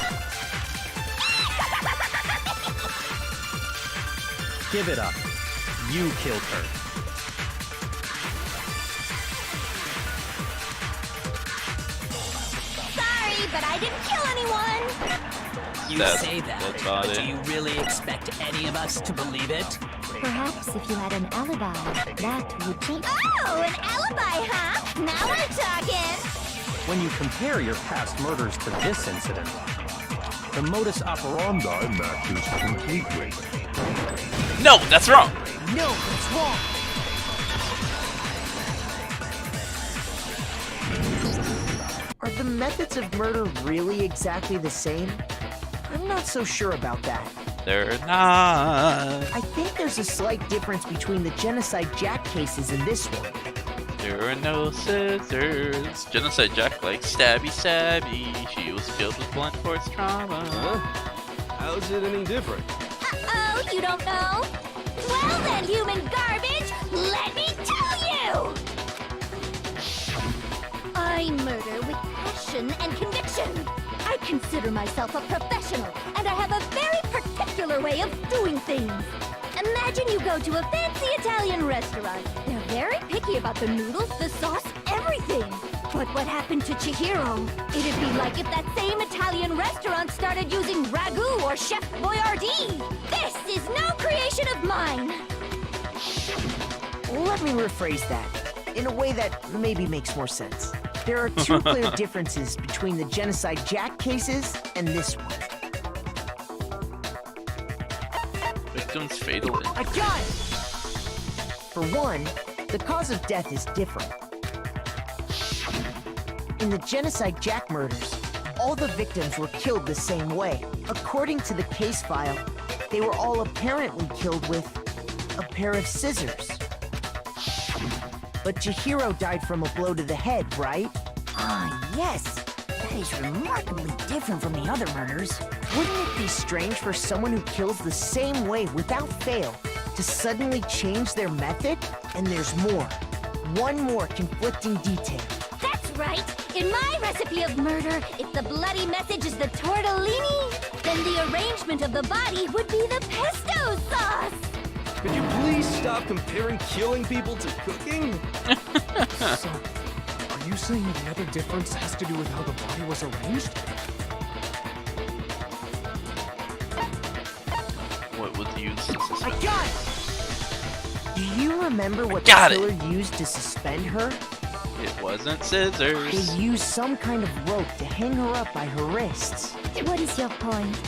Give it up. You killed her. Sorry, but I didn't kill anyone. You say that, but do you really expect any of us to believe it? Perhaps if you had an alibi, that would change. Oh, an alibi, huh? Now we're talking. When you compare your past murders to this incident, the modus operandi matches completely. No, that's wrong! No, that's wrong! Are the methods of murder really exactly the same? I'm not so sure about that. They're not. I think there's a slight difference between the Genocide Jack cases and this one. There are no scissors. Genocide Jack like stabby stabby. She was filled with blunt force trauma. How's it any different? Uh-oh, you don't know? Well then, human garbage, let me tell you! I murder with passion and conviction. I consider myself a professional, and I have a very particular way of doing things. Imagine you go to a fancy Italian restaurant. They're very picky about the noodles, the sauce, everything. But what happened to Chihiro? It'd be like if that same Italian restaurant started using ragu or Chef Boyardee. This is no creation of mine. Let me rephrase that in a way that maybe makes more sense. There are two clear differences between the Genocide Jack cases and this one. Victim's fatal injury. I got it! For one, the cause of death is different. In the Genocide Jack murders, all the victims were killed the same way. According to the case file, they were all apparently killed with a pair of scissors. But Chihiro died from a blow to the head, right? Ah, yes. That is remarkably different from the other murders. Wouldn't it be strange for someone who kills the same way without fail to suddenly change their method? And there's more. One more conflicting detail. That's right! In my recipe of murder, if the bloody message is the tortellini, then the arrangement of the body would be the pesto sauce! Could you please stop comparing killing people to cooking? So, are you saying the other difference has to do with how the body was arranged? What was used to I suspend? got it! Do you remember what the killer used to suspend her? It wasn't scissors. They used some kind of rope to hang her up by her wrists. What is your point?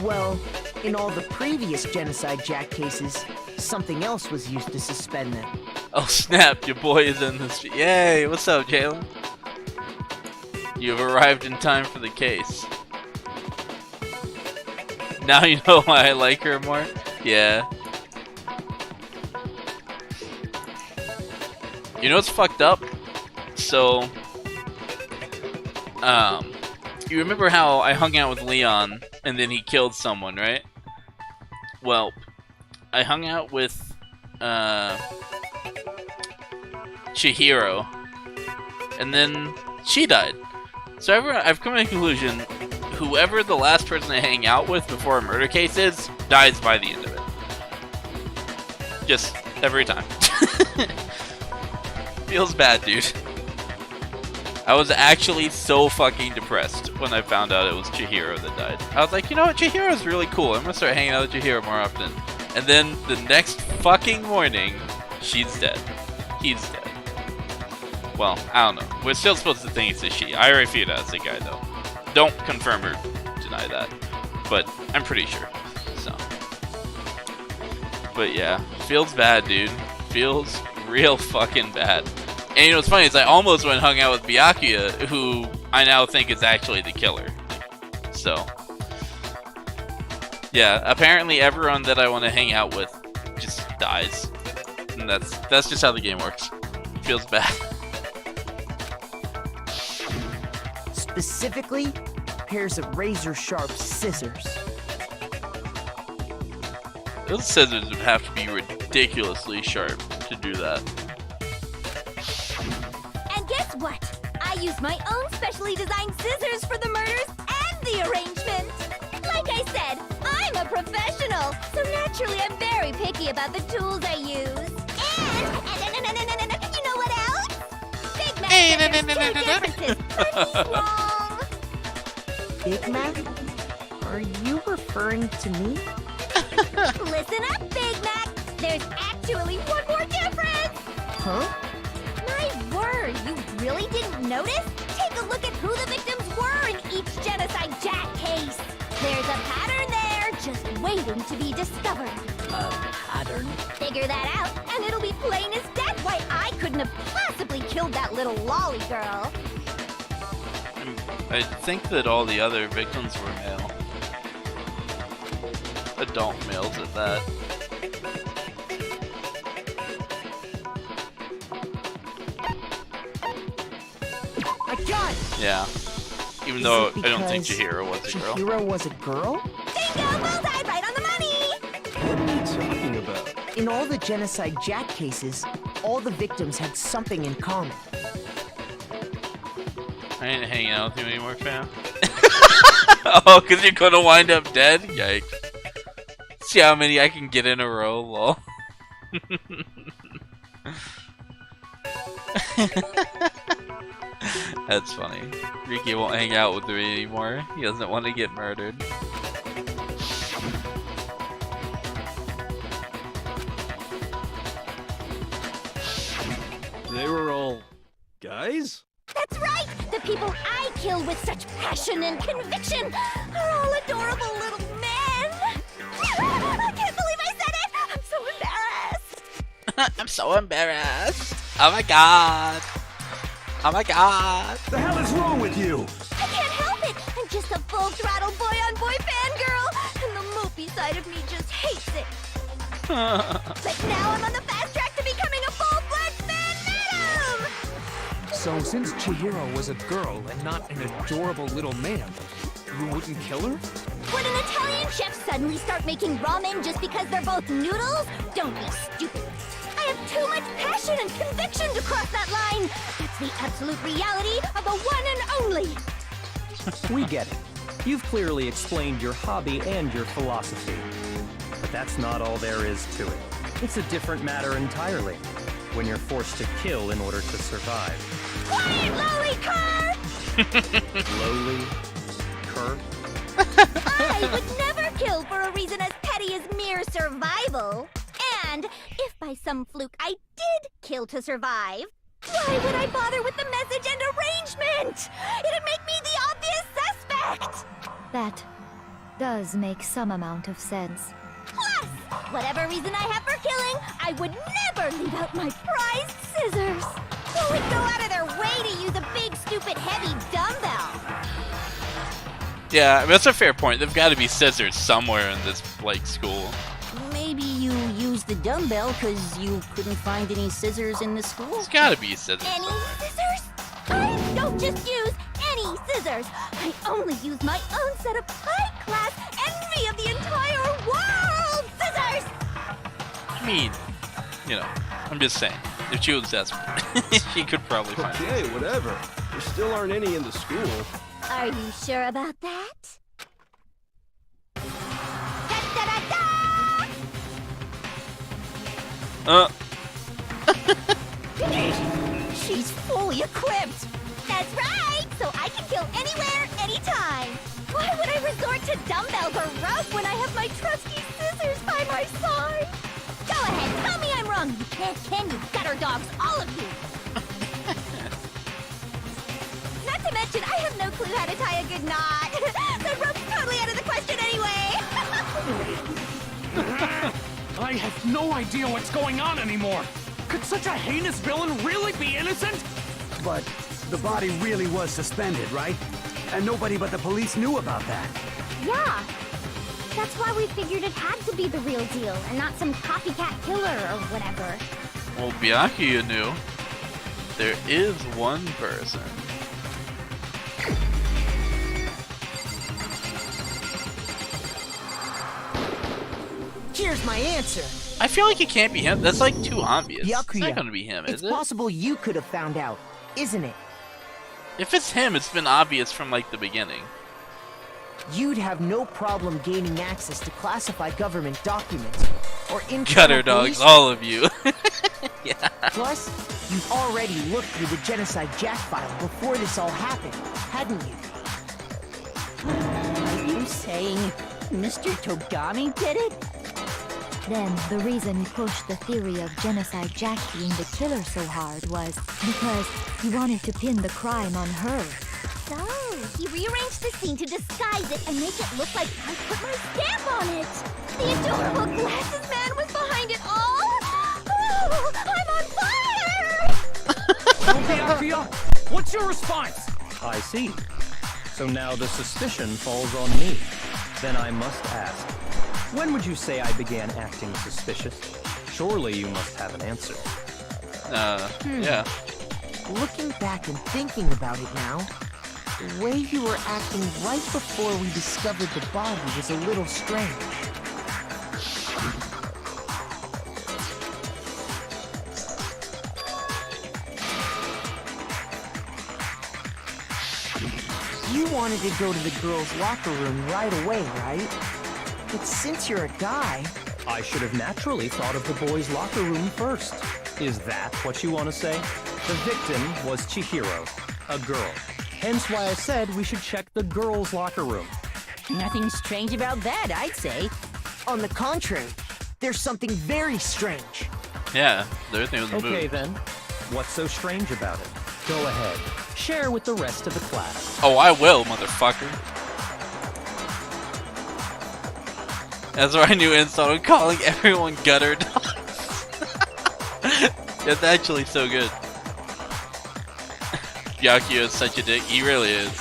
Well, in all the previous Genocide Jack cases, something else was used to suspend them. Oh snap, your boy is in this. Yay, what's up, Jalen? You have arrived in time for the case. Now you know why I like her more? Yeah. You know what's fucked up? So, you remember how I hung out with Leon and then he killed someone, right? Well, I hung out with, Chihiro, and then she died. So I've come to the conclusion, whoever the last person I hang out with before a murder case is, dies by the end of it. Just every time. Feels bad, dude. I was actually so fucking depressed when I found out it was Chihiro that died. I was like, you know what, Chihiro's really cool. I'm gonna start hanging out with Chihiro more often. And then the next fucking morning, she's dead. He's dead. Well, I don't know. We're still supposed to think it's a she. I refute it as a guy, though. Don't confirm or deny that. But I'm pretty sure. So. But yeah, feels bad, dude. Feels real fucking bad. And you know what's funny is I almost went and hung out with Byakuya, who I now think is actually the killer. So. Yeah, apparently everyone that I want to hang out with just dies. And that's just how the game works. Feels bad. Specifically, pairs of razor-sharp scissors. Those scissors would have to be ridiculously sharp to do that. And guess what? I used my own specially designed scissors for the murders and the arrangement. Like I said, I'm a professional, so naturally I'm very picky about the tools I use. And you know what else? Big Mac said there's two differences, but he's wrong. Big Mac? Are you referring to me? Listen up, Big Mac. There's actually one more difference. Huh? My word, you really didn't notice? Take a look at who the victims were in each Genocide Jack case. There's a pattern there, just waiting to be discovered. A pattern? Figure that out, and it'll be plain as death why I couldn't have possibly killed that little lolly girl. I think that all the other victims were male. Adult males at that. I got it! Yeah. Even Is though it I don't think because Chihiro was a girl. Chihiro was a girl? Bingo! Bullseye! Right on the money! What are you talking about? In all the Genocide Jack cases, all the victims had something in common. I ain't hanging out with you anymore, fam. Oh, because you're gonna wind up dead? Yikes. See how many I can get in a row, lol. That's funny. Ricky won't hang out with me anymore. He doesn't want to get murdered. They were all guys? That's right! The people I kill with such passion and conviction are all adorable little men! I can't believe I said it! I'm so embarrassed! I'm so embarrassed. Oh my god. Oh my god. The hell is wrong with you? I can't help it! I'm just a full-throttle boy-on-boy fangirl, and the mopey side of me just hates it. But now I'm on the fast track to becoming a full-fledged Phantom! So since Chihiro was a girl and not an adorable little man, you wouldn't kill her? Would an Italian chef suddenly start making ramen just because they're both noodles? Don't be stupid. I have too much passion and conviction to cross that line. That's the absolute reality of the one and only. We get it. You've clearly explained your hobby and your philosophy. But that's not all there is to it. It's a different matter entirely, when you're forced to kill in order to survive. Quiet, lowly cur! Lowly cur? I would never kill for a reason as petty as mere survival. And if by some fluke I did kill to survive, why would I bother with the message and arrangement? It'd make me the obvious suspect! That does make some amount of sense. Plus, whatever reason I have for killing, I would never leave out my prized scissors. Who would go out of their way to use a big, stupid, heavy dumbbell? Yeah, that's a fair point. There've got to be scissors somewhere in this, like, school. Maybe you used the dumbbell because you couldn't find any scissors in the school? There's got to be scissors Any somewhere. scissors? I don't just use any scissors. I only use my own set of high-class envy of the entire world scissors! I mean, you know, I'm just saying. If she was desperate, she could probably find it. Okay, whatever. There still aren't any in the school. Are you sure about that? She's fully equipped! That's right! So I can kill anywhere, anytime! Why would I resort to dumbbells or rope when I have my trusty scissors by my side? Go ahead, tell me I'm wrong! You can't, can you, gutter dogs, all of you! Not to mention, I have no clue how to tie a good knot! The rope's totally out of the question anyway! I have no idea what's going on anymore! Could such a heinous villain really be innocent? But the body really was suspended, right? And nobody but the police knew about that. Yeah. That's why we figured it had to be the real deal, and not some copycat killer or whatever. Well, Byakuya knew. There is one person. Here's my answer. I feel like it can't be him. That's like too obvious. It's Byakuya, not gonna be him, is it's it? possible you could have found out, isn't it? If it's him, it's been obvious from like the beginning. You'd have no problem gaining access to classified government documents or internal Gutter dogs, police all of you. Yeah. Plus, you've already looked through the Genocide Jack file before this all happened, hadn't you? Are you saying Mr. Togami did it? Then the reason he pushed the theory of Genocide Jack being the killer so hard was because he wanted to pin the crime on her. So, he rearranged the scene to disguise it and make it look like I put my stamp on it! The adorable glasses man was behind it all! Oh, I'm on fire! Okay, Akio, what's your response? I see. So now the suspicion falls on me. Then I must ask, when would you say I began acting suspicious? Surely you must have an answer. Yeah. Looking back and thinking about it now, the way you were acting right before we discovered the body was a little strange. You wanted to go to the girls' locker room right away, right? But since you're a guy... I should have naturally thought of the boys' locker room first. Is that what you want to say? The victim was Chihiro, a girl. Hence why I said we should check the girls' locker room. Nothing strange about that, I'd say. On the contrary, there's something very strange. Yeah, everything was moved. Okay then, what's so strange about it? Go ahead, share with the rest of the class. Oh, I will, motherfucker. That's why I knew insult of calling everyone gutter dogs. That's actually so good. Byakuya is such a dick. He really is.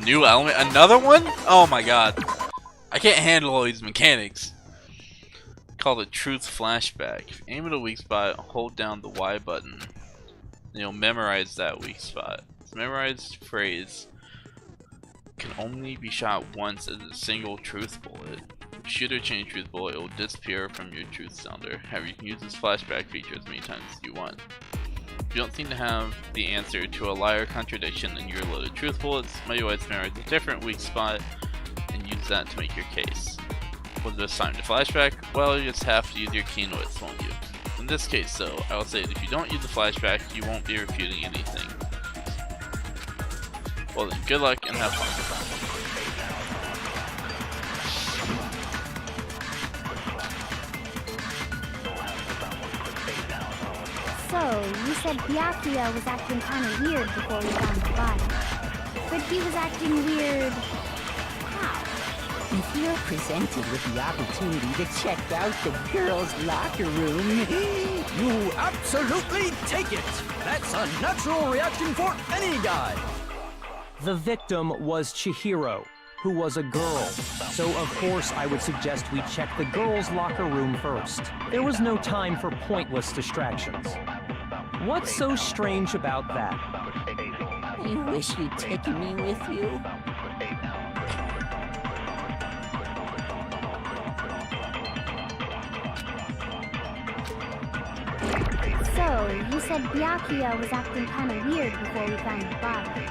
new element? Another one? Oh my god. I can't handle all these mechanics. Called a truth flashback. If you aim at a weak spot, hold down the Y button. And you'll memorize that weak spot. This memorized phrase can only be shot once as a single truth bullet. If you shoot or change truth bullet, it will disappear from your truth sounder. However, you can use this flashback feature as many times as you want. If you don't seem to have the answer to a lie or contradiction in your loaded truth bullets, might you always memorize a different weak spot and use that to make your case. What's the best time to flashback? Well, you just have to use your keen wits, won't you? In this case, though, I will say that if you don't use the flashback, you won't be refuting anything. Well then, good luck and have fun. So, you said Byakuya was acting kind of weird before we found the body. But he was acting weird... how? If you're presented with the opportunity to check out the girls' locker room, You absolutely take it! That's a natural reaction for any guy! The victim was Chihiro, who was a girl. So of course I would suggest we check the girls' locker room first. There was no time for pointless distractions. What's so strange about that? I wish you'd taken me with you. So, you said Byakuya was acting kind of weird before we found the body.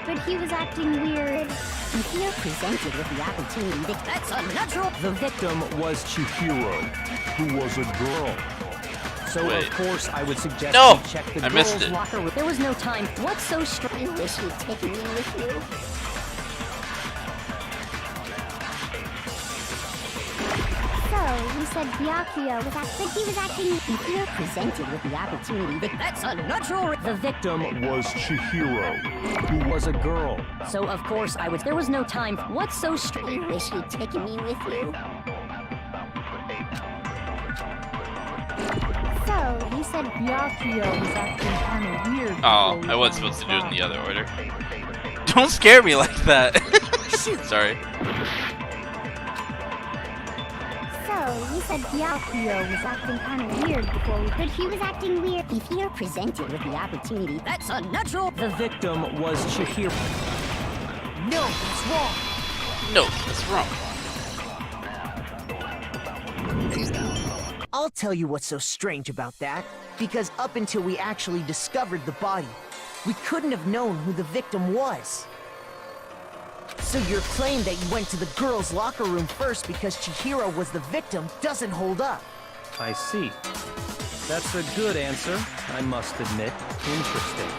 But he was acting weird... If you're presented with the opportunity, that's a natural... The victim was Chihiro, who was a girl. So Wait. of course I would suggest No! we check the I missed girls' it. locker room. There was no time. What's so strange? I wish you'd taken me with you. So, you said Byakuya was acting... But he was acting... If you're presented with the opportunity, that's a natural... The victim was Chihiro, who was a girl. So, of course, I was... There was no time. What's so strange? I wish you'd taken me with you. So, you said Byakuya was acting kind of weird. Oh, I was supposed to do it in the other order. Don't scare me like that. Sorry. So, you said Byakuya was acting kind of weird before we... But he was acting weird. If you're presented with the opportunity, that's a natural... The victim was Chihiro. No, that's wrong. No, that's wrong. I'll tell you what's so strange about that. Because up until we actually discovered the body, we couldn't have known who the victim was. So your claim that you went to the girls' locker room first because Chihiro was the victim doesn't hold up. I see. That's a good answer, I must admit. Interesting.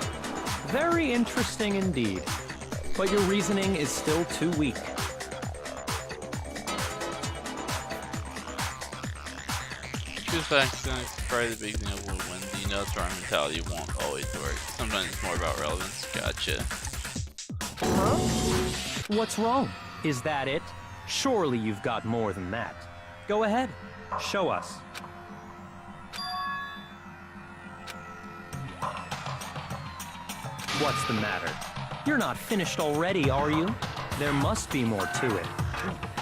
Very interesting indeed. But your reasoning is still too weak. Choose facts and probably the big thing will win. The no wrong mentality won't always work. Sometimes it's more about relevance. Gotcha. Huh? What's wrong? Is that it? Surely you've got more than that. Go ahead. Show us. What's the matter? You're not finished already, are you? There must be more to it.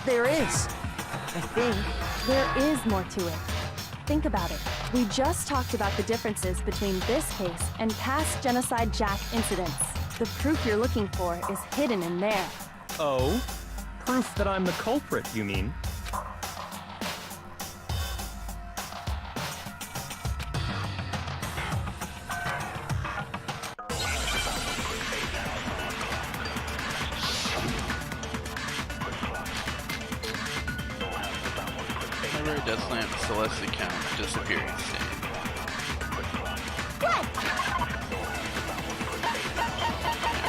There is. I think. There is more to it. Think about it. We just talked about the differences between this case and past Genocide Jack incidents. The proof you're looking for is hidden in there. Oh? Proof that I'm the culprit, you mean? Library Death Lamp Celeste account disappearing state.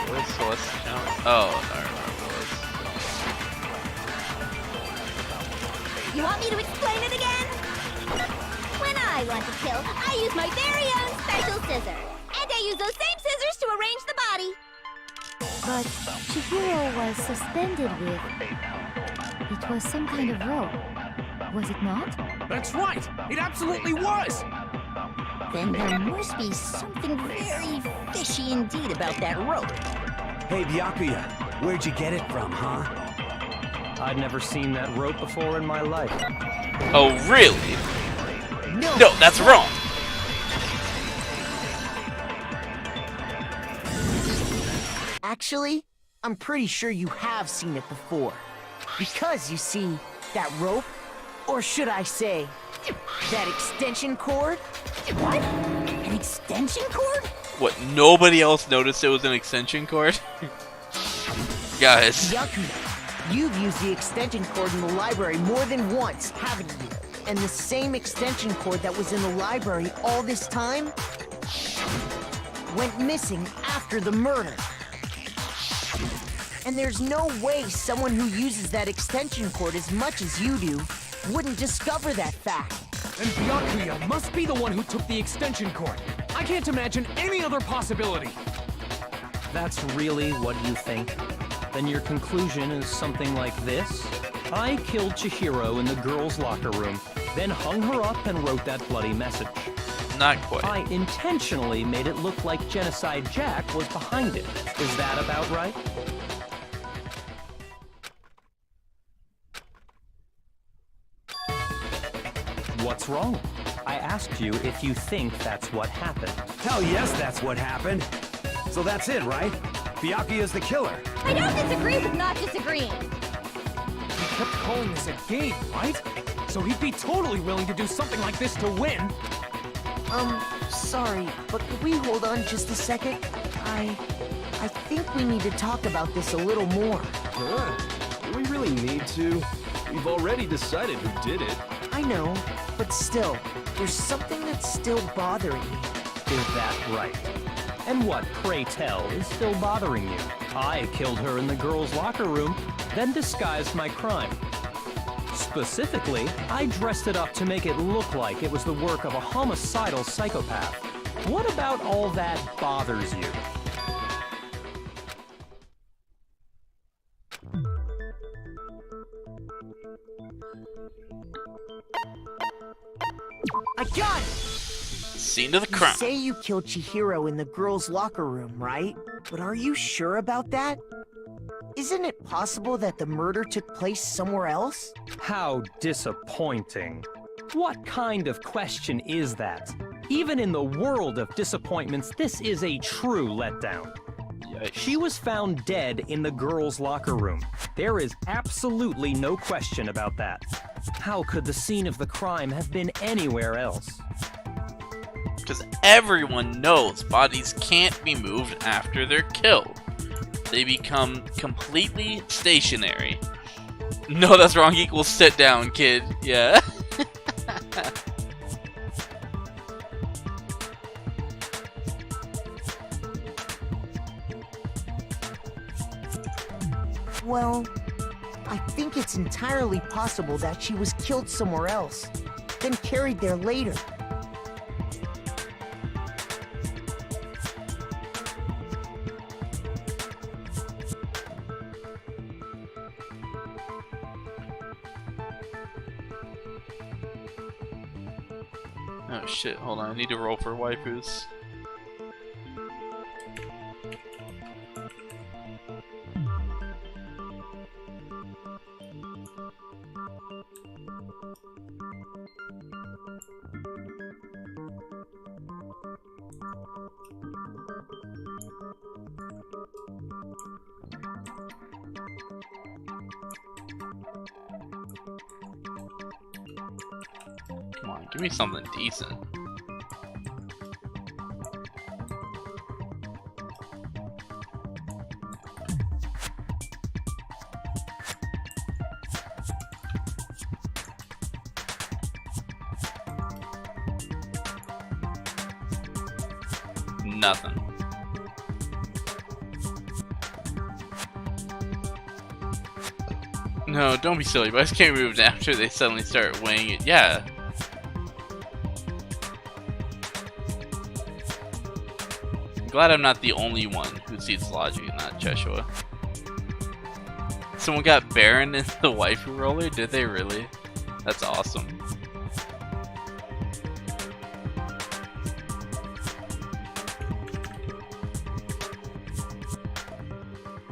What's Celeste account? Oh, I remember what it was. You want me to explain it again? When I want to kill, I use my very own special scissors. And I use those same scissors to arrange the body. But Chihiro was suspended with... It was some kind of rope. Was it not? That's right! It absolutely was! Then there must be something very fishy indeed about that rope. Hey, Byakuya, Where'd you get it from, huh? I'd never seen that rope before in my life. Oh, really? No, that's wrong. Actually, I'm pretty sure you have seen it before. Because, you see, that rope, or should I say, that extension cord? What? An extension cord? What, nobody else noticed it was an extension cord? Guys. Byakuya, you've used the extension cord in the library more than once, haven't you? And the same extension cord that was in the library all this time went missing after the murder. And there's no way someone who uses that extension cord as much as you do wouldn't discover that fact. And Byakuya must be the one who took the extension cord. I can't imagine any other possibility. That's really what you think? Then your conclusion is something like this? I killed Chihiro in the girls' locker room, then hung her up and wrote that bloody message. Not quite. I intentionally made it look like Genocide Jack was behind it. Is that about right? What's wrong? I asked you if you think that's what happened. Hell yes, that's what happened. So that's it, right? Byakuya's the killer. I don't disagree with not disagreeing. He kept calling this a game, right? So he'd be totally willing to do something like this to win. Sorry, but could we hold on just a second? I think we need to talk about this a little more. Do we really need to? We've already decided who did it. I know, but still, there's something that's still bothering me. Is that right? And what, pray tell, is still bothering you? I killed her in the girls' locker room, then disguised my crime. Specifically, I dressed it up to make it look like it was the work of a homicidal psychopath. What about all that bothers you? I got it! Scene of the crime. You say you killed Chihiro in the girls' locker room, right? But are you sure about that? Isn't it possible that the murder took place somewhere else? How disappointing. What kind of question is that? Even in the world of disappointments, this is a true letdown. She was found dead in the girls' locker room. There is absolutely no question about that. How could the scene of the crime have been anywhere else? Because everyone knows bodies can't be moved after they're killed. They become completely stationary. No, that's wrong. Equals sit down, kid. Yeah. Well, I think it's entirely possible that she was killed somewhere else, then carried there later. Oh shit, hold on. I need to roll for waifus. Come on, give me something decent. Nothing. No, don't be silly. Boys can't be moved after they suddenly start weighing it. Yeah. I'm glad I'm not the only one who sees logic and not Cheshua. Someone got Baron in the waifu roller? Did they really? That's awesome.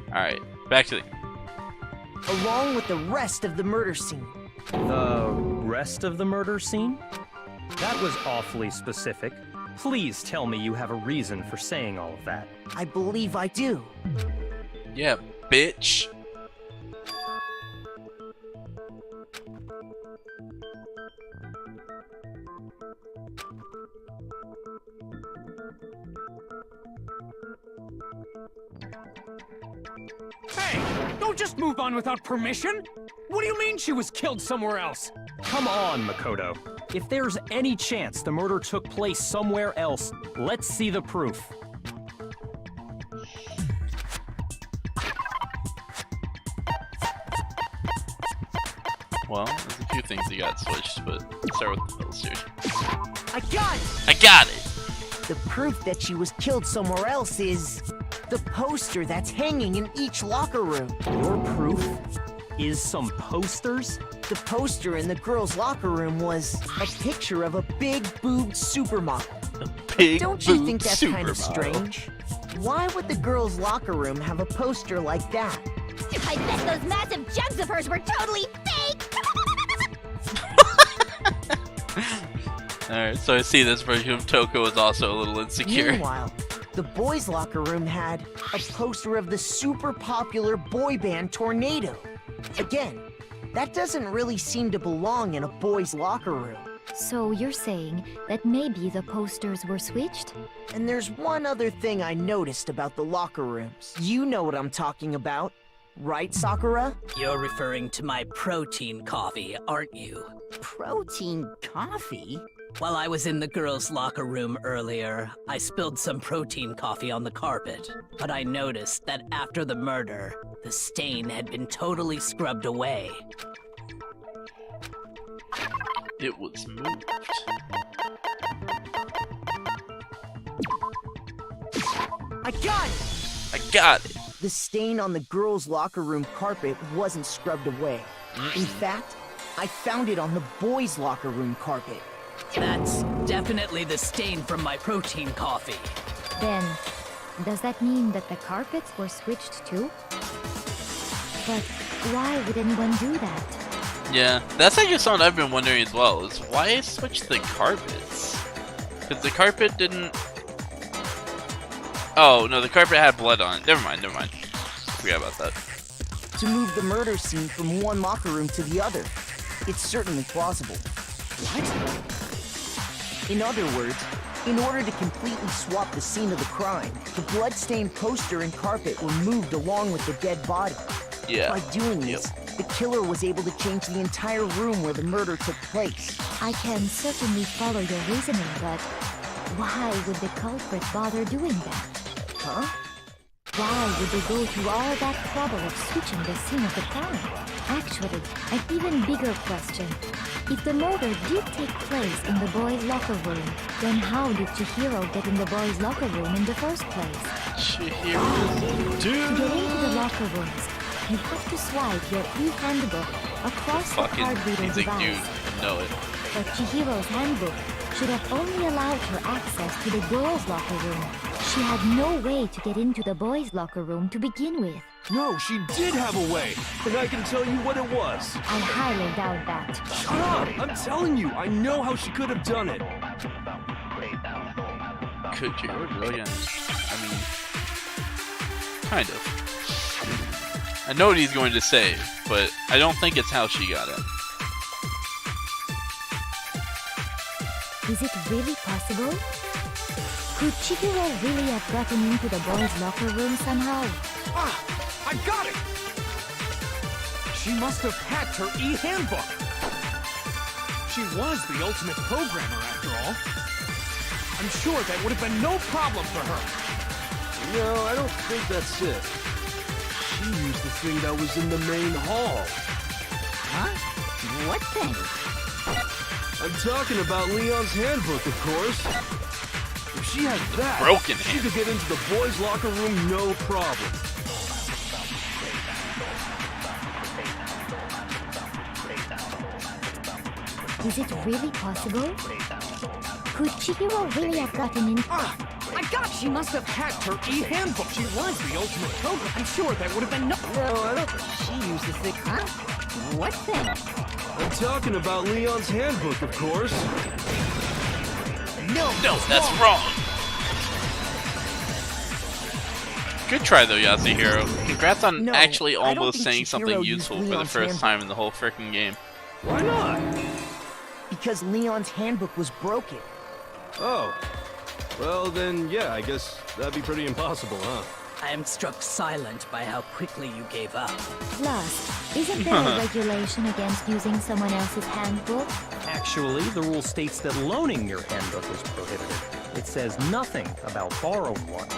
Alright, back to the... Along with the rest of the murder scene. The rest of the murder scene? That was awfully specific. Please tell me you have a reason for saying all of that. I believe I do. Yeah, bitch. Hey! Don't just move on without permission! What do you mean she was killed somewhere else? Come on, Makoto. If there's any chance the murder took place somewhere else, let's see the proof. Well, there's a few things that got switched, but let's start with the posters. I got it! I got it! The proof that she was killed somewhere else is the poster that's hanging in each locker room. Your proof is some posters? The poster in the girls' locker room was a picture of a big-boobed supermodel. Don't you think that's kind of strange? Why would the girls' locker room have a poster like that? I bet those massive jugs of hers were totally fake! Alright, so I see this version of Toko is also a little insecure. Meanwhile, the boys' locker room had a poster of the super popular boy band Tornado. Again, that doesn't really seem to belong in a boys' locker room. So you're saying that maybe the posters were switched? And there's one other thing I noticed about the locker rooms. You know what I'm talking about, right, Sakura? You're referring to my protein coffee, aren't you? Protein coffee? While I was in the girls' locker room earlier, I spilled some protein coffee on the carpet. But I noticed that after the murder, the stain had been totally scrubbed away. It was moved. I got it! I got it! The stain on the girls' locker room carpet wasn't scrubbed away. In fact, I found it on the boys' locker room carpet. That's definitely the stain from my protein coffee. Then, does that mean that the carpets were switched too? But why would anyone do that? Yeah, that's actually something I've been wondering as well, is why switch the carpets? Because the carpet didn't... Oh, no, the carpet had blood on it. Never mind. Forgot about that. To move the murder scene from one locker room to the other. It's certainly plausible. What? In other words, in order to completely swap the scene of the crime, the blood-stained poster and carpet were moved along with the dead body. Yeah. By doing this, the killer was able to change the entire room where the murder took place. I can certainly follow your reasoning, but why would the culprit bother doing that? Huh? Why would they go through all that trouble of switching the scene of the crime? Actually, an even bigger question. If the murder did take place in the boys' locker room, then how did Chihiro get in the boys' locker room in the first place? Chihiro, dude! To get into the locker rooms, you have to swipe your e-handbook across the card reader device. Dude, I know it. But Chihiro's handbook should have only allowed her access to the girls' locker room. She had no way to get into the boys' locker room to begin with. No, she did have a way, and I can tell you what it was. I highly doubt that. Shut up! I'm telling you, I know how she could have done it. Could you really? I mean, kind of. I know what he's going to say, but I don't think it's how she got it. Is it really possible? Could Chihiro really have gotten into the boys' locker room somehow? Ah! I got it! She must have hacked her e-handbook. She was the ultimate programmer, after all. I'm sure that would have been no problem for her. No, I don't think that's it. She used the thing that was in the main hall. Huh? What thing? I'm talking about Leon's handbook, of course. If she had that, broken she could get into the boys' locker room no problem. Is it really possible? Could Chihiro really have gotten in? Ah! I god, she must have hacked her e-handbook. She was the ultimate program. I'm sure that would have been no, I don't. She used the thing. Huh? What thing? I'm talking about Leon's handbook, of course. No, that's wrong. Good try though, Yasuhiro. Congrats on actually almost saying something useful for the first time in the whole frickin' game. Why not? Because Leon's handbook was broken. Oh. Well then, yeah, I guess that'd be pretty impossible, huh? I am struck silent by how quickly you gave up. Plus, isn't there a regulation against using someone else's handbook? Actually, the rule states that loaning your handbook is prohibited. It says nothing about borrowing one.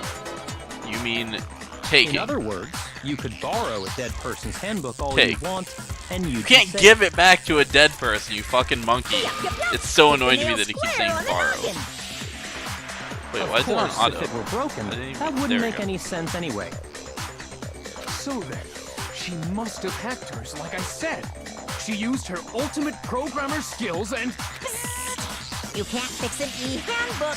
You mean taking? In other words, you could borrow a dead person's handbook all you want, and you can't give it back to a dead person, you fucking monkey. It's so annoying to me that it keeps saying borrow. Wait, why is it on auto? If it were broken, that wouldn't make any sense anyway. So then, she must have hacked hers, like I said. She used her ultimate programmer skills and... You can't fix an e-handbook.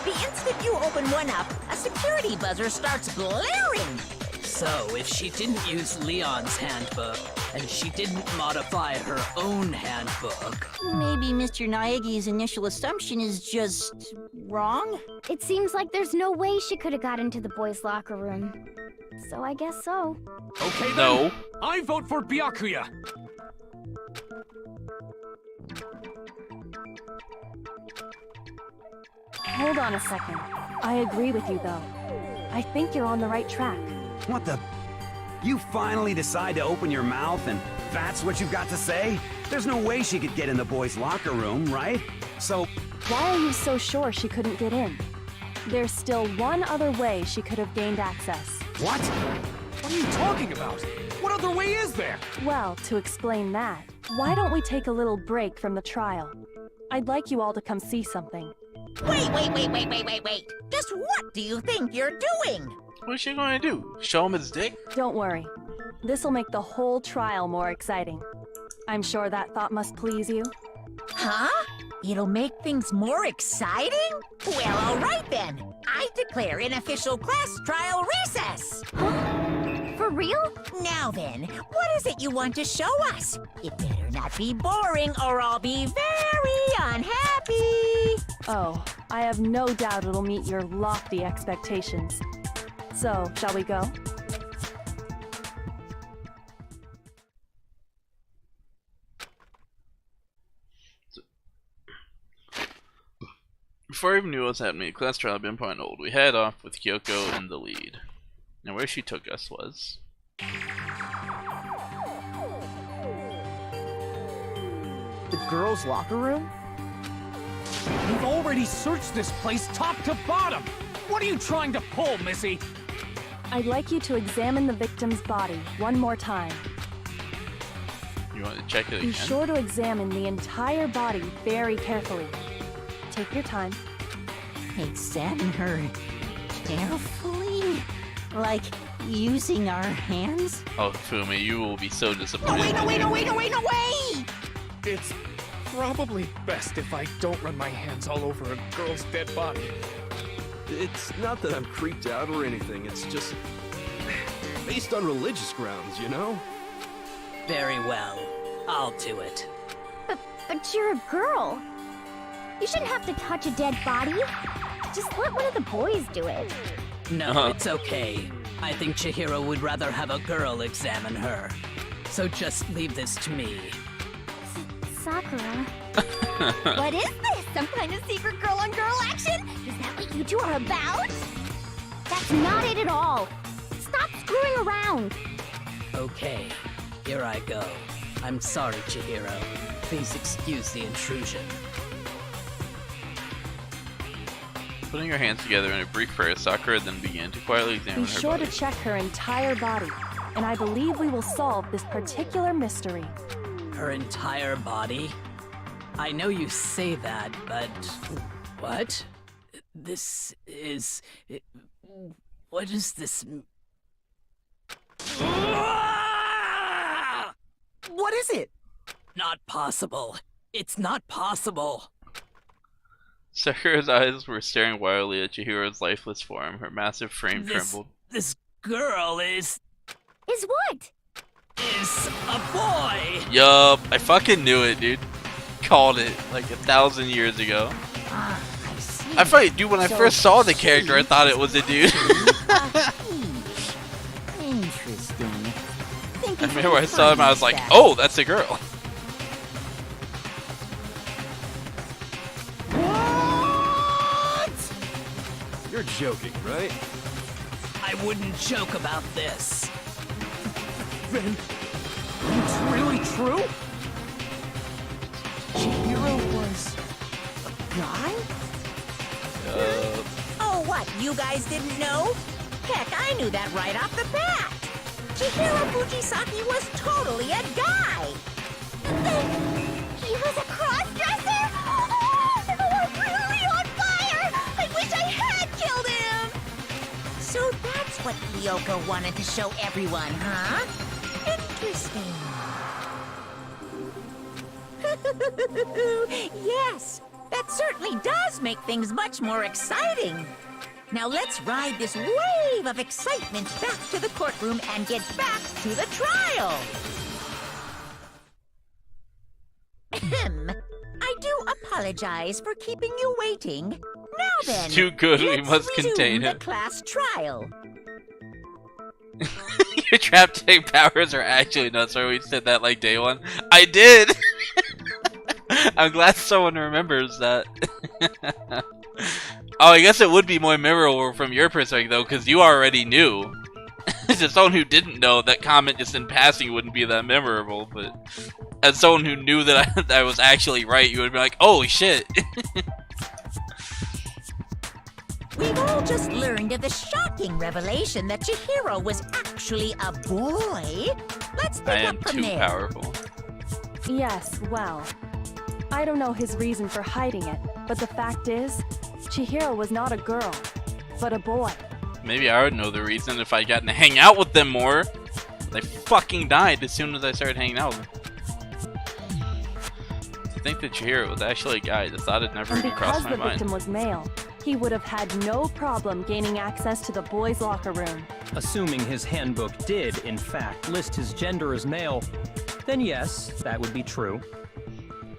The instant you open one up, a security buzzer starts blaring. So, if she didn't use Leon's handbook, and she didn't modify her own handbook... Maybe Mr. Naegi's initial assumption is just... wrong? It seems like there's no way she could have got into the boys' locker room. So I guess so. Okay then. No. I vote for Byakuya. Hold on a second. I agree with you, though. I think you're on the right track. What the? You finally decide to open your mouth and that's what you've got to say? There's no way she could get in the boys' locker room, right? So... Why are you so sure she couldn't get in? There's still one other way she could have gained access. What? What are you talking about? What other way is there? Well, to explain that, why don't we take a little break from the trial? I'd like you all to come see something. Wait. Just what do you think you're doing? What's she gonna do? Show him his dick? Don't worry. This'll make the whole trial more exciting. I'm sure that thought must please you. Huh? It'll make things more exciting? Well, all right then. I declare an official class trial recess. For real? Now then, what is it you want to show us? It better not be boring or I'll be very unhappy. Oh, I have no doubt it'll meet your lofty expectations. So, shall we go? Before I even knew what was happening, class trial had been put on hold. We head off with Kyoko in the lead. Now where she took us was... The girls' locker room? We've already searched this place top to bottom. What are you trying to pull, Missy? I'd like you to examine the victim's body one more time. You want to check it again? Be sure to examine the entire body very carefully. Take your time. Examine her carefully? Like using our hands? Oh, Fumi, you will be so disappointed. No, wait! It's probably best if I don't run my hands all over a girl's dead body. It's not that I'm creeped out or anything, it's just... based on religious grounds, you know? Very well. I'll do it. But you're a girl. You shouldn't have to touch a dead body. Just let one of the boys do it. No, it's okay. I think Chihiro would rather have a girl examine her. So just leave this to me. Sakura. What is this? Some kind of secret girl-on-girl action? Is that what you two are about? That's not it at all. Stop screwing around. Okay, here I go. I'm sorry, Chihiro. Please excuse the intrusion. Putting her hands together in a brief prayer, Sakura then began to quietly examine Be her sure body. to check her entire body, and I believe we will solve this particular mystery. Her entire body? I know you say that, but... What? This is... What is this... What is it? Not possible. It's not possible. Sakura's eyes were staring wildly at Chihiro's lifeless form. Her massive frame trembled. This girl is what? Is a boy! Yup, I fucking knew it, dude. Called it like 1,000 years ago. I thought, dude, when I first saw the character, I thought it was a dude. Interesting. I remember when I saw him, I was like, oh, that's a girl. You're joking, right? I wouldn't joke about this. Then, it's really true? Chihiro was a guy? Oh, what? You guys didn't know? Heck, I knew that right off the bat. Chihiro Fujisaki was totally a guy. He was a cross-dresser? Oh, I'm really on fire! I wish I had killed him! So that's what Kyoko wanted to show everyone, huh? Interesting. Yes, that certainly does make things much more exciting. Now let's ride this wave of excitement back to the courtroom and get back to the trial. Ahem. I do apologize for keeping you waiting. Now then, It's too good, we let's must contain resume the it. class trial. Your trap tank powers are actually nuts. Or we said that like day one. I did. I'm glad someone remembers that. Oh, I guess it would be more memorable from your perspective though, because you already knew. To someone who didn't know, that comment just in passing wouldn't be that memorable. But as someone who knew that I was actually right, you would be like, "Oh shit!" We've all just learned of the shocking revelation that Chihiro was actually a boy. Let's pick I am up from too there. powerful. Yes, well, I don't know his reason for hiding it, but the fact is, Chihiro was not a girl, but a boy. Maybe I would know the reason if I gotten to hang out with them more. They fucking died as soon as I started hanging out with them. To think that Chihiro was actually a guy, the thought had never And even because crossed my the mind. victim was male, he would have had no problem gaining access to the boys' locker room. Assuming his handbook did, in fact, list his gender as male, then yes, that would be true.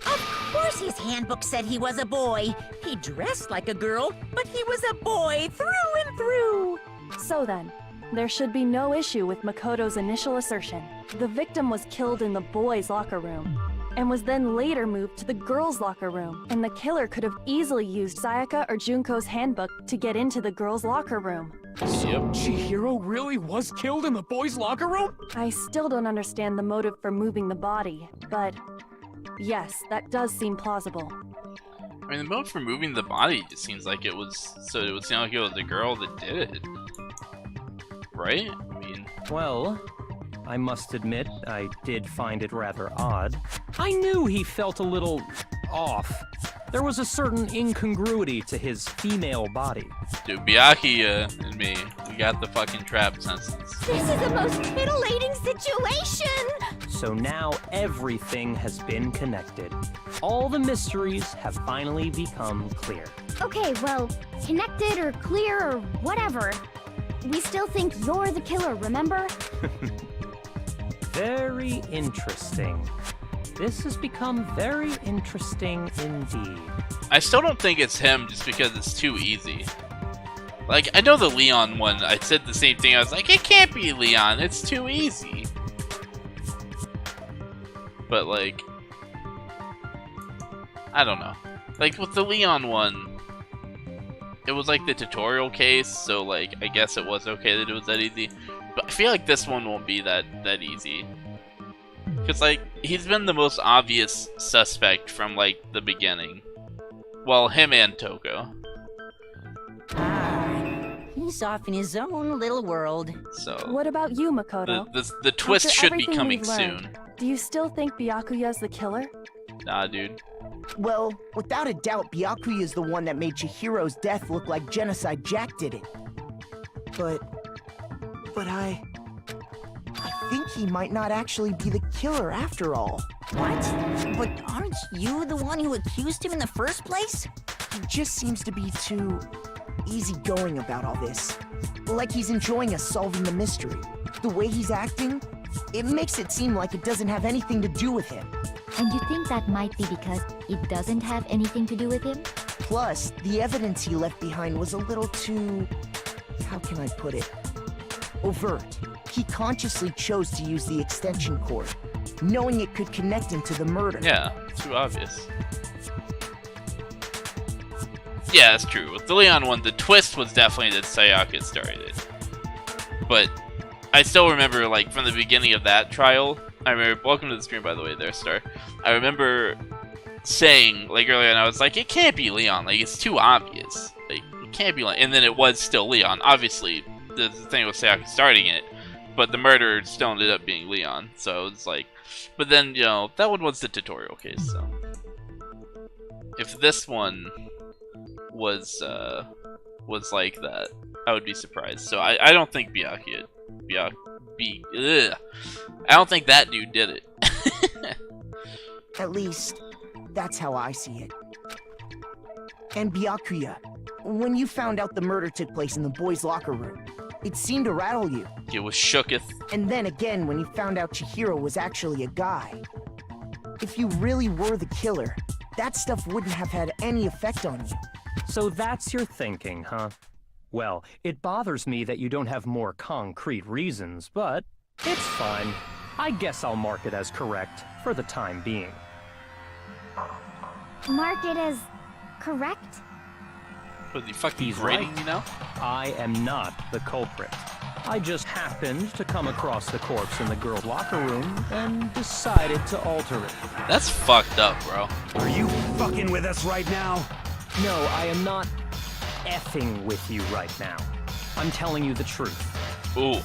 Of course his handbook said he was a boy. He dressed like a girl, but he was a boy through and through. So then, there should be no issue with Makoto's initial assertion. The victim was killed in the boys' locker room, and was then later moved to the girls' locker room. And the killer could have easily used Sayaka or Junko's handbook to get into the girls' locker room. Chihiro really was killed in the boys' locker room? I still don't understand the motive for moving the body, but yes, that does seem plausible. I mean, the mode for moving the body just seems like it was, so it would seem like it was the girl that did it. Right? I mean... Well, I must admit, I did find it rather odd. I knew he felt a little off. There was a certain incongruity to his female body. Dude, Byakuya and me, we got the fucking trap senses. This is the most titillating situation! So now everything has been connected. All the mysteries have finally become clear. Okay, well, connected or clear or whatever. We still think you're the killer, remember? Very interesting. This has become very interesting indeed. I still don't think it's him just because it's too easy. Like, I know the Leon one, I said the same thing, I was like, it can't be Leon, it's too easy. But like, I don't know. Like with the Leon one, it was like the tutorial case, so like, I guess it was okay that it was that easy. But I feel like this one won't be that easy. Because like, he's been the most obvious suspect from like the beginning. Well, him and Toko. He's off in his own little world. So What about you, Makoto? the twist After should be everything coming we've learned, soon. Do you still think Byakuya's the killer? Nah, dude. Well, without a doubt, Byakuya is the one that made Chihiro's death look like Genocide Jack did it. But I think he might not actually be the killer after all. What? But aren't you the one who accused him in the first place? He just seems to be too easygoing about all this. Like he's enjoying us solving the mystery. The way he's acting, it makes it seem like it doesn't have anything to do with him. And you think that might be because it doesn't have anything to do with him? Plus, the evidence he left behind was a little too... how can I put it? Overt. He consciously chose to use the extension cord, knowing it could connect him to the murder. Yeah, too obvious. Yeah, that's true. With the Leon one, the twist was definitely that Sayaka started it. But I still remember, like, from the beginning of that trial, I remember, welcome to the stream, by the way, there, Star. I remember saying, like, earlier, and I was like, it can't be Leon, like, it's too obvious. Like, it can't be Leon. And then it was still Leon. Obviously, the thing was Sayaka starting it, but the murderer still ended up being Leon. So it's like, but then, you know, that one was the tutorial case, so. If this one was like that, I would be surprised. So I don't think I don't think that dude did it. At least, that's how I see it. And Byakuya, when you found out the murder took place in the boys' locker room, it seemed to rattle you. It was shooketh. And then again, when you found out Chihiro was actually a guy. If you really were the killer, that stuff wouldn't have had any effect on you. So that's your thinking, huh? Well, it bothers me that you don't have more concrete reasons, but it's fine. I guess I'll mark it as correct for the time being. Mark it as correct? Was he fucking He's grading right. you now? I am not the culprit. I just happened to come across the corpse in the girls' locker room and decided to alter it. That's fucked up, bro. Are you fucking with us right now? No, I am not effing with you right now. I'm telling you the truth. Ooh.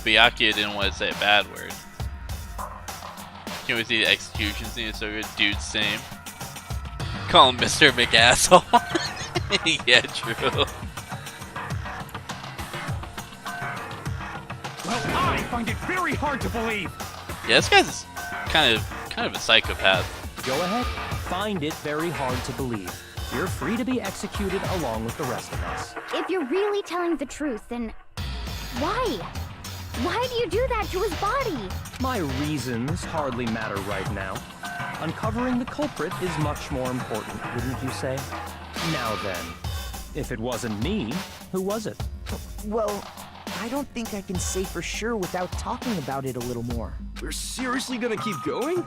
Byakuya didn't want to say a bad word. Can we see the execution scene? It's so good. Dude's same. Call him Mr. McAsshole. Yeah, true. Well, I find it very hard to believe. Yeah, this guy's kind of a psychopath. Go ahead. Find it very hard to believe. You're free to be executed along with the rest of us. If you're really telling the truth, then why? Why do you do that to his body? My reasons hardly matter right now. Uncovering the culprit is much more important, wouldn't you say? Now then, if it wasn't me, who was it? Well, I don't think I can say for sure without talking about it a little more. We're seriously gonna keep going?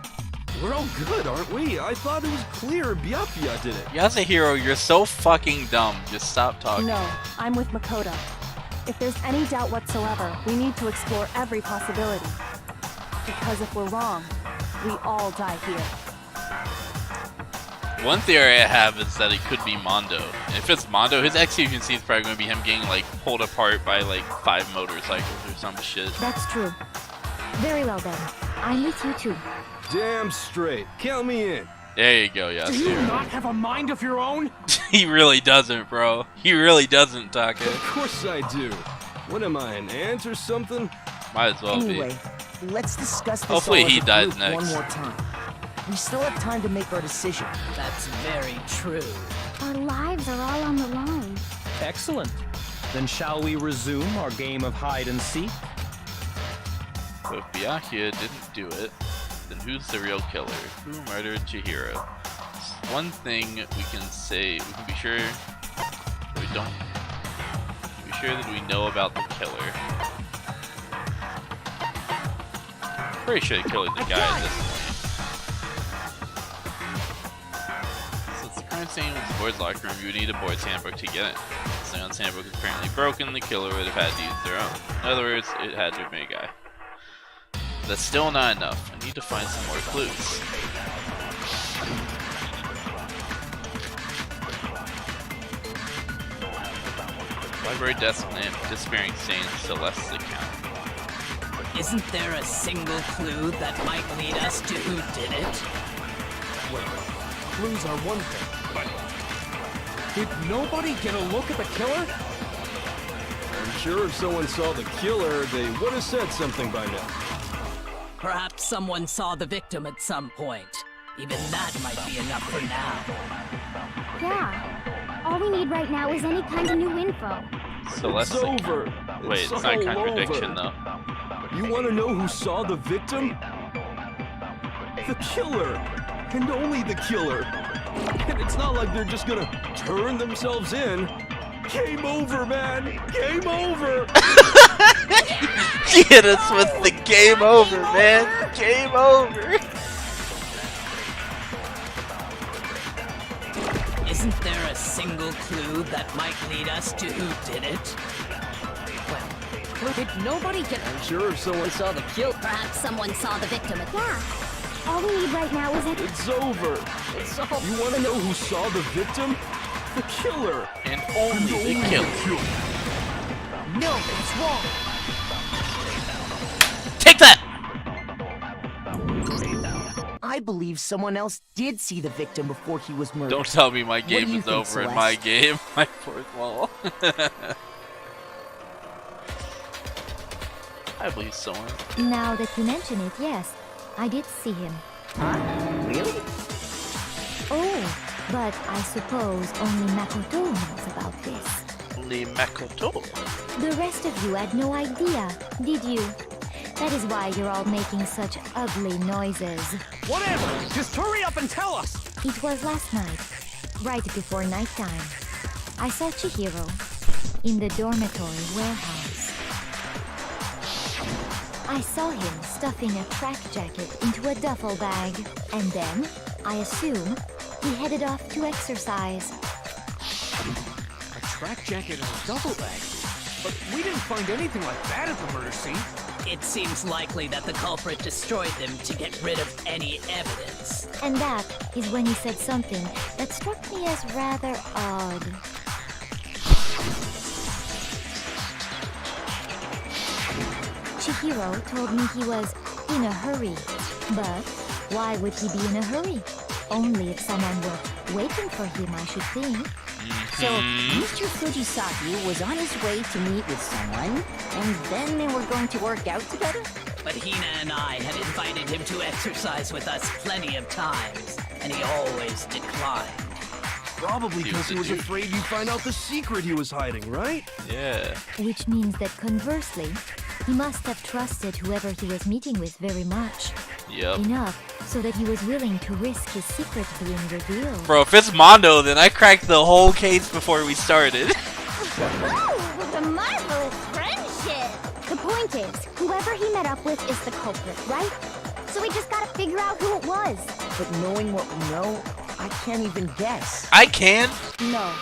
We're all good, aren't we? I thought it was clear Byakuya did it. Yasuhiro, you're so fucking dumb. Just stop talking. No, I'm with Makoto. If there's any doubt whatsoever, we need to explore every possibility. Because if we're wrong, we all die here. One theory I have is that it could be Mondo. And if it's Mondo, his execution scene is probably going to be him getting, like, pulled apart by, like, 5 motorcycles or some shit. That's true. Very well then. I'm with you too. Damn straight. Count me in. There you go, Yasuhiro. Do you not have a mind of your own? He really doesn't, bro. He really doesn't, Taka. Of course I do. What am I, an ant or something? Might as well Anyway, let's discuss this Hopefully all as he a dies group next. one more time. We still have time to make our decision. That's very true. Our lives are all on the line. Excellent. Then shall we resume our game of hide and seek? So if Byakuya didn't do it, then who's the real killer? Who murdered Chihiro? One thing we can say, we can be sure that we don't. Be sure that we know about the killer. Pretty sure the killer's the guy at this point. Since the current scene was the boys' locker room, you would need a boys' handbook to get it. The Leon's handbook is apparently broken. The killer would have had to use their own. In other words, it had to have been a guy. That's still not enough. I need to find some more clues. Library desk lamp, disappearing stains, Celeste's account. Isn't there a single clue that might lead us to who did it? Well, clues are one thing, but did nobody get a look at the killer? I'm sure if someone saw the killer, they would have said something by now. Perhaps someone saw the victim at some point. Even that might be enough for now. Yeah. All we need right now is any kind of new info. Celeste. It's over. Wait, it's not a contradiction though. You want to know who saw the victim? The killer, and only the killer. And it's not like they're just gonna turn themselves in. Game over, man. Game over. Hit us with the game over, man. Game over. Isn't there a single clue that might lead us to who did it? Well, did nobody get... I'm sure if someone saw the kill... Perhaps someone saw the victim. Yeah. All we need right now is a... It's over. It's all... You want to know who saw the victim? The killer. And only the killer. No, it's wrong. Take that! I believe someone else did see the victim before he was murdered. Don't tell me my What do game you is think, over in Celeste? my game. My fourth wall. I believe someone. Now that you mention it, yes, I did see him. Huh? Really? Oh, but I suppose only Makoto knows about this. Only Makoto. The rest of you had no idea, did you? That is why you're all making such ugly noises. Whatever! Just hurry up and tell us! It was last night, right before nighttime. I saw Chihiro in the dormitory warehouse. I saw him stuffing a track jacket into a duffel bag, and then, I assume, he headed off to exercise. A track jacket and a duffel bag? But we didn't find anything like that at the murder scene. It seems likely that the culprit destroyed them to get rid of any evidence. And that is when he said something that struck me as rather odd. Chihiro told me he was in a hurry. But why would he be in a hurry? Only if someone were waiting for him, I should think. So, Mr. Fujisaki was on his way to meet with someone, and then they were going to work out together? But Hina and I had invited him to exercise with us plenty of times, and he always declined. Probably because he was afraid you'd find out the secret he was hiding, right? Yeah. Which means that conversely, he must have trusted whoever he was meeting with very much. Yep. Enough so that he was willing to risk his secret being revealed. Bro, if it's Mondo, then I cracked the whole case before we started. Oh, the marvelous friendship! The point is, whoever he met up with is the culprit, right? So we just gotta figure out who it was. But knowing what we know, I can't even guess. I can. No.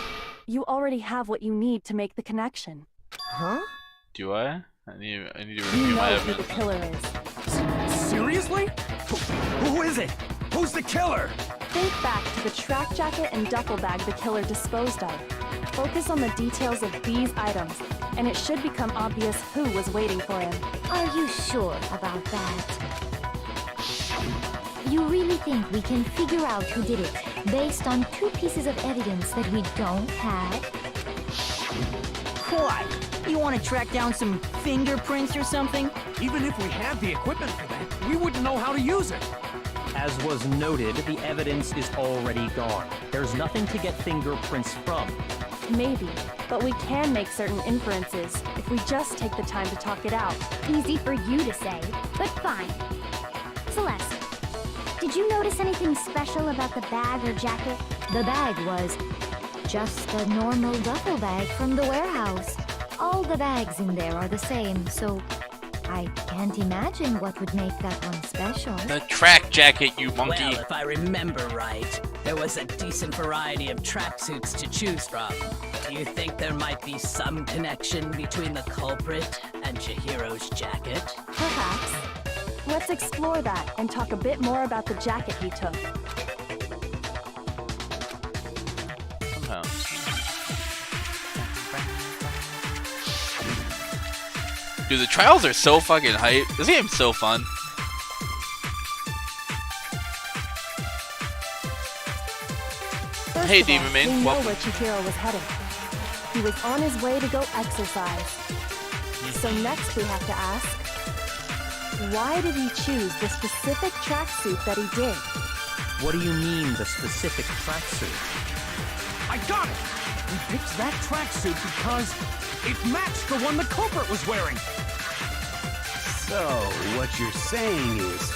You already have what you need to make the connection. Huh? Do I? I need to You review my know who evidence. the killer is. Seriously? Who is it? Who's the killer? Think back to the track jacket and duffel bag the killer disposed of. Focus on the details of these items, and it should become obvious who was waiting for him. Are you sure about that? You really think we can figure out who did it based on two pieces of evidence that we don't have? Why? You want to track down some fingerprints or something? Even if we had the equipment for that, we wouldn't know how to use it. As was noted, the evidence is already gone. There's nothing to get fingerprints from. Maybe, but we can make certain inferences if we just take the time to talk it out. Easy for you to say, but fine. Celeste, did you notice anything special about the bag or jacket? The bag was just a normal duffel bag from the warehouse. All the bags in there are the same, so I can't imagine what would make that one special. The track jacket, you monkey. Well, if I remember right, there was a decent variety of tracksuits to choose from. Do you think there might be some connection between the culprit and Chihiro's jacket? Perhaps. Let's explore that and talk a bit more about the jacket he took. Somehow. Dude, the trials are so fucking hype. This game's so fun. First Hey, of Demon all, Man, we know welcome. where Chihiro was heading. He was on his way to go exercise. So next we have to ask, why did he choose the specific tracksuit that he did? What do you mean, the specific tracksuit? I got it! We picked that tracksuit because it matched the one the culprit was wearing. So, what you're saying is,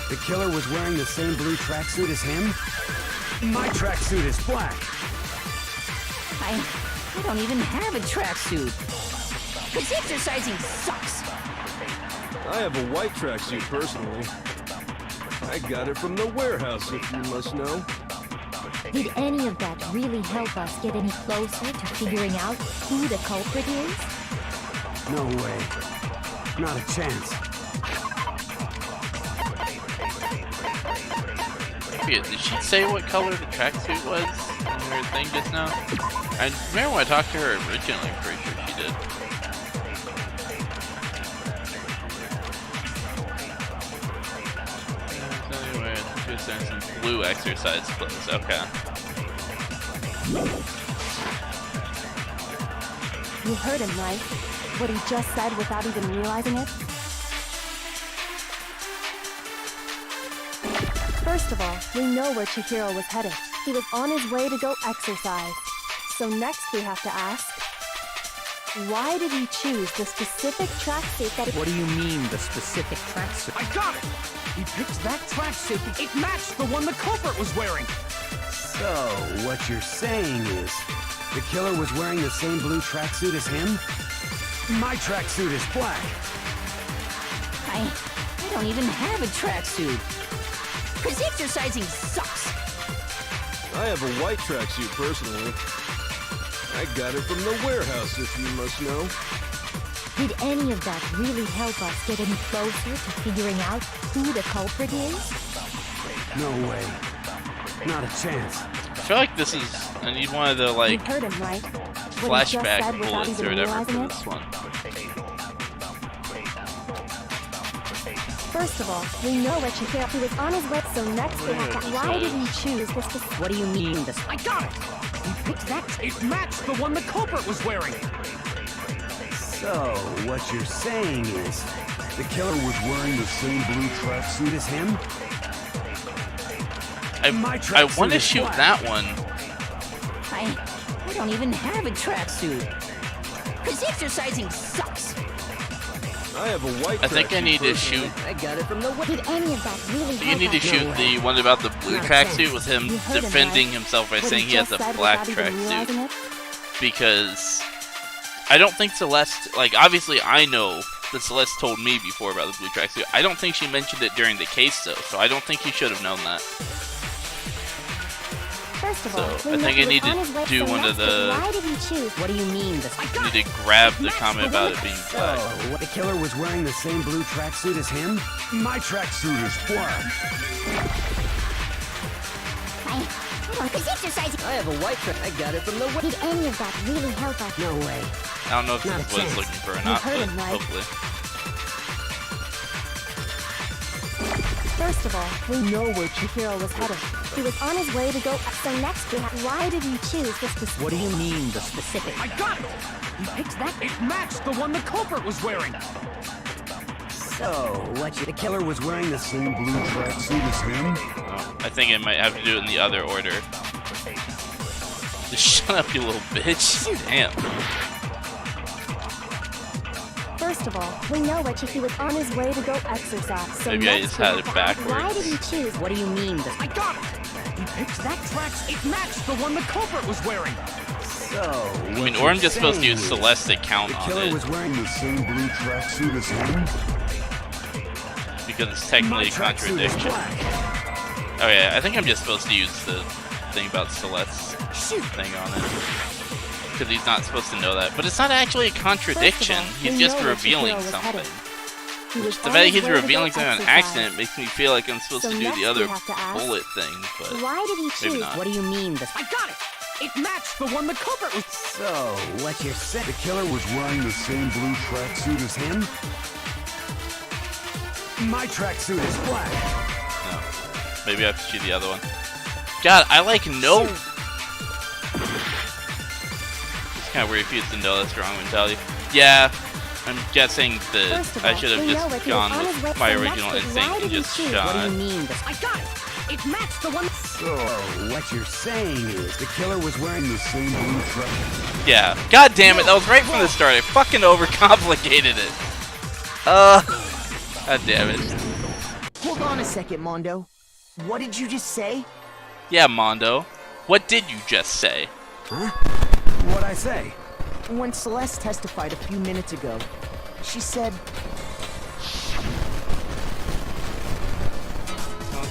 the killer was wearing the same blue tracksuit as him? My tracksuit is black. I don't even have a tracksuit. Because exercising sucks. I have a white tracksuit personally. I got it from the warehouse, if you must know. Did any of that really help us get any closer to figuring out who the culprit is? No way. Not a chance. Did she say what color the tracksuit was in her thing just now? I remember when I talked to her originally, I'm pretty sure she did. Anyway, she was wearing some blue exercise clothes. Okay. You heard him, right? What he just said without even realizing it? First of all, we know where Chihiro was headed. He was on his way to go exercise. So next we have to ask, why did he choose the specific tracksuit that... What do you mean, the specific tracksuit? I got it! He picked that tracksuit. It matched the one the culprit was wearing. So, what you're saying is, the killer was wearing the same blue tracksuit as him? My tracksuit is black. I don't even have a tracksuit. Because exercising sucks. I have a white tracksuit personally. I got it from the warehouse, if you must know. Did any of that really help us get any closer to figuring out who the culprit is? No way. Not a chance. I feel like this is... I need one of the, like, You heard him, right? What he just flashback said without bullets or even whatever realizing for it? this one. First of all, we know where Chihiro... He was on his way, so next we have to... Why did he choose the specific... What do you mean this? I got it! He picked that. It matched the one the culprit was wearing. So, what you're saying is, the killer was wearing the same blue tracksuit as him? I want to shoot that one. I don't even have a tracksuit. Because exercising sucks. I have a white I think I need to shoot... I got it from the... Did any of that really You need to shoot the one about the blue tracksuit with him defending himself by saying he has a black tracksuit. Because I don't think Celeste, like, obviously I know that Celeste told me before about the blue tracksuit. I don't think she mentioned it during the case though, so I don't think he should have known that. First of all, So I think I need to do one of the... Why did he choose? What do you mean this? I need to grab the comment about it being black. So, what, the killer was wearing the same blue tracksuit as him? My tracksuit is black. Because exercising... I have a white track. I got it from the... Did any of that really help us? No way. I don't know if this is what it's looking for or not, but hopefully. First of all, we know where Chihiro was headed. He was on his way to go... So next we have... Why did he choose the specific... What do you mean, the specific... I got it! He picked that. It matched the one the culprit was wearing. So, what the killer was wearing the same blue tracksuit as him? Oh, I think I might have to do it in the other order. Just shut up, you little bitch. Damn. First of all, we know where he was on his way to go exercise. So Maybe I just had it backwards. Why did he choose... What do you mean this? I got it! He picked that tracks. It matched the one the culprit was wearing. So, I mean, or I'm just supposed to use Celeste to count the on killer it. was wearing the same blue tracksuit as him? Because it's technically a contradiction. Oh yeah, I think I'm just supposed to use the thing about Celeste's thing on it. Because he's not supposed to know that. But it's not actually a contradiction. He's just revealing something. The fact that he's revealing something on accident makes me feel like I'm supposed to do the other bullet thing, but why did he choose... maybe not. What do you mean this? I got it! It matched the one the culprit was... So, what you're saying? The killer was wearing the same blue tracksuit as him? My tracksuit is black. No. Maybe I have to shoot the other one. God, I like no... It's kind of weird if you used to know that's the wrong mentality. Yeah, I'm guessing that I should have just gone with my original instinct and just shot. What do you mean this? I got it! It matched the one... Oh, what you're saying is the killer was wearing the same blue truck. Yeah. God damn it, that was right from the start. I fucking overcomplicated it. God damn it. Hold on a second, Mondo. What did you just say? Yeah, Mondo. What did you just say? Huh? What'd I say? When Celeste testified a few minutes ago, she said...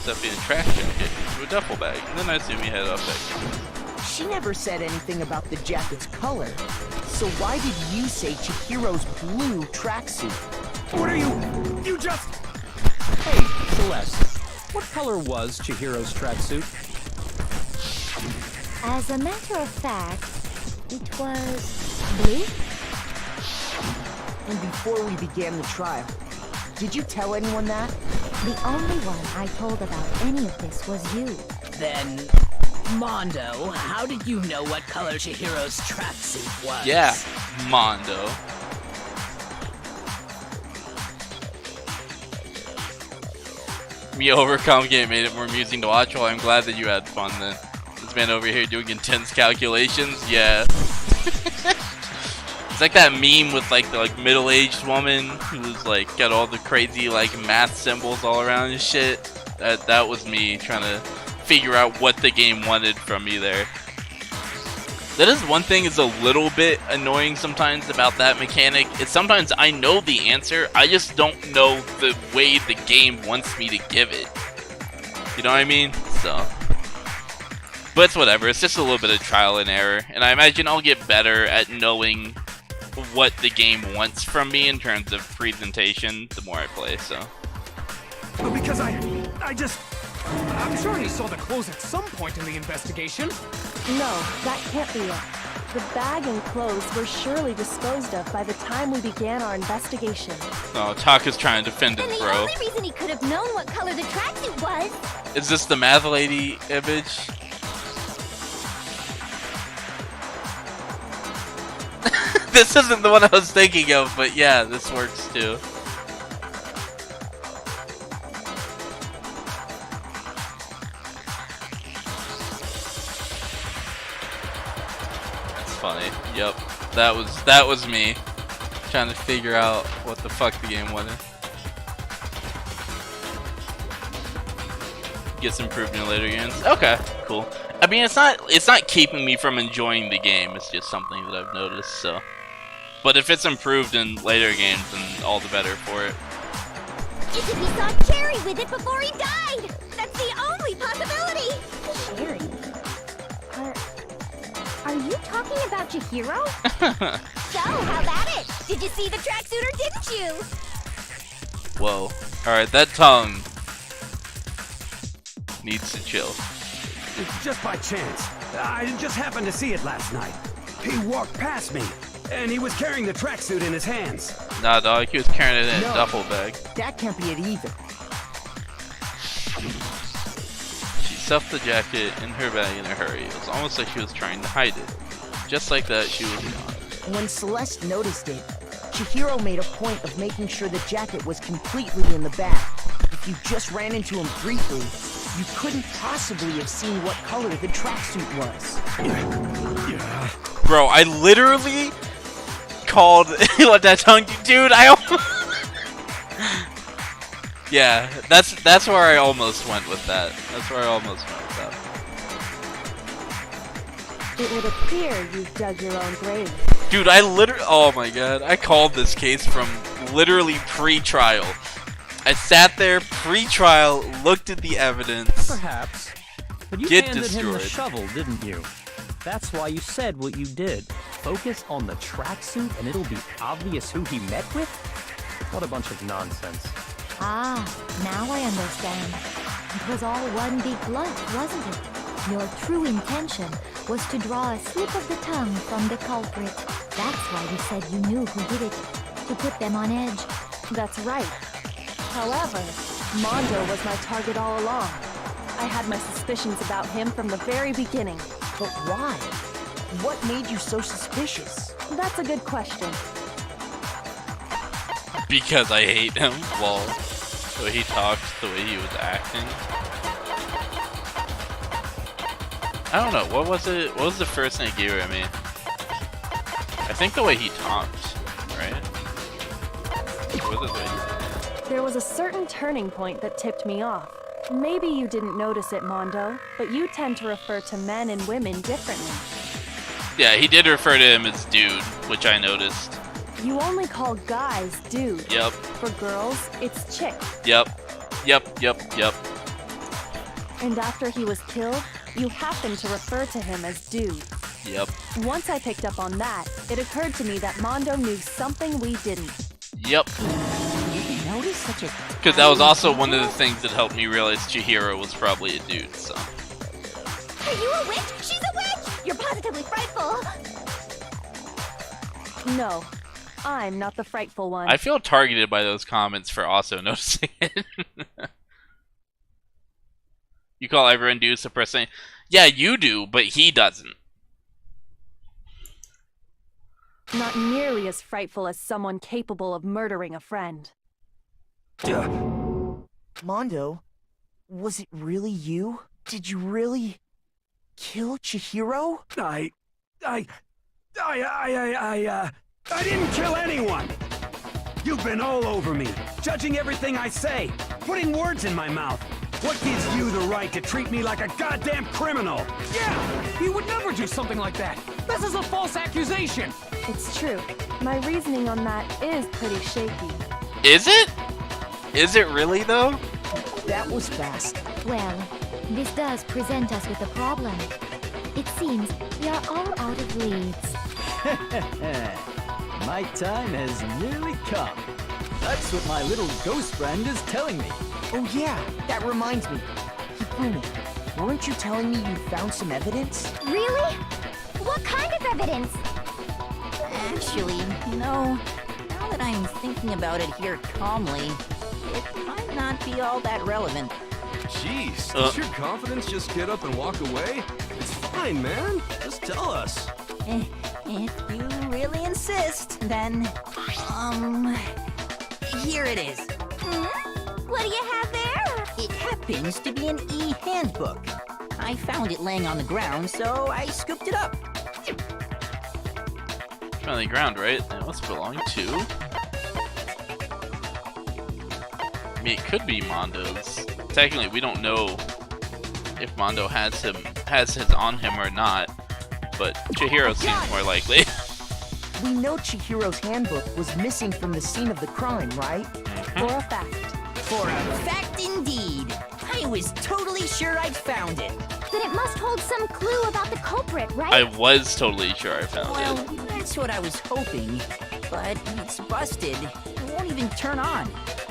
Stuff in a trash jacket into a duffel bag, and then I assume he had off that. She never said anything about the jacket's color. So why did you say Chihiro's blue tracksuit? What are you? You just... Hey, Celeste. What color was Chihiro's tracksuit? As a matter of fact, it was blue. And before we began the trial, did you tell anyone that? The only one I told about any of this was you. Then, Mondo, how did you know what color Chihiro's tracksuit was? Yeah, Mondo. Me overcomplicating made it more amusing to watch. Well, I'm glad that you had fun then. This man over here doing intense calculations, yeah. It's like that meme with like the middle-aged woman who's like got all the crazy like math symbols all around and shit. That was me trying to figure out what the game wanted from me there. That is one thing is a little bit annoying sometimes about that mechanic. It's sometimes I know the answer, I just don't know the way the game wants me to give it. You know what I mean? So. But it's whatever, it's just a little bit of trial and error. And I imagine I'll get better at knowing what the game wants from me in terms of presentation the more I play, so. Because I'm sure he saw the clothes at some point in the investigation. No, that can't be it. The bag and clothes were surely disposed of by the time we began our investigation. Oh, Taka's trying to defend his And the bro. only reason he could have known what color the tracksuit was... Is this the math lady image? This isn't the one I was thinking of, but yeah, this works too. That's funny. Yep, that was me trying to figure out what the fuck the game wanted. Gets improved in later games. Okay, cool. I mean, it's not keeping me from enjoying the game. It's just something that I've noticed. So, but if it's improved in later games, then all the better for it. It's if he saw Cherry with it before he died! That's the only possibility! Cherry? Are you talking about Chihiro? So, how about it? Did you see the tracksuit or didn't you? Whoa. Alright, that tongue needs to chill. Just by chance. I just happened to see it last night. He walked past me, and he was carrying the tracksuit in his hands. Nah, dog, he was carrying it in a duffel bag. That can't be it either. She stuffed the jacket in her bag in a hurry. It was almost like she was trying to hide it. Just like that, she was gone. When Celeste noticed it, Chihiro made a point of making sure the jacket was completely in the bag. If you just ran into him briefly, you couldn't possibly have seen what color the tracksuit was. Bro, I literally called what that tongue, dude. Yeah, that's where I almost went with that. That's where I almost went with that. It would appear you've dug your own grave. Dude, oh my god, I called this case from literally pre-trial. I sat there pre-trial, looked at the evidence. Perhaps. But you Get handed him the destroyed. shovel, didn't you? That's why you said what you did. Focus on the tracksuit and it'll be obvious who he met with? What a bunch of nonsense. Ah, now I understand. It was all one big bluff, wasn't it? Your true intention was to draw a slip of the tongue from the culprit. That's why you said you knew who did it, to put them on edge. That's right. However, Mondo was my target all along. I had my suspicions about him from the very beginning. But why? What made you so suspicious? That's a good question. Because I hate him. Well, the way he talks, the way he was acting. I don't know, what was it? What was the first thing it gave her? I mean, I think the way he talked, right? What was it? There was a certain turning point that tipped me off. Maybe you didn't notice it, Mondo, but you tend to refer to men and women differently. Yeah, he did refer to him as dude, which I noticed. You only call guys dude. Yep. For girls, it's chick. Yep. And after he was killed, you happened to refer to him as dude. Yep. Once I picked up on that, it occurred to me that Mondo knew something we didn't. Yep. Notice such a... Because that was also one of the things that helped me realize Chihiro was probably a dude, so... Are you a witch? She's a witch! You're positively frightful! No, I'm not the frightful one. I feel targeted by those comments for also noticing it. You call everyone dude suppressing. Yeah, you do, but he doesn't. Not nearly as frightful as someone capable of murdering a friend. Mondo, was it really you? Did you really kill Chihiro? I didn't kill anyone! You've been all over me, judging everything I say, putting words in my mouth. What gives you the right to treat me like a goddamn criminal? Yeah! He would never do something like that! This is a false accusation! It's true. My reasoning on that is pretty shaky. Is it? Is it really, though? That was fast. Well, this does present us with a problem. It seems we are all out of leads. My time has nearly come. That's what my little ghost friend is telling me. Oh yeah, that reminds me. Hifumi, weren't you telling me you found some evidence? Really? What kind of evidence? Actually, you know, now that I'm thinking about it here calmly, it might not be all that relevant. Jeez, does your confidence just get up and walk away? It's fine, man. Just tell us. If you really insist, then, here it is. What do you have there? It happens to be an e-handbook. I found it laying on the ground, so I scooped it up. On the ground, right? That must belong to... I mean, it could be Mondo's. Technically, we don't know if Mondo has his on him or not, but Chihiro seems more likely. We know Chihiro's handbook was missing from the scene of the crime, right? For a fact. For a fact indeed. I was totally sure I'd found it. Then it must hold some clue about the culprit, right? I was totally sure I found Well, it. that's what I was hoping. But it's busted. It won't even turn on.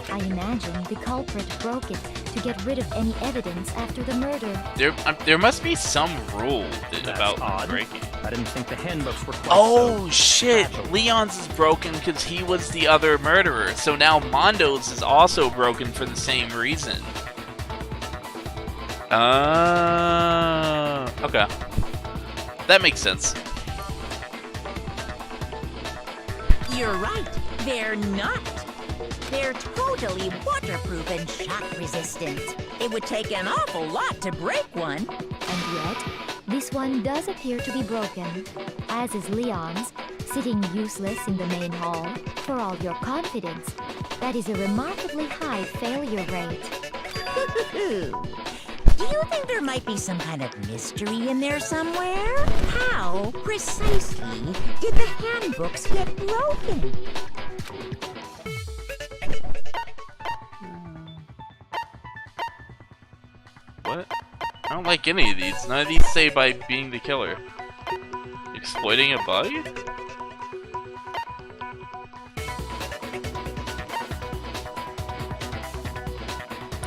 I imagine the culprit broke it to get rid of any evidence after the murder. There must be some rule about odd. breaking. I didn't think the handbooks were quite Oh so shit! fragile. Leon's is broken because he was the other murderer, so now Mondo's is also broken for the same reason. Okay. That makes sense. You're right. They're not. They're totally waterproof and shock resistant. It would take an awful lot to break one. And yet, this one does appear to be broken, as is Leon's, sitting useless in the main hall. For all your confidence, that is a remarkably high failure rate. Do you think there might be some kind of mystery in there somewhere? How, precisely, did the handbooks get broken? What? I don't like any of these. None of these say by being the killer. Exploiting a bug?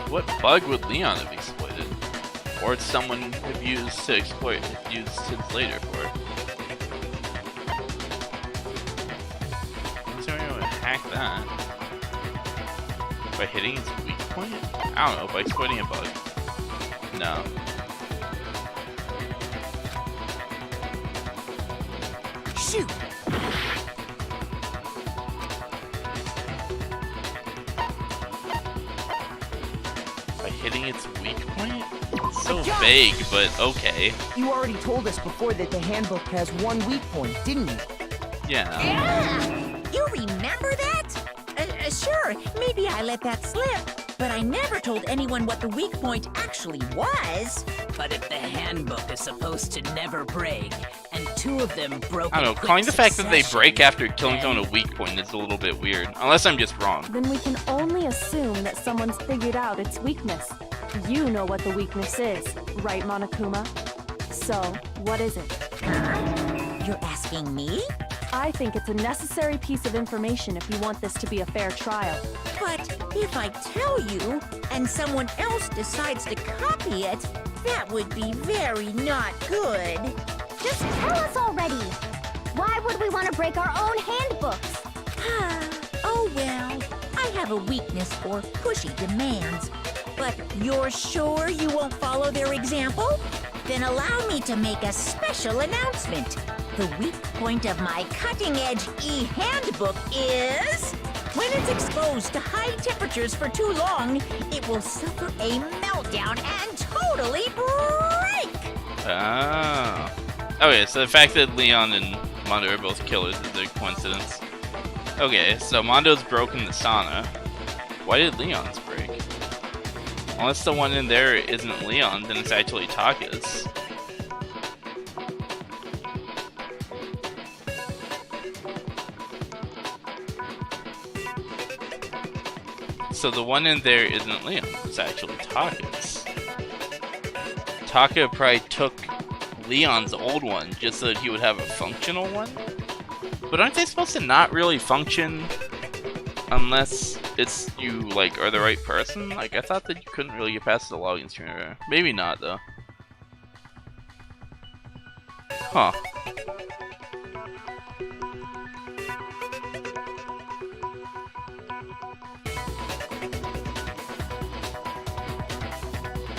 What bug would Leon have exploited? Or someone have used to exploit, used since later for? What's the only way to hack that? By hitting its weak point? I don't know, by exploiting a bug. No. Shoot! By hitting its weak point? Let's So vague, but okay. You already told us before that the handbook has one weak point, didn't you? Yeah. You remember that? Sure, maybe I let that slip, but I never told anyone what the weak point actually was. But if the handbook is supposed to never break, and two of them broke I don't know, calling the fact that they break after killing someone a weak point is a little bit weird. Unless I'm just wrong. Then we can only assume that someone's figured out its weakness. You know what the weakness is, right, Monokuma? So, what is it? You're asking me? I think it's a necessary piece of information if you want this to be a fair trial. But if I tell you, and someone else decides to copy it, that would be very not good. Just tell us already. Why would we want to break our own handbooks? Oh well, I have a weakness for pushy demands. But you're sure you won't follow their example? Then allow me to make a special announcement. The weak point of my cutting-edge e-handbook is... when it's exposed to high temperatures for too long, it will suffer a meltdown and totally break! Ah. Okay, so the fact that Leon and Mondo are both killers is a coincidence. Okay, so Mondo's broken the sauna. Why did Leon's break? Unless the one in there isn't Leon, then it's actually Taka's. So the one in there isn't Leon, it's actually Taka's. Taka probably took Leon's old one just so that he would have a functional one? But aren't they supposed to not really function unless it's you, like, are the right person? Like, I thought that you couldn't really get past the login screen. Maybe not, though. Huh.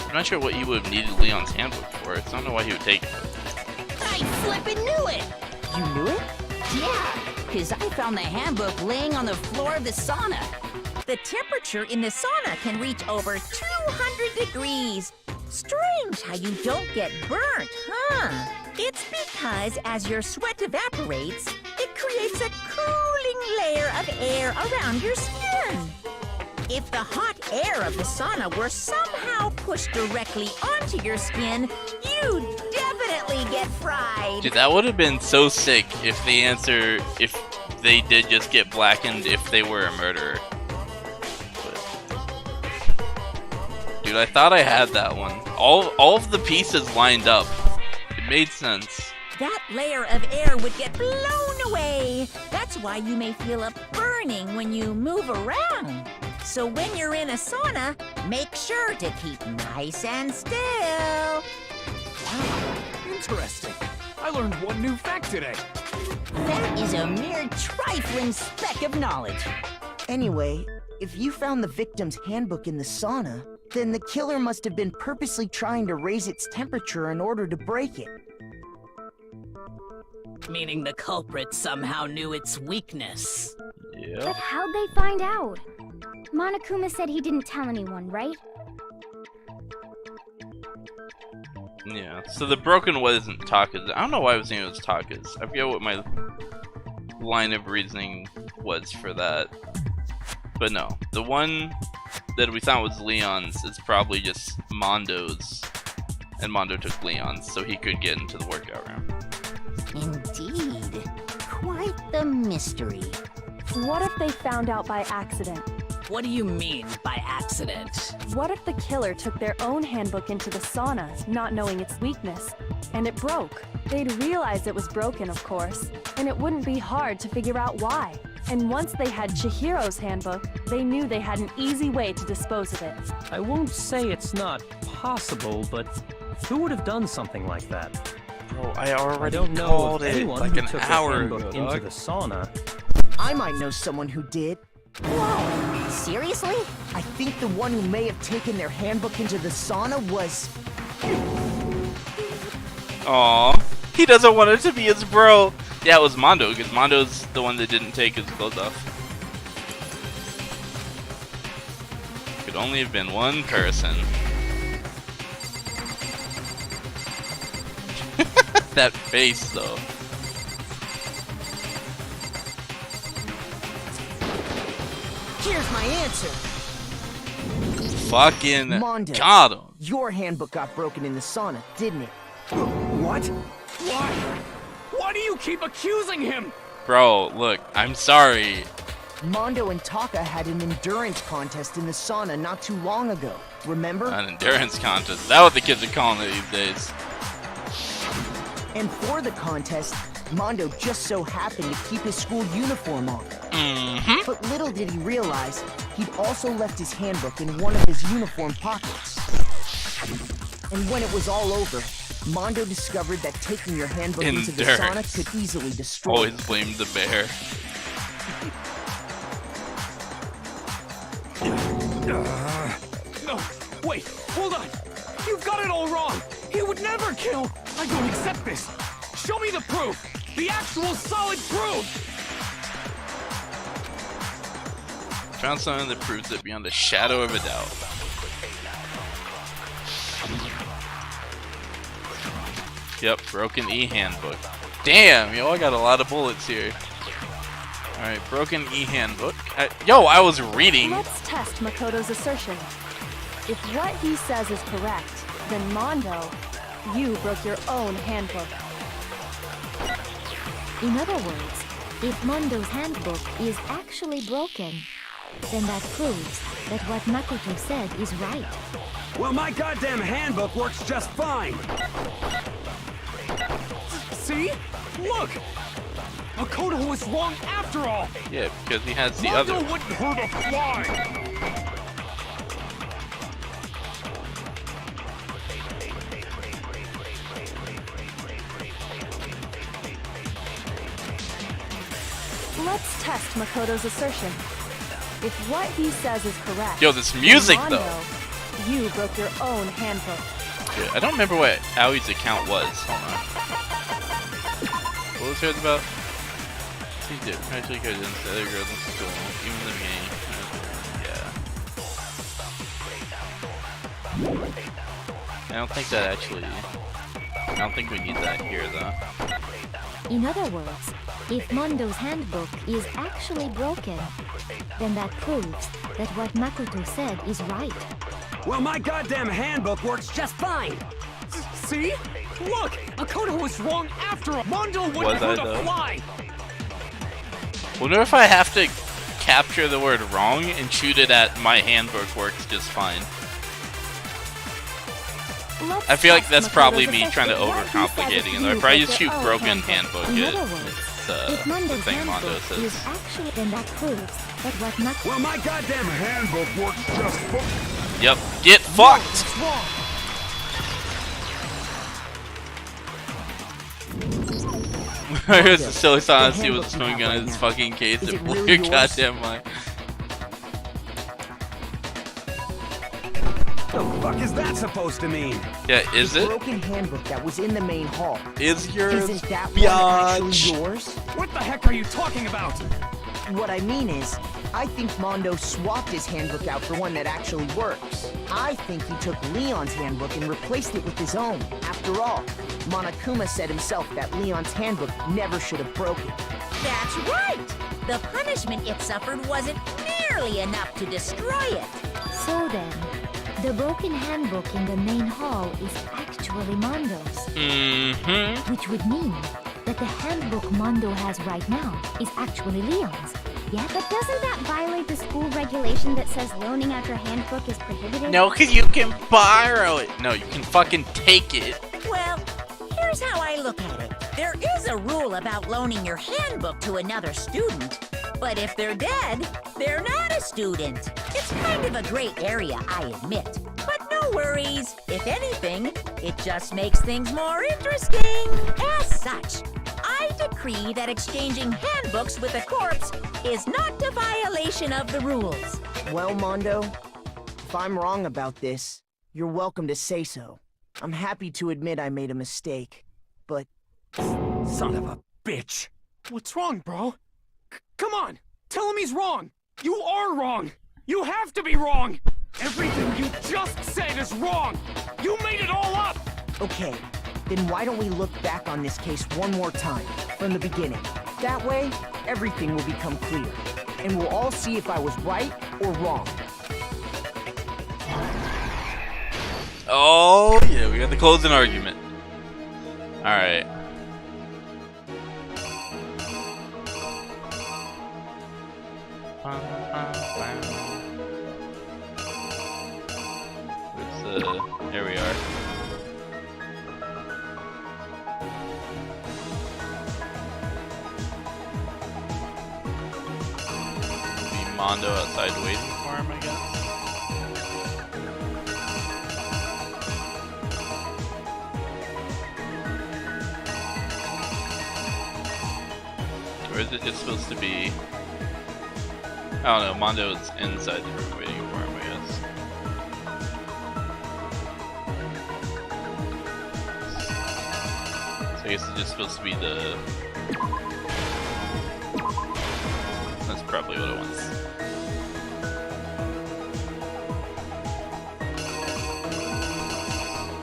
I'm not sure what you would have needed Leon's handbook for, so I don't know why he would take it. I flippin' knew it! You knew it? Yeah, because I found the handbook laying on the floor of the sauna. The temperature in the sauna can reach over 200 degrees. Strange how you don't get burnt, huh? It's because as your sweat evaporates, it creates a cooling layer of air around your skin. If the hot air of the sauna were somehow pushed directly onto your skin, you'd definitely get fried. Dude, that would have been so sick if if they did just get blackened if they were a murderer. Dude, I thought I had that one. All of the pieces lined up. It made sense. That layer of air would get blown away. That's why you may feel a burning when you move around. So when you're in a sauna, make sure to keep nice and still. Wow, interesting. I learned one new fact today. That is a mere trifling speck of knowledge. Anyway, if you found the victim's handbook in the sauna, then the killer must have been purposely trying to raise its temperature in order to break it. Meaning the culprit somehow knew its weakness. Yeah. But how'd they find out? Monokuma said he didn't tell anyone, right? Yeah. So the broken one isn't Taka's. I don't know why I was thinking it was Taka's. I forget what my line of reasoning was for that. But no, the one that we thought was Leon's is probably just Mondo's. And Mondo took Leon's so he could get into the workout room. Indeed. Quite the mystery. What if they found out by accident? What do you mean by accident? What if the killer took their own handbook into the sauna, not knowing its weakness, and it broke? They'd realize it was broken, of course, and it wouldn't be hard to figure out why. And once they had Chihiro's handbook, they knew they had an easy way to dispose of it. I won't say it's not possible, but who would have done something like that? Bro, I already don't know called of it anyone like who an took their hour handbook ago, into dog. the sauna. I might know someone who did. Whoa, seriously? I think the one who may have taken their handbook into the sauna was... Aw, he doesn't want it to be his bro. Yeah, it was Mondo, because Mondo's the one that didn't take his clothes off. Could only have been one person. that face though. Here's my answer. Fucking Mondo, got him. your handbook got broken in the sauna, didn't it? What? Why? Why do you keep accusing him? Bro, look, I'm sorry. Mondo and Taka had an endurance contest in the sauna not too long ago. Remember? An endurance contest. Is that what the kids are calling it these days? And for the contest, Mondo just so happened to keep his school uniform on. But little did he realize, he'd also left his handbook in one of his uniform pockets. And when it was all over, Mondo discovered that taking your handbook into the sauna could easily destroy it. Always blamed the bear. No, wait, hold on. You've got it all wrong. He would never kill. I don't accept this. Show me the proof. The actual solid proof. Found something that proves it beyond a shadow of a doubt. Yep, broken e-handbook. Damn, yo, I got a lot of bullets here. Alright, broken e-handbook. Yo, I was reading. Let's test Makoto's assertion. If what he says is correct, then Mondo, you broke your own handbook. In other words, if Mondo's handbook is actually broken, then that proves that what Makoto said is right. Well, my goddamn handbook works just fine. See? Look! Makoto was wrong after all! Yeah, because he has the Mondo other. wouldn't hurt a fly! Let's test Makoto's assertion. If what he says is correct, Yo, this music then Mondo, though. you broke your own handbook. Yeah, I don't remember what Awie's account was. Hold on. What was it about? He did. Actually, because the other girls in school, even the me. Yeah. I don't think that actually. I don't think we need that here though. In other words, if Mondo's handbook is actually broken, then that proves that what Makoto said is right. Well, my goddamn handbook works just fine. See? Look! Makoto was wrong after all! Mondo wouldn't hurt a fly! Wonder if I have to capture the word wrong and shoot it at my handbook works just fine. I feel like that's probably me trying to overcomplicating it. I probably just shoot broken handbook it's the thing Mondo says. Actually, then that proves that what Makoto... Well, my goddamn handbook works just fine. Yep, get fucked! Here's the silly silence. He was swinging on his fucking case and blew your goddamn mind. The fuck is that supposed to mean? Yeah, is the it? broken handbook that was in the main hall. Is yours? Isn't that one actually yours? What the heck are you talking about? What I mean is, I think Mondo swapped his handbook out for one that actually works. I think he took Leon's handbook and replaced it with his own. After all, Monokuma said himself that Leon's handbook never should have broken. That's right! The punishment it suffered wasn't nearly enough to destroy it. So then, the broken handbook in the main hall is actually Mondo's. Which would mean that the handbook Mondo has right now is actually Leon's. Yeah, but doesn't that violate the school regulation that says loaning out your handbook is prohibited? No, because you can borrow it. No, you can fucking take it. Well, here's how I look at it. There is a rule about loaning your handbook to another student. But if they're dead, they're not a student. It's kind of a gray area, I admit. But no worries. If anything, it just makes things more interesting. As such, I decree that exchanging handbooks with a corpse is not a violation of the rules. Well, Mondo, if I'm wrong about this, you're welcome to say so. I'm happy to admit I made a mistake, but... Son of a bitch! What's wrong, bro? Come on! Tell him he's wrong! You are wrong! You have to be wrong! Everything you just said is wrong! You made it all up! Okay, then why don't we look back on this case one more time, from the beginning? That way, everything will become clear, and we'll all see if I was right or wrong. Oh, yeah, we got the closing argument. Alright. There we are. Be Mondo outside waiting for him, I guess. Or is it just supposed to be... I don't know, Mondo's inside the room waiting for him, I guess. So I guess it's just supposed to be the... That's probably what it wants.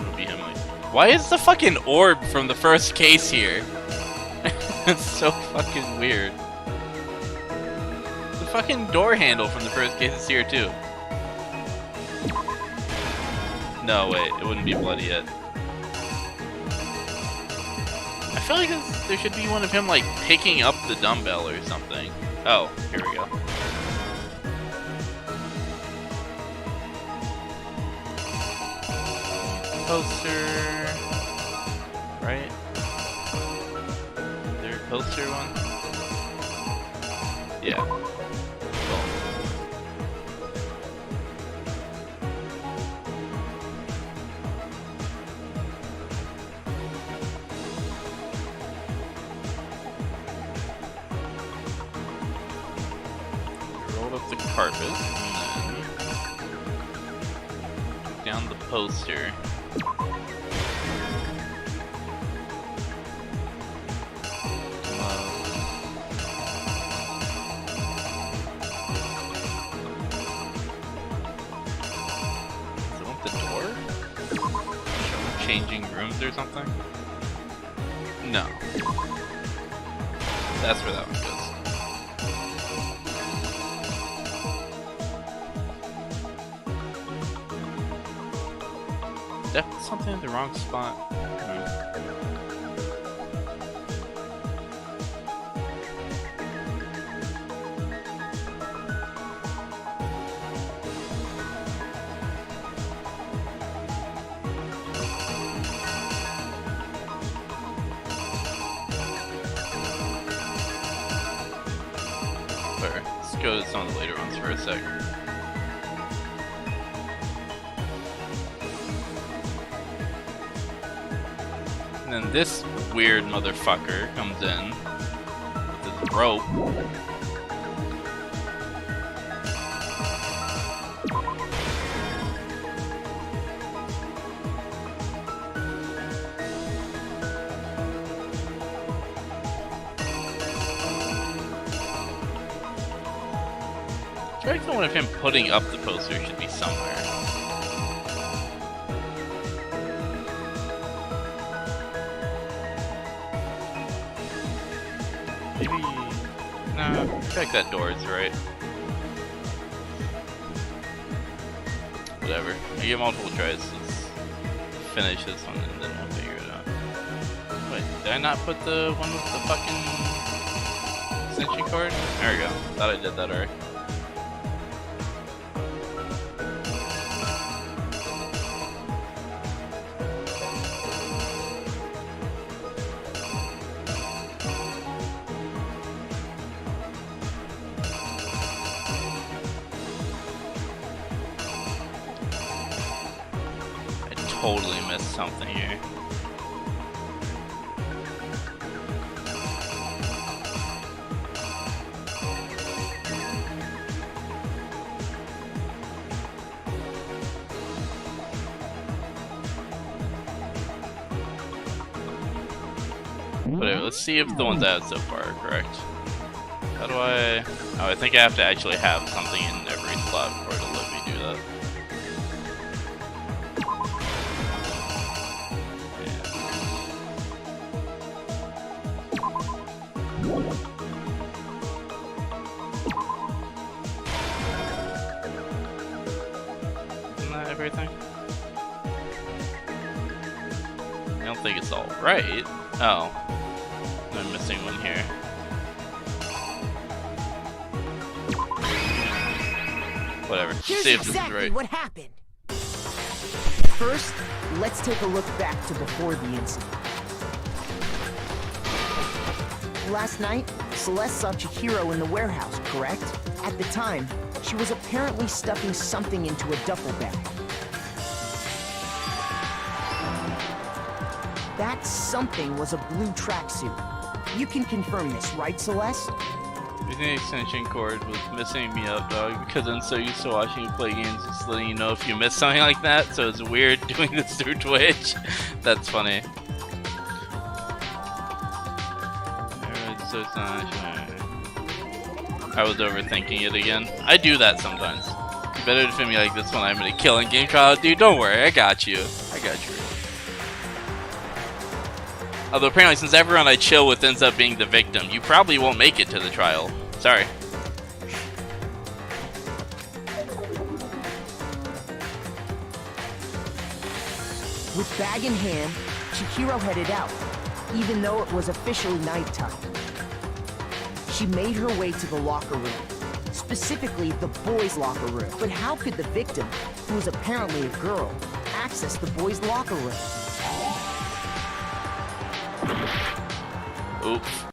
It'll be him like... Why is the fucking orb from the first case here? It's so fucking weird. The fucking door handle from the first case is here too. No, wait, it wouldn't be bloody yet. I feel like there should be one of him like picking up the dumbbell or something. Oh, here we go. Poster, right? Poster one? Yeah. Cool. Roll up the carpet and then down the poster. Changing rooms or something? No. That's where that one goes. Did I put something in the wrong spot? Let's go to some of the later ones for a sec. And then this weird motherfucker comes in with his rope. I feel like one of him putting up the poster should be somewhere. Maybe... No, I feel like that door is right. Whatever. I get multiple tries. Let's finish this one and then we'll figure it out. Wait, did I not put the one with the fucking extension cord? There we go. Thought I did that already. Totally missed something here. Whatever, let's see if the ones I have so far are correct. How do I... Oh, I think I have to actually have something in every slot for it to let me do that. Isn't that everything? I don't think it's all right. Oh, I'm missing one here. Whatever. Here's See if this is exactly right. what happened. First, let's take a look back to before the incident. Last night, Celeste saw Chihiro in the warehouse, correct? At the time, she was apparently stuffing something into a duffel bag. That something was a blue tracksuit. You can confirm this, right, Celeste? Using the extension cord was messing me up, dog, because I'm so used to watching you play games, just letting you know if you miss something like that, so it's weird doing this through Twitch. That's funny. I was overthinking it again. I do that sometimes. You better defend me like this when I'm in a killing game trial. Dude, don't worry, I got you. I got you. Although apparently since everyone I chill with ends up being the victim, you probably won't make it to the trial. Sorry. With bag in hand, Chihiro headed out, even though it was officially nighttime. She made her way to the locker room, specifically the boys' locker room. But how could the victim, who was apparently a girl, access the boys' locker room? Oops.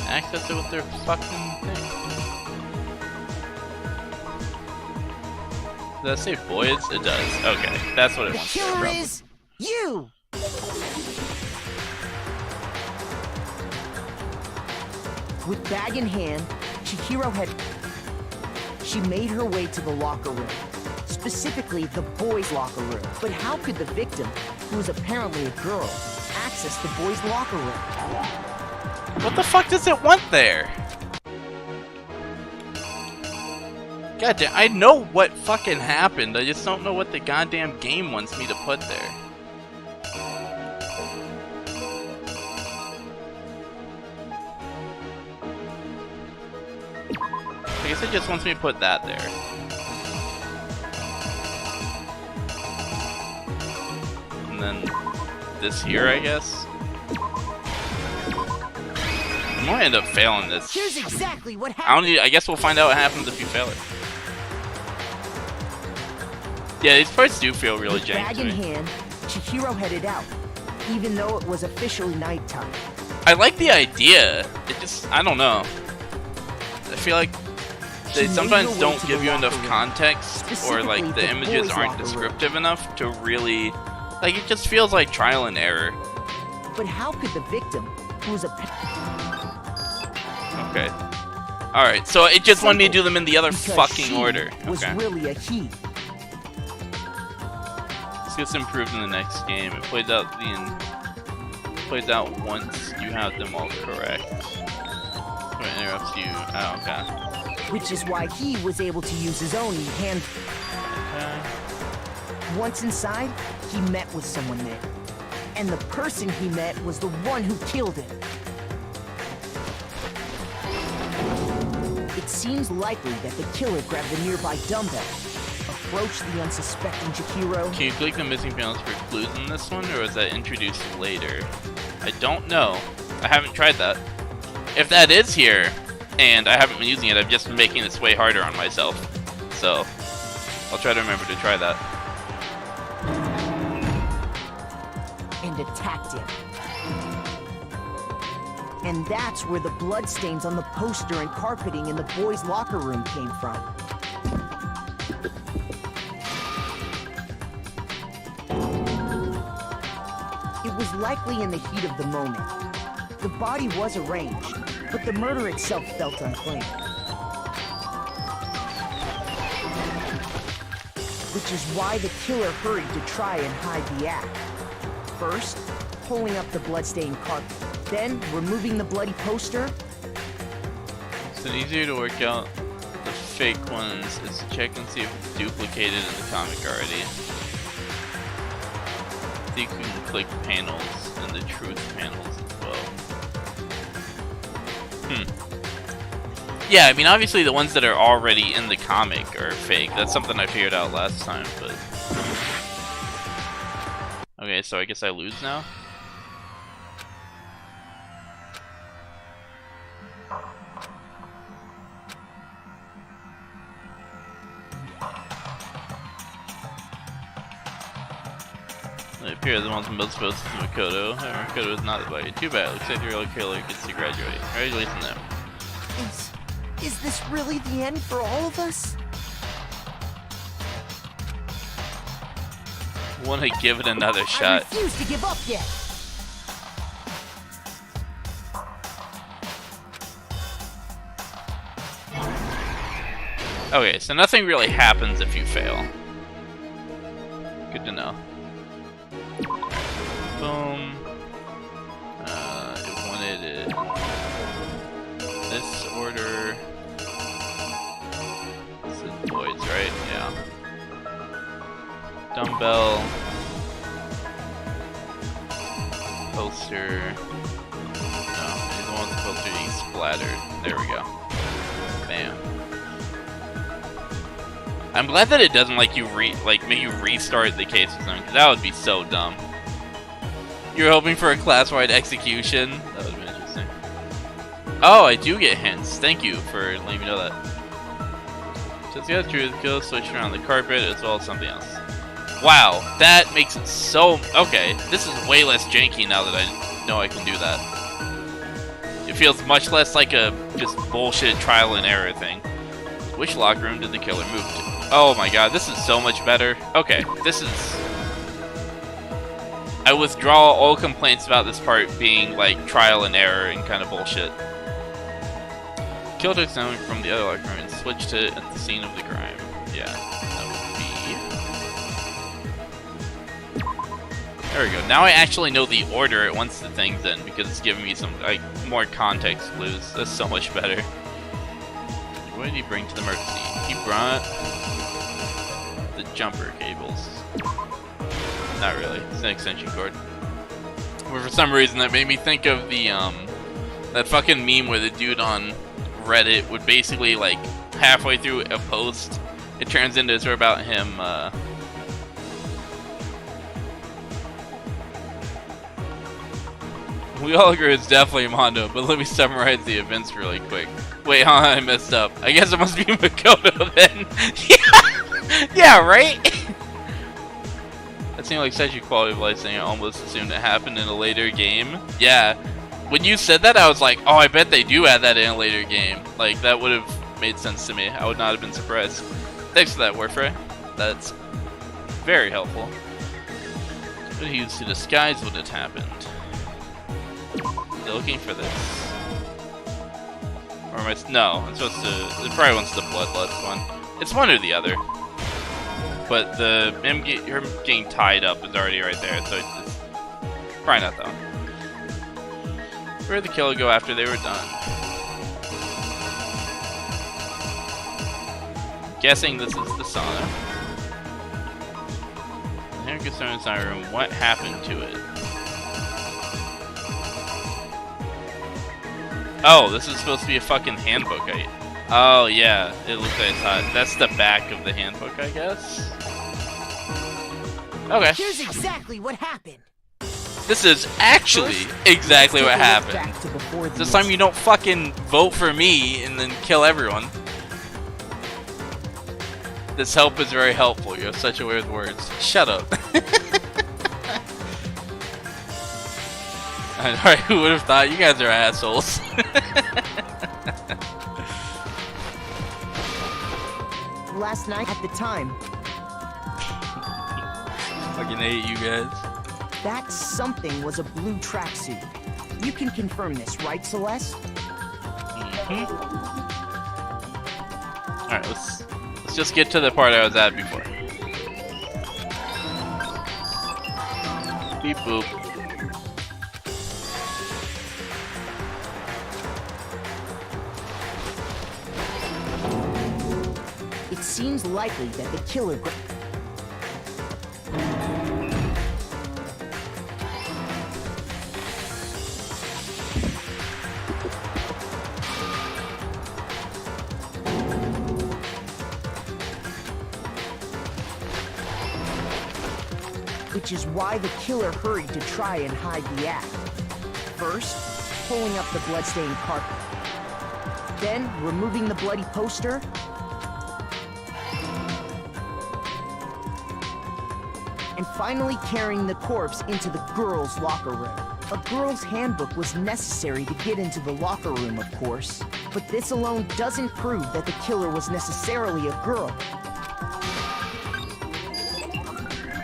Access it with their fucking thing. Does that say boys? It does. Okay, that's what it The wants. killer is you! With bag in hand, Chihiro had... She made her way to the locker room, specifically the boys' locker room. But how could the victim, who was apparently a girl, access the boys' locker room? What the fuck does it want there? God damn, I know what fucking happened. I just don't know what the goddamn game wants me to put there. I guess it just wants me to put that there. And then this here, I guess. I'm gonna end up failing this. Here's exactly what happened. I don't need. I guess we'll find out what happens if you fail it. Yeah, these parts do feel really janky Bag to in me. hand, Chihiro headed out, even though it was officially nighttime. I like the idea. It just, I don't know. I feel like they sometimes don't give you enough context, or like the images aren't descriptive enough to really, like, it just feels like trial and error. But how could the victim, who was a... Okay. Alright, so it just wanted me to do them in the other Because fucking she order. was Okay. really a he. This gets improved in the next game. It plays out once you have them all correct. It interrupts you. Oh, okay. Which is why he was able to use his own hand. Once inside, he met with someone there. And the person he met was the one who killed him. It seems likely that the killer grabbed the nearby dumbbell, approached the unsuspecting Chihiro. Can you click the missing panels for clues in this one, or is that introduced later? I don't know. I haven't tried that. If that is here, and I haven't been using it, I'm just making this way harder on myself. So, I'll try to remember to try that. And attacked him. And that's where the bloodstains on the poster and carpeting in the boys' locker room came from. It was likely in the heat of the moment. The body was arranged, but the murder itself felt unclean. Which is why the killer hurried to try and hide the act. First, pulling up the bloodstained carpet. Then, removing the bloody poster. It's easier to work out the fake ones is to check and see if it's duplicated in the comic already. I think you can click panels and the truth panels as well. Yeah, I mean, obviously the ones that are already in the comic are fake. That's something I figured out last time, but... Okay, so I guess I lose now? It appears the ones most supposed to Makoto. However, Makoto is not invited. Too bad. Looks like the real killer gets to graduate. Congratulations to them. Is this really the end for all of us? Want to give it another shot. I refuse to give up yet. Okay, so nothing really happens if you fail. Good to know. Boom. It wanted it. This order. This is voids, right? Yeah. Dumbbell. Poster. No, these ones supposed to be splattered. There we go. Bam. I'm glad that it doesn't like make you restart the case or something, because that would be so dumb. You're hoping for a class-wide execution? That would have been interesting. Oh, I do get hints. Thank you for letting me know that. Just the truth, kill switch around the carpet as well as something else. Wow, that makes it so... Okay, this is way less janky now that I know I can do that. It feels much less like a just bullshit trial and error thing. Which locker room did the killer move to? Oh my god, this is so much better. Okay, this is... I withdraw all complaints about this part being like trial and error and kind of bullshit. Kill took something from the other locker room and switched it at the scene of the crime. Yeah, that would be... There we go. Now I actually know the order it wants the things in because it's giving me some like more context clues. That's so much better. What did he bring to the murder scene? He brought the jumper cables. Not really. It's an extension cord. But for some reason that made me think of the that fucking meme where the dude on Reddit would basically like halfway through a post, it turns into a story about him we all agree it's definitely Mondo, but let me summarize the events really quick. Wait, huh, I messed up. I guess it must be Makoto then. Yeah, right? That seemed like such a quality of life thing. I almost assumed it happened in a later game. Yeah. When you said that, I was like, oh, I bet they do add that in a later game. Like, that would have made sense to me. I would not have been surprised. Thanks for that, Warfray. That's very helpful. What he used to disguise what had happened. They're looking for this. Or am I... No, I'm supposed to... It probably wants the bloodlust one. It's one or the other. But the him getting tied up is already right there, so it's probably not that one. Where did the killer go after they were done? Guessing this is the sauna. The hair gets thrown inside the room. What happened to it? Oh, this is supposed to be a fucking handbook. Oh yeah, it looks like it's hot. That's the back of the handbook, I guess. Okay. Here's exactly what happened. This is actually exactly what happened. This time you don't fucking vote for me and then kill everyone. This help is very helpful. You have such a way with words. Shut up. Alright, who would have thought? You guys are assholes. Last night at the time. Fucking hate you guys. That something was a blue tracksuit. You can confirm this, right, Celeste? Alright, let's just get to the part I was at before. Beep boop. It seems likely that the killer... Which is why the killer hurried to try and hide the act. First, pulling up the bloodstained carpet. Then, removing the bloody poster. And finally carrying the corpse into the girls' locker room. A girl's handbook was necessary to get into the locker room, of course. But this alone doesn't prove that the killer was necessarily a girl.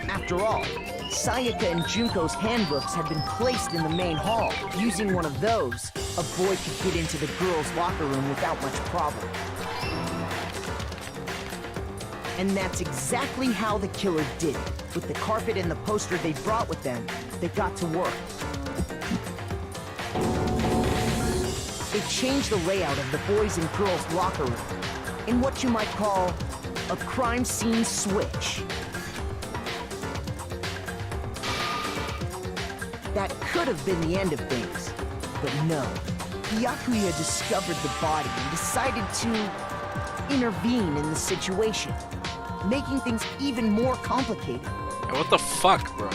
After all, Sayaka and Junko's handbooks had been placed in the main hall. Using one of those, a boy could get into the girls' locker room without much problem. And that's exactly how the killer did it. With the carpet and the poster they brought with them, they got to work. They changed the layout of the boys' and girls' locker room in what you might call a crime scene switch. That could have been the end of things, but no. Byakuya discovered the body and decided to intervene in the situation, making things even more complicated. What the fuck, bro?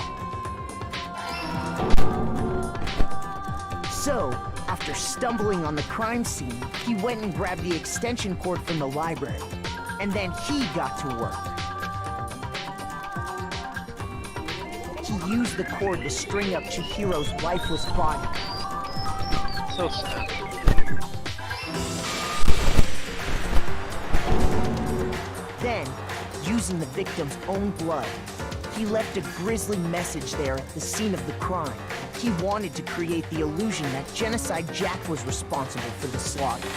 So, after stumbling on the crime scene, he went and grabbed the extension cord from the library, and then he got to work. He used the cord to string up Chihiro's lifeless body. So sad. Then, using the victim's own blood, he left a grisly message there at the scene of the crime. He wanted to create the illusion that Genocide Jack was responsible for the slaughter.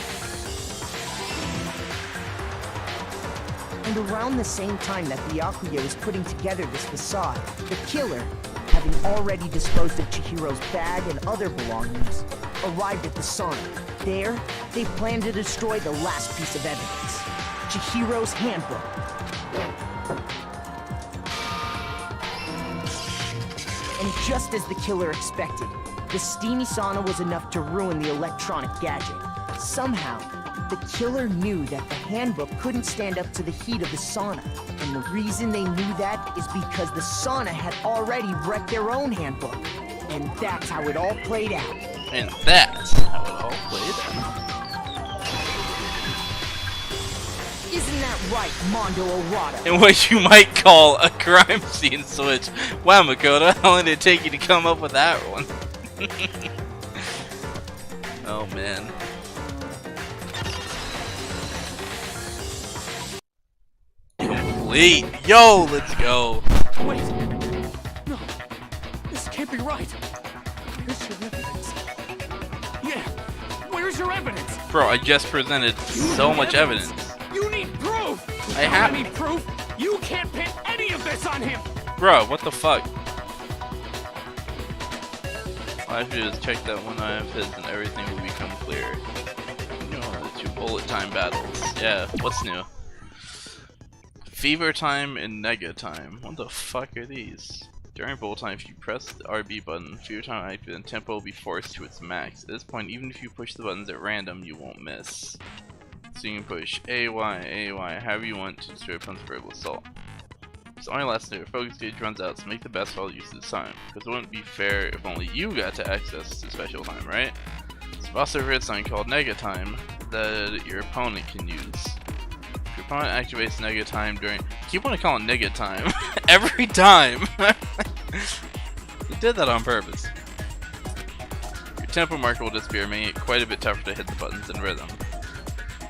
And around the same time that Byakuya was putting together this facade, the killer, having already disposed of Chihiro's bag and other belongings, arrived at the sauna. There, they planned to destroy the last piece of evidence, Chihiro's handbook. And just as the killer expected, the steamy sauna was enough to ruin the electronic gadget. Somehow, the killer knew that the handbook couldn't stand up to the heat of the sauna. And the reason they knew that is because the sauna had already wrecked their own handbook. And that's how it all played out. And that's how it all played out. Isn't that right, Mondo Orada? In what you might call a crime scene switch. Wow, Makoto, how long did it take you to come up with that one? Oh man. Complete. Yo, let's go. Wait. No. This can't be right. Where's your evidence? Yeah. Where's your evidence? Bro, I just presented so much evidence. You need proof! I have. need proof! You can't pin any of this on him! Bro, what the fuck? All I have to do is check that one I have his and everything will become clear. You know, the 2 bullet time battles. Yeah, what's new? Fever time and nega time. What the fuck are these? During bullet time, if you press the RB button, fever time will activate and tempo will be forced to its max. At this point, even if you push the buttons at random, you won't miss. So you can push AY, however you want to destroy opponent's verbal assault. This only lasts until your focus gauge runs out, so make the best while use of this time. Because it wouldn't be fair if only you got to access the special time, right? So also heard something called nega time that your opponent can use. If your opponent activates nega time during... I keep on calling it nega time. Every time! They did that on purpose. Your tempo marker will disappear, making it quite a bit tougher to hit the buttons in rhythm.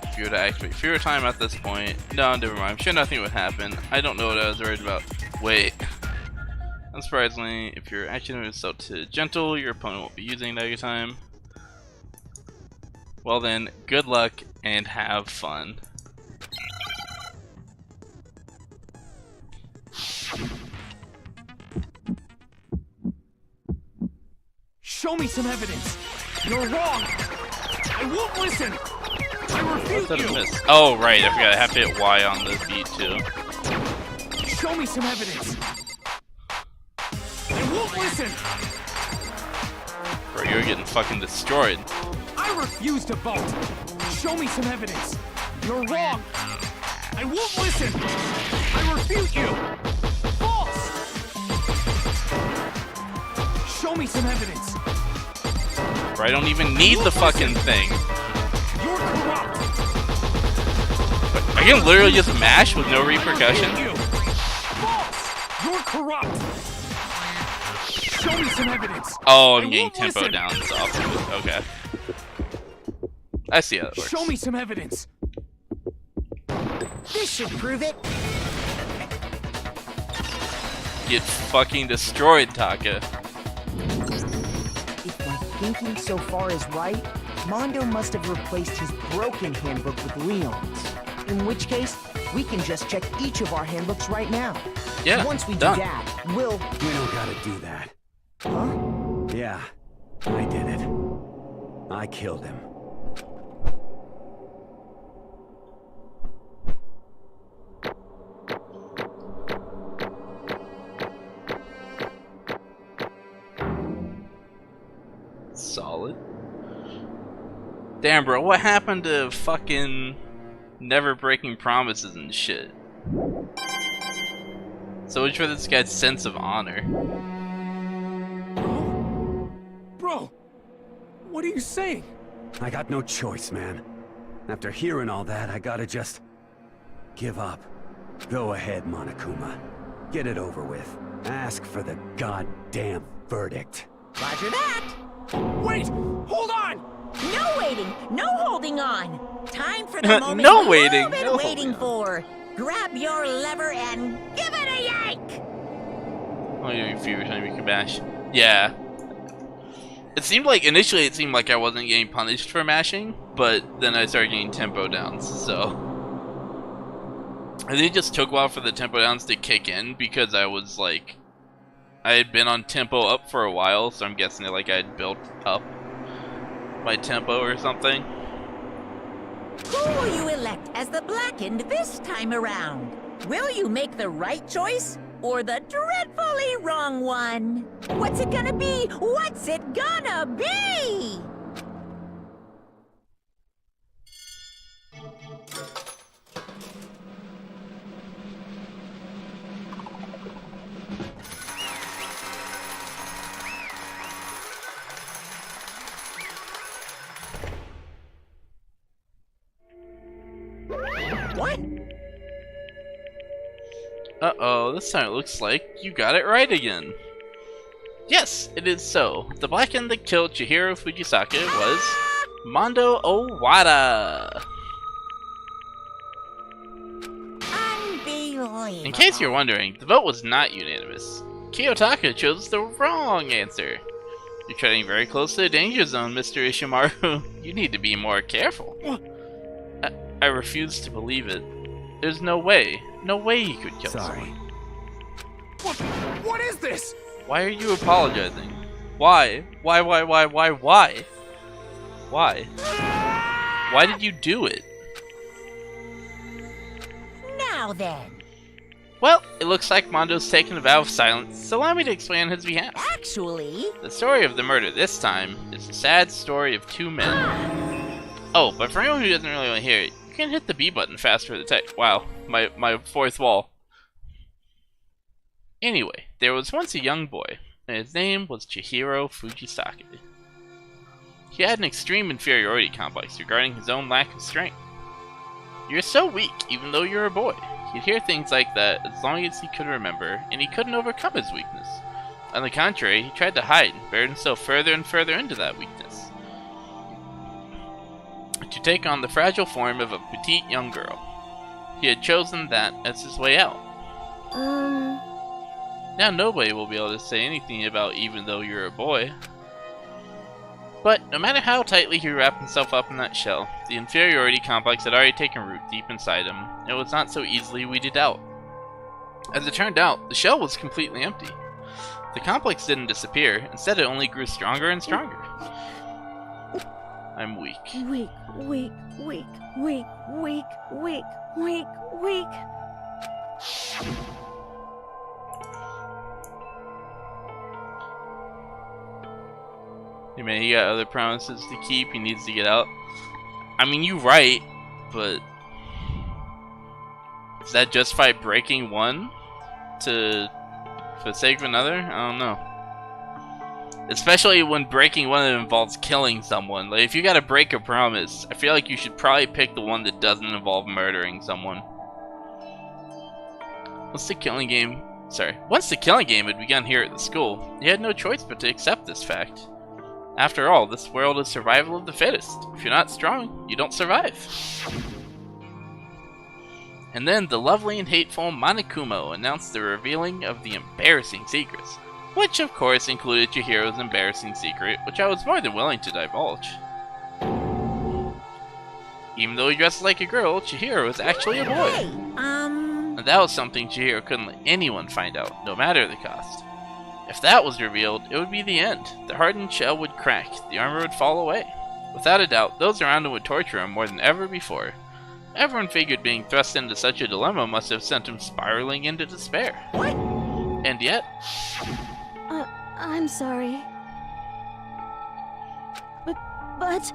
If you were to activate fever time at this point, no, never mind. I'm sure nothing would happen. I don't know what I was worried about. Wait. Unsurprisingly, if you're activating yourself to gentle, your opponent won't be using nega time. Well then, good luck and have fun. Show me some evidence. You're wrong. I won't listen. I refute you. Miss? Oh, right. I forgot. I have to hit Y on the beat, too. Show me some evidence. I won't listen. Bro, you're getting fucking destroyed. I refuse to vote. Show me some evidence. You're wrong. I won't listen. I refute you. False. Show me some evidence. Bro, I don't even need the fucking thing. You're corrupt. I can literally just mash with no repercussion. False. You're corrupt. Show me some evidence. Oh, I'm getting tempo down. So okay. I see how that works. Show me some evidence. This should prove it. Get fucking destroyed, Taka. If my thinking so far is right, Mondo must have replaced his broken handbook with Leon's. In which case, we can just check each of our handbooks right now. Yeah, once we done. do that, we'll... We don't gotta do that. Huh? Yeah, I did it. I killed him. Solid. Damn, bro, what happened to fucking never breaking promises and shit? So much for this guy's sense of honor. Bro, what are you saying? I got no choice, man. After hearing all that, I gotta just give up. Go ahead, Monokuma. Get it over with. Ask for the goddamn verdict. Roger that. Wait! Hold on! No waiting! No holding on! Time for the moment No we've waiting. all been No waiting for! Grab your lever and give it a yank! Oh, you're fewer time you can bash. Yeah. It seemed like, initially it seemed like I wasn't getting punished for mashing, but then I started getting tempo downs, so. I think it just took a while for the tempo downs to kick in because I was like, I had been on tempo up for a while, so I'm guessing that like I had built up my tempo or something. Who will you elect as the Blackened this time around? Will you make the right choice or the dreadfully wrong one? What's it gonna be? What's it gonna be? What? Uh-oh, this time it looks like you got it right again. Yes, it is so. The Blackened that killed Chihiro Fujisaka was Mondo Owada. Unbelievable. In case you're wondering, the vote was not unanimous. Kiyotaka chose the wrong answer. You're treading very close to the danger zone, Mr. Ishimaru. You need to be more careful. I refuse to believe it. There's no way. No way he could kill someone. What is this? Why are you apologizing? Why? Why? Why did you do it? Now then. Well, it looks like Mondo's taken a vow of silence, so allow me to explain on his behalf. Actually... The story of the murder this time is the sad story of two men. Oh, but for anyone who doesn't really want to hear it, you can hit the B button fast for the text. Wow, my fourth wall. Anyway, there was once a young boy, and his name was Chihiro Fujisaka. He had an extreme inferiority complex regarding his own lack of strength. You're so weak, even though you're a boy. He'd hear things like that as long as he could remember, and he couldn't overcome his weakness. On the contrary, he tried to hide and buried himself further and further into that weakness, to take on the fragile form of a petite young girl. He had chosen that as his way out. Now nobody will be able to say anything about even though you're a boy. But no matter how tightly he wrapped himself up in that shell, the inferiority complex had already taken root deep inside him, and it was not so easily weeded out. As it turned out, the shell was completely empty. The complex didn't disappear. Instead, it only grew stronger and stronger. I'm weak. Weak, weak, weak, weak, weak, weak, weak, weak. Hey man, he got other promises to keep. He needs to get out. I mean, you're right, but does that justify breaking one for the sake of another? I don't know. Especially when breaking one involves killing someone. Like, if you gotta break a promise, I feel like you should probably pick the one that doesn't involve murdering someone. Once the killing game had begun here at the school, he had no choice but to accept this fact. After all, this world is survival of the fittest. If you're not strong, you don't survive. And then the lovely and hateful Monokuma announced the revealing of the embarrassing secrets, which of course included Chihiro's embarrassing secret, which I was more than willing to divulge. Even though he dressed like a girl, Chihiro was actually a boy. And that was something Chihiro couldn't let anyone find out, no matter the cost. If that was revealed, it would be the end. The hardened shell would crack, the armor would fall away. Without a doubt, those around him would torture him more than ever before. Everyone figured being thrust into such a dilemma must have sent him spiraling into despair. What? And yet... I'm sorry. But...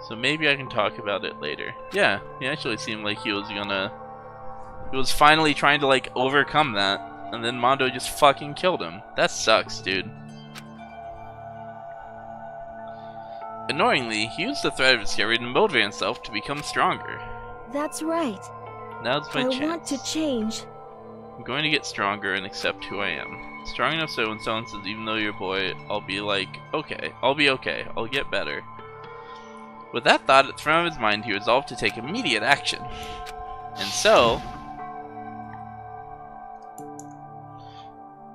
So maybe I can talk about it later. Yeah, he actually seemed like he was finally trying to, like, overcome that. And then Mondo just fucking killed him. That sucks, dude. Annoyingly, he used the threat of discovery to motivate himself to become stronger. That's right. Now's my chance. I want to change. I'm going to get stronger and accept who I am. Strong enough so when someone says, even though you're a boy, I'll be like, okay, I'll be okay, I'll get better. With that thought at the front of his mind, he resolved to take immediate action. And so...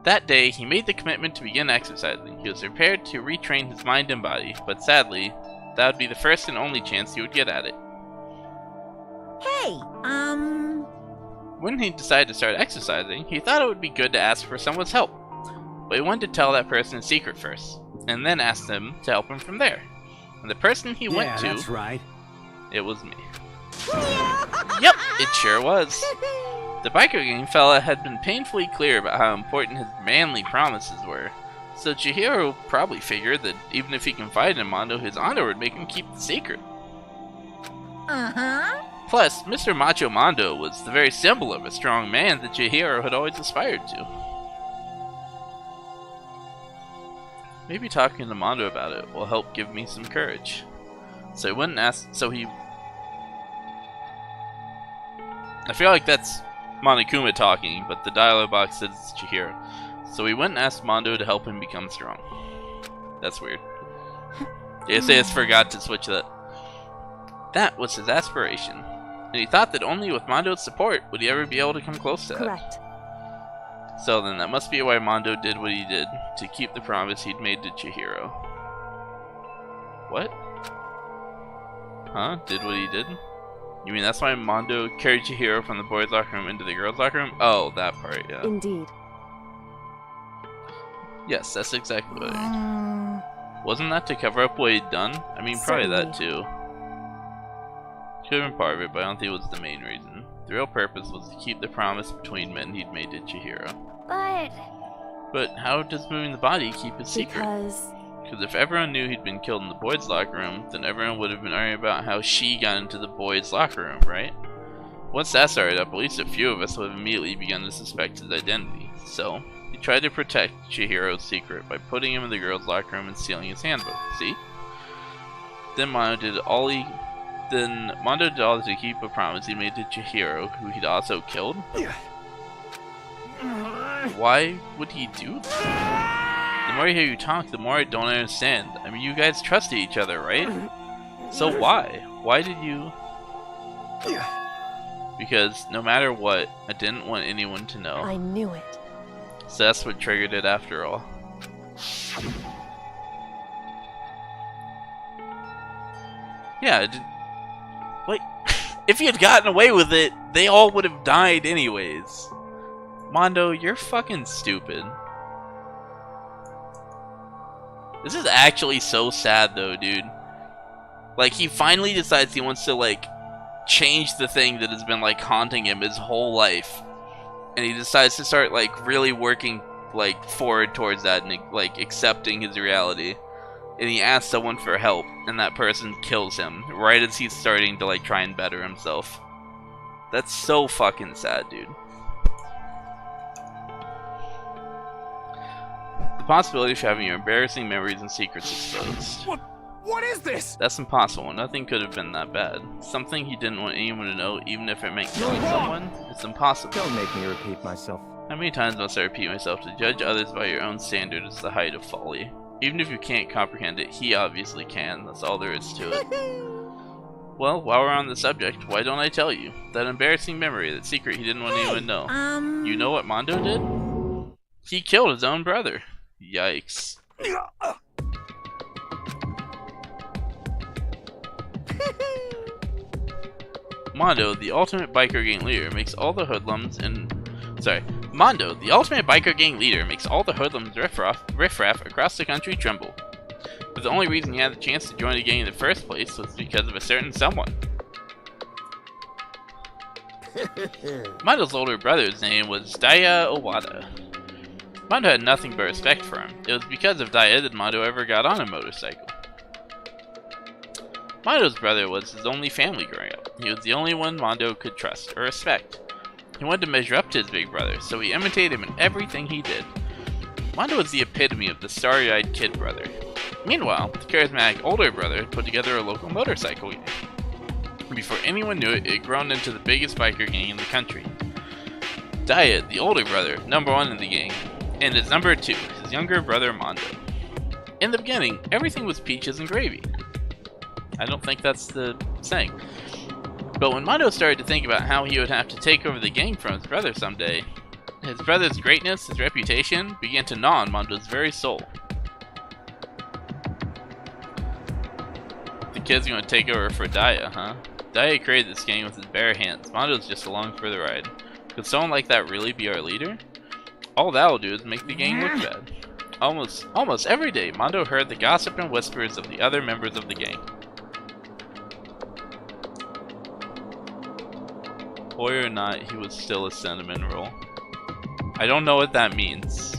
that day, he made the commitment to begin exercising. He was prepared to retrain his mind and body, but sadly, that would be the first and only chance he would get at it. Hey, When he decided to start exercising, he thought it would be good to ask for someone's help. But he wanted to tell that person in secret first, and then ask them to help him from there. And the person he went to... that's right. It was me. Yep, it sure was. The biker gang fella had been painfully clear about how important his manly promises were, so Chihiro probably figured that even if he confided in Mondo, his honor would make him keep the secret. Plus, Mr. Macho Mondo was the very symbol of a strong man that Chihiro had always aspired to. Maybe talking to Mondo about it will help give me some courage. So he went and asked, I feel like that's Monokuma talking, but the dialogue box says it's Chihiro. So he went and asked Mondo to help him become strong. That's weird. JSAS forgot to switch that. That was his aspiration. And he thought that only with Mondo's support would he ever be able to come close to that. Correct. So then that must be why Mondo did what he did, to keep the promise he'd made to Chihiro. What? Huh? Did what he did? You mean that's why Mondo carried Chihiro from the boys' locker room into the girls' locker room? Oh, that part, yeah. Indeed. Yes, that's exactly what I mean. Wasn't that to cover up what he'd done? I mean, probably that too. Could have been part of it, but I don't think it was the main reason. The real purpose was to keep the promise between men he'd made to Chihiro. But how does moving the body keep it secret? Because if everyone knew he'd been killed in the boys' locker room, then everyone would have been arguing about how she got into the boys' locker room, right? Once that started up, at least a few of us would have immediately begun to suspect his identity. So, he tried to protect Chihiro's secret by putting him in the girls' locker room and stealing his handbook. See? Then Mondo did all to keep a promise he made to Chihiro, who he'd also killed. Why would he do that? The more I hear you talk, the more I don't understand. I mean, you guys trusted each other, right? So why? Why did you... Because no matter what, I didn't want anyone to know. I knew it. So that's what triggered it after all. Yeah, it did... Like, if he had gotten away with it, they all would have died anyways. Mondo, you're fucking stupid. This is actually so sad though, dude. Like, he finally decides he wants to, like, change the thing that has been, like, haunting him his whole life. And he decides to start, like, really working, like, forward towards that and, like, accepting his reality. And he asks someone for help, and that person kills him right as he's starting to, like, try and better himself. That's so fucking sad, dude. The possibility of having your embarrassing memories and secrets exposed. What is this? That's impossible. Nothing could have been that bad. Something he didn't want anyone to know, even if it meant killing someone. It's impossible. Don't make me repeat myself. How many times must I repeat myself? To judge others by your own standard is the height of folly. Even if you can't comprehend it, he obviously can. That's all there is to it. Well, while we're on the subject, why don't I tell you? That embarrassing memory, that secret he didn't want anyone to know. You know what Mondo did? He killed his own brother. Yikes. Mondo, the ultimate biker gang leader, makes all the hoodlums Mondo, the ultimate biker gang leader, makes all the hoodlums riffraff across the country tremble. But the only reason he had the chance to join the gang in the first place was because of a certain someone. Mondo's older brother's name was Daya Owada. Mondo had nothing but respect for him. It was because of Daya that Mondo ever got on a motorcycle. Mondo's brother was his only family growing up. He was the only one Mondo could trust or respect. He wanted to measure up to his big brother, so he imitated him in everything he did. Mondo was the epitome of the starry-eyed kid brother. Meanwhile, the charismatic older brother had put together a local motorcycle gang. Before anyone knew it, it had grown into the biggest biker gang in the country. Daya, the older brother, #1 in the gang, and his #2, his younger brother Mondo. In the beginning, everything was peaches and gravy. I don't think that's the saying. But when Mondo started to think about how he would have to take over the gang from his brother someday, his brother's greatness, his reputation, began to gnaw on Mondo's very soul. The kid's gonna take over for Daya, huh? Daya created this gang with his bare hands. Mondo's just along for the ride. Could someone like that really be our leader? All that'll do is make the gang look bad. Almost every day, Mondo heard the gossip and whispers of the other members of the gang. Boy or not, he was still a cinnamon roll. I don't know what that means.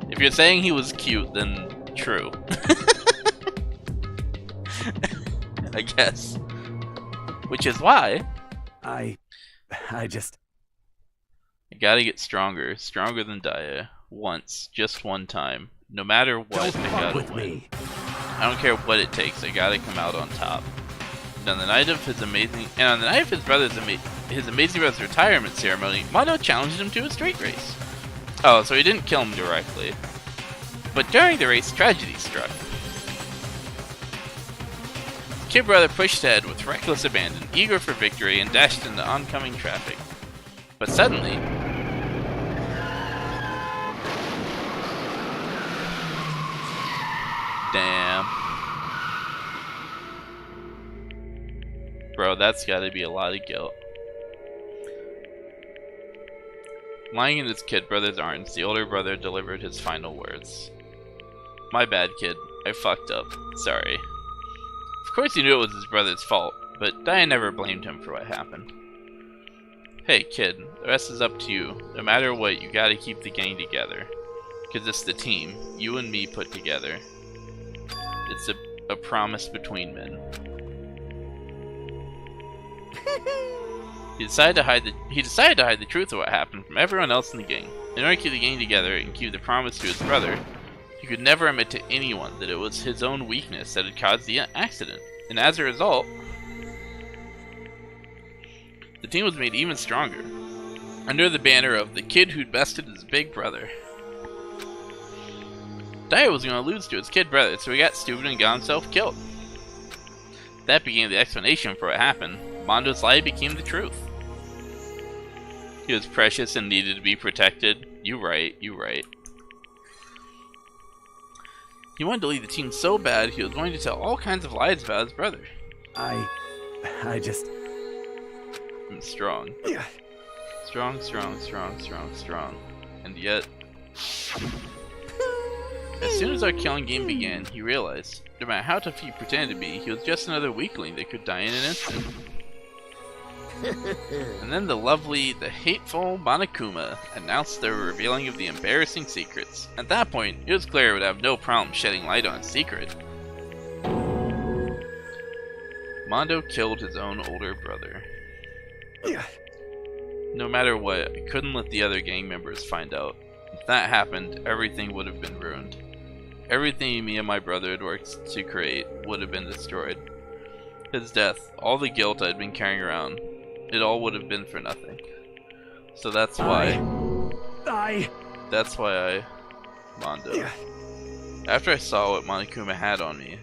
If you're saying he was cute, then true. I guess. Which is why I gotta get stronger. Stronger than Daya. Once. Just one time. No matter what, I gotta win. I don't care what it takes, I gotta come out on top. And on the night of his amazing brother's retirement ceremony, Mondo challenged him to a street race. Oh, so he didn't kill him directly. But during the race, tragedy struck. Kid brother pushed ahead with reckless abandon, eager for victory, and dashed into oncoming traffic. But suddenly, damn. Bro, that's gotta be a lot of guilt. Lying in his kid brother's arms, the older brother delivered his final words. My bad, kid. I fucked up. Sorry. Of course he knew it was his brother's fault, but Daya never blamed him for what happened. Hey, kid. The rest is up to you. No matter what, you gotta keep the gang together. Because it's the team, you and me put together. It's a promise between men. He decided to hide the truth of what happened from everyone else in the gang. In order to keep the gang together and keep the promise to his brother, he could never admit to anyone that it was his own weakness that had caused the accident. And as a result, the team was made even stronger, under the banner of the kid who'd bested his big brother. Daya was going to lose to his kid brother, so he got stupid and got himself killed. That became the explanation for what happened. Mondo's lie became the truth. He was precious and needed to be protected. You right. He wanted to lead the team so bad, he was going to tell all kinds of lies about his brother. I just... I'm strong. Strong. And yet... As soon as our killing game began, he realized, no matter how tough he pretended to be, he was just another weakling that could die in an instant. And then the hateful Monokuma announced the revealing of the embarrassing secrets. At that point, it was clear it would have no problem shedding light on its secret. Mondo killed his own older brother. No matter what, I couldn't let the other gang members find out. If that happened, everything would have been ruined. Everything me and my brother had worked to create would have been destroyed. His death, all the guilt I'd been carrying around, it all would have been for nothing. So that's why... That's why I... Mondo. After I saw what Monokuma had on me,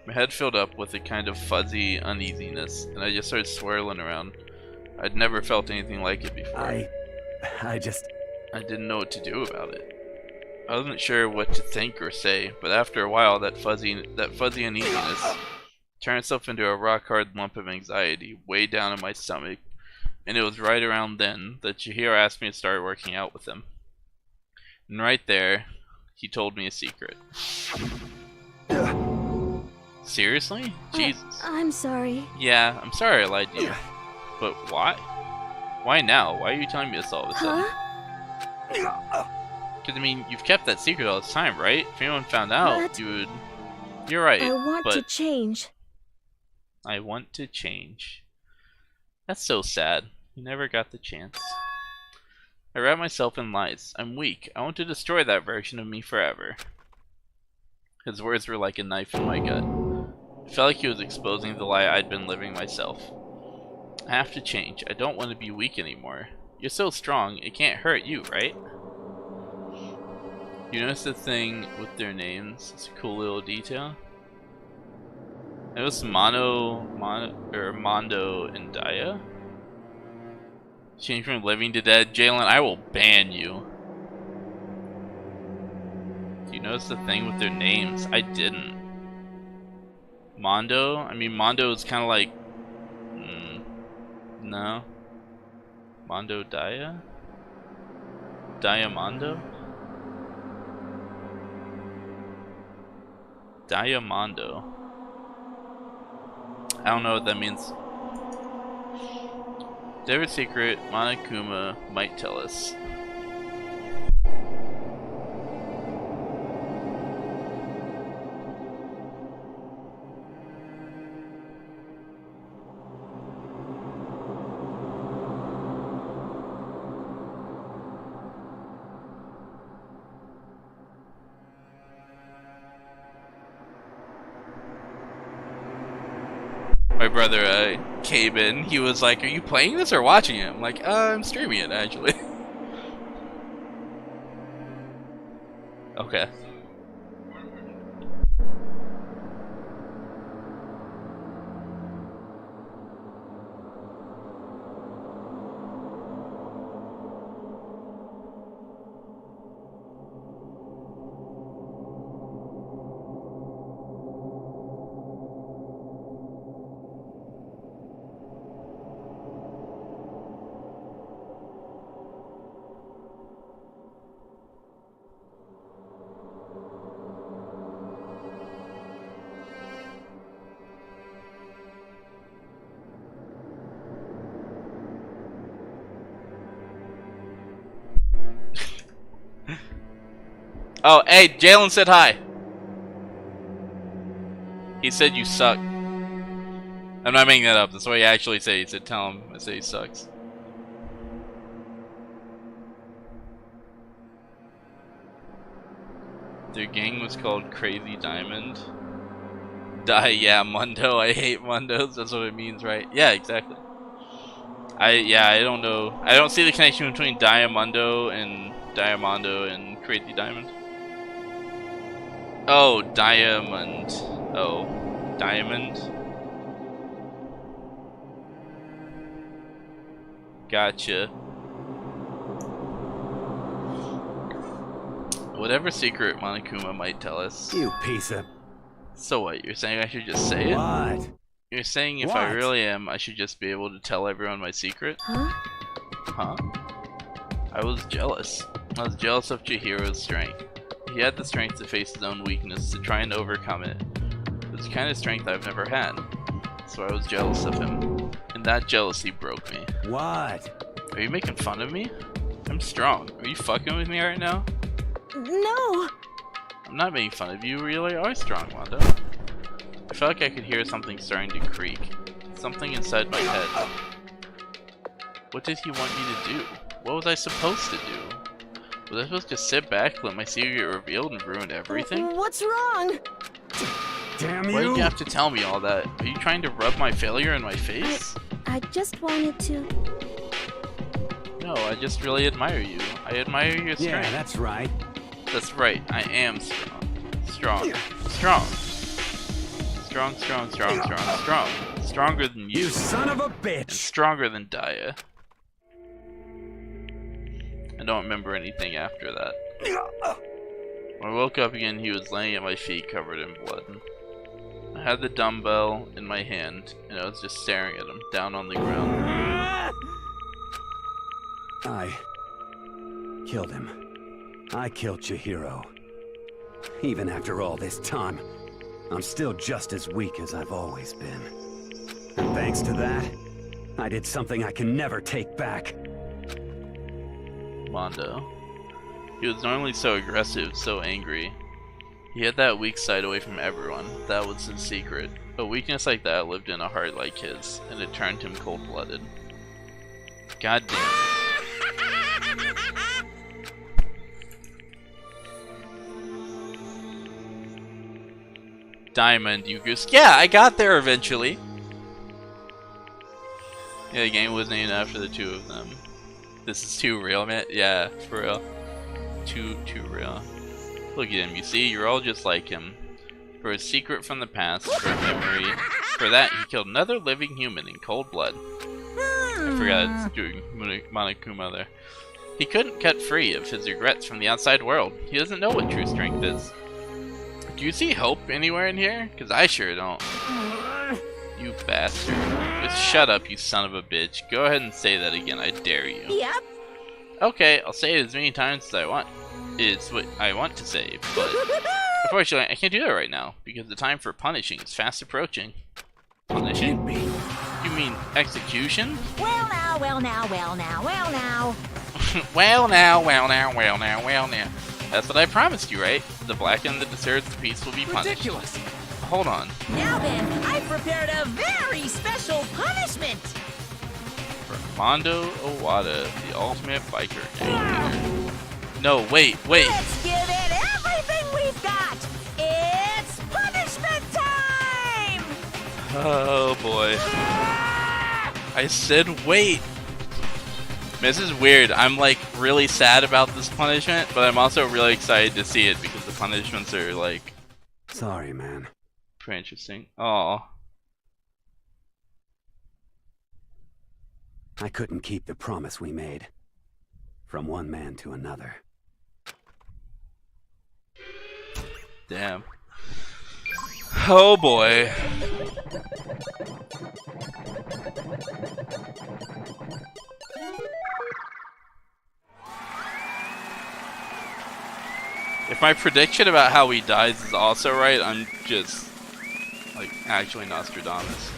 my head filled up with a kind of fuzzy uneasiness, and I just started swirling around. I'd never felt anything like it before. I didn't know what to do about it. I wasn't sure what to think or say, but after a while that fuzzy uneasiness turned itself into a rock-hard lump of anxiety way down in my stomach, and it was right around then that Chihiro asked me to start working out with him. And right there, he told me a secret. Seriously? Jesus. I'm sorry. Yeah, I'm sorry I lied to you. But why? Why now? Why are you telling me this all of a sudden? Because, I mean, you've kept that secret all this time, right? If anyone found out, you would... You're right, I want to change. I want to change. That's so sad. You never got the chance. I wrap myself in lies. I'm weak. I want to destroy that version of me forever. His words were like a knife in my gut. It felt like he was exposing the lie I'd been living myself. I have to change. I don't want to be weak anymore. You're so strong, it can't hurt you, right? You notice the thing with their names? It's a cool little detail. It was Mondo and Daya. Change from living to dead. Jalen, I will ban you. Do you notice the thing with their names? I didn't. Mondo? I mean, Mondo is kind of like... no. Mondo Daya? Diamondo? Diamondo. I don't know what that means. David's secret, Monokuma might tell us. My brother came in, he was like, are you playing this or watching it? I'm like, I'm streaming it actually. Okay. Oh, hey, Jalen said hi. He said you suck. I'm not making that up. That's what he actually said. He said, tell him I say he sucks. Their gang was called Crazy Diamond. Yeah, Mundo. I hate Mundos. That's what it means, right? Yeah, exactly. I don't know. I don't see the connection between Diamondo and Crazy Diamond. Oh, Diamond. Oh, Diamond. Gotcha. Whatever secret Monokuma might tell us. You piece of... So what, you're saying I should just say it? What? You're saying if I really am, I should just be able to tell everyone my secret? Huh? Huh? I was jealous. I was jealous of Chihiro's strength. He had the strength to face his own weakness, to try and overcome it. It was the kind of strength I've never had. So I was jealous of him. And that jealousy broke me. What? Are you making fun of me? I'm strong. Are you fucking with me right now? No! I'm not making fun of you. You really are strong, Wanda. I felt like I could hear something starting to creak. Something inside my head. What did he want me to do? What was I supposed to do? Was I supposed to sit back, let my secret get revealed, and ruin everything? What's wrong? Damn Why you! did you have to tell me all that? Are you trying to rub my failure in my face? I just wanted to... No, I just really admire you. I admire your strength. Yeah, that's right. That's right, I am strong. Strong. Strong. Strong, strong, strong, strong, strong. Stronger than you. You son of a And bitch! stronger than Daya. I don't remember anything after that. When I woke up again, he was laying at my feet covered in blood. I had the dumbbell in my hand, and I was just staring at him, down on the ground. I killed him. I killed Chihiro. Even after all this time, I'm still just as weak as I've always been. And thanks to that, I did something I can never take back. Mondo. He was normally so aggressive, so angry. He had that weak side away from everyone. That was his secret. A weakness like that lived in a heart like his, and it turned him cold-blooded. God damn it. Diamond, you goose. Yeah, I got there eventually. Yeah, the game was named after the two of them. This is too real, man. Yeah, for real. Too real. Look at him, you see? You're all just like him. For a secret from the past, for a memory. For that, he killed another living human in cold blood. I forgot it's doing Monokuma there. He couldn't cut free of his regrets from the outside world. He doesn't know what true strength is. Do you see hope anywhere in here? Because I sure don't. You bastard. Just shut up, you son of a bitch. Go ahead and say that again, I dare you. Yep. Okay, I'll say it as many times as I want. It's what I want to say, but unfortunately I can't do that right now, because the time for punishing is fast approaching. Punishing? You mean execution? Well now, well now, well now, well now. Well now, well now, well now, well now. That's what I promised you, right? The black and the deserves the peace will be punished. Ridiculous! Hold on. Now then, I've prepared a very special punishment. For Mondo Owada, the ultimate biker gang leader. No, wait. Let's give it everything we've got. It's punishment time! Oh boy. I said wait. This is weird. I'm like really sad about this punishment, but I'm also really excited to see it because the punishments are like... Sorry, man. Pretty interesting. Aw. I couldn't keep the promise we made. From one man to another. Damn. Oh boy. If my prediction about how he dies is also right, I'm just like actually Nostradamus.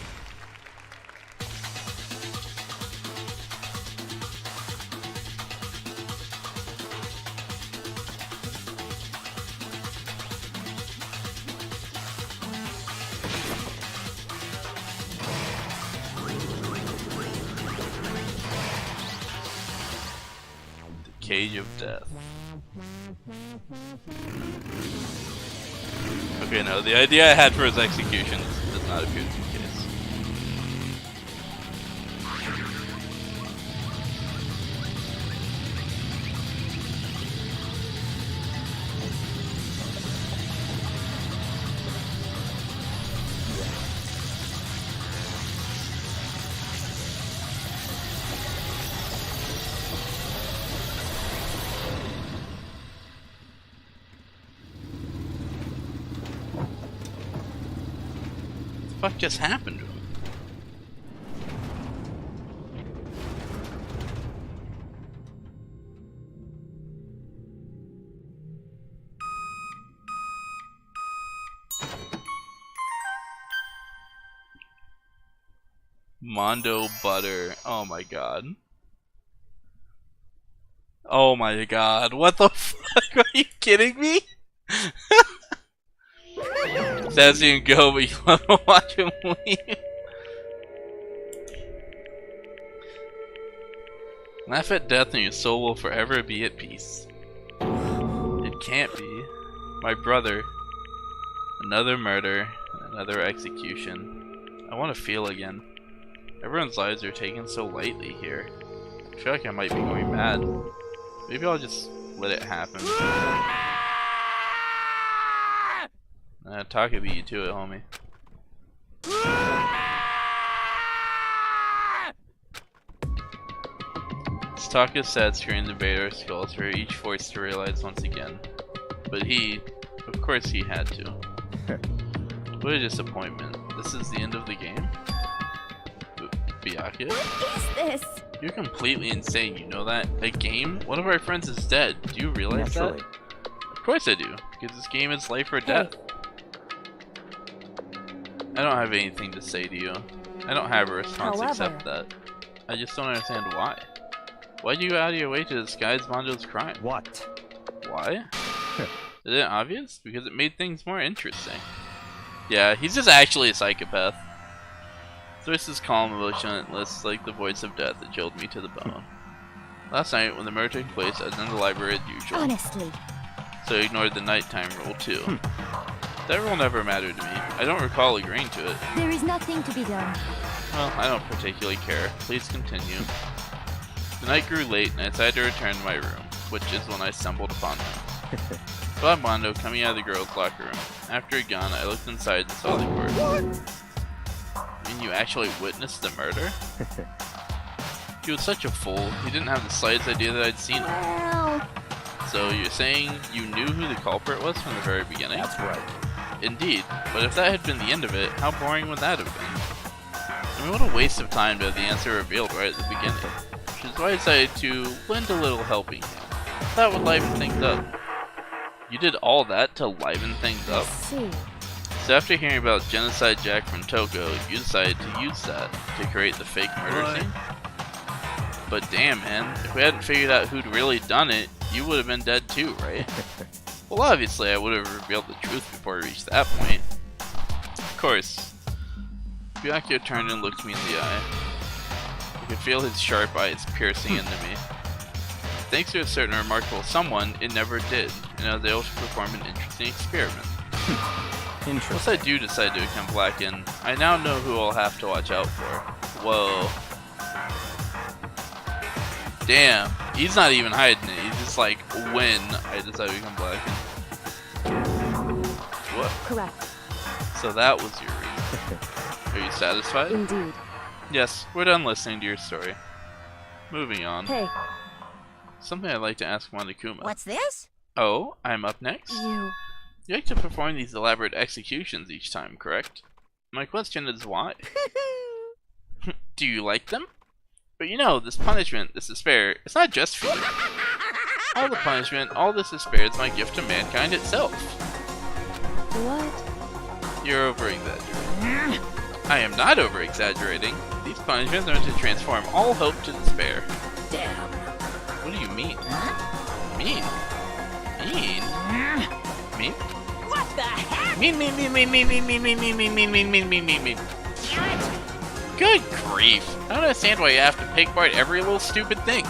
The Cage of Death. Okay, no, the idea I had for his execution does not appear to be the case. What the fuck just happened to him? Mondo Butter. Oh my god. Oh my god. What the fuck? Are you kidding me? Says you can go, but you want to watch him leave. Laugh at death and your soul will forever be at peace. It can't be. My brother. Another murder. Another execution. I want to feel again. Everyone's lives are taken so lightly here. I feel like I might be going mad. Maybe I'll just let it happen. Taka beat you to it, homie. As Taka sat screaming the Vader skulls were each forced to realize once again. But he, of course he had to. What a disappointment. This is the end of the game? Byakuya? What is this? You're completely insane, you know that? A game? One of our friends is dead. Do you realize that? Of course I do, because this game is life or death. I don't have anything to say to you. I don't have a response except that. I just don't understand why. Why'd you go out of your way to disguise Mondo's crime? What? Why? Is it obvious? Because it made things more interesting. Yeah, he's just actually a psychopath. Voice is calm, emotionless, like the voice of death that chilled me to the bone. Last night, when the murder took place, I was in the library as usual. Honestly. So I ignored the nighttime rule too. That rule never mattered to me. I don't recall agreeing to it. There is nothing to be done. Well, I don't particularly care. Please continue. The night grew late and I decided to return to my room, which is when I stumbled upon him. Saw Mondo coming out of the girls' locker room. After he'd gone, I looked inside and saw the corpse. You mean you actually witnessed the murder? He was such a fool. He didn't have the slightest idea that I'd seen him. So you're saying you knew who the culprit was from the very beginning? That's right. Indeed, but if that had been the end of it, how boring would that have been? I mean, what a waste of time to have the answer revealed right at the beginning. Which is why I decided to lend a little helping hand. That would liven things up. You did all that to liven things up? So after hearing about Genocide Jack from Toko, you decided to use that to create the fake murder scene? But damn, man, if we hadn't figured out who'd really done it, you would have been dead too, right? Well, obviously I would have revealed the truth before I reached that point. Of course. Byakuya turned and looked me in the eye. I could feel his sharp eyes piercing into me. Thanks to a certain remarkable someone, it never did, and I was able to perform an interesting experiment. Once I do decide to become Blackened, I now know who I'll have to watch out for. Whoa. Damn, he's not even hiding it, he's just like, when I decide to become Blackened. What? Correct. So that was your reason. Are you satisfied? Indeed. Yes, we're done listening to your story. Moving on. Hey. Something I'd like to ask Monokuma. What's this? Oh, I'm up next? You like to perform these elaborate executions each time, correct? My question is why? Do you like them? But you know, this punishment, this despair, it's not just for you. All the punishment, all this despair is my gift to mankind itself. What? You're over-exaggerating. I am not over-exaggerating. These punishments are meant to transform all hope to despair. Damn. What do you mean? Huh? Mean? Mean? Mean? What the heck? Mean. Good grief. I don't understand why you have to pick apart every little stupid thing.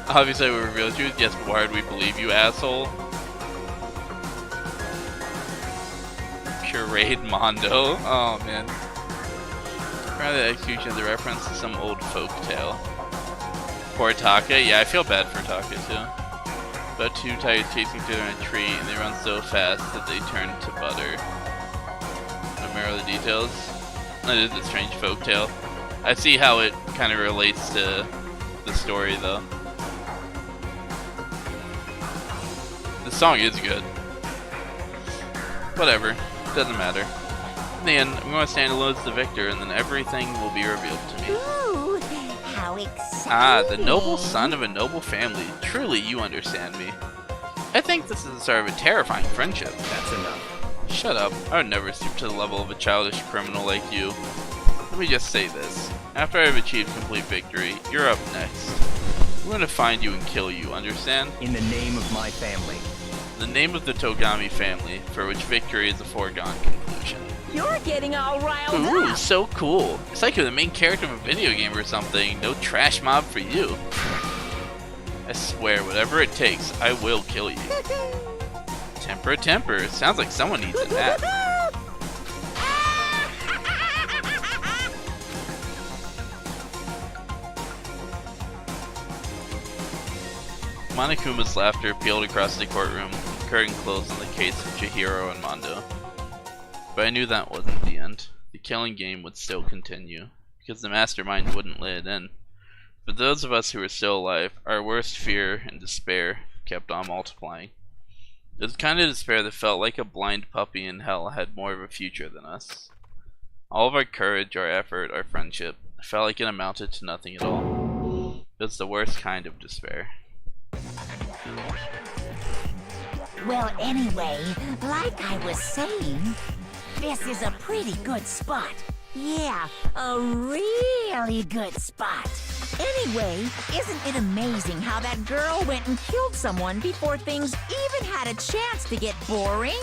Obviously we revealed the truth. Yes, but why would we believe you, asshole? Pureed Mondo. Oh man. Rather the execution is a reference to some old folk tale. Poor Taka. Yeah, I feel bad for Taka too. About two tigers chasing each other in a tree, and they run so fast that they turn to butter. Remember the details? That is a strange folk tale. I see how it kind of relates to the story though. The song is good. Whatever. Doesn't matter. In the end, I'm going to stand alone as the victor, and then everything will be revealed to me. Ooh, how exciting. Ah, the noble son of a noble family. Truly, you understand me. I think this is the start of a terrifying friendship. That's enough. Shut up. I would never stoop to the level of a childish criminal like you. Let me just say this. After I have achieved complete victory, you're up next. We're gonna find you and kill you, understand? In the name of my family. The name of the Togami family, for which victory is a foregone conclusion. You're getting all riled Ooh, up. so cool. It's like you're the main character of a video game or something. No trash mob for you. I swear, whatever it takes, I will kill you. Temper, temper. Sounds like someone needs a nap. Monokuma's laughter peeled across the courtroom, the curtain closed on the case of Chihiro and Mondo. But I knew that wasn't the end. The killing game would still continue, because the mastermind wouldn't let it in. For those of us who were still alive, our worst fear and despair kept on multiplying. It was the kind of despair that felt like a blind puppy in hell had more of a future than us. All of our courage, our effort, our friendship, felt like it amounted to nothing at all. It was the worst kind of despair. Well, anyway, like I was saying, this is a pretty good spot. Yeah, a really good spot. Anyway, isn't it amazing how that girl went and killed someone before things even had a chance to get boring?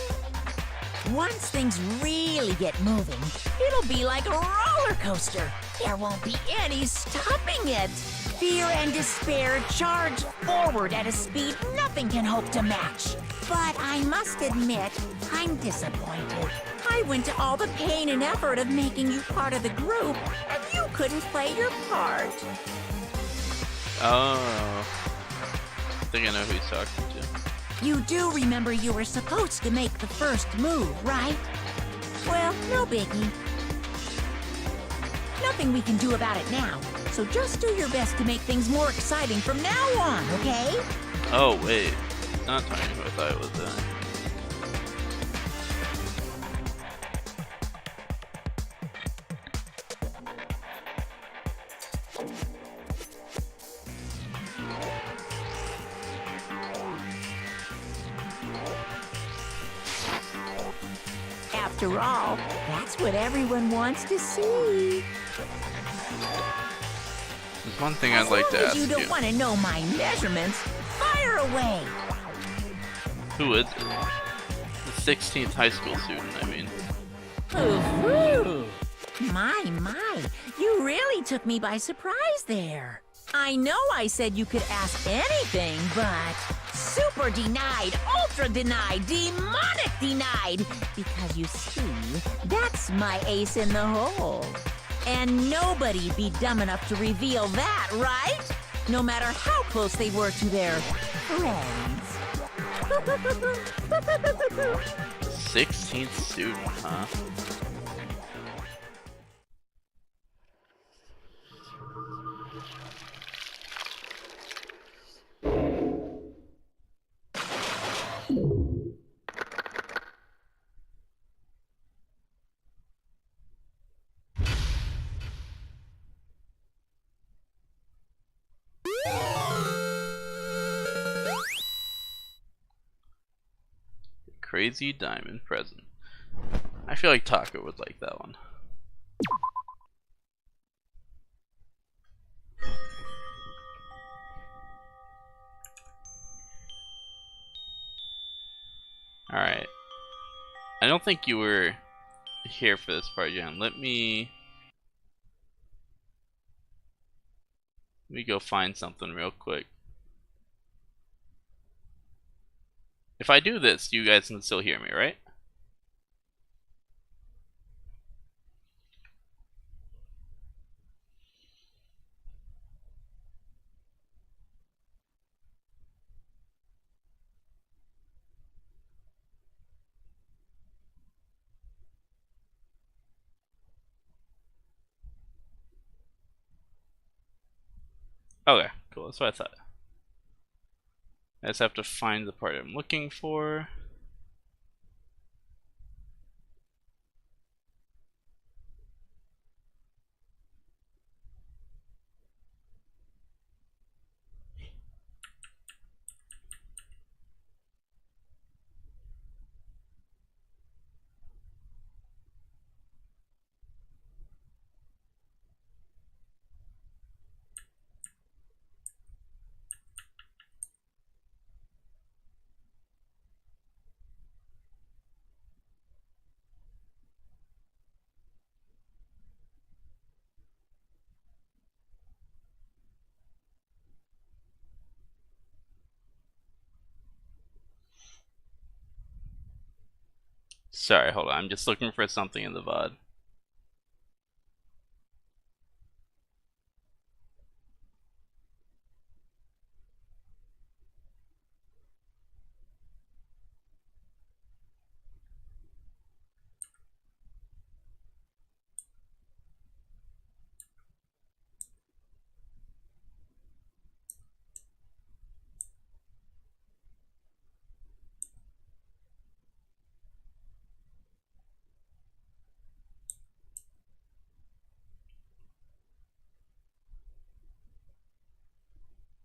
Once things really get moving, it'll be like a roller coaster. There won't be any stopping it. Fear and despair charge forward at a speed nothing can hope to match. But I must admit, I'm disappointed. I went to all the pain and effort of making you part of the group, and you couldn't play your part. Oh. I think I know who he's talking to. You do remember you were supposed to make the first move, right? Well, no biggie. Nothing we can do about it now, so just do your best to make things more exciting from now on, okay? Oh, wait. It's not talking who I thought it was then. After all, that's what everyone wants to see. There's one thing I'd like to ask you you. don't want to know my measurements, fire away. Who is it? The 16th high school student, I mean. Ooh. My, you really took me by surprise there. I know I said you could ask anything, but super denied, ultra denied, demonic denied. Because you see, that's my ace in the hole. And nobody'd be dumb enough to reveal that, right? No matter how close they were to their friends. 16th student, huh? Crazy diamond present. I feel like Taco would like that one. Alright. I don't think you were here for this part, Jan. Let me go find something real quick. If I do this, you guys can still hear me, right? Okay, cool. That's what I thought. I just have to find the part I'm looking for. Sorry, hold on. I'm just looking for something in the VOD.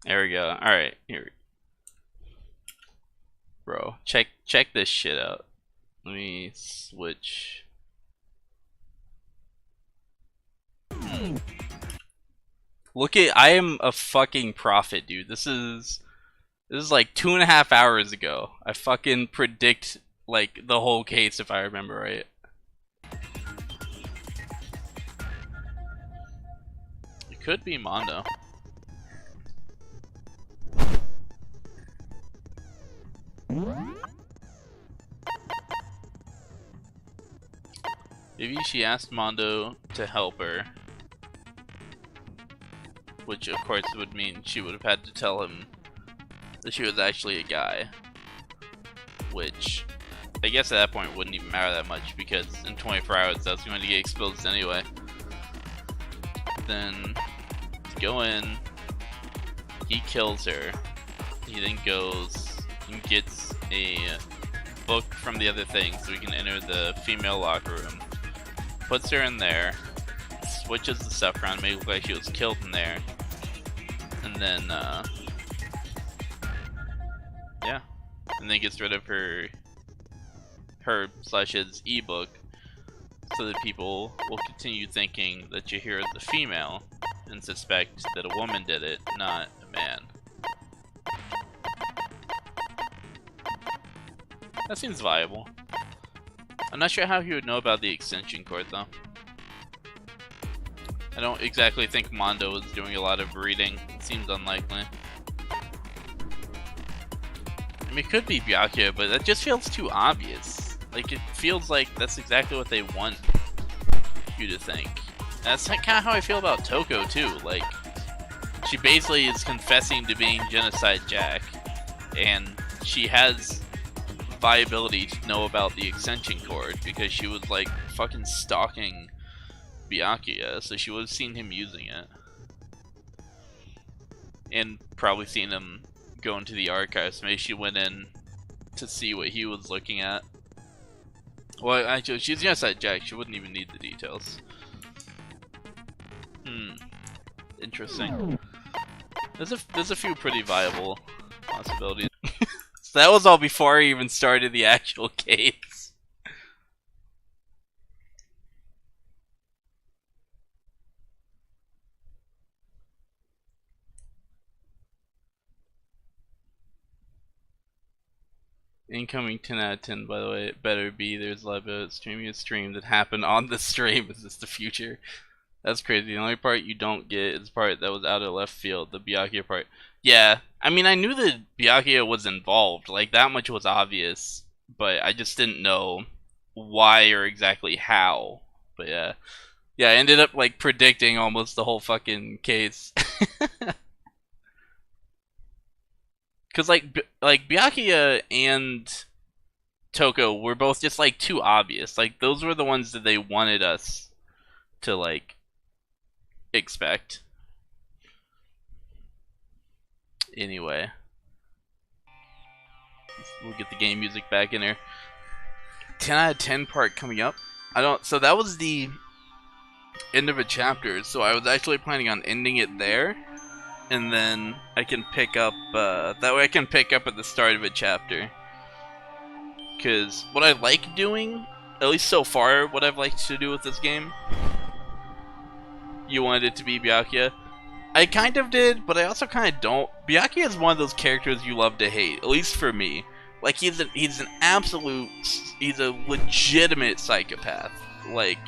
There we go. Alright, here. Bro, check this shit out. Let me switch. Look at, I am a fucking prophet, dude. This is like 2.5 hours ago. I fucking predict like the whole case if I remember right. It could be Mondo. Maybe she asked Mondo to help her, which of course would mean she would have had to tell him that she was actually a guy, which I guess at that point wouldn't even matter that much because in 24 hours that's going to get exposed anyway. Then go in, he kills her, he then goes and gets a book from the other thing so we can enter the female locker room, puts her in there, switches the stuff around, makes it look like she was killed in there, and then yeah, and then gets rid of her / his ebook so that people will continue thinking that Jahir is the female and suspect that a woman did it, not a man. That seems viable. I'm not sure how he would know about the extension cord though. I don't exactly think Mondo is doing a lot of reading. It seems unlikely. I mean, it could be Byakuya, but that just feels too obvious. Like, it feels like that's exactly what they want you to think. That's kind of how I feel about Toko too. Like, she basically is confessing to being Genocide Jack, and she has viability to know about the extension cord because she was like fucking stalking Byakuya, so she would have seen him using it. And probably seen him go into the archives. Maybe she went in to see what he was looking at. Well, actually, she's Genocide Jack, she wouldn't even need the details. Interesting. There's a few pretty viable possibilities. So that was all before I even started the actual case. Incoming 10 out of 10, by the way. It better be. There's a lot about streaming a stream that happened on the stream. Is this the future? That's crazy. The only part you don't get is the part that was out of left field, the Byakuya part. Yeah, I mean, I knew that Byakuya was involved. Like, that much was obvious. But I just didn't know why or exactly how. But yeah. Yeah, I ended up, like, predicting almost the whole fucking case. Because, like Byakuya and Toko were both just, like, too obvious. Like, those were the ones that they wanted us to, like, expect. Anyway. We'll get the game music back in there. 10 out of 10 part coming up. So that was the end of a chapter. So I was actually planning on ending it there. And then I can pick up, that way I can pick up at the start of a chapter. Because what I like doing, at least so far, what I've liked to do with this game, you wanted it to be Byakuya. I kind of did, but I also kind of don't. Byakuya is one of those characters you love to hate, at least for me. Like, he's a legitimate psychopath. Like,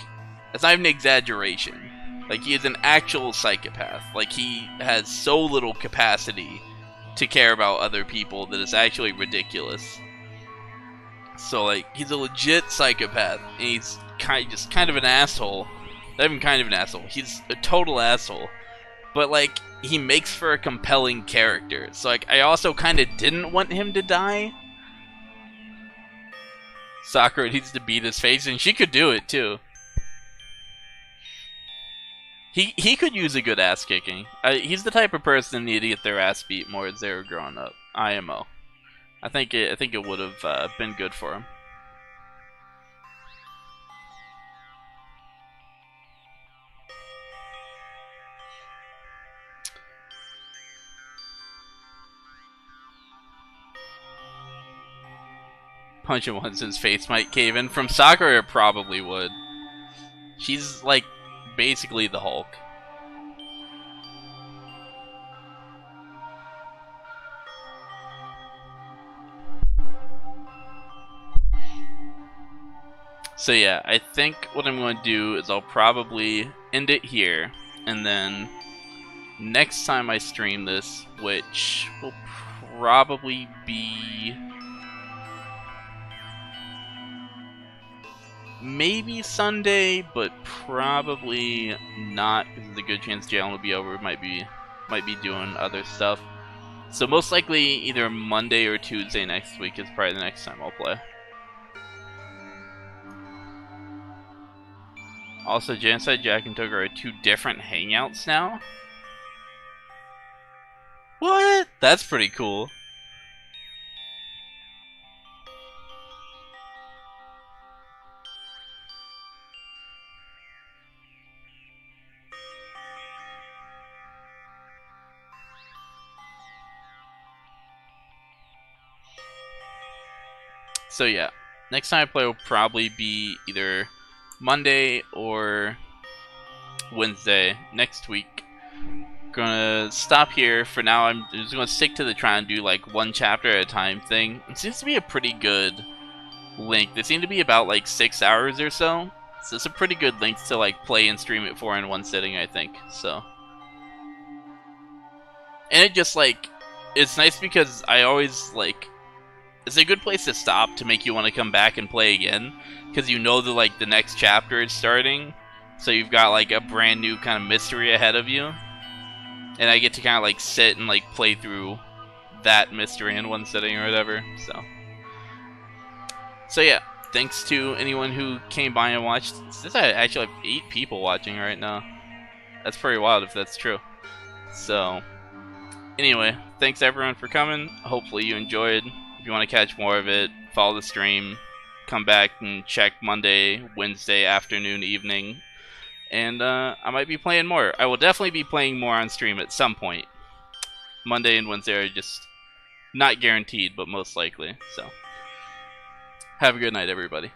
it's not even an exaggeration. Like, he is an actual psychopath. Like, he has so little capacity to care about other people that it's actually ridiculous. So like, he's a legit psychopath, and he's kind of an asshole. Not even kind of an asshole. He's a total asshole. But like, he makes for a compelling character. So like, I also kind of didn't want him to die. Sakura needs to beat his face, and she could do it too. He could use a good ass kicking. He's the type of person who needed to get their ass beat more as they were growing up. IMO. I think it would have been good for him. Punch him once his face might cave in. From Sakura, it probably would. She's like basically the Hulk. So yeah, I think what I'm going to do is I'll probably end it here, and then next time I stream this, which will probably be maybe Sunday, but probably not, because there's a good chance Jalen will be over. Might be doing other stuff. So most likely either Monday or Tuesday next week is probably the next time I'll play. Also, Genocide Jack and Toga are two different hangouts now. What? That's pretty cool. So yeah, next time I play will probably be either Monday or Wednesday next week. Gonna stop here for now. I'm just gonna stick to the try and do like one chapter at a time thing. It seems to be a pretty good length. They seem to be about like 6 hours or so. So it's a pretty good length to like play and stream it for in one sitting, I think. So, and it just like, it's nice because I always like, it's a good place to stop to make you want to come back and play again, because you know that like the next chapter is starting, so you've got like a brand new kind of mystery ahead of you, and I get to kind of like sit and like play through that mystery in one sitting or whatever. So yeah, thanks to anyone who came by and watched. Since I actually have 8 people watching right now, that's pretty wild if that's true. So anyway, thanks everyone for coming. Hopefully you enjoyed. If you want to catch more of it, follow the stream, come back and check Monday, Wednesday afternoon, evening, and I might be playing more. I will definitely be playing more on stream at some point. Monday and Wednesday are just not guaranteed, but most likely. So, have a good night, everybody.